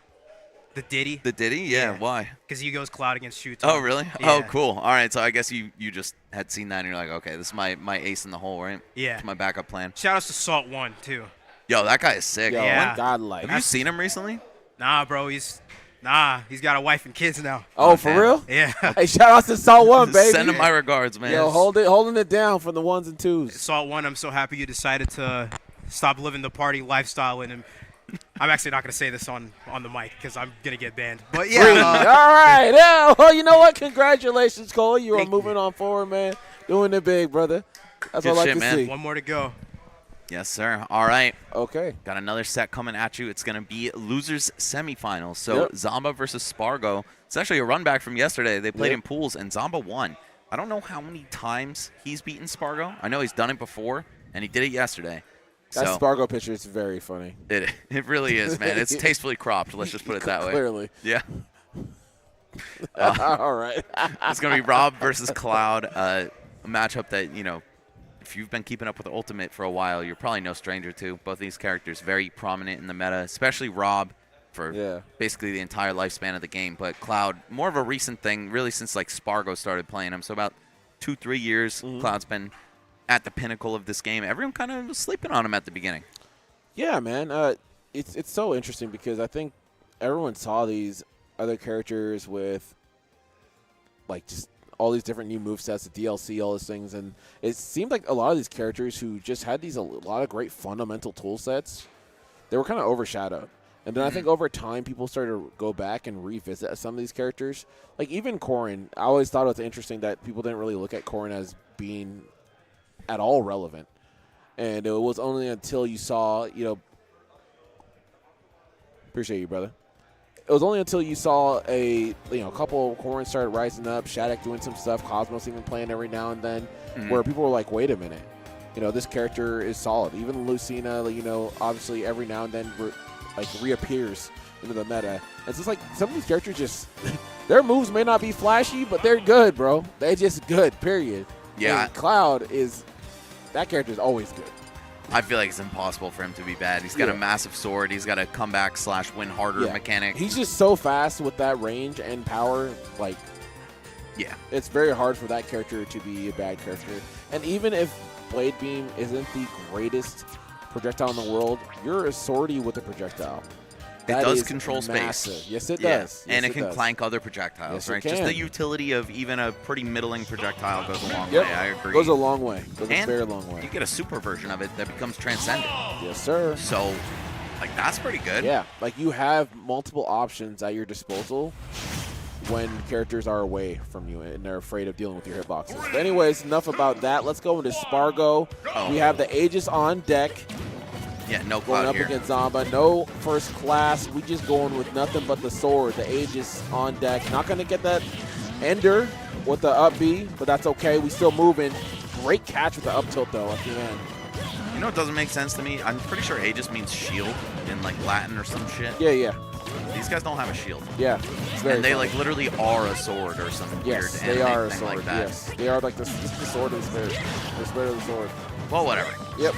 the Diddy. The Diddy? Yeah. Why? Because he goes Cloud against Shuton. Oh, really? Yeah. Oh, cool. All right. So I guess you just had seen that and you're like, okay, this is my ace in the hole, right? Yeah. It's my backup plan. Shoutouts to Salt1 too. Yo, that guy is sick. Yo, Yeah. godlike. Have you seen him recently? Nah, bro, he's got a wife and kids now. Oh, for real? Yeah. Hey, shout out to Salt1, baby. Send him my regards, man. Yo, holding it down from the 1s and 2s. Salt1, I'm so happy you decided to stop living the party lifestyle, and I'm actually not going to say this on the mic because I'm going to get banned. But yeah. All right. Yeah. Well, you know what? Congratulations, Cole. You are moving on forward, man. Doing it big, brother. That's Good what I like shit, to man. see. One more to go. Yes, sir. All right. Okay. Got another set coming at you. It's going to be losers semifinals. So Yep. Zoma versus Spargo. It's actually a run back from yesterday. They played Yep. in pools, and Zoma won. I don't know how many times he's beaten Spargo. I know he's done it before, and he did it yesterday. That So Spargo picture is very funny. it really is, man. It's tastefully cropped. Let's just put it that way. Clearly. Yeah. All right. It's going to be Rob versus Cloud, a matchup that, you know, if you've been keeping up with the Ultimate for a while, you're probably no stranger to. Both of these characters very prominent in the meta, especially Rob for basically the entire lifespan of the game. But Cloud, more of a recent thing, really since like Spargo started playing him. So about 2-3 years, Cloud's been at the pinnacle of this game. Everyone kind of was sleeping on him at the beginning. Yeah, man. It's so interesting because I think everyone saw these other characters with like just all these different new movesets, the DLC, all those things, and it seemed like a lot of these characters who just had a lot of great fundamental tool sets, they were kind of overshadowed. And then I think over time, people started to go back and revisit some of these characters. Like even Corrin, I always thought it was interesting that people didn't really look at Corrin as being at all relevant. And it was only until you saw, appreciate you, brother. It was only until you saw a couple of Corrin started rising up, Shattuck doing some stuff, Cosmos even playing every now and then, where people were like, wait a minute, this character is solid. Even Lucina, obviously every now and then reappears into the meta. It's just like some of these characters just their moves may not be flashy, but they're good, bro. They're just good, period. Yeah. And Cloud that character is always good. I feel like it's impossible for him to be bad. He's got a massive sword. He's got a comeback / win harder mechanic. He's just so fast with that range and power. It's very hard for that character to be a bad character. And even if Blade Beam isn't the greatest projectile in the world, you're a swordy with a projectile. It That does is control massive. space. Yes, it Yeah. does. And Yes, it can does. clank other projectiles, Yes, it right? Just the can. utility of even a pretty middling projectile goes a long Yep. way. I agree. Goes a long way. Goes a And very long way. you get a super version of it that becomes transcendent. Yes, sir. So, that's pretty good. Yeah, you have multiple options at your disposal when characters are away from you and they're afraid of dealing with your hitboxes. But anyways, enough about that. Let's go into Spargo. We have the Aegis on deck. Yeah, no Going Cloud up here. against Zoma. No first class. We just going with nothing but the sword. The Aegis on deck. Not going to get that Ender with the up B, but that's okay. We still moving. great catch with the up tilt though at the end. You know what doesn't make sense to me? I'm pretty sure Aegis means shield in like Latin or some shit. Yeah, yeah. These guys don't have a shield. Yeah. And they like literally are a sword or some weird Yes, anime they are a thing sword. like that. Yes, they are like the sword of the spirit. The spirit of the sword. Well, whatever. Yep.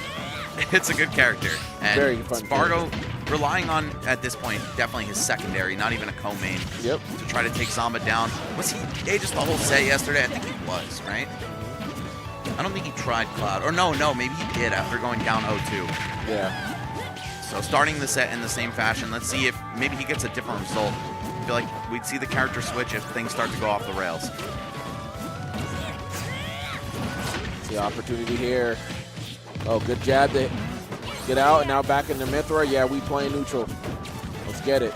It's a good character. And Very fun Spargo relying on, at this point, definitely his secondary, not even a co-main. Yep. To try to take Zoma down. Was he Aegis the whole set yesterday? I think he was, right? I don't think he tried Cloud. Or no, maybe he did after going down 0-2. Yeah. So starting the set in the same fashion, let's see if maybe he gets a different result. I feel like we'd see the character switch if things start to go off the rails. The opportunity here. Oh, good jab to get out, and now back into Mithra. Yeah, we playing neutral. Let's get it.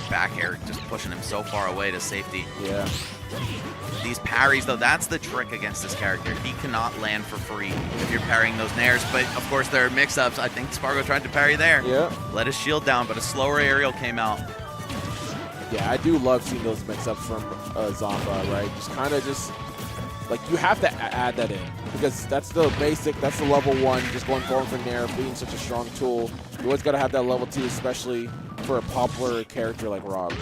Back air just pushing him so far away to safety. Yeah. These parries, though, that's the trick against this character. He cannot land for free if you're parrying those nairs, but of course there are mix-ups. I think Spargo tried to parry there. Yeah. Let his shield down, but a slower aerial came out. Yeah, I do love seeing those mix-ups from Zoma, right? Like, you have to add that in because that's the basic, that's the level 1, just going forward from there, being such a strong tool. You always got to have that level 2, especially for a popular character like Rob.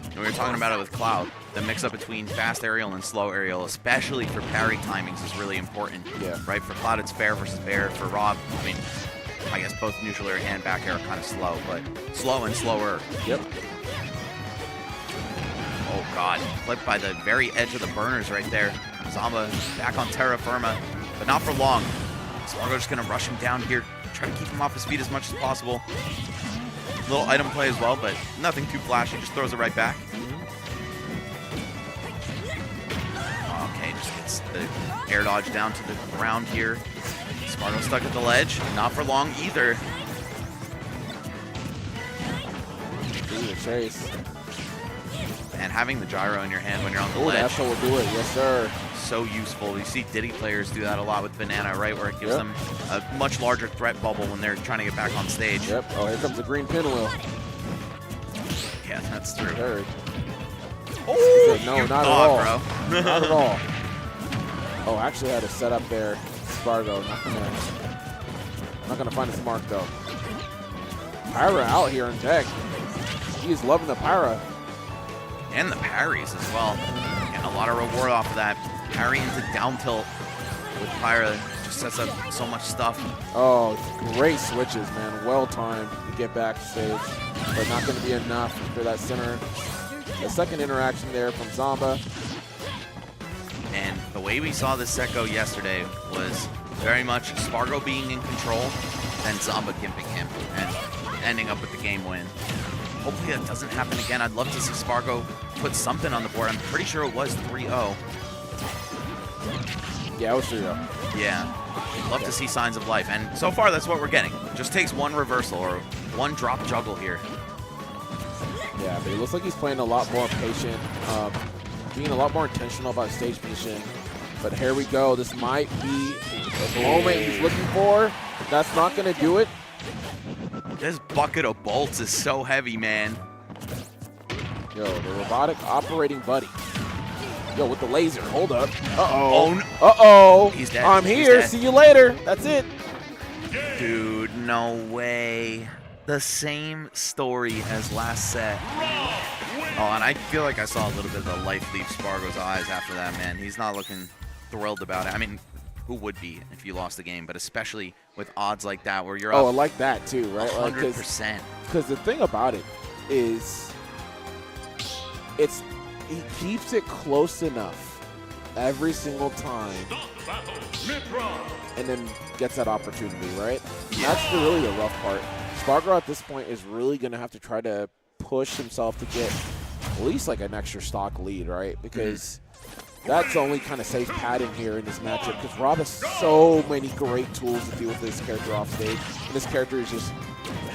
And we were talking about it with Cloud. The mix-up between fast aerial and slow aerial, especially for parry timings, is really important. Yeah. Right? For Cloud, it's fair versus fair. For Rob, I mean, I guess both neutral air and back air are kind of slow, but slow and slower. Yep. Oh, God. Flipped by the very edge of the burners right there. Zoma back on terra firma, but not for long. Spargo just going to rush him down here, try to keep him off his feet as much as possible. Little item play as well, but nothing too flashy. Just throws it right back. Okay, just gets the air dodge down to the ground here. Spargo stuck at the ledge. Not for long either. Ooh, chase. And having the gyro in your hand when you're on the Ooh, ledge. that's what will do it. Yes, sir. So useful. You see Diddy players do that a lot with Banana, right? Where it gives them a much larger threat bubble when they're trying to get back on stage. Yep. Oh, here comes the green pinwheel. Yeah, that's true. Third. Oh, no, you not thought, at all. bro. Not at all. Oh, actually had a setup there. Spargo, not gonna find his mark though. Pyra out here on deck. He's loving the Pyra. And the parries as well. And a lot of reward off of that. Parry into down tilt with Pyra just sets up so much stuff. Oh, great switches, man. Well timed to get back to stage, but not going to be enough for that center. The second interaction there from Zoma. And the way we saw this set go yesterday was very much Spargo being in control, then Zoma gimping him and ending up with the game win. Hopefully that doesn't happen again. I'd love to see Spargo put something on the board. I'm pretty sure it was 3-0. Yeah, it was 3-0. Yeah. Love to see signs of life. And so far, that's what we're getting. Just takes one reversal or one drop juggle here. Yeah, but it looks like he's playing a lot more patient, being a lot more intentional about stage finishing. But here we go. This might be the moment he's looking for. That's not going to do it. This bucket of bolts is so heavy, man. Yo, the robotic operating buddy. Yo, with the laser. Hold up. Uh-oh. Oh, no. Uh-oh. He's dead. I'm He's here. dead. See you later. That's it. Dude, no way. The same story as last set. Oh, and I feel like I saw a little bit of the life leave Spargo's eyes after that, man. He's not looking thrilled about it. I mean, who would be if you lost the game? But especially with odds like that where you're up. Oh, I like that too, right? 100%. Because the thing about it is, he keeps it close enough every single time, and then gets that opportunity, right? Yeah. That's really the rough part. Spargo at this point is really going to have to try to push himself to get at least like an extra stock lead, right? Because that's the only kind of safe padding here in this matchup, because Rob has so many great tools to deal with this character off stage, and this character is just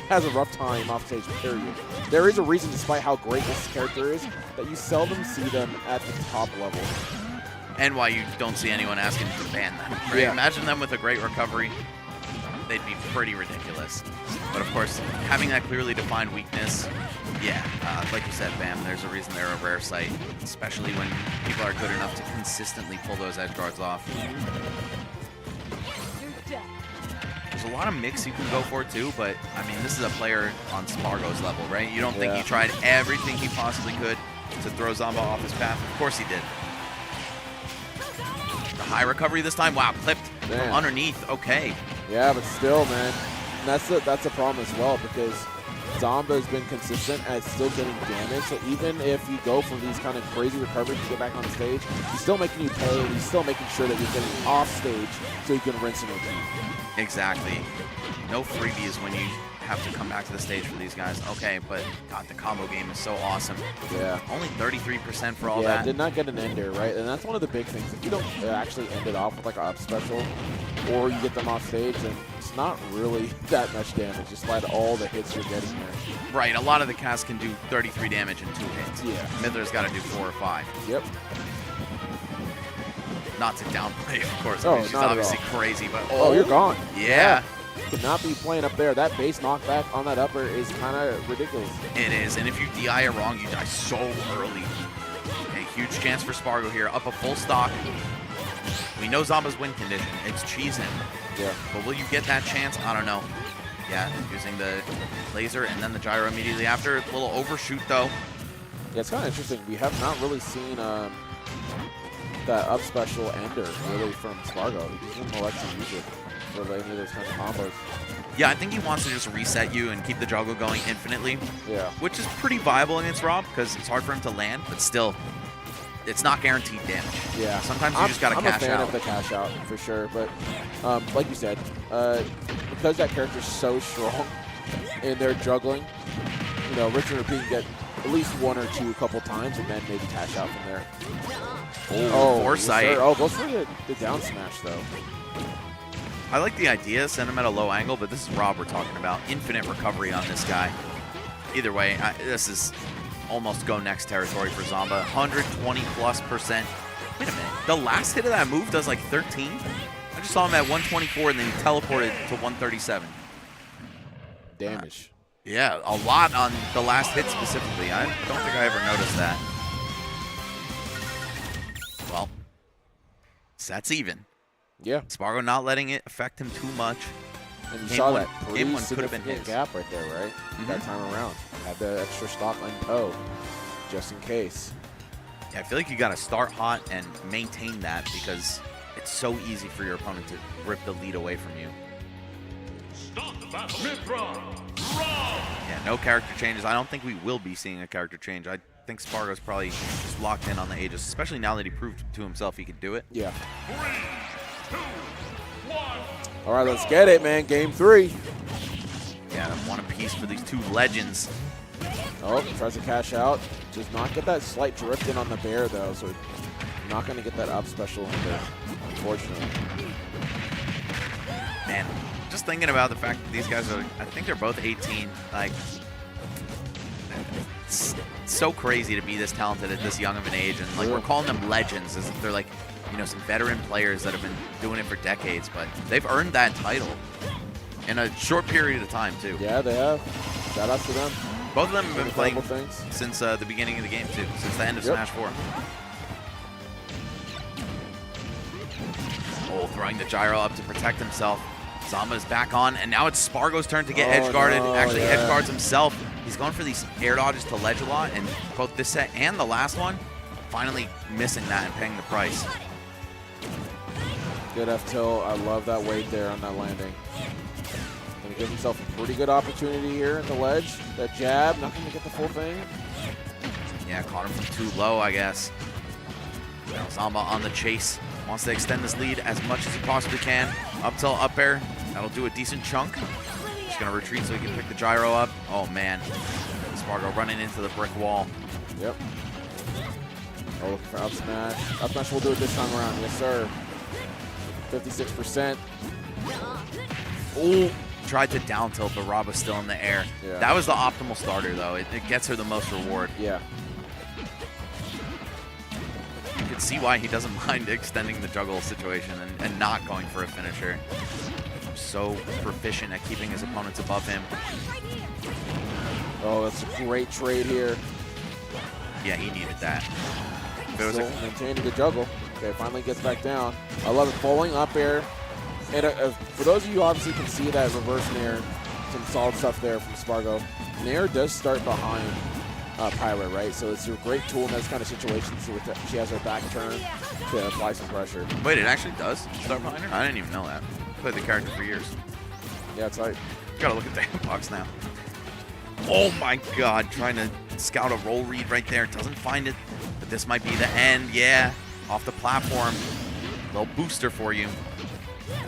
has a rough time off stage, period. There is a reason, despite how great this character is, that you seldom see them at the top level. And why you don't see anyone asking to ban them, right? Yeah. Imagine them with a great recovery. they'd be pretty ridiculous. But of course, having that clearly defined weakness, yeah, like you said, Bam, there's a reason they're a rare sight, especially when people are good enough to consistently pull those edge guards off. There's a lot of mix you can go for too, but I mean, this is a player on Spargo's level, right? You don't think he tried everything he possibly could to throw Zoma off his path? Of course he did. The high recovery this time, wow, clipped from underneath, okay. Yeah, but still, man, that's a problem as well, because Zomba has been consistent at still getting damage. So even if you go for these kind of crazy recoveries to get back on the stage, he's still making you pay, and he's still making sure that you're getting off stage so you can rinse and repeat. Exactly. No freebies when you have to come back to the stage for these guys. Okay, but God, the combo game is so awesome. Yeah. Only 33% for all yeah, that. did not get an ender, right? And that's one of the big things. If you don't actually end it off with like an up special, or you get them off stage, then it's not really that much damage, despite all the hits you're getting there. Right, a lot of the casts can do 33 damage in 2 hits. Yeah. Midler's got to do 4 or 5. Yep. Not to downplay, of course. Oh, I mean, she's not at obviously all. crazy, but Oh, you're gone. Yeah. You could not be playing up there. That base knockback on that upper is kind of ridiculous. It is, and if you DI it wrong, you die so early. Okay, huge chance for Spargo here, up a full stock. We know Zomba's win condition. It's cheesing. Yeah. But will you get that chance? I don't know. Yeah, using the laser and then the gyro immediately after. A little overshoot, though. Yeah, it's kind of interesting. We have not really seen that up special ender really from Spargo. He doesn't elect to use it for any of those kind of combos. Yeah, I think he wants to just reset you and keep the juggle going infinitely. Yeah. Which is pretty viable against Rob because it's hard for him to land, but still, it's not guaranteed damage. Yeah. Sometimes you just got to cash I'm a fan out. of the cash out for sure, but like you said, because that character's so strong in their juggling, you know, Richard Repeat can get at least 1 or 2 couple times and then maybe cash out from there. Oh, foresight. Yes, oh, goes for the down smash though. I like the idea, send him at a low angle, but this is Rob we're talking about. Infinite recovery on this guy. Either way, this is almost go next territory for Zomba. 120+%. Wait a minute. The last hit of that move does like 13? I just saw him at 124 and then he teleported to 137. Damage. Yeah, a lot on the last hit specifically. I don't think I ever noticed that. Well, sets even. Yeah. Spargo not letting it affect him too much. And you Game saw one- that pretty game one could have been significant his. gap right there, right? That time around. Had the extra stock on toe, just in case. Yeah, I feel like you got to start hot and maintain that because it's so easy for your opponent to rip the lead away from you. Yeah, no character changes. I don't think we will be seeing a character change. I think Spargo's probably just locked in on the Aegis, especially now that he proved to himself he could do it. Yeah. All right, let's get it, man. Game 3. Yeah, one apiece for these two legends. Oh, tries to cash out. Does not get that slight drift in on the bear, though, so not going to get that up special in there, unfortunately. Man, just thinking about the fact that these guys are, I think they're both 18. Like, it's so crazy to be this talented at this young of an age. And, like, we're calling them legends as if they're, like, you know, some veteran players that have been doing it for decades. But they've earned that title in a short period of time, too. Yeah, they have. Shout out to them. Both of them have been playing things since the beginning of the game, too, since the end of Smash 4. Oh, throwing the gyro up to protect himself. Zama's back on, and now it's Spargo's turn to get edge guarded. Actually, edge guards himself. He's going for these air dodges to ledge a lot, and both this set and the last one, finally missing that and paying the price. Good F-tilt. I love that weight there on that landing. Going to give himself a pretty good opportunity here at the ledge. That jab, not going to get the full thing. Yeah, caught him from too low, I guess. Now Zama on the chase. Wants to extend this lead as much as he possibly can. Up tilt, up air. That'll do a decent chunk. Just going to retreat so he can pick the gyro up. Oh, man. Spargo running into the brick wall. Yep. Oh, looking for up smash. Up smash will do it this time around. Yes, sir. 56%. Oh, tried to down tilt, but Rob was still in the air. Yeah. That was the optimal starter, though. It gets her the most reward. Yeah. You can see why he doesn't mind extending the juggle situation and not going for a finisher. becomes so proficient at keeping his opponents above him. Oh, that's a great trade here. Yeah, he needed that. Still maintaining the juggle. Okay, finally gets back down. I love it. Falling up air. And for those of you who obviously can see that reverse nair, some solid stuff there from Spargo. Nair does start behind Pyro, right? So it's a great tool in those kind of situations. So she has her back turn to apply some pressure. Wait, it actually does start behind her? I didn't even know that. Played the character for years. Yeah, it's like. Gotta look at the hitbox now. Oh my god, trying to scout a roll read right there. Doesn't find it, but this might be the end. Yeah, off the platform. Little booster for you.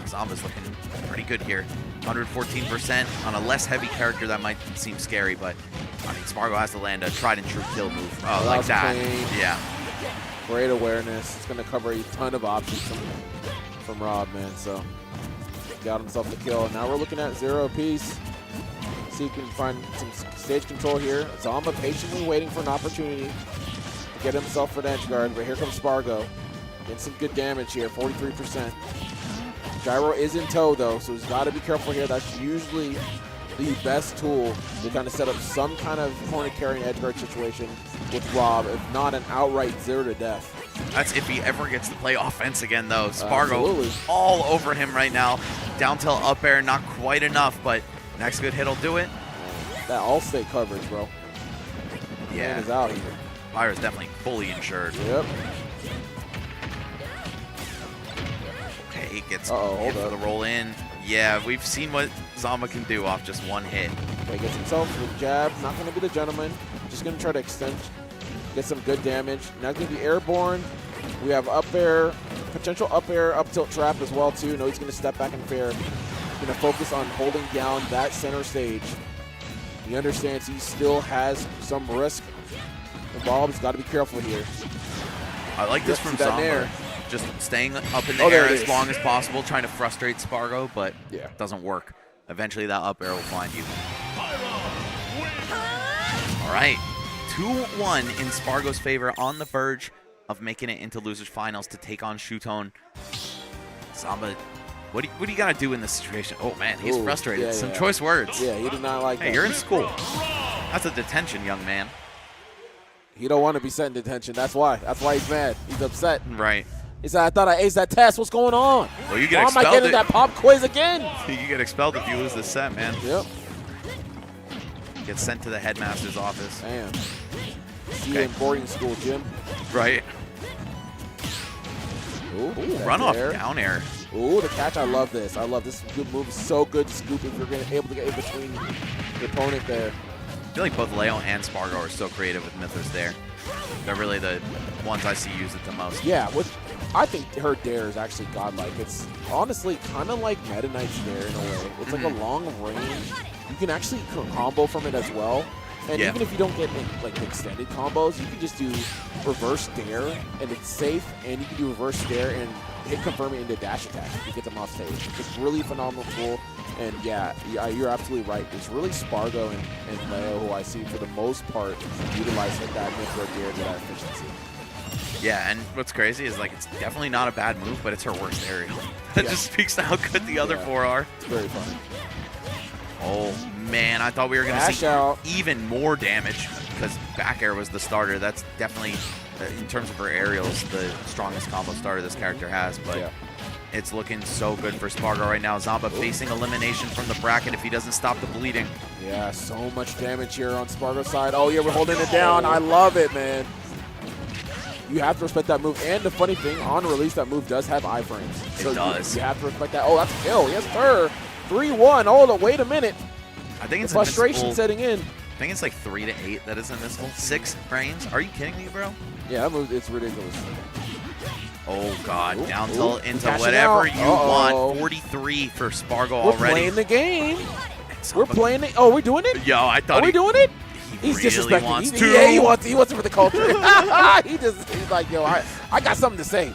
Zomba's looking pretty good here. 114% on a less heavy character. That might seem scary, but I mean, Spargo has to land a tried and true kill move. Oh, like that. Clean. Yeah. Great awareness. It's going to cover a ton of options from Rob, man. So got himself the kill. And now we're looking at 0 apiece. See if we can find some stage control here. Zoma patiently waiting for an opportunity to get himself an edge guard, but here comes Spargo. Getting some good damage here, 43%. Gyro is in tow though, so he's got to be careful here. That's usually the best tool to kind of set up some kind of corner carrying edge guard situation with Rob, if not an outright 0 to death. That's if he ever gets to play offense again though. Spargo all over him right now. Down tilt up air, not quite enough, but next good hit will do it. That all-state coverage, bro. Yeah. Man is out here. Pyro's definitely fully insured. Yep. Okay, he gets hit for the roll in. Yeah, we've seen what Zoma can do off just one hit. Okay, gets himself with jab. Not going to be the gentleman. Just going to try to extend, get some good damage. Now it's going to be airborne. We have up air, potential up air, up tilt trap as well too. No, he's going to step back and fair. Going to focus on holding down that center stage. He understands he still has some risk involved. He's got to be careful here. I like this from Zoma. Just staying up in the air as long as possible, trying to frustrate Spargo, but it doesn't work. Eventually that up air will find you. All right, 2-1 in Spargo's favor, on the verge of making it into losers finals to take on Shuton. Zoma, what do you got to do in this situation? Oh man, he's frustrated. Yeah, Some choice words. Yeah, he did not like that. Hey, you're in school. That's a detention, young man. He don't want to be set in detention. That's why. That's why he's mad. He's upset. Right. He said, I thought I aced that test. What's going on? Well, you get Why expelled. am I getting that pop quiz again? You get expelled if you lose this set, man. Yep. Get sent to the headmaster's office. Damn. See you in boarding school, Jim. Right. Ooh, run off down air. Ooh, the catch. I love this. I love this. Good move. So good to scoop if you're able to get in between the opponent there. I feel like both Leo and Spargo are so creative with Mythos there. They're really the ones I see use it the most. Yeah, I think her dare is actually godlike. It's honestly kind of like Meta Knight's dare in a way. It's like a long range. You can actually combo from it as well. And even if you don't get like extended combos, you can just do reverse dare and it's safe, and you can do reverse dare and hit confirm it into dash attack if you get them off stage. It's really a phenomenal tool. And yeah, you're absolutely right. It's really Spargo and Leo who I see for the most part utilize that mid-throw dare to that efficiency. Yeah, and what's crazy is like it's definitely not a bad move, but it's her worst aerial. That just speaks to how good the other four are. It's very funny. Oh man, I thought we were going to see even more damage because back air was the starter. That's definitely, in terms of her aerials, the strongest combo starter this character has. But it's looking so good for Spargo right now. Zoma facing elimination from the bracket if he doesn't stop the bleeding. Yeah, so much damage here on Spargo's side. Oh yeah, we're holding it down. I love it, man. You have to respect that move. And the funny thing, on release, that move does have iframes. So it does. You have to respect that. Oh, that's a kill. Yes, sir. 3-1. Oh, wait a minute. I think it's frustration setting in. I think it's like 3 to 8 that is invincible. 6 frames? Are you kidding me, bro? Yeah, that move, it's ridiculous. Oh, God. Down tilt into whatever you want. 43 for Spargo already. We're playing the game. We're playing it. Oh, we're doing it? Yo, I thought Are we doing it? He's really disrespecting. Wants he, to. Yeah, he wants it for the culture. He's like, yo, I got something to say.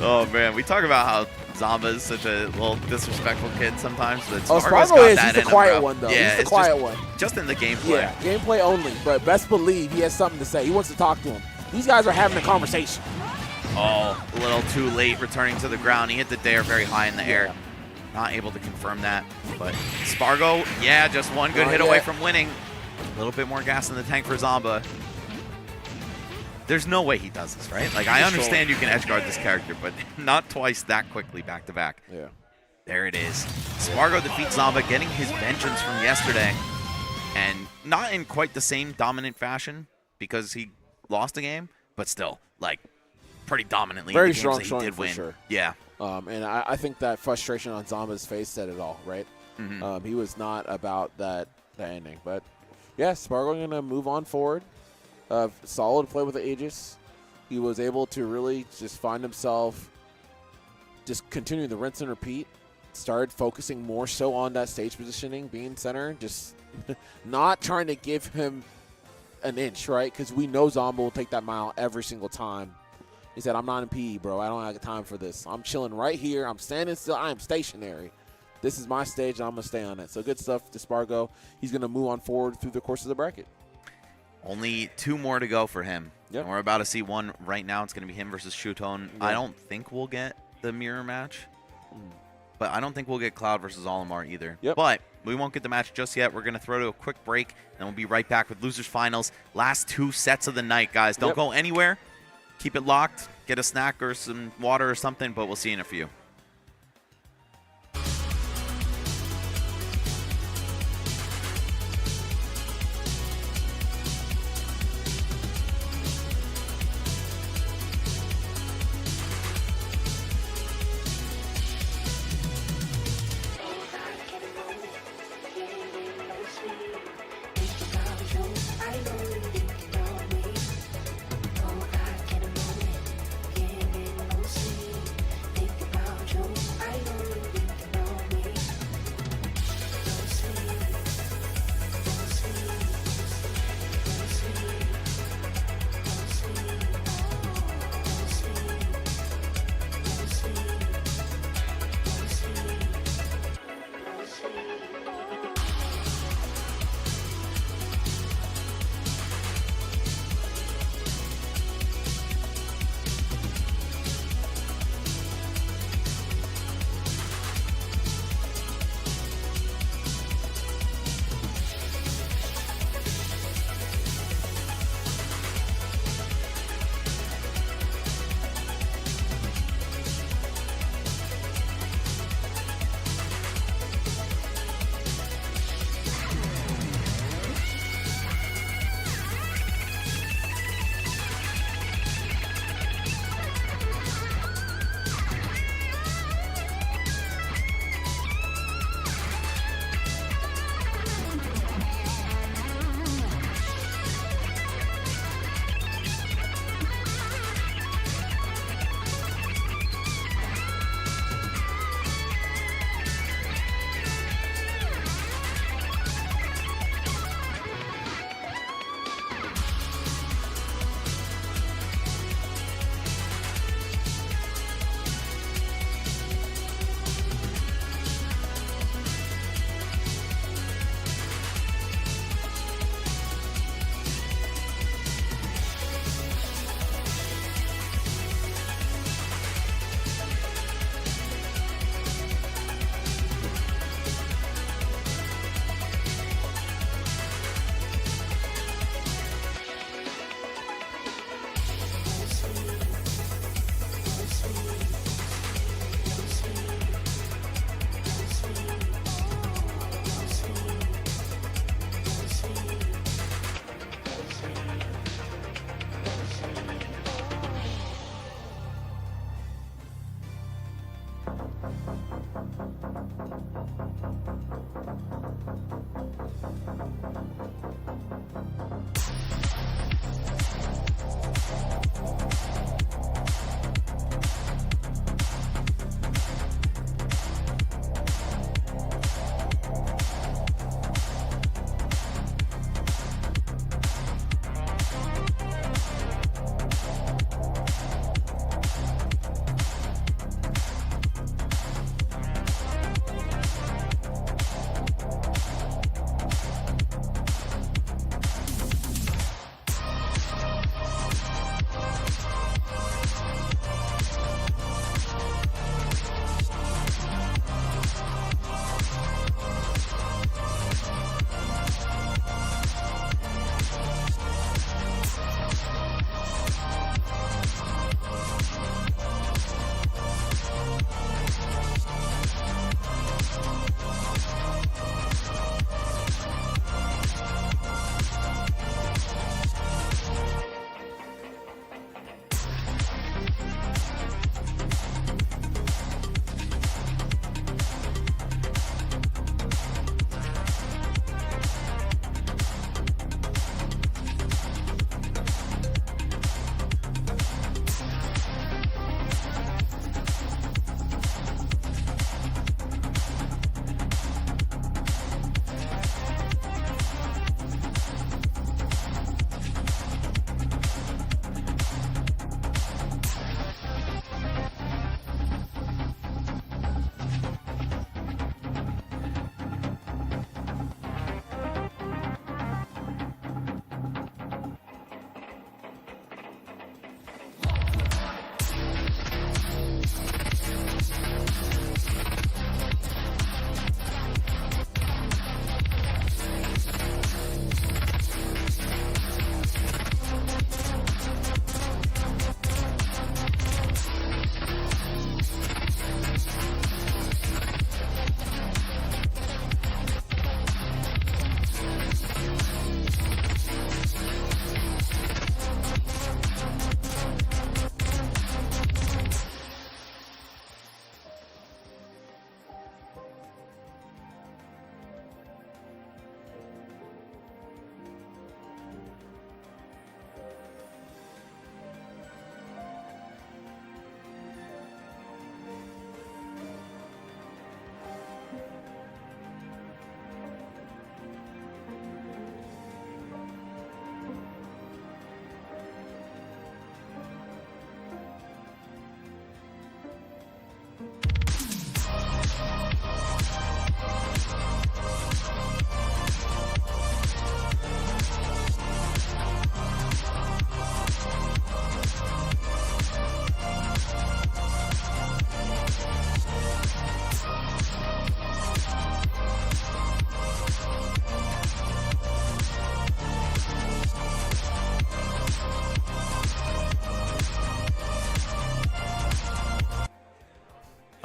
Oh, man. We talk about how Zoma is such a little disrespectful kid sometimes. But Spargo is. He's the quiet one, though. Yeah, he's the quiet one. Just in the gameplay. Yeah, gameplay only. But best believe he has something to say. He wants to talk to him. These guys are having a conversation. Oh, a little too late returning to the ground. He hit the dare very high in the air. not able to confirm that. But Spargo, yeah, just one good hit away from winning. A little bit more gas in the tank for Zomba. There's no way he does this, right? Like, I understand you can edge guard this character, but not twice that quickly back to back. Yeah. There it is. Spargo defeats Zomba, getting his vengeance from yesterday. And not in quite the same dominant fashion because he lost the game, but still, like, pretty dominantly. Very in the strong games that he showing did for win. sure. Yeah. And I think that frustration on Zomba's face said it all, right? He was not about that ending. But, yeah, Spargo going to move on forward. Solid play with the Aegis. He was able to really just find himself just continuing the rinse and repeat. Started focusing more so on that stage positioning, being center, just not trying to give him an inch, right? Because we know Zomba will take that mile every single time. He said, I'm not in PE, bro. I don't have time for this. I'm chilling right here. I'm standing still. I am stationary. This is my stage, and I'm going to stay on it. So good stuff to Spargo. He's going to move on forward through the course of the bracket. Only 2 more to go for him. Yep. And we're about to see one right now. It's going to be him versus Shuton. Yep. I don't think we'll get the mirror match. But I don't think we'll get Cloud versus Olimar either. Yep. But we won't get the match just yet. We're going to throw to a quick break, and we'll be right back with Losers Finals. Last 2 sets of the night, guys. Don't go anywhere. Keep it locked. Get a snack or some water or something, but we'll see you in a few.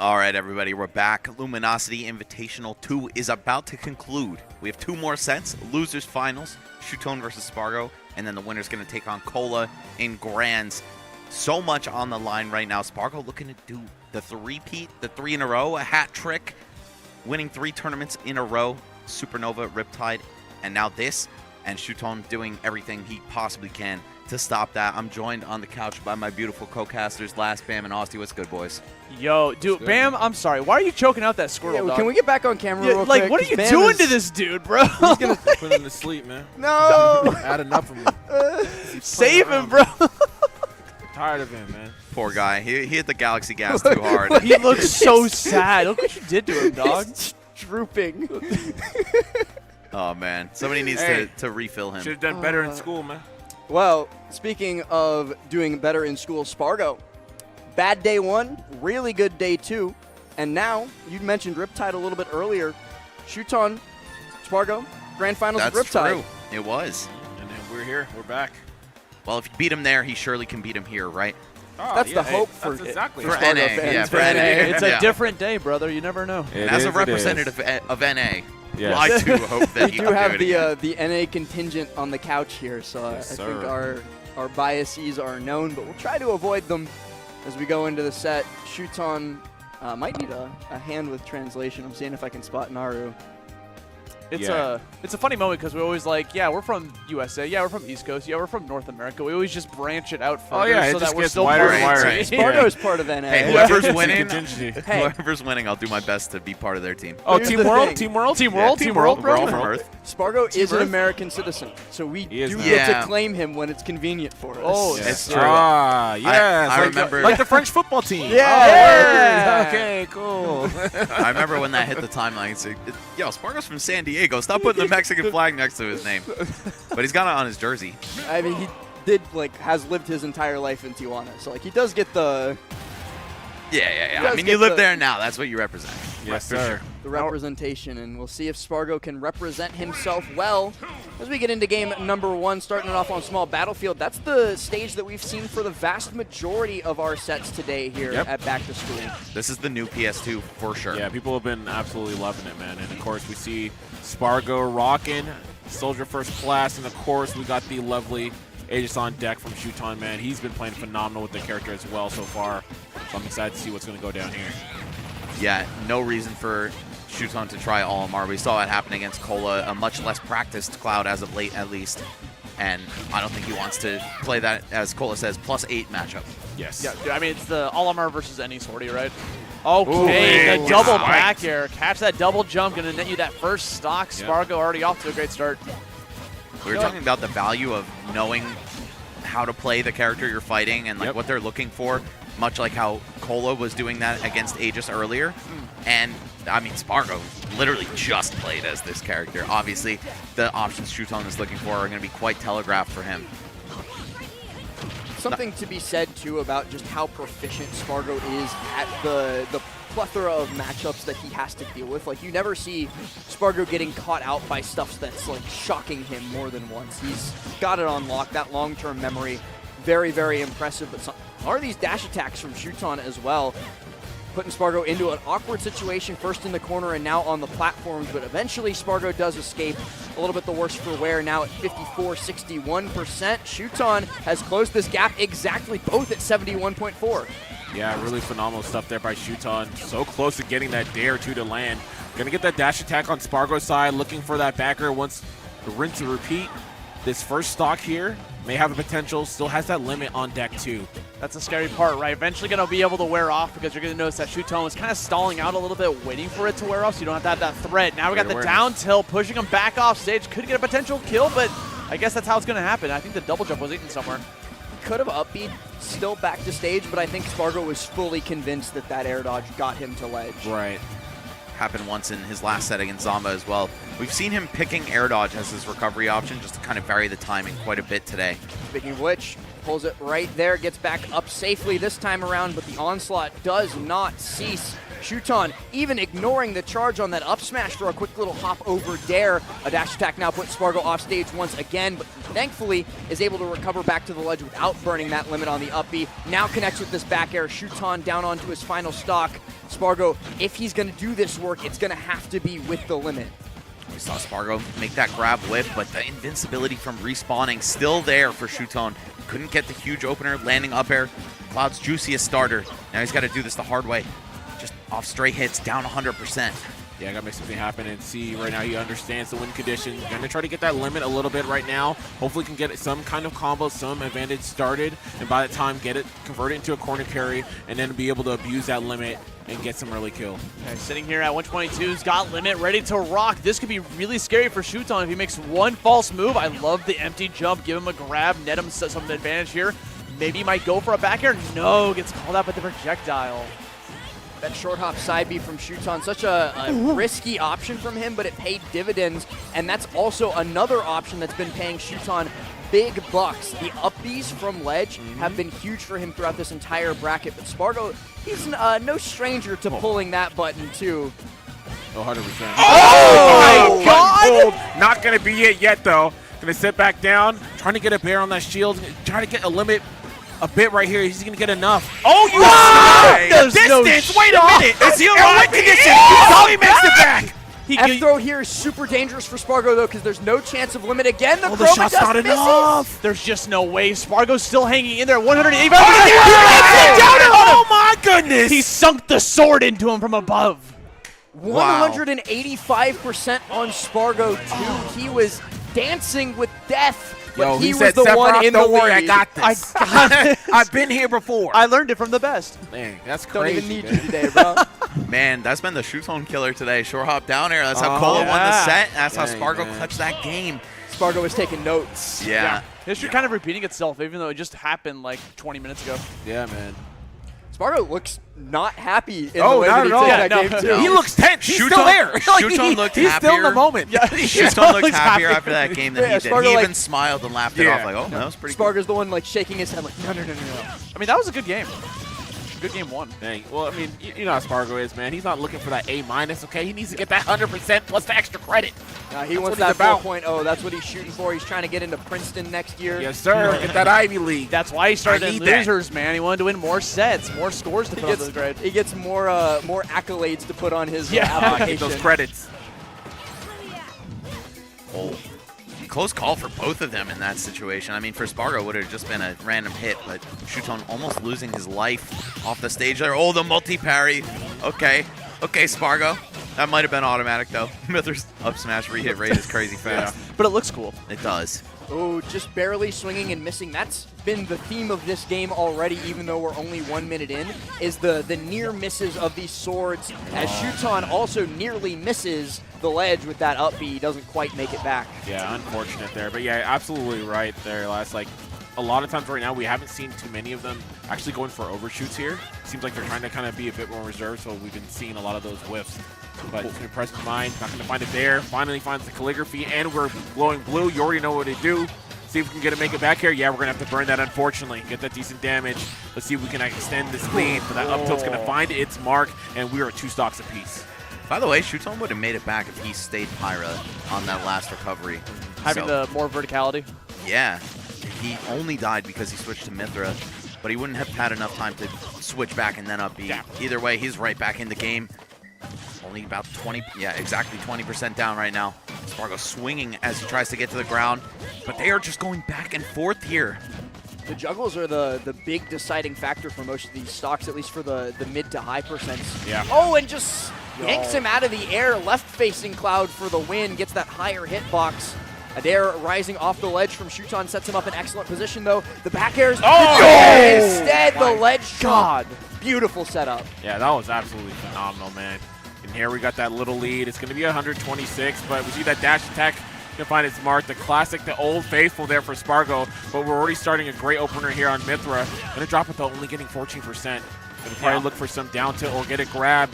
All right, everybody, we're back. Luminosity Invitational 2 is about to conclude. We have 2 more sets, losers finals, Shuton versus Spargo, and then the winner's going to take on Cola in grands. So much on the line right now. Spargo looking to do the three-peat, the 3 in a row, a hat trick, winning 3 tournaments in a row, Supernova, Riptide, and now this, and Shuton doing everything he possibly can to stop that. I'm joined on the couch by my beautiful co-casters, Last, Bam, and Austin. What's good, boys? Yo, dude, Bam, I'm sorry. Why are you choking out that squirrel, dog? Can we get back on camera real like, quick? what are you Bam doing to this dude, bro? He's gonna put him to sleep, man. No! Had enough of him. Save him, bro. Tired of him, man. Poor guy. He hit the galaxy gas too hard. He looks so sad. Look what you did to him, dog. Drooping. Oh, man. Somebody needs to refill him. Should have done better in school, man. Well, speaking of doing better in school, Spargo, bad day 1, really good day 2, and now, you mentioned Riptide a little bit earlier, Shuton, Spargo, grand finals That's of Riptide. true. It was. And then we're here. We're back. Well, if you beat him there, he surely can beat him here, right? Oh, That's yeah, the hope for exactly for Spargo NA. fans. Yeah, for for NA. It's Yeah. a different day, brother. You never know. And as a representative of NA, Yes. I too hope that We he do can have do it again. the NA contingent on the couch here, so Yes, I sir. think our biases are known, but we'll try to avoid them as we go into the set. Shuton might need a hand with translation. I'm seeing if I can spot Naru. It's a funny moment because we're always like, yeah, we're from USA, yeah, we're from East Coast, yeah, we're from North America. We always just branch it out further yeah, it so just that we're gets still wider part and of the wider. team. Spargo's part of NA. Hey, whoever's It's a winning, contingency. Hey. whoever's winning, I'll do my best to be part of their team. Oh, Here's Team the World? thing. Team World? Team World, Yeah, Team World, We're bro. all from Earth. Spargo is an Earth? American citizen, so we is do not. get Yeah. to claim him when it's convenient for us. Oh, Yes. it's true. Ah, yes. I like remember- like the French football team. Yeah. Oh, okay, cool. I remember when that hit the timeline. It's like, yo, Spargo's from San Diego. Stop putting the Mexican flag next to his name. But he's got it on his jersey. I mean, he has lived his entire life in Tijuana, so he does get the Yeah. does I mean, get you live the- there now. That's what you represent. Yes, For sir. sure. the representation, and we'll see if Spargo can represent himself well as we get into game number 1, starting it off on small battlefield. That's the stage that we've seen for the vast majority of our sets today here Yep. at Back to School. This is the new PS2 for sure. Yeah, people have been absolutely loving it, man. And of course, we see Spargo rocking, Soldier First Class, and of course, we got the lovely Aegis on deck from Shuton, man. He's been playing phenomenal with the character as well so far. So I'm excited to see what's going to go down here. Yeah, no reason for Shuton to try Olimar. We saw it happen against Cola, a much less practiced Cloud as of late, at least. And I don't think he wants to play that, as Cola says, +8 matchup. Yes. Yeah, dude, I mean, it's the Olimar versus any sortie, right? Okay, the double back air. Catch that double jump, going to net you that first stock. Yep. Spargo already off to a great start. We were talking about the value of knowing how to play the character you're fighting and like what they're looking for, much like how Cola was doing that against Aegis earlier. And I mean, Spargo literally just played as this character. Obviously, the options Shuton is looking for are going to be quite telegraphed for him. Something to be said, too, about just how proficient Spargo is at the plethora of matchups that he has to deal with. Like, you never see Spargo getting caught out by stuff that's, like, shocking him more than once. He's got it on lock, that long-term memory. Very, very impressive. But some, are these dash attacks from Shuton as well, putting Spargo into an awkward situation, first in the corner and now on the platforms, but eventually Spargo does escape. A little bit the worse for wear now at 54-61%. Shuton has closed this gap exactly, both at 71.4. Yeah, really phenomenal stuff there by Shuton. So close to getting that dare to land. Gonna get that dash attack on Spargo's side, looking for that backer once the rinse and repeat. This first stock here may have the potential, still has that limit on deck too. That's the scary part, right? Eventually going to be able to wear off because you're going to notice that Shuton was kind of stalling out a little bit, waiting for it to wear off so you don't have to have that threat. Now we got the down tilt, pushing him back off stage. Could get a potential kill, but I guess that's how it's going to happen. I think the double jump was eaten somewhere. Could have upbeat, still back to stage, but I think Spargo was fully convinced that that air dodge got him to ledge. Right. Happened once in his last set against Zoma as well. We've seen him picking air dodge as his recovery option just to kind of vary the timing quite a bit today. Speaking of which, pulls it right there, gets back up safely this time around, but the onslaught does not cease. Shuton even ignoring the charge on that up smash for a quick little hop over dare. A dash attack now puts Spargo off stage once again, but thankfully is able to recover back to the ledge without burning that limit on the up B. Now connects with this back air. Shuton down onto his final stock. Spargo, if he's going to do this work, it's going to have to be with the limit. We saw Spargo make that grab whip, but the invincibility from respawning still there for Shuton. Couldn't get the huge opener, landing up air. Cloud's juiciest starter. Now he's got to do this the hard way. Just off straight hits, down 100%. Yeah, gotta make something happen and see right now he understands the win condition. Gonna try to get that limit a little bit right now. Hopefully can get some kind of combo, some advantage started, and by the time get it, convert it into a corner carry, and then be able to abuse that limit and get some early kill. Okay, sitting here at 122's got limit ready to rock. This could be really scary for Shuton if he makes one false move. I love the empty jump. Give him a grab, net him some advantage here. Maybe he might go for a back air. No, gets called out by the projectile. That short hop side B from Shuton, such a risky option from him, but it paid dividends. And that's also another option that's been paying Shuton big bucks. The up Bs from ledge have been huge for him throughout this entire bracket. But Spargo, he's no stranger to pulling that button too. 100%. Oh my God! Not gonna be it yet though. Gonna sit back down, trying to get a bear on that shield, trying to get a limit a bit right here. He's gonna get enough. Oh, you distance! Wait a minute! Is he alive? Oh, he makes it back! F-throw here is super dangerous for Spargo though, because there's no chance of limit again. The the shot's not misses. enough. There's just no way. Spargo's still hanging in there. 185. Oh my goodness! He sunk the sword into him from above. 185% on Spargo too. He was dancing with death. But Yo, he was said, the one in the don't worry, I lead. got this. I've been here before. I learned it from the best. Man, that's Don't crazy. even need you today, bro. Man, that's been the Shuton killer today. Short hop down air. That's how Cola won the set. That's how Dang, Spargo man. clutched that game. Spargo was taking notes. Yeah. History kind of repeating itself, even though it just happened like 20 minutes ago. Yeah, man. Spargo looks not happy in the Oh, way not that he at all. took that Yeah, game no. too. He looks tense. He's still there. Shuton looked he's happier. still in the moment. Yeah, Shuton looked happier after that game than Yeah, he did. Spargo, He like- even smiled and laughed it off like, oh, that was pretty cool. Spargo's the one like shaking his head like, no. I mean, that was a good game. Good game one. Dang. Well, I mean, you know how Spargo is, man. He's not looking for that A-, okay? He needs to get that 100% plus the extra credit. He wants what that he's about. 4.0. That's what he's shooting for. He's trying to get into Princeton next year. Yes, sir. Get that Ivy League. That's why he started I in need that. losers, man. He wanted to win more sets, more scores to put on the grade. He gets more accolades to put on his Get application. those credits. Oh. Close call for both of them in that situation. I mean, for Spargo, it would have just been a random hit, but Shuton almost losing his life off the stage there. Oh, the multi-parry. Okay, Spargo. That might have been automatic, though. Mither's up smash re-hit rate is crazy fast. But it looks cool. It does. Oh, just barely swinging and missing. That's been the theme of this game already, even though we're only 1 minute in, is the near misses of these swords, as Shuton also nearly misses the ledge with that up B. He doesn't quite make it back. Yeah, unfortunate there. But yeah, absolutely right there, Last. Like, a lot of times right now, we haven't seen too many of them actually going for overshoots here. Seems like they're trying to kind of be a bit more reserved, so we've been seeing a lot of those whiffs. But it's going to press his mind, not going to find it there. Finally finds the calligraphy, and we're glowing blue. You already know what to do. See if we can make it back here. Yeah, we're going to have to burn that, unfortunately. Get that decent damage. Let's see if we can extend this lead. But that up tilt's going to find its mark, and we are at 2 stocks apiece. By the way, Shuton would have made it back if he stayed Pyra on that last recovery. Having the more verticality. Yeah. He only died because he switched to Mithra, but he wouldn't have had enough time to switch back and then up B. Either way, he's right back in the game. Only about 20% down right now. Spargo swinging as he tries to get to the ground, but they are just going back and forth here. The juggles are the big deciding factor for most of these stocks, at least for the mid to high percents. Yeah. Oh, and just yanks him out of the air, left-facing Cloud for the win, gets that higher hitbox. Adair rising off the ledge from Shuton sets him up in excellent position, though. The back airs. Instead, the ledge shot. Beautiful setup. Yeah, that was absolutely phenomenal, man. And here we got that little lead. It's going to be 126, but we see that dash attack can find its mark. The classic, the old faithful there for Spargo, but we're already starting a great opener here on Mithra. Going to drop it, though, only getting 14%. Gonna probably look for some down tilt or get a grab.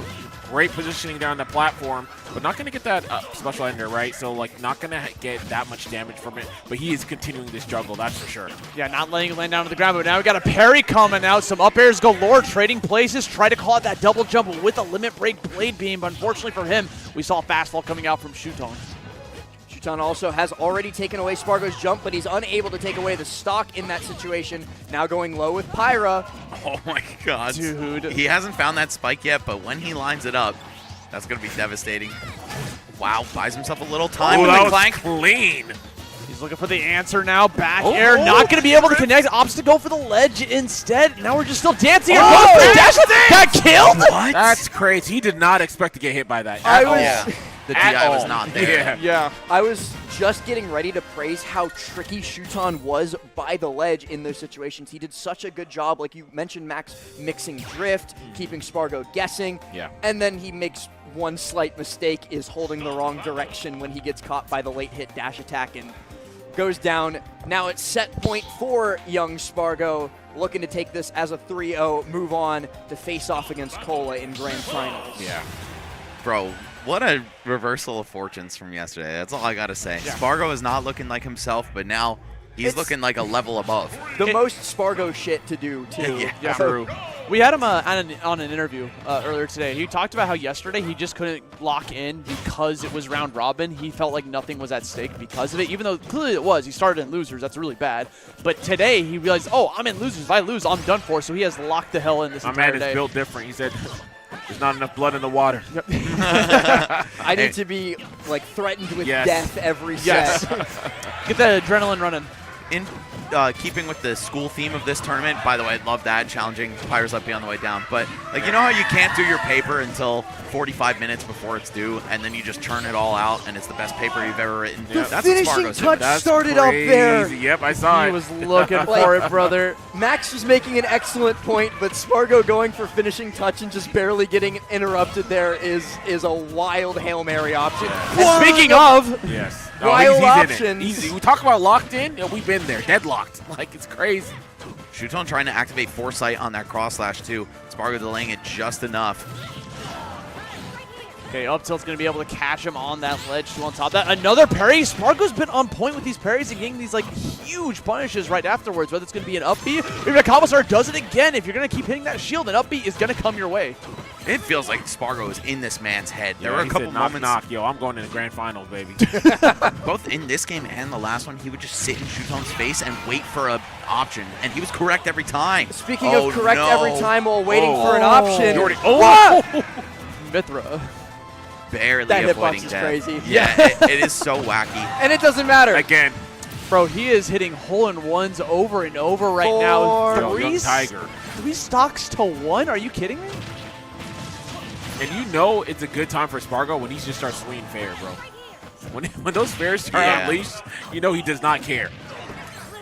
Great positioning down the platform, but not gonna get that special ender, right? So like not gonna get that much damage from it, but he is continuing this juggle, that's for sure. Yeah, not letting it land down to the ground, but now we got a parry coming out. Some up airs galore, trading places, try to call out that double jump with a limit break blade beam, but unfortunately for him, we saw a fastfall coming out from Shuton. Shuton also has already taken away Spargo's jump, but he's unable to take away the stock in that situation. Now going low with Pyra. Oh my god. Dude. He hasn't found that spike yet, but when he lines it up, that's going to be devastating. Wow, buys himself a little time with the clank. Clean. He's looking for the answer now. Back air, not going to be able to connect. Opts to go for the ledge instead. Now we're just still dancing. Got killed? What? That's crazy. He did not expect to get hit by that. The DI was not there. Yeah. I was just getting ready to praise how tricky Shuton was by the ledge in those situations. He did such a good job, like you mentioned, Max, mixing drift, keeping Spargo guessing. Yeah. And then he makes one slight mistake, is holding the wrong direction when he gets caught by the late hit dash attack and goes down. Now it's set point for young Spargo, looking to take this as a 3-0, move on to face off against Cola in grand finals. Yeah. Bro, what a reversal of fortunes from yesterday. That's all I got to say. Yeah. Spargo is not looking like himself, but now he's looking like a level above. The most Spargo shit to do, too. Yeah, true. We had him on an interview earlier today. He talked about how yesterday he just couldn't lock in because it was round robin. He felt like nothing was at stake because of it, even though clearly it was. He started in losers. That's really bad. But today he realized, oh, I'm in losers. If I lose, I'm done for. So he has locked the hell in this entire day. My man is built different. He said, there's not enough blood in the water. Yep. I need to be like threatened with death every set. Get the adrenaline running. In keeping with the school theme of this tournament, by the way, I love that, challenging Pyra's up on the way down. But like, you know how you can't do your paper until 45 minutes before it's due, and then you just churn it all out, and it's the best paper you've ever written? The That's finishing what Spargo's touch doing. started up there. Yep, I saw it. He was looking for it, brother. Max was making an excellent point, but Spargo going for finishing touch and just barely getting interrupted there is a wild Hail Mary option. And speaking of, yes. Wild he's options. in it. Easy. We talk about locked in, and we've been there, deadlocked. Like, it's crazy. Shuton trying to activate Foresight on that cross slash too. Spargo delaying it just enough. Okay, up tilt's going to be able to catch him on that ledge too on top of that. Another parry. Spargo's been on point with these parries and getting these like huge punishes right afterwards, whether it's going to be an up B. Even a combo star does it again. If you're going to keep hitting that shield, an up B is going to come your way. It feels like Spargo is in this man's head. There were a he couple said, knock, moments. knock. Yo, I'm going to the grand finals, baby. Both in this game and the last one, he would just sit in Shuton's face and wait for an option, and he was correct every time. Speaking of correct every time while waiting for an option. Mithra. Barely that avoiding hitbox is death. crazy. Yeah, it is so wacky. And it doesn't matter. Again. Bro, he is hitting hole-in-ones over and over right now. Young Tiger. 3 stocks to 1? Are you kidding me? And you know it's a good time for Spargo when he just starts swinging fair, bro. When those fairs start unleashed, you know he does not care.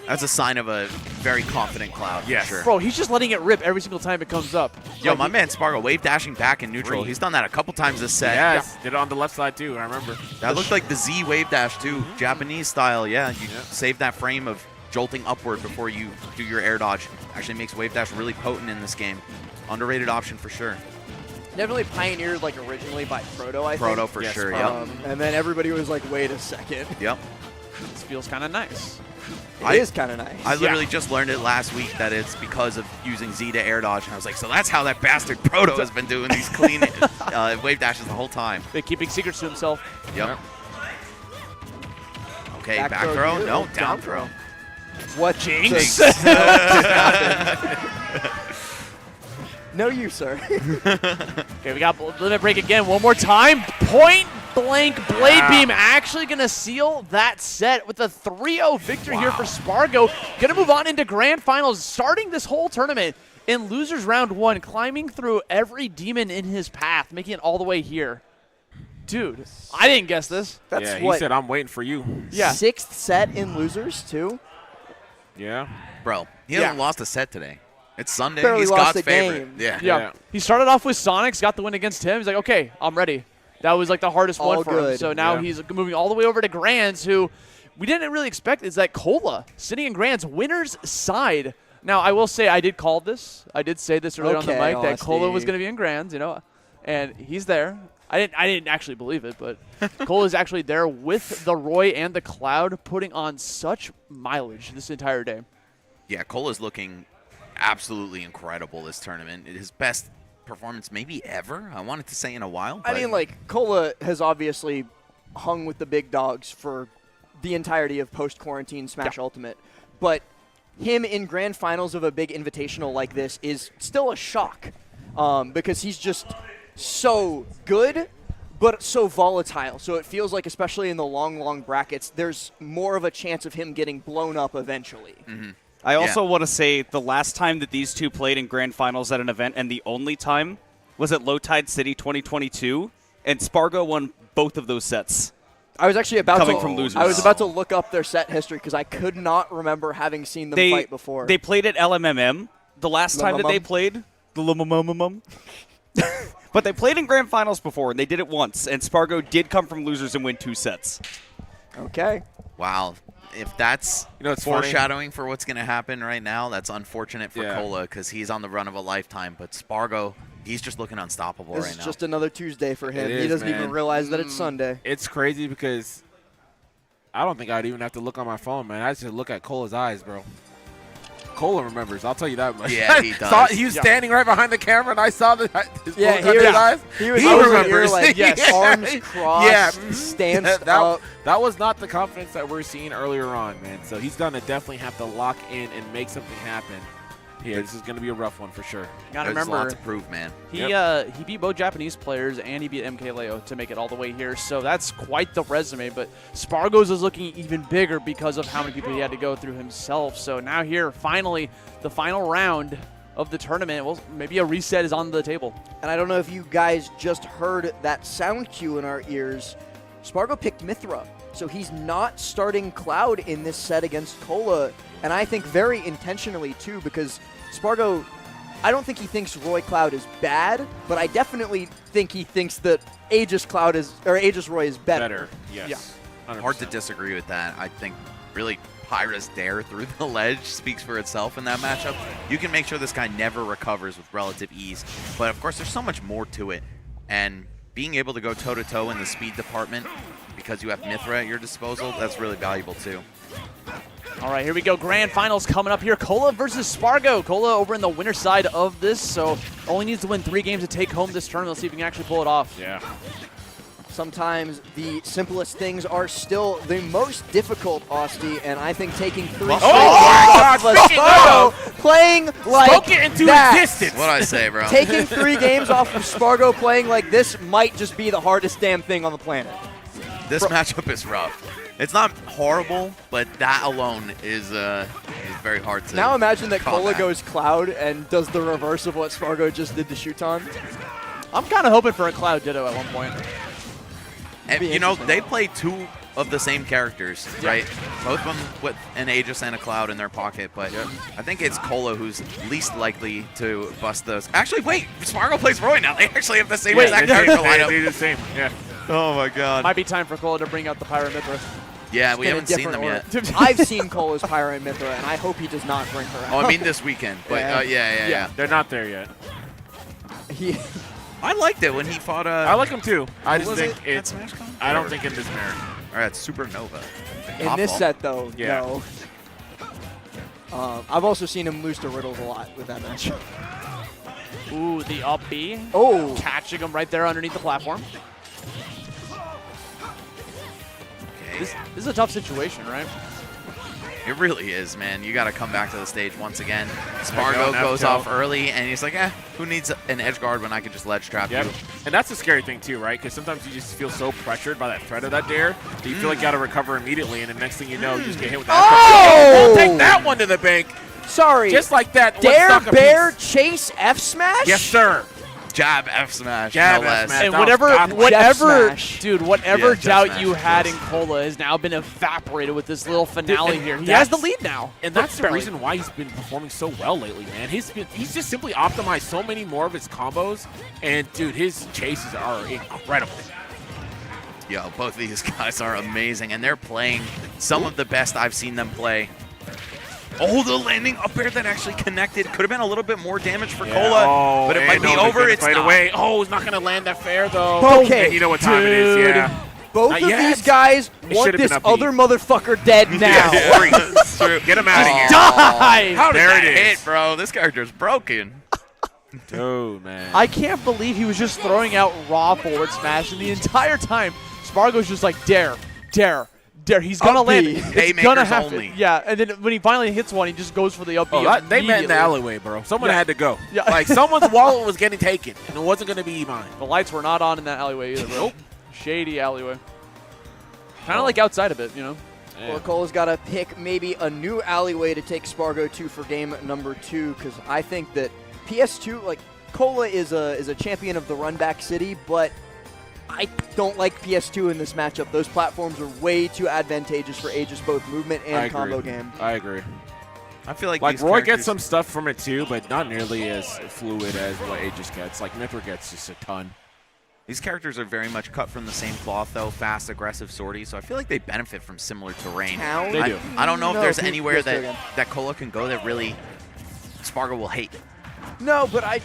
That's a sign of a very confident Cloud, for sure. Bro, he's just letting it rip every single time it comes up. Yo, my man Spargo wave dashing back in neutral. He's done that a couple times this set. Yes, did it on the left side too, I remember. That looked like the Z wave dash too, Japanese style. Yeah, you save that frame of jolting upward before you do your air dodge. Actually makes wave dash really potent in this game. Underrated option for sure. Definitely pioneered like originally by Proto, I think. Proto for sure, yep. And then everybody was like, wait a second. Yep. This feels kind of nice. It is kind of nice. I literally just learned it last week that it's because of using Z to air dodge, and I was like, so that's how that bastard Proto has been doing these clean wave dashes the whole time. Been keeping secrets to himself. Yep. Okay, back throw? No, down throw. What? Jinx? No, you, sir. Okay, we got limit break again. One more time. Point blank blade beam actually going to seal that set with a 3-0 victory here for Spargo. Going to move on into grand finals, starting this whole tournament in losers round 1, climbing through every demon in his path, making it all the way here. Dude, I didn't guess this. That's he said, I'm waiting for you. Yeah. 6th set in losers, too. Yeah. Bro, he hasn't lost a set today. It's Sunday. Barely He's lost God's a favorite. game. Yeah. He started off with Sonics, got the win against him. He's like, okay, I'm ready. That was like the hardest one for him. So now he's moving all the way over to Grands, who we didn't really expect is that Cola sitting in Grands winner's side. Now, I will say I did call this. I did say this earlier on the Okay, mic that Cola was Austin. going to be in Grands, and he's there. I didn't actually believe it, but Cola is actually there with the Roy and the Cloud, putting on such mileage this entire day. Yeah, Cola's looking absolutely incredible this tournament. His best performance maybe ever. I wanted to say in a while. I but mean, like, Cola has obviously hung with the big dogs for the entirety of post-quarantine Smash Ultimate, but him in grand finals of a big invitational like this is still a shock because he's just so good but so volatile. So it feels like, especially in the long brackets, there's more of a chance of him getting blown up eventually. Mm-hmm. I also want to say the last time that these two played in grand finals at an event, and the only time, was at Low Tide City 2022, and Spargo won both of those sets. I was actually about coming to from losers. I was about to look up their set history because I could not remember having seen them fight before. They played at LMMM the last time that they played. But they played in grand finals before, and they did it once, and Spargo did come from losers and win 2 sets. Okay. Wow. If that's it's foreshadowing for what's going to happen right now, that's unfortunate for Yeah. Cola because he's on the run of a lifetime. But Spargo, he's just looking unstoppable This right is now. just another Tuesday for him. It He is, doesn't even man. realize that it's Sunday. It's crazy because I don't think I'd even have to look on my phone, man. I just look at Cola's eyes, bro. Cola remembers. I'll tell you that much. Yeah, he does. He was standing right behind the camera, and I saw his Yeah, look on his eyes. he was He over remembers. here like, yes, arms crossed, Yeah. stance that, up. That was not the confidence that we're seeing earlier on, man. So he's going to definitely have to lock in and make something happen. Yeah, this is going to be a rough one for sure. You gotta There's remember, a lot to prove, man. He beat both Japanese players and he beat MkLeo to make it all the way here. So that's quite the resume. But Spargo's is looking even bigger because of how many people he had to go through himself. So now here, finally, the final round of the tournament. Well, maybe a reset is on the table. And I don't know if you guys just heard that sound cue in our ears. Spargo picked Mithra, so he's not starting Cloud in this set against Cola, and I think very intentionally too, because Spargo, I don't think he thinks Roy Cloud is bad, but I definitely think he thinks that Aegis Roy is better. Yes. Yeah. Hard to disagree with that. I think really Pyra's dare through the ledge speaks for itself in that matchup. You can make sure this guy never recovers with relative ease, but of course there's so much more to it, and being able to go toe-to-toe in the speed department because you have Mithra at your disposal, that's really valuable too. All right, here we go. Grand finals coming up here. Cola versus Spargo. Cola over in the winner side of this, so only needs to win 3 games to take home this tournament. Let's see if he can actually pull it off. Yeah. Sometimes the simplest things are still the most difficult, Austin, and I think taking 3 Oh, off my of God, Spargo, playing like Spoke it into that. existence. What'd I say, bro? Taking 3 games off of Spargo playing like this might just be the hardest damn thing on the planet. This matchup is rough. It's not horrible, but that alone is very hard to. Now imagine that call Cola that. goes Cloud and does the reverse of what Spargo just did to Shuton. I'm kind of hoping for a Cloud Ditto at one point. And, you know, they play 2 of the same characters, right? Both of them with an Aegis and a Cloud in their pocket, but I think it's Cola who's least likely to bust those. Actually, wait, Spargo plays Roy now. They actually have the same exact character lineup. They do the same, yeah. Oh my God. Might be time for Cola to bring out the Pyro Mithra. Yeah, we In a haven't seen different them order. yet. I've seen Cola's Pyro and Mithra, and I hope he does not bring her out. Oh, I mean this weekend, but yeah. They're not there yet. I liked it when he fought. I like him too. I just was think it at it's. SmashCon? I don't think in this mirror. All right, Supernova. In this set, though, Yeah. no. I've also seen him lose to Riddles a lot with that match. Ooh, the up B. Oh. Catching him right there underneath the platform. This is a tough situation, right? It really is, man. You got to come back to the stage once again. There Spargo you go, goes F-tilt. off early, and he's like, who needs an edge guard when I can just ledge trap Yep. you? And that's the scary thing too, right? Because sometimes you just feel so pressured by that threat of that dare that you feel like you got to recover immediately, and the next thing you know, you just get hit with that. Oh! We'll take that one to the bank. Sorry. Just like that. Dare One stock Bear apiece. Chase F smash? Yes, sir. Jab F smash, Jab no F less. smash. And That was godlike. whatever, smash. dude, whatever Yeah, Jeff doubt smash, you had yes. in Cola has now been evaporated with this little finale and here. He has the that's- lead now. And that's the Barely. reason why he's been performing so well lately, man. He's just simply optimized so many more of his combos, and dude, his chases are incredible. Yo, both of these guys are amazing, and they're playing some of the best I've seen them play. Oh, the landing up air that actually connected. Could have been a little bit more damage for Yeah. Cola, Oh, but it might be no, over. gonna It's fight not. away. Oh, it's not going to land that fair, though. Okay, And you know what time it is, yeah. Both Not of yet. these guys It want should've been this up B. other motherfucker dead now. That's true. Get him out of here. Die! How did There that it is. hit, bro? This character's broken. Dude, man. I can't believe he was just throwing out raw forward smash, and the entire time, Spargo's just like, dare. He's gonna land it. It's gonna have only. to. Yeah, and then when he finally hits one, he just goes for the up B. Oh, they met in the immediately. alleyway, bro. Someone Yeah. had to go. Yeah. Like, someone's wallet was getting taken, and it wasn't going to be mine. The lights were not on in that alleyway either, bro. Nope. Shady alleyway. Kind of like outside of it, you know? Well, Cola's got to pick maybe a new alleyway to take Spargo to for game number 2, because I think that PS2, like, Cola is a champion of the run-back city, but I don't like PS2 in this matchup. Those platforms are way too advantageous for Aegis, both movement and combo game. I agree. I feel like these Roy characters- gets some stuff from it too, but not nearly as fluid as what Aegis gets. Like Mipper gets just a ton. These characters are very much cut from the same cloth, though. Fast, aggressive, swordy. So I feel like they benefit from similar terrain. Town? They do. I don't know if No, there's he- anywhere yes, that, again. that Cola can go that really Spargo will hate. No, but I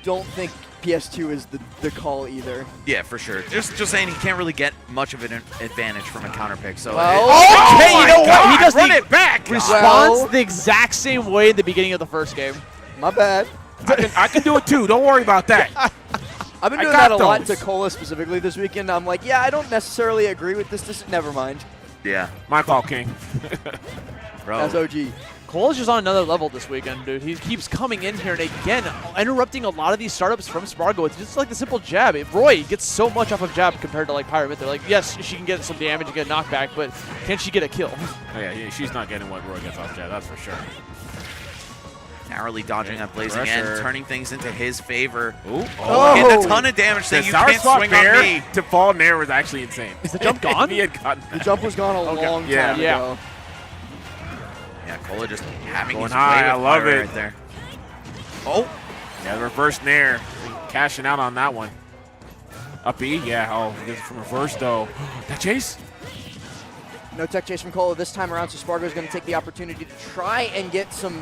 don't think PS2 is the call either. Yeah, for sure. Just saying he can't really get much of an advantage from a counter pick. So Well, Okay, you know what? He does Run the it back! response Well- the exact same way at the beginning of the first game. My bad. I can do it too. Don't worry about that. I've been I doing got that a lot to those. Cola specifically this weekend. I'm like, yeah, I don't necessarily agree with this. Never mind. yeah, My fault, King. bro. That's OG. Cole's just on another level this weekend, dude. He keeps coming in here and again interrupting a lot of these startups from Spargo. It's just like the simple jab. Roy gets so much off of jab compared to like Pyramid. They're like, yes, she can get some damage and get a knockback, but can she get a kill? Oh, yeah, she's not getting what Roy gets off Jab, that's for sure. Narrowly dodging that blazing Pressure. end, turning things into his favor. Ooh. Oh, getting a ton of damage The that you sour can't spot swing bear on me. to fall near was actually insane. Is the jump gone? If he had gotten The that. jump was gone a long Yeah. time Yeah. ago. Yeah, Cola just having Going his high, way I with love fire it. right there. Oh, Yeah, the reverse nair. Cashing out on that one. Up E, yeah. Oh, this is from reverse though. That chase? No tech chase from Cola this time around, so Spargo is going to take the opportunity to try and get some,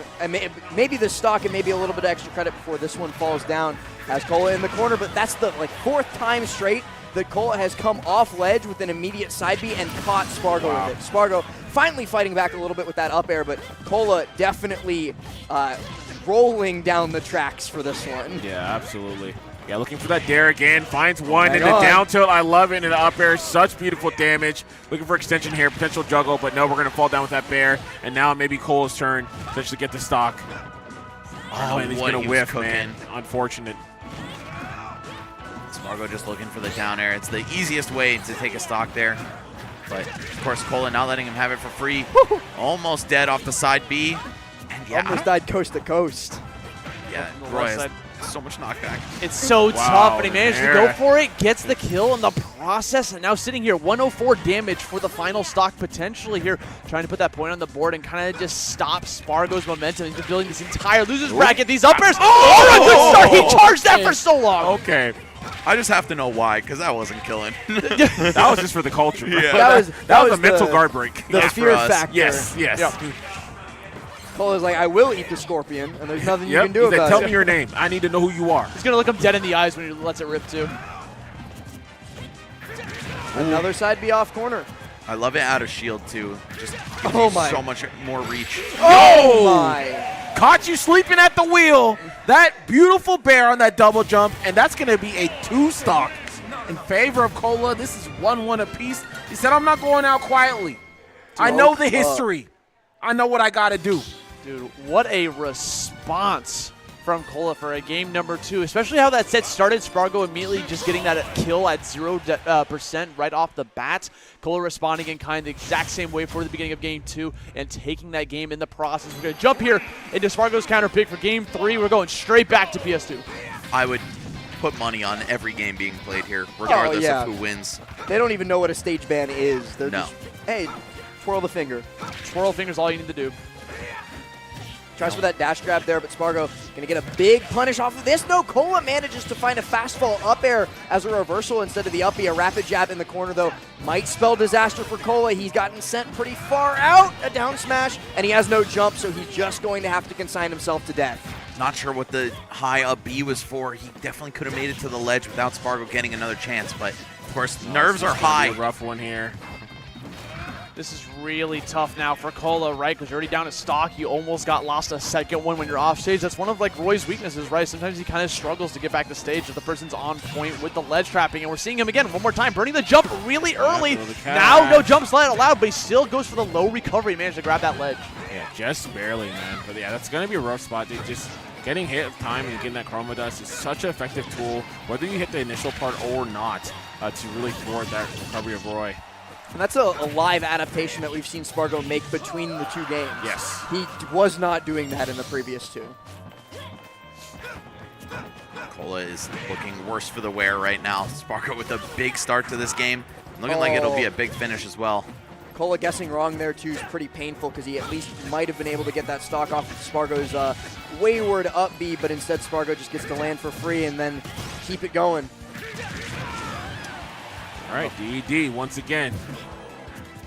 maybe the stock and maybe a little bit of extra credit before this one falls down. Has Cola in the corner, but that's the fourth time straight that Cola has come off ledge with an immediate side B and caught Spargo with it. Spargo finally fighting back a little bit with that up air, but Cola definitely rolling down the tracks for this one. Yeah, absolutely. Yeah, looking for that dare again. Finds one Hang in the on. down tilt. I love it. And the up air, such beautiful damage. Looking for extension here, potential juggle, but no, we're going to fall down with that bear. And now maybe Cola's turn to potentially get the stock. Oh, and he's what going he to was whiff, cooking. man. Unfortunate. Spargo just looking for the down air. It's the easiest way to take a stock there. But, of course, Cola not letting him have it for free. Almost dead off the side B. And yeah, Almost died coast to coast. yeah, the Roy left has side. so much knockback. It's so Wow, tough, and he managed to go there. for it, gets the kill in the process, and now sitting here, 104 damage for the final stock potentially here, trying to put that point on the board and kind of just stop Spargo's momentum. He's been building this entire losers bracket, these uppers. Oh, a good start! He charged that for so long. Okay. I just have to know why, because that wasn't killing. That was just for the culture. Yeah. That was a the- mental guard break. The Yeah, fear for us. factor. Yes, yes. Yeah. Cola's like, I will eat the scorpion, and there's nothing you Yep. can do He said, about tell it. me your name. I need to know who you are. He's going to look him dead in the eyes when he lets it rip, too. Another side B off corner. I love it out of shield, too. Just gives Oh you my. so much more reach. Oh my. Caught you sleeping at the wheel. That beautiful bear on that double jump, and that's going to be a 2-stock in favor of Cola. This is 1-1 apiece. He said, I'm not going out quietly. I know the history. I know what I got to do. Dude, what a response from Cola for a game number 2, especially how that set started. Spargo immediately just getting that kill at 0% right off the bat. Cola responding in kind of the exact same way for the beginning of game 2 and taking that game in the process. We're going to jump here into Spargo's counter pick for game 3. We're going straight back to PS2. I would put money on every game being played here, regardless yeah. of who wins. They don't even know what a stage ban is. They're No. just, hey, twirl the finger. Twirl fingers all you need to do. Tries for that dash grab there, but Spargo going to get a big punish off of this. No, Cola manages to find a fastfall up air as a reversal instead of the up B. A rapid jab in the corner, though, might spell disaster for Cola. He's gotten sent pretty far out, a down smash, and he has no jump, so he's just going to have to consign himself to death. Not sure what the high up B was for. He definitely could have made it to the ledge without Spargo getting another chance, but of course, nerves are high. A rough one here. This is really tough now for Cola, right? Because you're already down to stock. You almost got lost a second one when you're off stage. That's one of like Roy's weaknesses, right? Sometimes he kind of struggles to get back to stage if the person's on point with the ledge trapping. And we're seeing him again one more time, burning the jump really early. Now no jump slide allowed, but he still goes for the low recovery and managed to grab that ledge. Yeah, just barely, man. But yeah, that's going to be a rough spot. Just getting hit of time and getting that Chroma Dust is such an effective tool, whether you hit the initial part or not, to really thwart that recovery of Roy. And that's a live adaptation that we've seen Spargo make between the two games. Yes. He was not doing that in the previous two. Cola is looking worse for the wear right now. Spargo with a big start to this game. Looking like it'll be a big finish as well. Cola guessing wrong there, too, is pretty painful because he at least might have been able to get that stock off of Spargo's wayward up B, but instead Spargo just gets to land for free and then keep it going. All right, DED once again.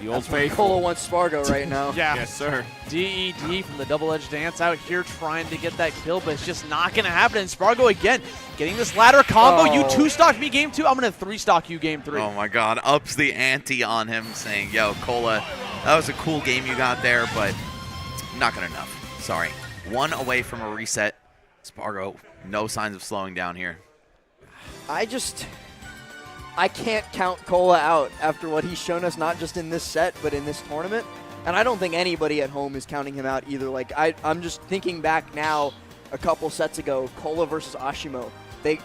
The old faithful. Cola wants Spargo right now. Yeah. Yes, sir. DED from the double-edged dance out here trying to get that kill, but it's just not going to happen. And Spargo again getting this ladder combo. You 2-stock me game 2, I'm going to 3-stock you game 3. Oh my god, ups the ante on him saying, yo, Cola, that was a cool game you got there, but not good enough. Sorry. One away from a reset. Spargo, no signs of slowing down here. I can't count Cola out after what he's shown us, not just in this set, but in this tournament. And I don't think anybody at home is counting him out either. Like, I'm just thinking back now, a couple sets ago, Cola versus Asimo. The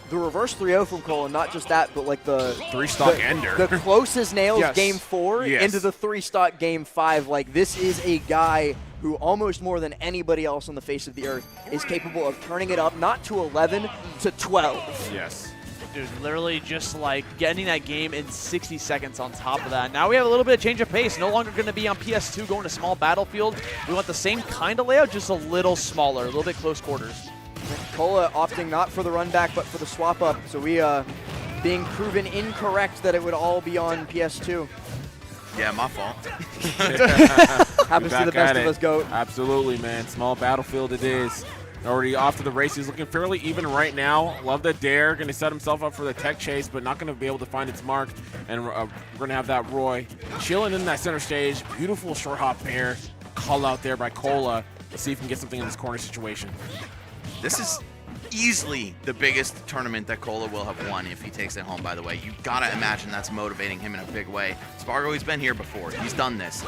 reverse 3-0 from Cola, not just that, but like the 3-stock ender. The closest nails Yes. game 4 Yes. into the 3-stock game 5. Like, this is a guy who almost more than anybody else on the face of the earth is capable of turning it up, not to 11, to 12. Yes. Dude, literally just like getting that game in 60 seconds on top of that. Now we have a little bit of change of pace. No longer going to be on PS2 going to small battlefield. We want the same kind of layout, just a little smaller, a little bit close quarters. Cola opting not for the run back, but for the swap up. So we being proven incorrect that it would all be on PS2. Yeah, my fault. Happens to the best of us, GOAT. Absolutely, man. Small battlefield it is. Already off to the races, looking fairly even right now. Love the dare, going to set himself up for the tech chase, but not going to be able to find its mark. And we're going to have that Roy chilling in that center stage. Beautiful short hop pair. Call out there by Cola. Let's see if we can get something in this corner situation. This is easily the biggest tournament that Cola will have won if he takes it home, by the way. You gotta imagine that's motivating him in a big way. Spargo, he's been here before. He's done this.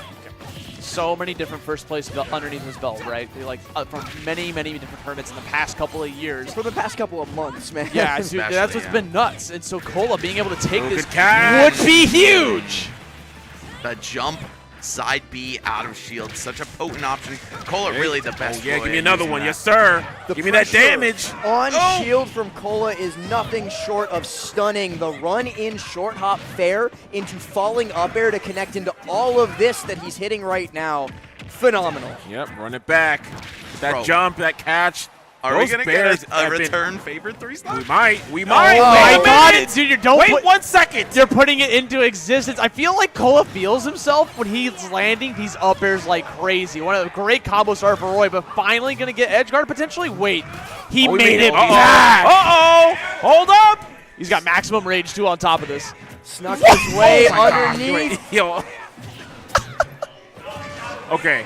So many different first place underneath his belt, right? Like from many, many different tournaments in the past couple of years. For the past couple of months, man. Yeah, dude, that's what's been nuts. And so Cola being able to take this catch. would be huge. The jump, side B out of shield, such a potent option. Cola really the best. Oh, yeah, give me another one. Yes, sir. Give me that damage. On shield from Cola is nothing short of stunning. The run-in short hop fair into falling up air to connect into all of this that he's hitting right now. Phenomenal. Yep, run it back. That jump, that catch. Are we going to get a return favorite 3-stock? We might. Oh my God, dude! Wait 1 second. You're putting it into existence. I feel like Cola feels himself when he's landing these up airs like crazy. One of the great combo start for Roy, but finally going to get edge guard potentially. Wait, he made it back. Hold up. He's got maximum rage too on top of this. Snuck his way underneath. Okay.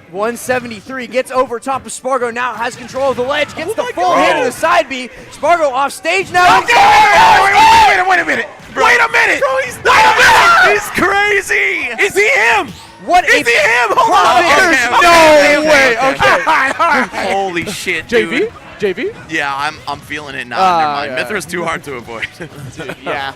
173 gets over top of Spargo, now has control of the ledge, gets the full hit of the side B. Spargo off stage now. Wait a minute. Bro, Wait a minute. Bro, he's He's crazy. Is he him? What is he him? Hold on. No way. Okay. Holy shit, dude. JV? Yeah, I'm feeling it now. Never mind. Yeah. Mithra's too hard to avoid. Dude, yeah.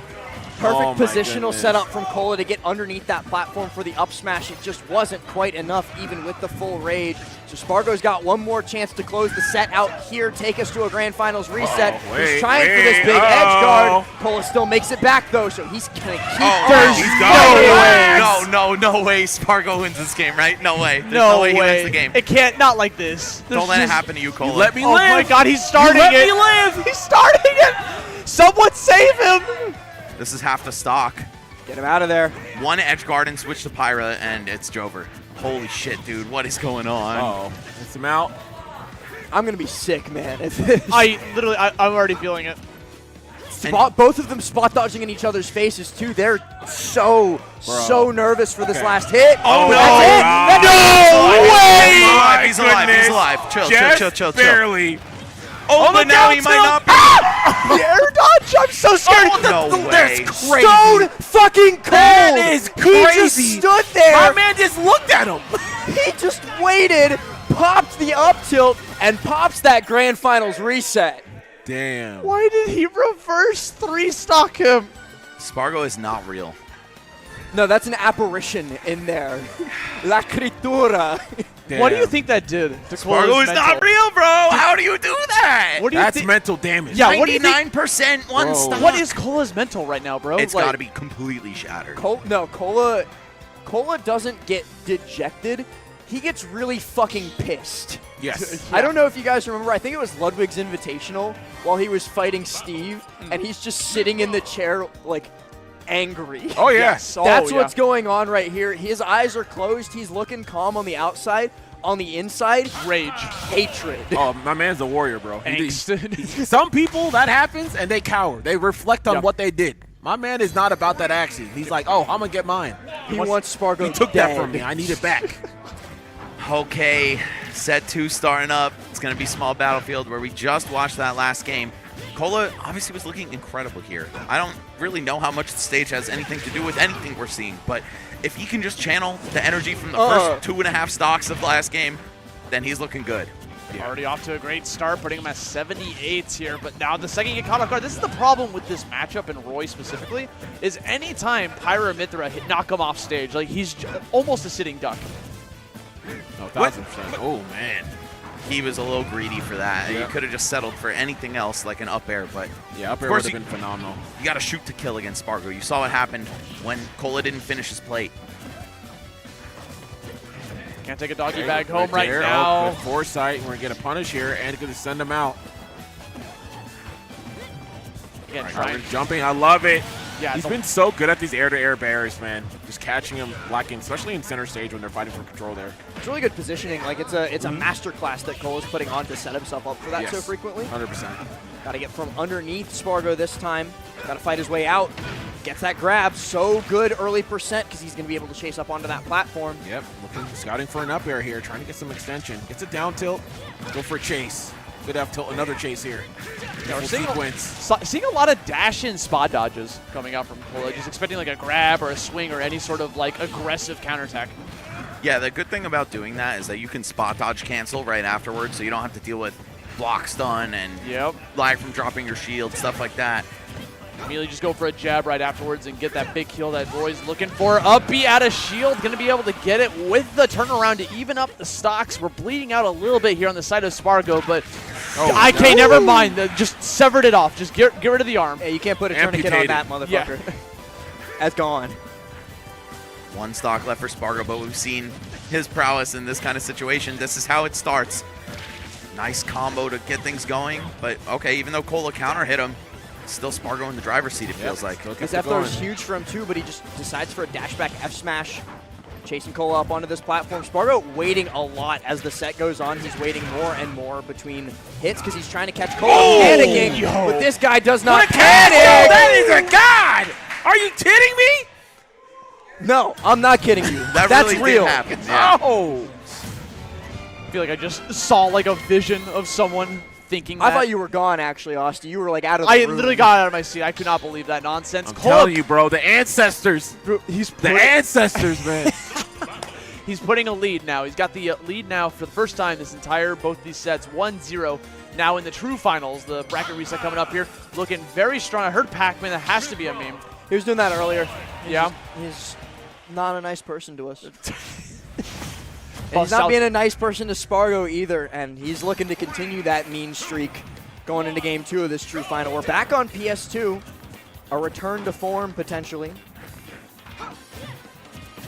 Perfect positional setup from Cola to get underneath that platform for the up smash. It just wasn't quite enough, even with the full rage. So Spargo's got one more chance to close the set out here, take us to a grand finals reset. He's trying for this big edge guard. Cola still makes it back though, so he's gonna keep. There's no way Spargo wins this game, right? No way. There's no way he wins the game. It can't, not like this. Don't let it happen to you, Cola. Let me Oh live. my God, he's starting Let it. me live. He's starting it. Someone save him. This is half the stock. Get him out of there. One edge guard and switch to Pyra, and it's Jover. Holy shit, dude. What is going on? Uh-oh. Gets him out. I'm gonna be sick, man. I'm already feeling it. Both of them spot dodging in each other's faces too. They're so nervous for this last hit. Oh, no. That's it. He's alive. He's alive. Chill. Barely. Oh, but now he might not be. The air dodge. I'm so scared. No way. That's crazy. Stone fucking cold. That is crazy. He just stood there. My man just looked at him. He just waited, popped the up tilt, and pops that grand finals reset. Damn. Why did he reverse 3-stock him? Spargo is not real. No, that's an apparition in there. La critura. What do you think that did to Spargo is not real, bro. How do you do that? What do you That's think? mental damage. Yeah, what do you think? 99% one stock. What is Cola's mental right now, bro? It's got to be completely shattered. Cola doesn't get dejected. He gets really fucking pissed. Yes. I don't know if you guys remember. I think it was Ludwig's Invitational while he was fighting Steve, and he's just sitting in the chair like angry. Oh, yes. That's what's going on right here. His eyes are closed. He's looking calm on the outside. On the inside, rage, hatred. Oh, my man's a warrior, bro. Angst. Some people, that happens, and they cower. They reflect on what they did. My man is not about that action. He's like, oh, I'm going to get mine. He wants Spargo He took dead. that from me. I need it back. Okay, set 2 starting up. It's going to be small battlefield where we just watched that last game. Cola obviously was looking incredible here. I don't really know how much the stage has anything to do with anything we're seeing, but if he can just channel the energy from the first 2.5 stocks of the last game, then he's looking good. Yeah. Already off to a great start, putting him at 78s here, but now the second you get caught off guard. This is the problem with this matchup and Roy specifically, is anytime Pyra or Mithra knock him off stage, like he's almost a sitting duck. Oh, 1000%. Oh, man. He was a little greedy for that. Yeah. He could have just settled for anything else like an up air, but yeah, up air would have been phenomenal. You got to shoot to kill against Spargo. You saw what happened when Cola didn't finish his plate. Can't take a doggy bag home right now. Oh, foresight. We're going to get a punish here and going to send him out. Again, jumping. I love it. Yeah, he's been so good at these air-to-air barriers, man. Just catching him, blocking, especially in center stage when they're fighting for control there. It's really good positioning. Like it's a master class that Cole is putting on to set himself up for that so frequently. 100%. Got to get from underneath Spargo this time. Got to fight his way out. Gets that grab. So good early percent because he's going to be able to chase up onto that platform. Yep, scouting for an up air here, trying to get some extension. Gets a down tilt. Go for a chase. Good up tilt, another chase here. Yeah, we're seeing a lot of dash-in spot dodges coming out from Cola, just expecting like a grab or a swing or any sort of like aggressive counterattack. Yeah, the good thing about doing that is that you can spot dodge cancel right afterwards, so you don't have to deal with block stun and lag from dropping your shield, stuff like that. Immediately just go for a jab right afterwards and get that big kill that Roy's looking for. Up B out of shield, going to be able to get it with the turnaround to even up the stocks. We're bleeding out a little bit here on the side of Spargo, but IK, never mind. Just severed it off. Just get rid of the arm. Yeah, you can't put a tourniquet on that motherfucker. Yeah. That's gone. One stock left for Spargo, but we've seen his prowess in this kind of situation. This is how it starts. Nice combo to get things going, but okay, even though Cola counter hit him, still Spargo in the driver's seat, it feels like. This F throw is huge for him too, but he just decides for a dash back F smash. Chasing Cola up onto this platform. Spargo waiting a lot as the set goes on. He's waiting more and more between hits because he's trying to catch Cola panicking. But this guy does not panic. That is a god! Are you kidding me? No, I'm not kidding you. That's really real. did happen. Yeah. Oh! I feel like I just saw like a vision of someone thinking that. I thought you were gone, actually, Austin. You were like out of the room. I literally got out of my seat. I could not believe that nonsense. I'm telling you, bro, the ancestors. The ancestors, man. He's putting a lead now. He's got the lead now for the first time this entire both of these sets. 1-0. Now in the true finals, the bracket reset coming up here, looking very strong. I heard Pac-Man. That has to be a meme. He was doing that earlier. Yeah. He's not a nice person to us. And Oh, he's not South- being a nice person to Spargo either, and he's looking to continue that mean streak going into Game 2 of this true final. We're back on PS2. A return to form, potentially.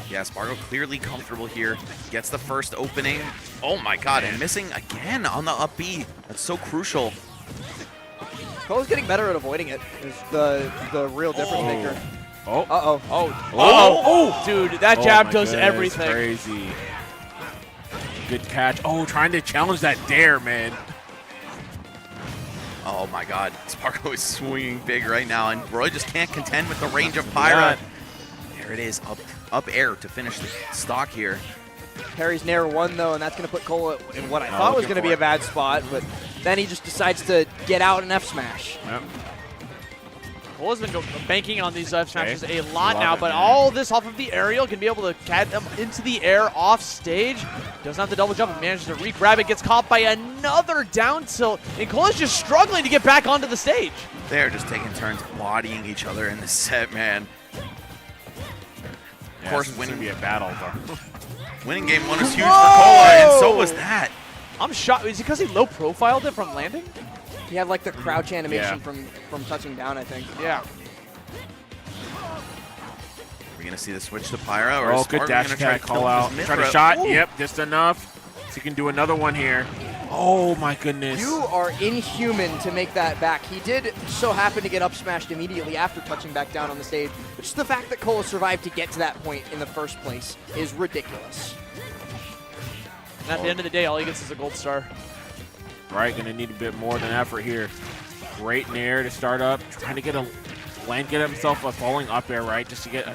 Yeah, Spargo clearly comfortable here. Gets the first opening. Oh my god, and missing again on the up B. That's so crucial. Cole's getting better at avoiding it, is the real difference maker. Oh. Uh-oh. Oh, dude, that jab my does goodness, everything. Crazy. Good catch. Oh, trying to challenge that dare, man. Oh my god, Spargo is swinging big right now, and Roy just can't contend with the range of Pyra. There it is, up air to finish the stock here. Parry's Nair 1, though, and that's going to put Cole in what I thought was going to be a bad spot, but then he just decides to get out an F smash. Yep. Cole has been banking on these F smashes a lot now, but all this off of the aerial can be able to catch them into the air off stage. Doesn't have the double jump, manages to re-grab it, gets caught by another down tilt, and Cole is just struggling to get back onto the stage. They're just taking turns bodying each other in this set, man. Yeah, Of course, this is winning gonna be a battle, though. Winning game 1 was huge for Cola, and so was that. I'm shocked. Is it because he low profiled it from landing? He had like the crouch animation Yeah. from touching down, I think. Yeah. We're gonna see the switch to Pyra, or is Good Spargo dash gonna try attack, to call kill out. his Try to Mithra? shot. Ooh. Yep, just enough. So you can do another one here. Oh my goodness. You are inhuman to make that back. He did so happen to get up smashed immediately after touching back down on the stage. But just the fact that Cole survived to get to that point in the first place is ridiculous. And at the end of the day, all he gets is a gold star. Right, gonna need a bit more than effort here. Great nair to start up. Trying to get himself a falling up air, right, just to get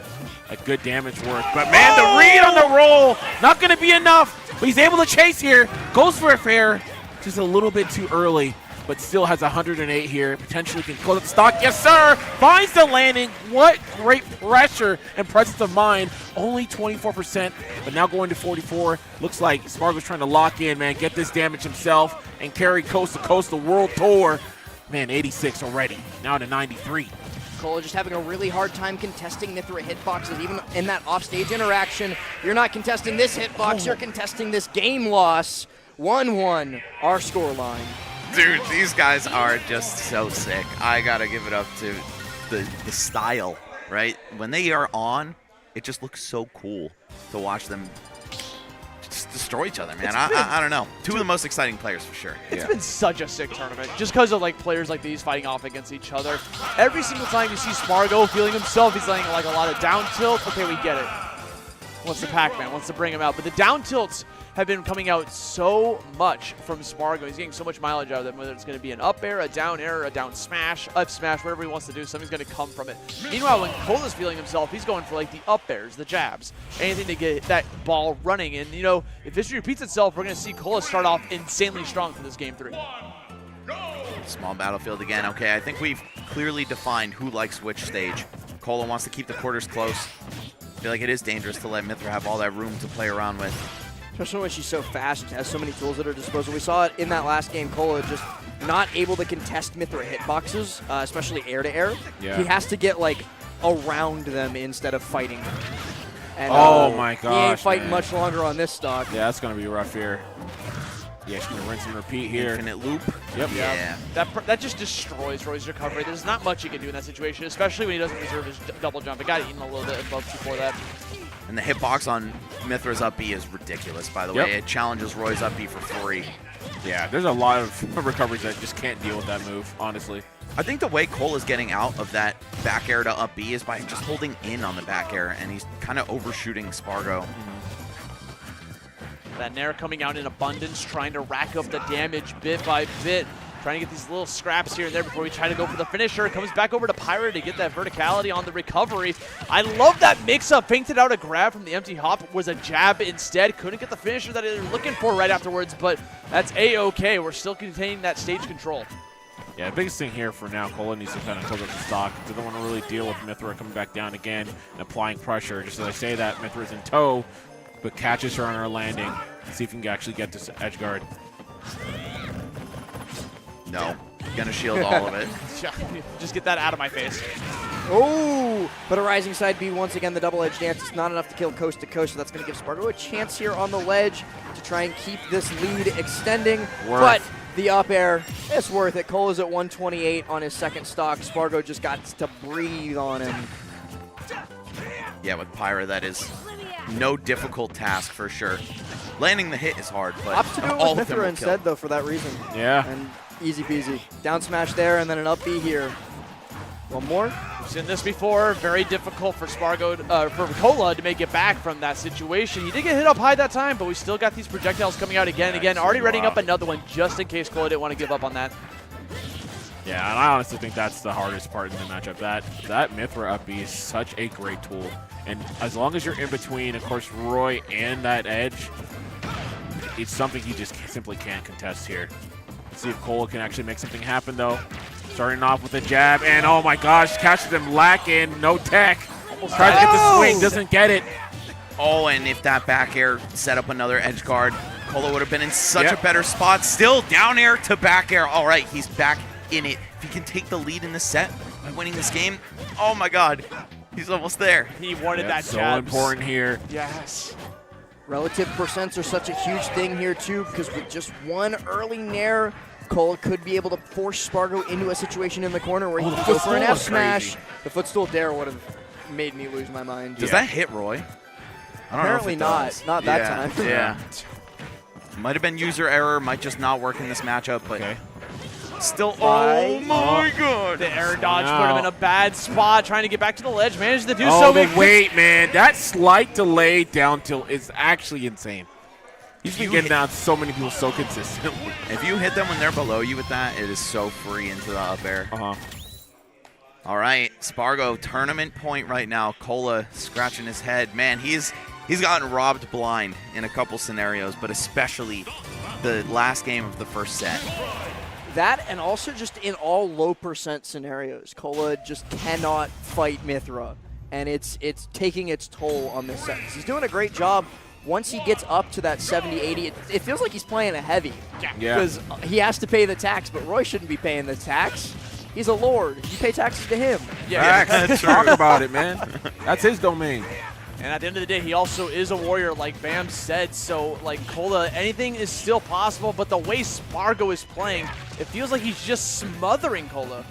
a good damage work. But man, the read on the roll, not gonna be enough. But he's able to chase here. Goes for a fair, just a little bit too early, but still has 108 here. Potentially can close up the stock. Yes, sir. Finds the landing. What great pressure and presence of mind. Only 24%, but now going to 44. Looks like Spargo's trying to lock in, man, get this damage himself and carry coast to coast the world tour. Man, 86 already. Now to 93. Cole just having a really hard time contesting Mithra hitboxes, even in that offstage interaction. You're not contesting this hitbox, you're contesting this game loss. 1-1, our scoreline. Dude, these guys are just so sick. I gotta give it up to the style, right? When they are on, it just looks so cool to watch them just destroy each other, man. I don't know. Two of the most exciting players for sure. It's been such a sick tournament just because of like players like these fighting off against each other. Every single time you see Spargo feeling himself, he's laying like a lot of down tilt. Okay, we get it. Wants the Pac-Man, wants to bring him out. But the down tilts have been coming out so much from Spargo. He's getting so much mileage out of them, whether it's going to be an up air, a down air, a down smash, up smash, whatever he wants to do, something's going to come from it. Meanwhile, when Cola's feeling himself, he's going for like the up airs, the jabs, anything to get that ball running. And, you know, if history repeats itself, we're going to see Cola start off insanely strong for this Game 3. Small battlefield again. Okay, I think we've clearly defined who likes which stage. Cola wants to keep the quarters close. I feel like it is dangerous to let Mithra have all that room to play around with. Especially when she's so fast and has so many tools at her disposal. We saw it in that last game, Cola just not able to contest Mithra hitboxes, especially air-to-air. Yeah. He has to get, like, around them instead of fighting them. And, Oh my gosh, he ain't fighting man. much longer on this stock. Yeah, that's going to be rough here. Yeah, she's going to rinse and repeat here. Infinite loop. Yep. Yeah. That just destroys Roy's recovery. There's not much he can do in that situation, especially when he doesn't reserve his double jump. It got eaten a little bit above before that. And the hitbox on Mithra's up B is ridiculous, by the way. It challenges Roy's up B for free. Yeah, there's a lot of recoveries that just can't deal with that move, honestly. I think the way Cole is getting out of that back air to up B is by just holding in on the back air, and he's kind of overshooting Spargo. That Nair coming out in abundance, trying to rack up the damage bit by bit. Trying to get these little scraps here and there before we try to go for the finisher. Comes back over to Pyra to get that verticality on the recovery. I love that mix-up. Fainted out a grab from the empty hop. Was a jab instead. Couldn't get the finisher that they were looking for right afterwards, but that's A-okay. We're still containing that stage control. Yeah, the biggest thing here for now, Cola needs to kind of close up the stock. Doesn't want to really deal with Mithra coming back down again and applying pressure. Just as I say that, Mithra's in tow, but catches her on her landing. See if he can actually get this edge guard. No. Gonna shield all of it. Just get that out of my face. Oh, but a rising side B, once again, the double edge dance is not enough to kill coast to coast, so that's going to give Spargo a chance here on the ledge to try and keep this lead extending. But the up air, it's worth it. Cole is at 128 on his second stock. Spargo just got to breathe on him. Yeah, with Pyra, that is no difficult task for sure. Landing the hit is hard, but Opts to do it all with of them Mithra will instead, kill. though, for that reason. Yeah. And easy peasy. Down smash there, and then an up B here. One more. We've seen this before. Very difficult for for Cola to make it back from that situation. He did get hit up high that time, but we still got these projectiles coming out again and again. Already readying up another one just in case Cola didn't want to give up on that. Yeah, and I honestly think that's the hardest part in the matchup. That Mithra up B is such a great tool. And as long as you're in between, of course, Roy and that edge, it's something he just simply can't contest here. Let's see if Cola can actually make something happen, though. Starting off with a jab, and oh my gosh, catches him lacking, no tech. Almost tries to get the swing, doesn't get it. Oh, and if that back air set up another edge guard, Cola would have been in such a better spot. Still down air to back air. All right, he's back in it. If he can take the lead in this set by winning this game, oh my God, he's almost there. He wanted that so jab. important here. Yes. Relative percents are such a huge thing here, too, because with just one early nair, Cola could be able to force Spargo into a situation in the corner where he can go for an F smash. The footstool dare would have made me lose my mind. Does that hit Roy? I don't Apparently know if it does. not that time. Yeah. Might have been user error, might just not work in this matchup, but still, oh my God. The air dodge put him in a bad spot, trying to get back to the ledge, managed to do Oh, so. the wait, man. That slight delay down tilt is actually insane. He's been getting down so many people so consistently. If you hit them when they're below you with that, it is so free into the up air. All right, Spargo, tournament point right now. Cola scratching his head. Man, he's gotten robbed blind in a couple scenarios, but especially the last game of the first set. That and also just in all low percent scenarios, Cola just cannot fight Mithra, and it's taking its toll on this set. He's doing a great job. Once he gets up to that 70-80, it feels like he's playing a heavy. Because he has to pay the tax, but Roy shouldn't be paying the tax. He's a lord. You pay taxes to him. Yeah, talk about it, man. That's his domain. And at the end of the day, he also is a warrior, like Bam said. So, like, Cola, anything is still possible, but the way Spargo is playing, it feels like he's just smothering Cola.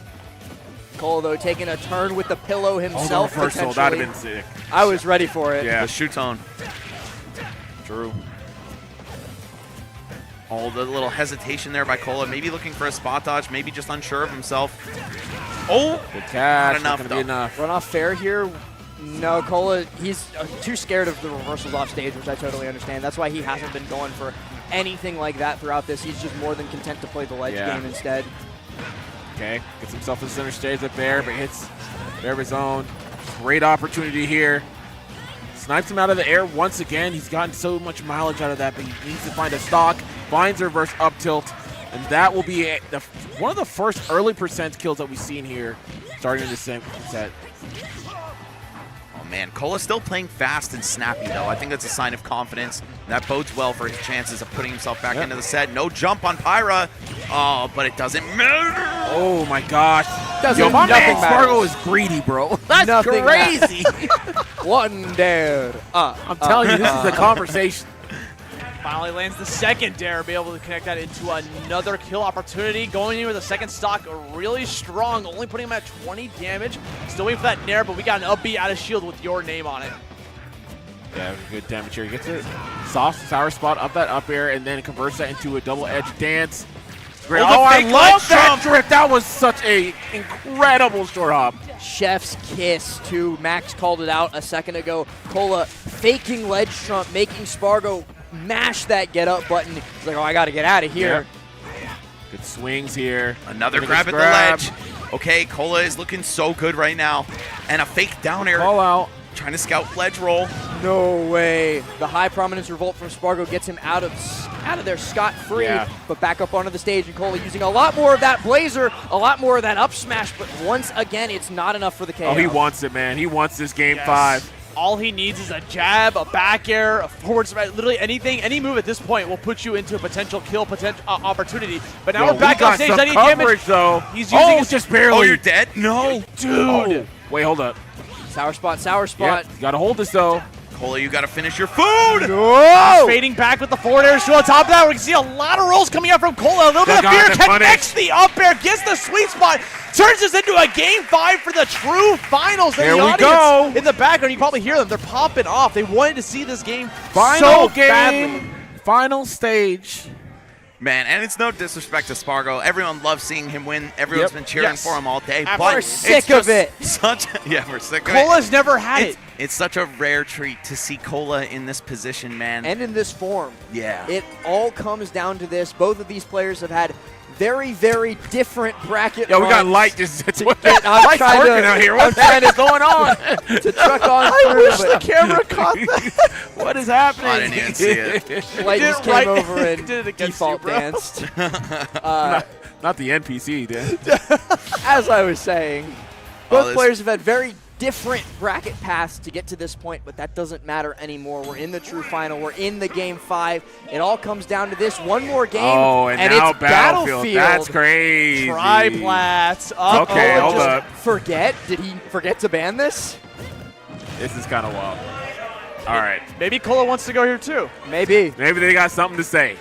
Cola, though, taking a turn with the pillow himself, that would have been sick. I was ready for it. Yeah, the Shuton. True. Oh, the little hesitation there by Cola. Maybe looking for a spot dodge, maybe just unsure of himself. Oh! Good catch. Not enough. Run off fair here. No, Cola, he's too scared of the reversals off stage, which I totally understand. That's why he hasn't been going for anything like that throughout this. He's just more than content to play the ledge game instead. Okay, gets himself in center stage up there, but hits there of his own. Great opportunity here. Snipes him out of the air once again. He's gotten so much mileage out of that, but he needs to find a stock, finds a reverse up tilt, and that will be one of the first early percent kills that we've seen here starting in the same set. Oh man, Cola's still playing fast and snappy though. I think that's a sign of confidence. That bodes well for his chances of putting himself back into the set. No jump on Pyra. Oh, but it doesn't matter. Oh my gosh. Yo, my man Spargo is greedy, bro. That's nothing crazy. One dare. I'm telling you, this is a conversation. Finally lands the second dare, be able to connect that into another kill opportunity. Going in with a second stock, really strong, only putting him at 20 damage. Still waiting for that nair, but we got an up B out of shield with your name on it. Yeah, good damage here. He gets a soft, sour spot up that up air and then converts that into a double edge dance. Great. Oh, I love that trip. That was such a incredible short hop. Chef's kiss, too. Max called it out a second ago. Cola faking ledge trump, making Spargo mash that get up button. He's like, oh, I got to get out of here. Yeah. Good swings here. Another grab at the ledge. Okay, Cola is looking so good right now. And a fake down air. Call out. Trying to scout ledge roll. No way. The high prominence revolt from Spargo gets him out of there scot-free, but back up onto the stage, and Cola using a lot more of that blazer, a lot more of that up smash, but once again, it's not enough for the KO. Oh, he wants it, man. He wants this game 5. all he needs is a jab, a back air, a forward smash, literally anything, any move at this point will put you into a potential kill opportunity. But now we're back on stage. Some I need coverage, damage. though. He's using his just barely. Oh, you're dead? No. Dude. Wait, hold up. Sour spot, sour spot. Yep, you gotta hold this, though. Cola, you gotta finish your food! He's fading back with the forward air. Still on top of that, we can see a lot of rolls coming out from Cola. A little bit of fear connects the up air, gets the sweet spot, turns this into a game 5 for the true finals. Here the we audience go. in the background, you probably hear them. They're popping off. They wanted to see this game Final so game. badly. Final stage. Man, and it's no disrespect to Spargo. Everyone loves seeing him win. Everyone's been cheering for him all day. And but we're it's sick of just it. We're sick of it. Cola's never had it. It's such a rare treat to see Cola in this position, man. And in this form. Yeah. It all comes down to this. Both of these players have had very, very different bracket Yo, we got runs light just to get. Light's working out here. What the heck is going on? To truck on I through, wish but the camera caught that. What is happening? I didn't even see it. Light Did just it came right- over and did it against default you, bro. danced. Not the NPC, dude. As I was saying, Oh, both this- players have had very different bracket paths to get to this point, but that doesn't matter anymore. We're in the true final. We're in the game 5. It all comes down to this. One more game, Oh, and now it's Battlefield. That's crazy. Triplats. Okay, hold just up. Forget? Did he forget to ban this? This is kind of wild. All right. Maybe Cola wants to go here too. Maybe. Maybe they got something to say.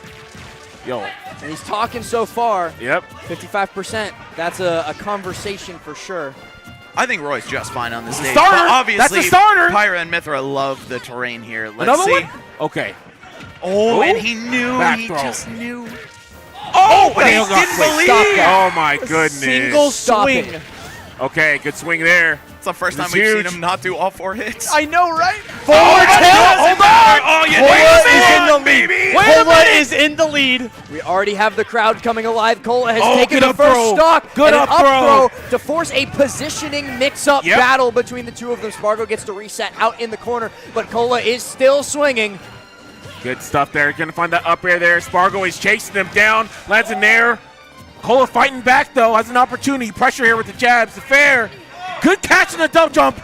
Yo. And he's talking so far. Yep. 55%. That's a conversation for sure. I think Roy's just fine on this stage. starter. But obviously, That's the starter. Pyra and Mithra love the terrain here. Let's Another see. one? Okay. Oh, Ooh. and he knew. Back He throw. just knew. Oh, but he didn't believe. Stop that. Oh, my goodness. Single Stop swing. it. Okay, good swing there. It's the first This time is we've huge. seen him not do all 4 hits. I know, right? Hold on! Oh, you Cola did it, baby! Cola is in the lead. We already have the crowd coming alive. Cola has Oh, taken good the up first throw. stock. Good and up an throw. throw to force a positioning mix-up Yep. battle between the two of them. Spargo gets to reset out in the corner, but Cola is still swinging. Good stuff there. Gonna find that up air there. Spargo is chasing them down. Lands in there. Cola fighting back, though. Has an opportunity. Pressure here with the jabs. The fair. Good catch in the double jump.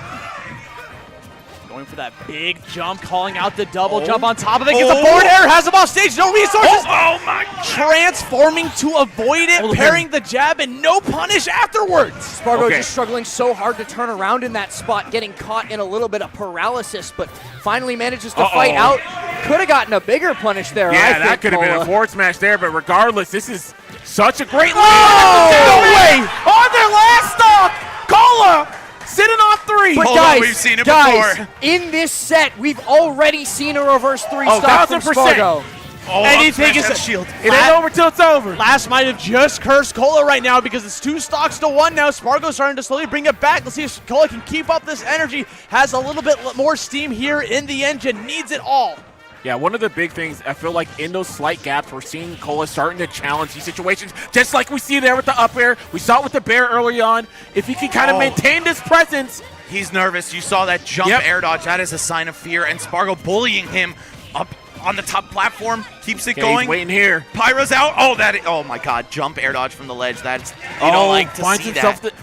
Going for that big jump, calling out the double jump on top of it. Gets the forward air, has him off stage, no resources. Oh my. Transforming to avoid it, Hold parrying the jab, and no punish afterwards. Spargo Okay. just struggling so hard to turn around in that spot, getting caught in a little bit of paralysis, but finally manages to fight out. Could have gotten a bigger punish there, I Yeah, think, that could have been a Cola. forward smash there, but regardless, this is such a great lead. No way! On their last stock, Cola sitting on 3. But Hold on, guys, we've seen it guys, before. in this set, we've already seen a reverse 3 Oh, stock from 1000%. Spargo. Oh, Anything up smash is that shield. It ain't over till it's over. Last might have just cursed Cola right now because it's 2 stocks to 1 now. Spargo's starting to slowly bring it back. Let's see if Cola can keep up this energy. Has a little bit more steam here in the engine. Needs it all. Yeah, one of the big things, I feel like in those slight gaps, we're seeing Cola starting to challenge these situations, just like we see there with the up air. We saw it with the bear early on. If he can kind of maintain this presence. He's nervous. You saw that jump air dodge. That is a sign of fear. And Spargo bullying him up on the top platform. Keeps it going. He's waiting here. Pyra's out. Oh my God. Jump air dodge from the ledge. That's, you don't like to finds see himself that.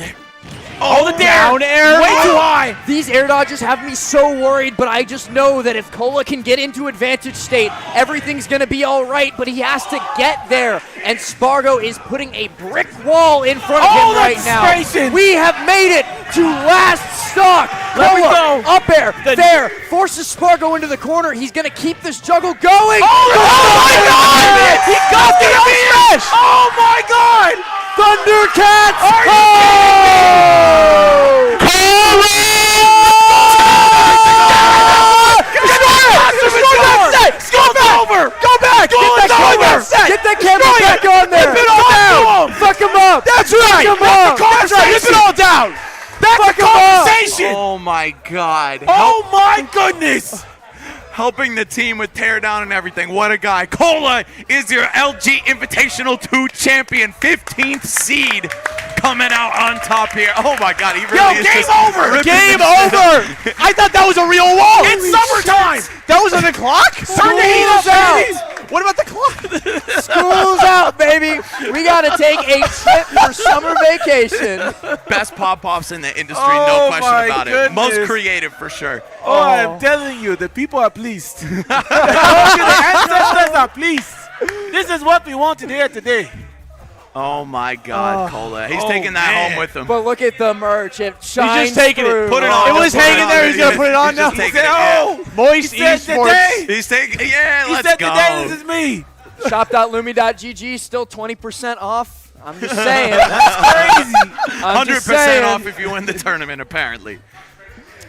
Oh, the down air. Way too high. These air dodges have me so worried, but I just know that if Cola can get into advantage state, everything's going to be all right, but he has to get there. And Spargo is putting a brick wall in front of him right now. Spacing. We have made it to last stock. Let me Cola, go. up air, there, forces Spargo into the corner. He's going to keep this juggle going. Oh my God! He got the up smash. Oh my God! Thundercats! Are you Get that camera back on there! Rip it all down! Fuck him up! That's right! Fuck him up! That's right! Rip it all down! That's a conversation! Oh my God. Oh my goodness! Helping the team with teardown and everything. What a guy. Cola is your LG Invitational 2 champion. 15th seed coming out on top here. Oh my God. He really is game just over! ripping Game this shit over! up. I thought that was a real wall! It's summertime! That was on the clock? School's out! What about the clock? School's out, baby! baby. We got to take a trip for summer vacation. Best pop-offs in the industry, Oh no question my about it. goodness. Most creative for sure. Oh, I'm telling you, the people are pleased. The ancestors are pleased. This is what we want to hear today. Oh my God, Cola. He's taking that home with him. But look at the merch. It shines He's just taking through. it. Put it on. It was Put it hanging on, there. He's baby. going to put it on now. He's just taking it, Oh, Moist he said Esports. today. He's taking. Yeah, He let's said go. today, this is me. Shop.lumi.gg, still 20% off. I'm just saying. That's crazy. 100% off if you win the tournament, apparently.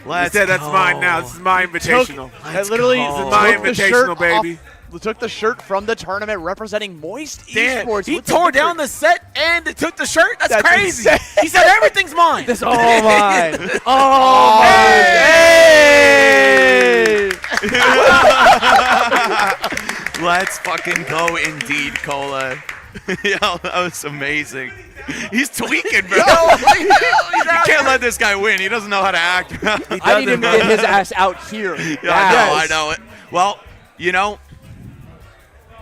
Let's He said that's go. mine now. This is my invitational. I literally This is my took the shirt invitational, baby. took the shirt from the tournament representing Moist Damn, Esports. he with the tore victory. down the set and took the shirt? That's crazy. insane. He said everything's mine. This all mine. Oh, Hey! Let's fucking go indeed, Cola. Yo, that was amazing. He's tweaking, bro. You can't let this guy win. He doesn't know how to act. I need him to get his ass out here. Yeah, I know it. Well, you know,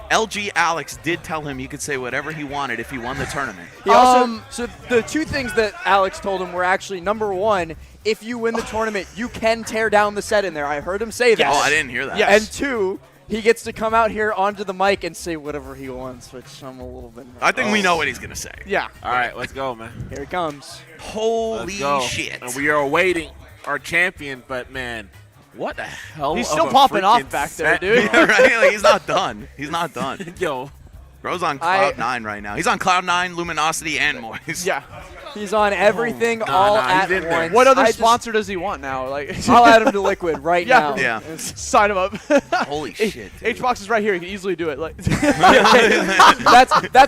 LG Alex did tell him he could say whatever he wanted if he won the tournament. He also, so the two things that Alex told him were actually, number one, if you win the tournament, you can tear down the set in there. I heard him say that. Oh, I didn't hear that. Yeah. And two, he gets to come out here onto the mic and say whatever he wants, which I'm a little bit. I think we know what he's going to say. Yeah. All right, let's go, man. Here he comes. Holy Let's go. shit. And we are awaiting our champion, but man, what the hell? He's of still a popping off freaking back there, set, dude. bro. Right? Like, he's not done. He's not done. Yo. Bro's on Cloud 9 right now. He's on Cloud 9, Luminosity, and Moist. Yeah. He's on everything all at once. What other I just- sponsor does he want now? Like, I'll add him to Liquid right now. Yeah. Sign him up. Holy shit. dude. H-Box is right here. He can easily do it. Like, that's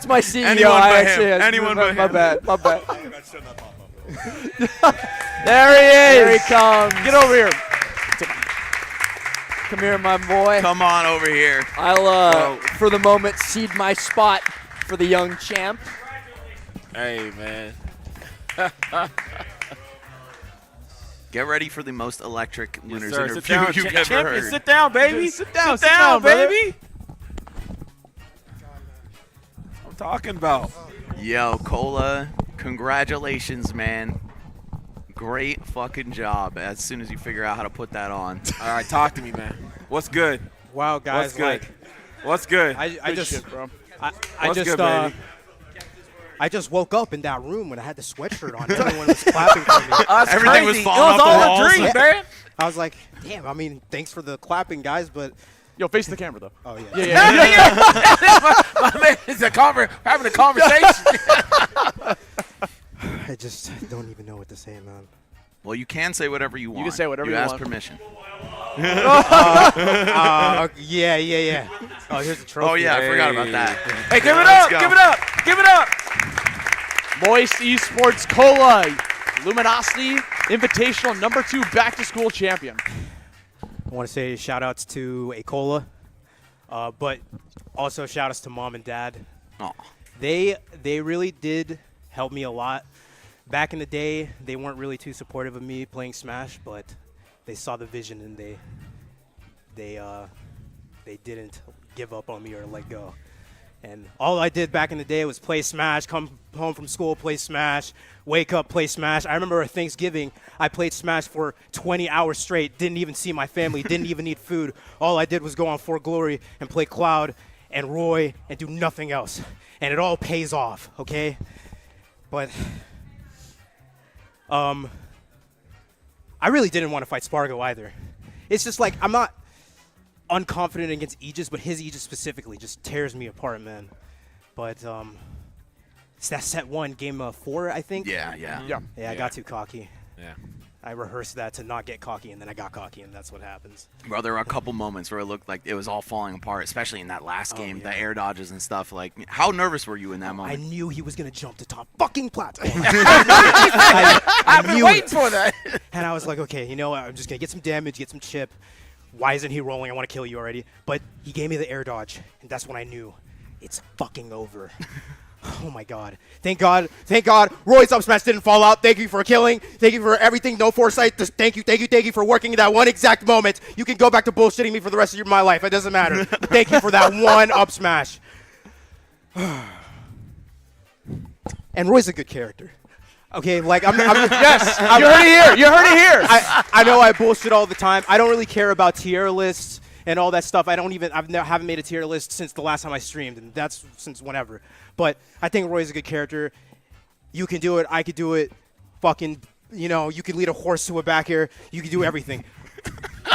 my CEO. Anyone I but actually him. has- Anyone my, but my him. bad. My bad. There he is. Here he comes. get over here. Come here, my boy. Come on over here. I'll, for the moment, cede my spot for the young champ. Hey, man. Get ready for the most electric winners sir. interview Sit down, you've ever Champion, heard. sit down, baby. Sit down, Sit down, brother. baby. I'm talking about. Yo, Cola, congratulations, man. Great fucking job as soon as you figure out how to put that on. All right, talk to me, man. What's good? Wow, guys, What's good? like What's good? I Good just shit, bro. I What's just good, baby? I just woke up in that room when I had the sweatshirt on. Everyone was clapping for me. That's Everything was crazy. falling It was off the all a walls. dream, man. I was like, damn. I mean, thanks for the clapping, guys, but Yo, face the camera, though. oh yeah. My man is having a conversation. I just don't even know what to say, man. Well, you can say whatever you want. can say whatever you ask want. permission. Yeah. Oh, here's the trophy. Oh, yeah, I forgot about that. Hey, give it Let's up! go. Give it up! Give it up! Moist Esports Cola, Luminosity Invitational #2 back-to-school champion. I want to say shout outs to Acola, but also shout outs to mom and dad. Aw. They really did help me a lot. Back in the day, they weren't really too supportive of me playing Smash, but they saw the vision and they didn't give up on me or let go. And all I did back in the day was play Smash, come home from school, play Smash, wake up, play Smash. I remember at Thanksgiving, I played Smash for 20 hours straight, didn't even see my family, didn't even eat food. All I did was go on For Glory and play Cloud and Roy and do nothing else. And it all pays off, okay? But I really didn't want to fight Spargo either. It's just like, I'm not unconfident against Aegis, but his Aegis specifically just tears me apart, man. But it's that set 1, game 4, I think. Yeah. I got too cocky. Yeah. I rehearsed that to not get cocky, and then I got cocky, and that's what happens. Bro, there were a couple moments where it looked like it was all falling apart, especially in that last game, the air dodges and stuff. Like, how nervous were you in that I moment? knew he was going to jump the top fucking platform. I've been knew waiting it. for that. And I was like, okay, you know what? I'm just going to get some damage, get some chip. Why isn't he rolling? I want to kill you already. But he gave me the air dodge, and that's when I knew it's fucking over. Oh, my God. Thank God. Roy's up smash didn't fall out. Thank you for killing. Thank you for everything. No foresight. Just thank you for working in that one exact moment. You can go back to bullshitting me for the rest of my life. It doesn't matter. Thank you for that one up smash. And Roy's a good character. Okay, like I'm yes, you heard it here. You heard it here. I know I bullshit all the time. I don't really care about tier lists and all that stuff. Haven't made a tier list since the last time I streamed, and that's since whenever. But I think Roy's a good character. You can do it. I could do it. Fucking, you can lead a horse to a back air. You can do everything.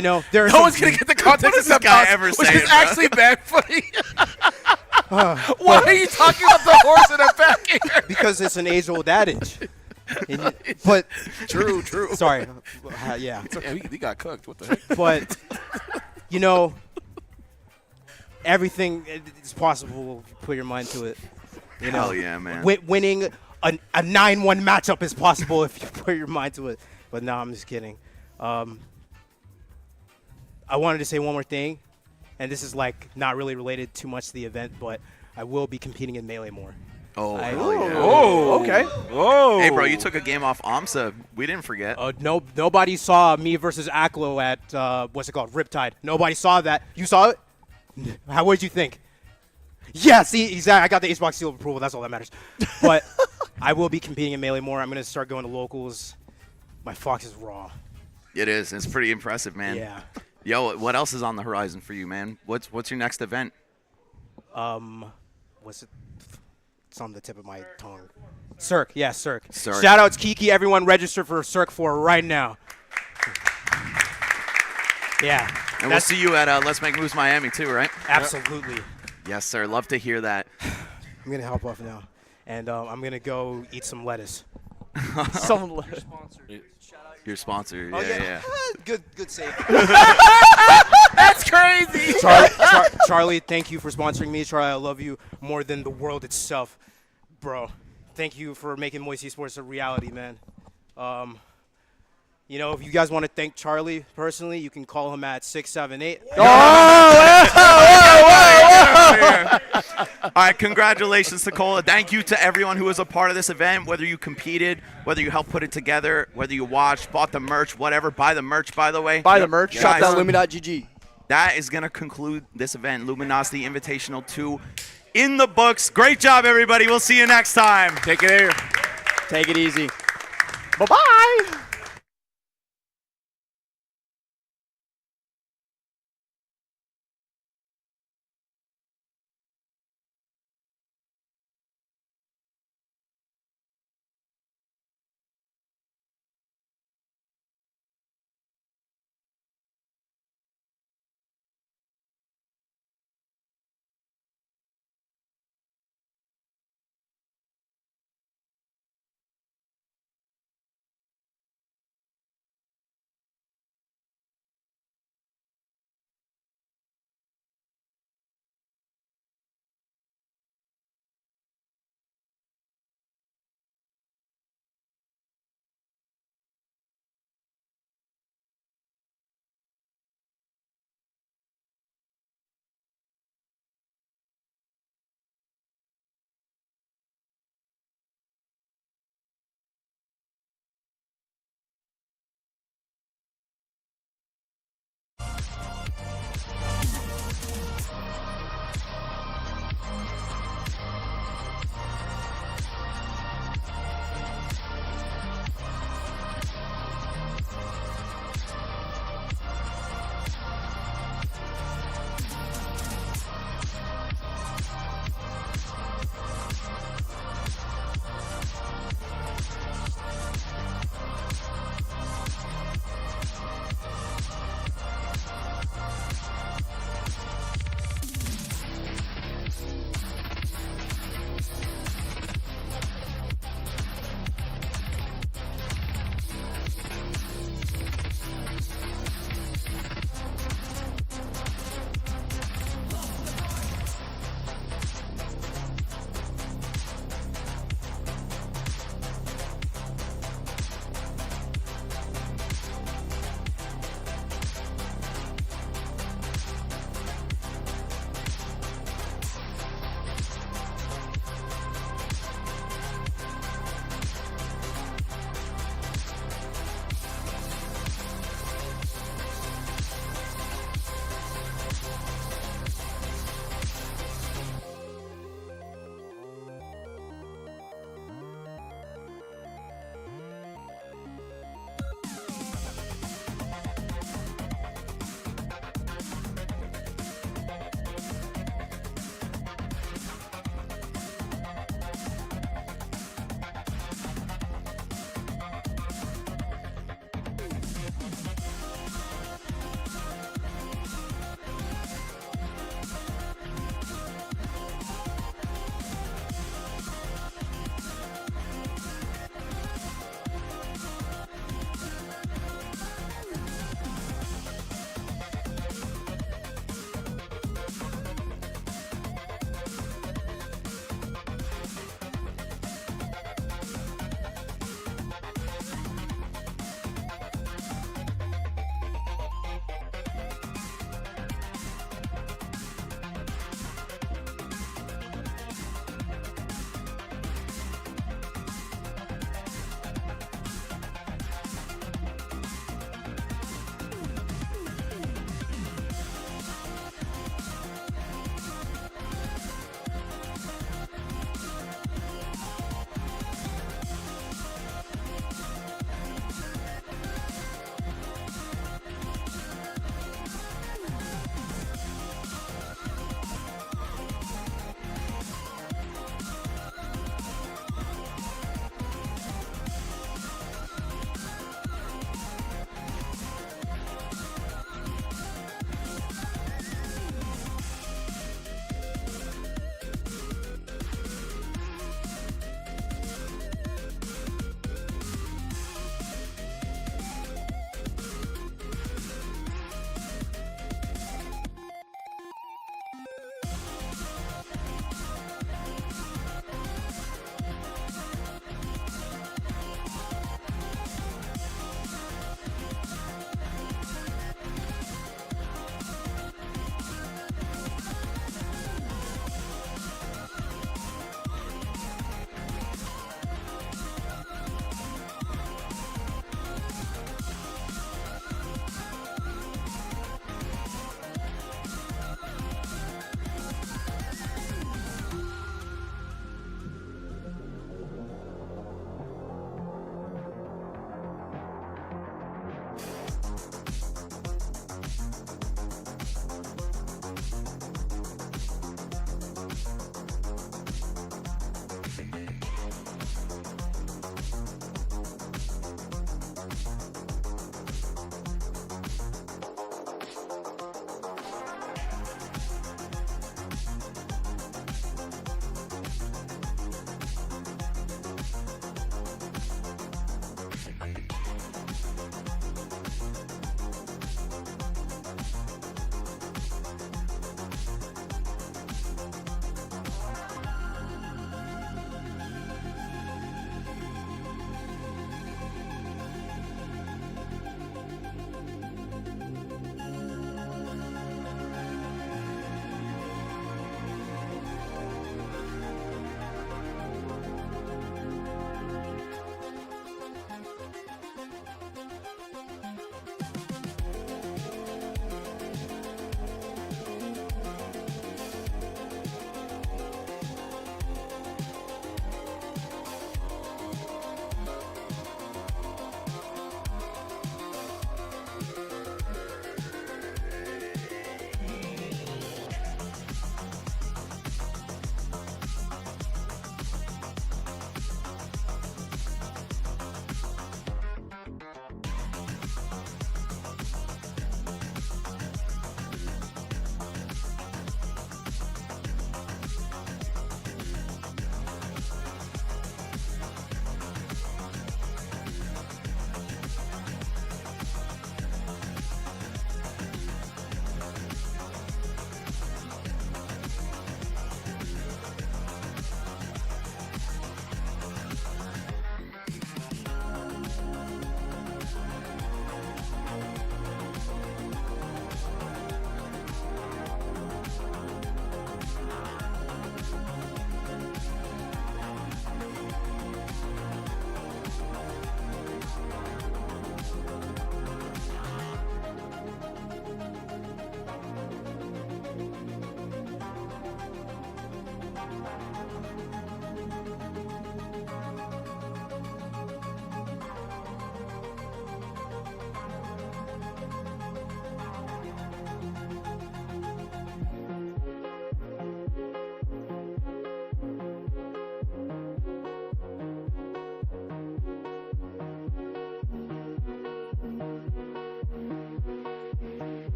No one's gonna get the context of that guy ever which saying, is bro? actually back footy. Why are you talking about the horse in a back air? Because it's an age-old adage. But True. sorry, yeah. He got cooked. What the heck? But everything is possible if you put your mind to it. Hell yeah, man. Winning a 9-1 matchup is possible if you put your mind to it. But no, I'm just kidding. I wanted to say one more thing, and this is not really related too much to the event, but I will be competing in Melee more. Oh, hell yeah. Oh, okay. Whoa. Hey, bro, you took a game off AMSA. We didn't forget. Nobody saw me versus MkLeo at, what's it called, Riptide. Nobody saw that. You saw it? What did you think? Yeah, see, exactly. I got the Xbox seal of approval. That's all that matters. But I will be competing in Melee more. I'm going to start going to locals. My Fox is raw. It is. It's pretty impressive, man. Yeah. Yo, what else is on the horizon for you, man? What's your next event? What's it? It's on the tip of my tongue. Cirque. Yeah, Cirque. Cirque. Shout outs Kiki. Everyone register for Cirque 4 right now. Yeah. And we'll see you at Let's Make Moves Miami too, right? Absolutely. Yes, sir. Love to hear that. I'm going to help off now. And I'm going to go eat some lettuce. Some lettuce. Your sponsor. Oh, yeah. Good save. That's crazy. Charlie, thank you for sponsoring me. Charlie, I love you more than the world itself. Bro, thank you for making Moist Esports a reality, man. If you guys want to thank Charlie personally, you can call him at 678. All right, congratulations to Cola. Thank you to everyone who was a part of this event, whether you competed, whether you helped put it together, whether you watched, bought the merch, whatever. Buy the merch, by the way. Buy the merch. Shop down Lumi.gg. That is going to conclude this event, Luminosity Invitational 2 in the books. Great job, everybody. We'll see you next time. Take it easy. Bye-bye.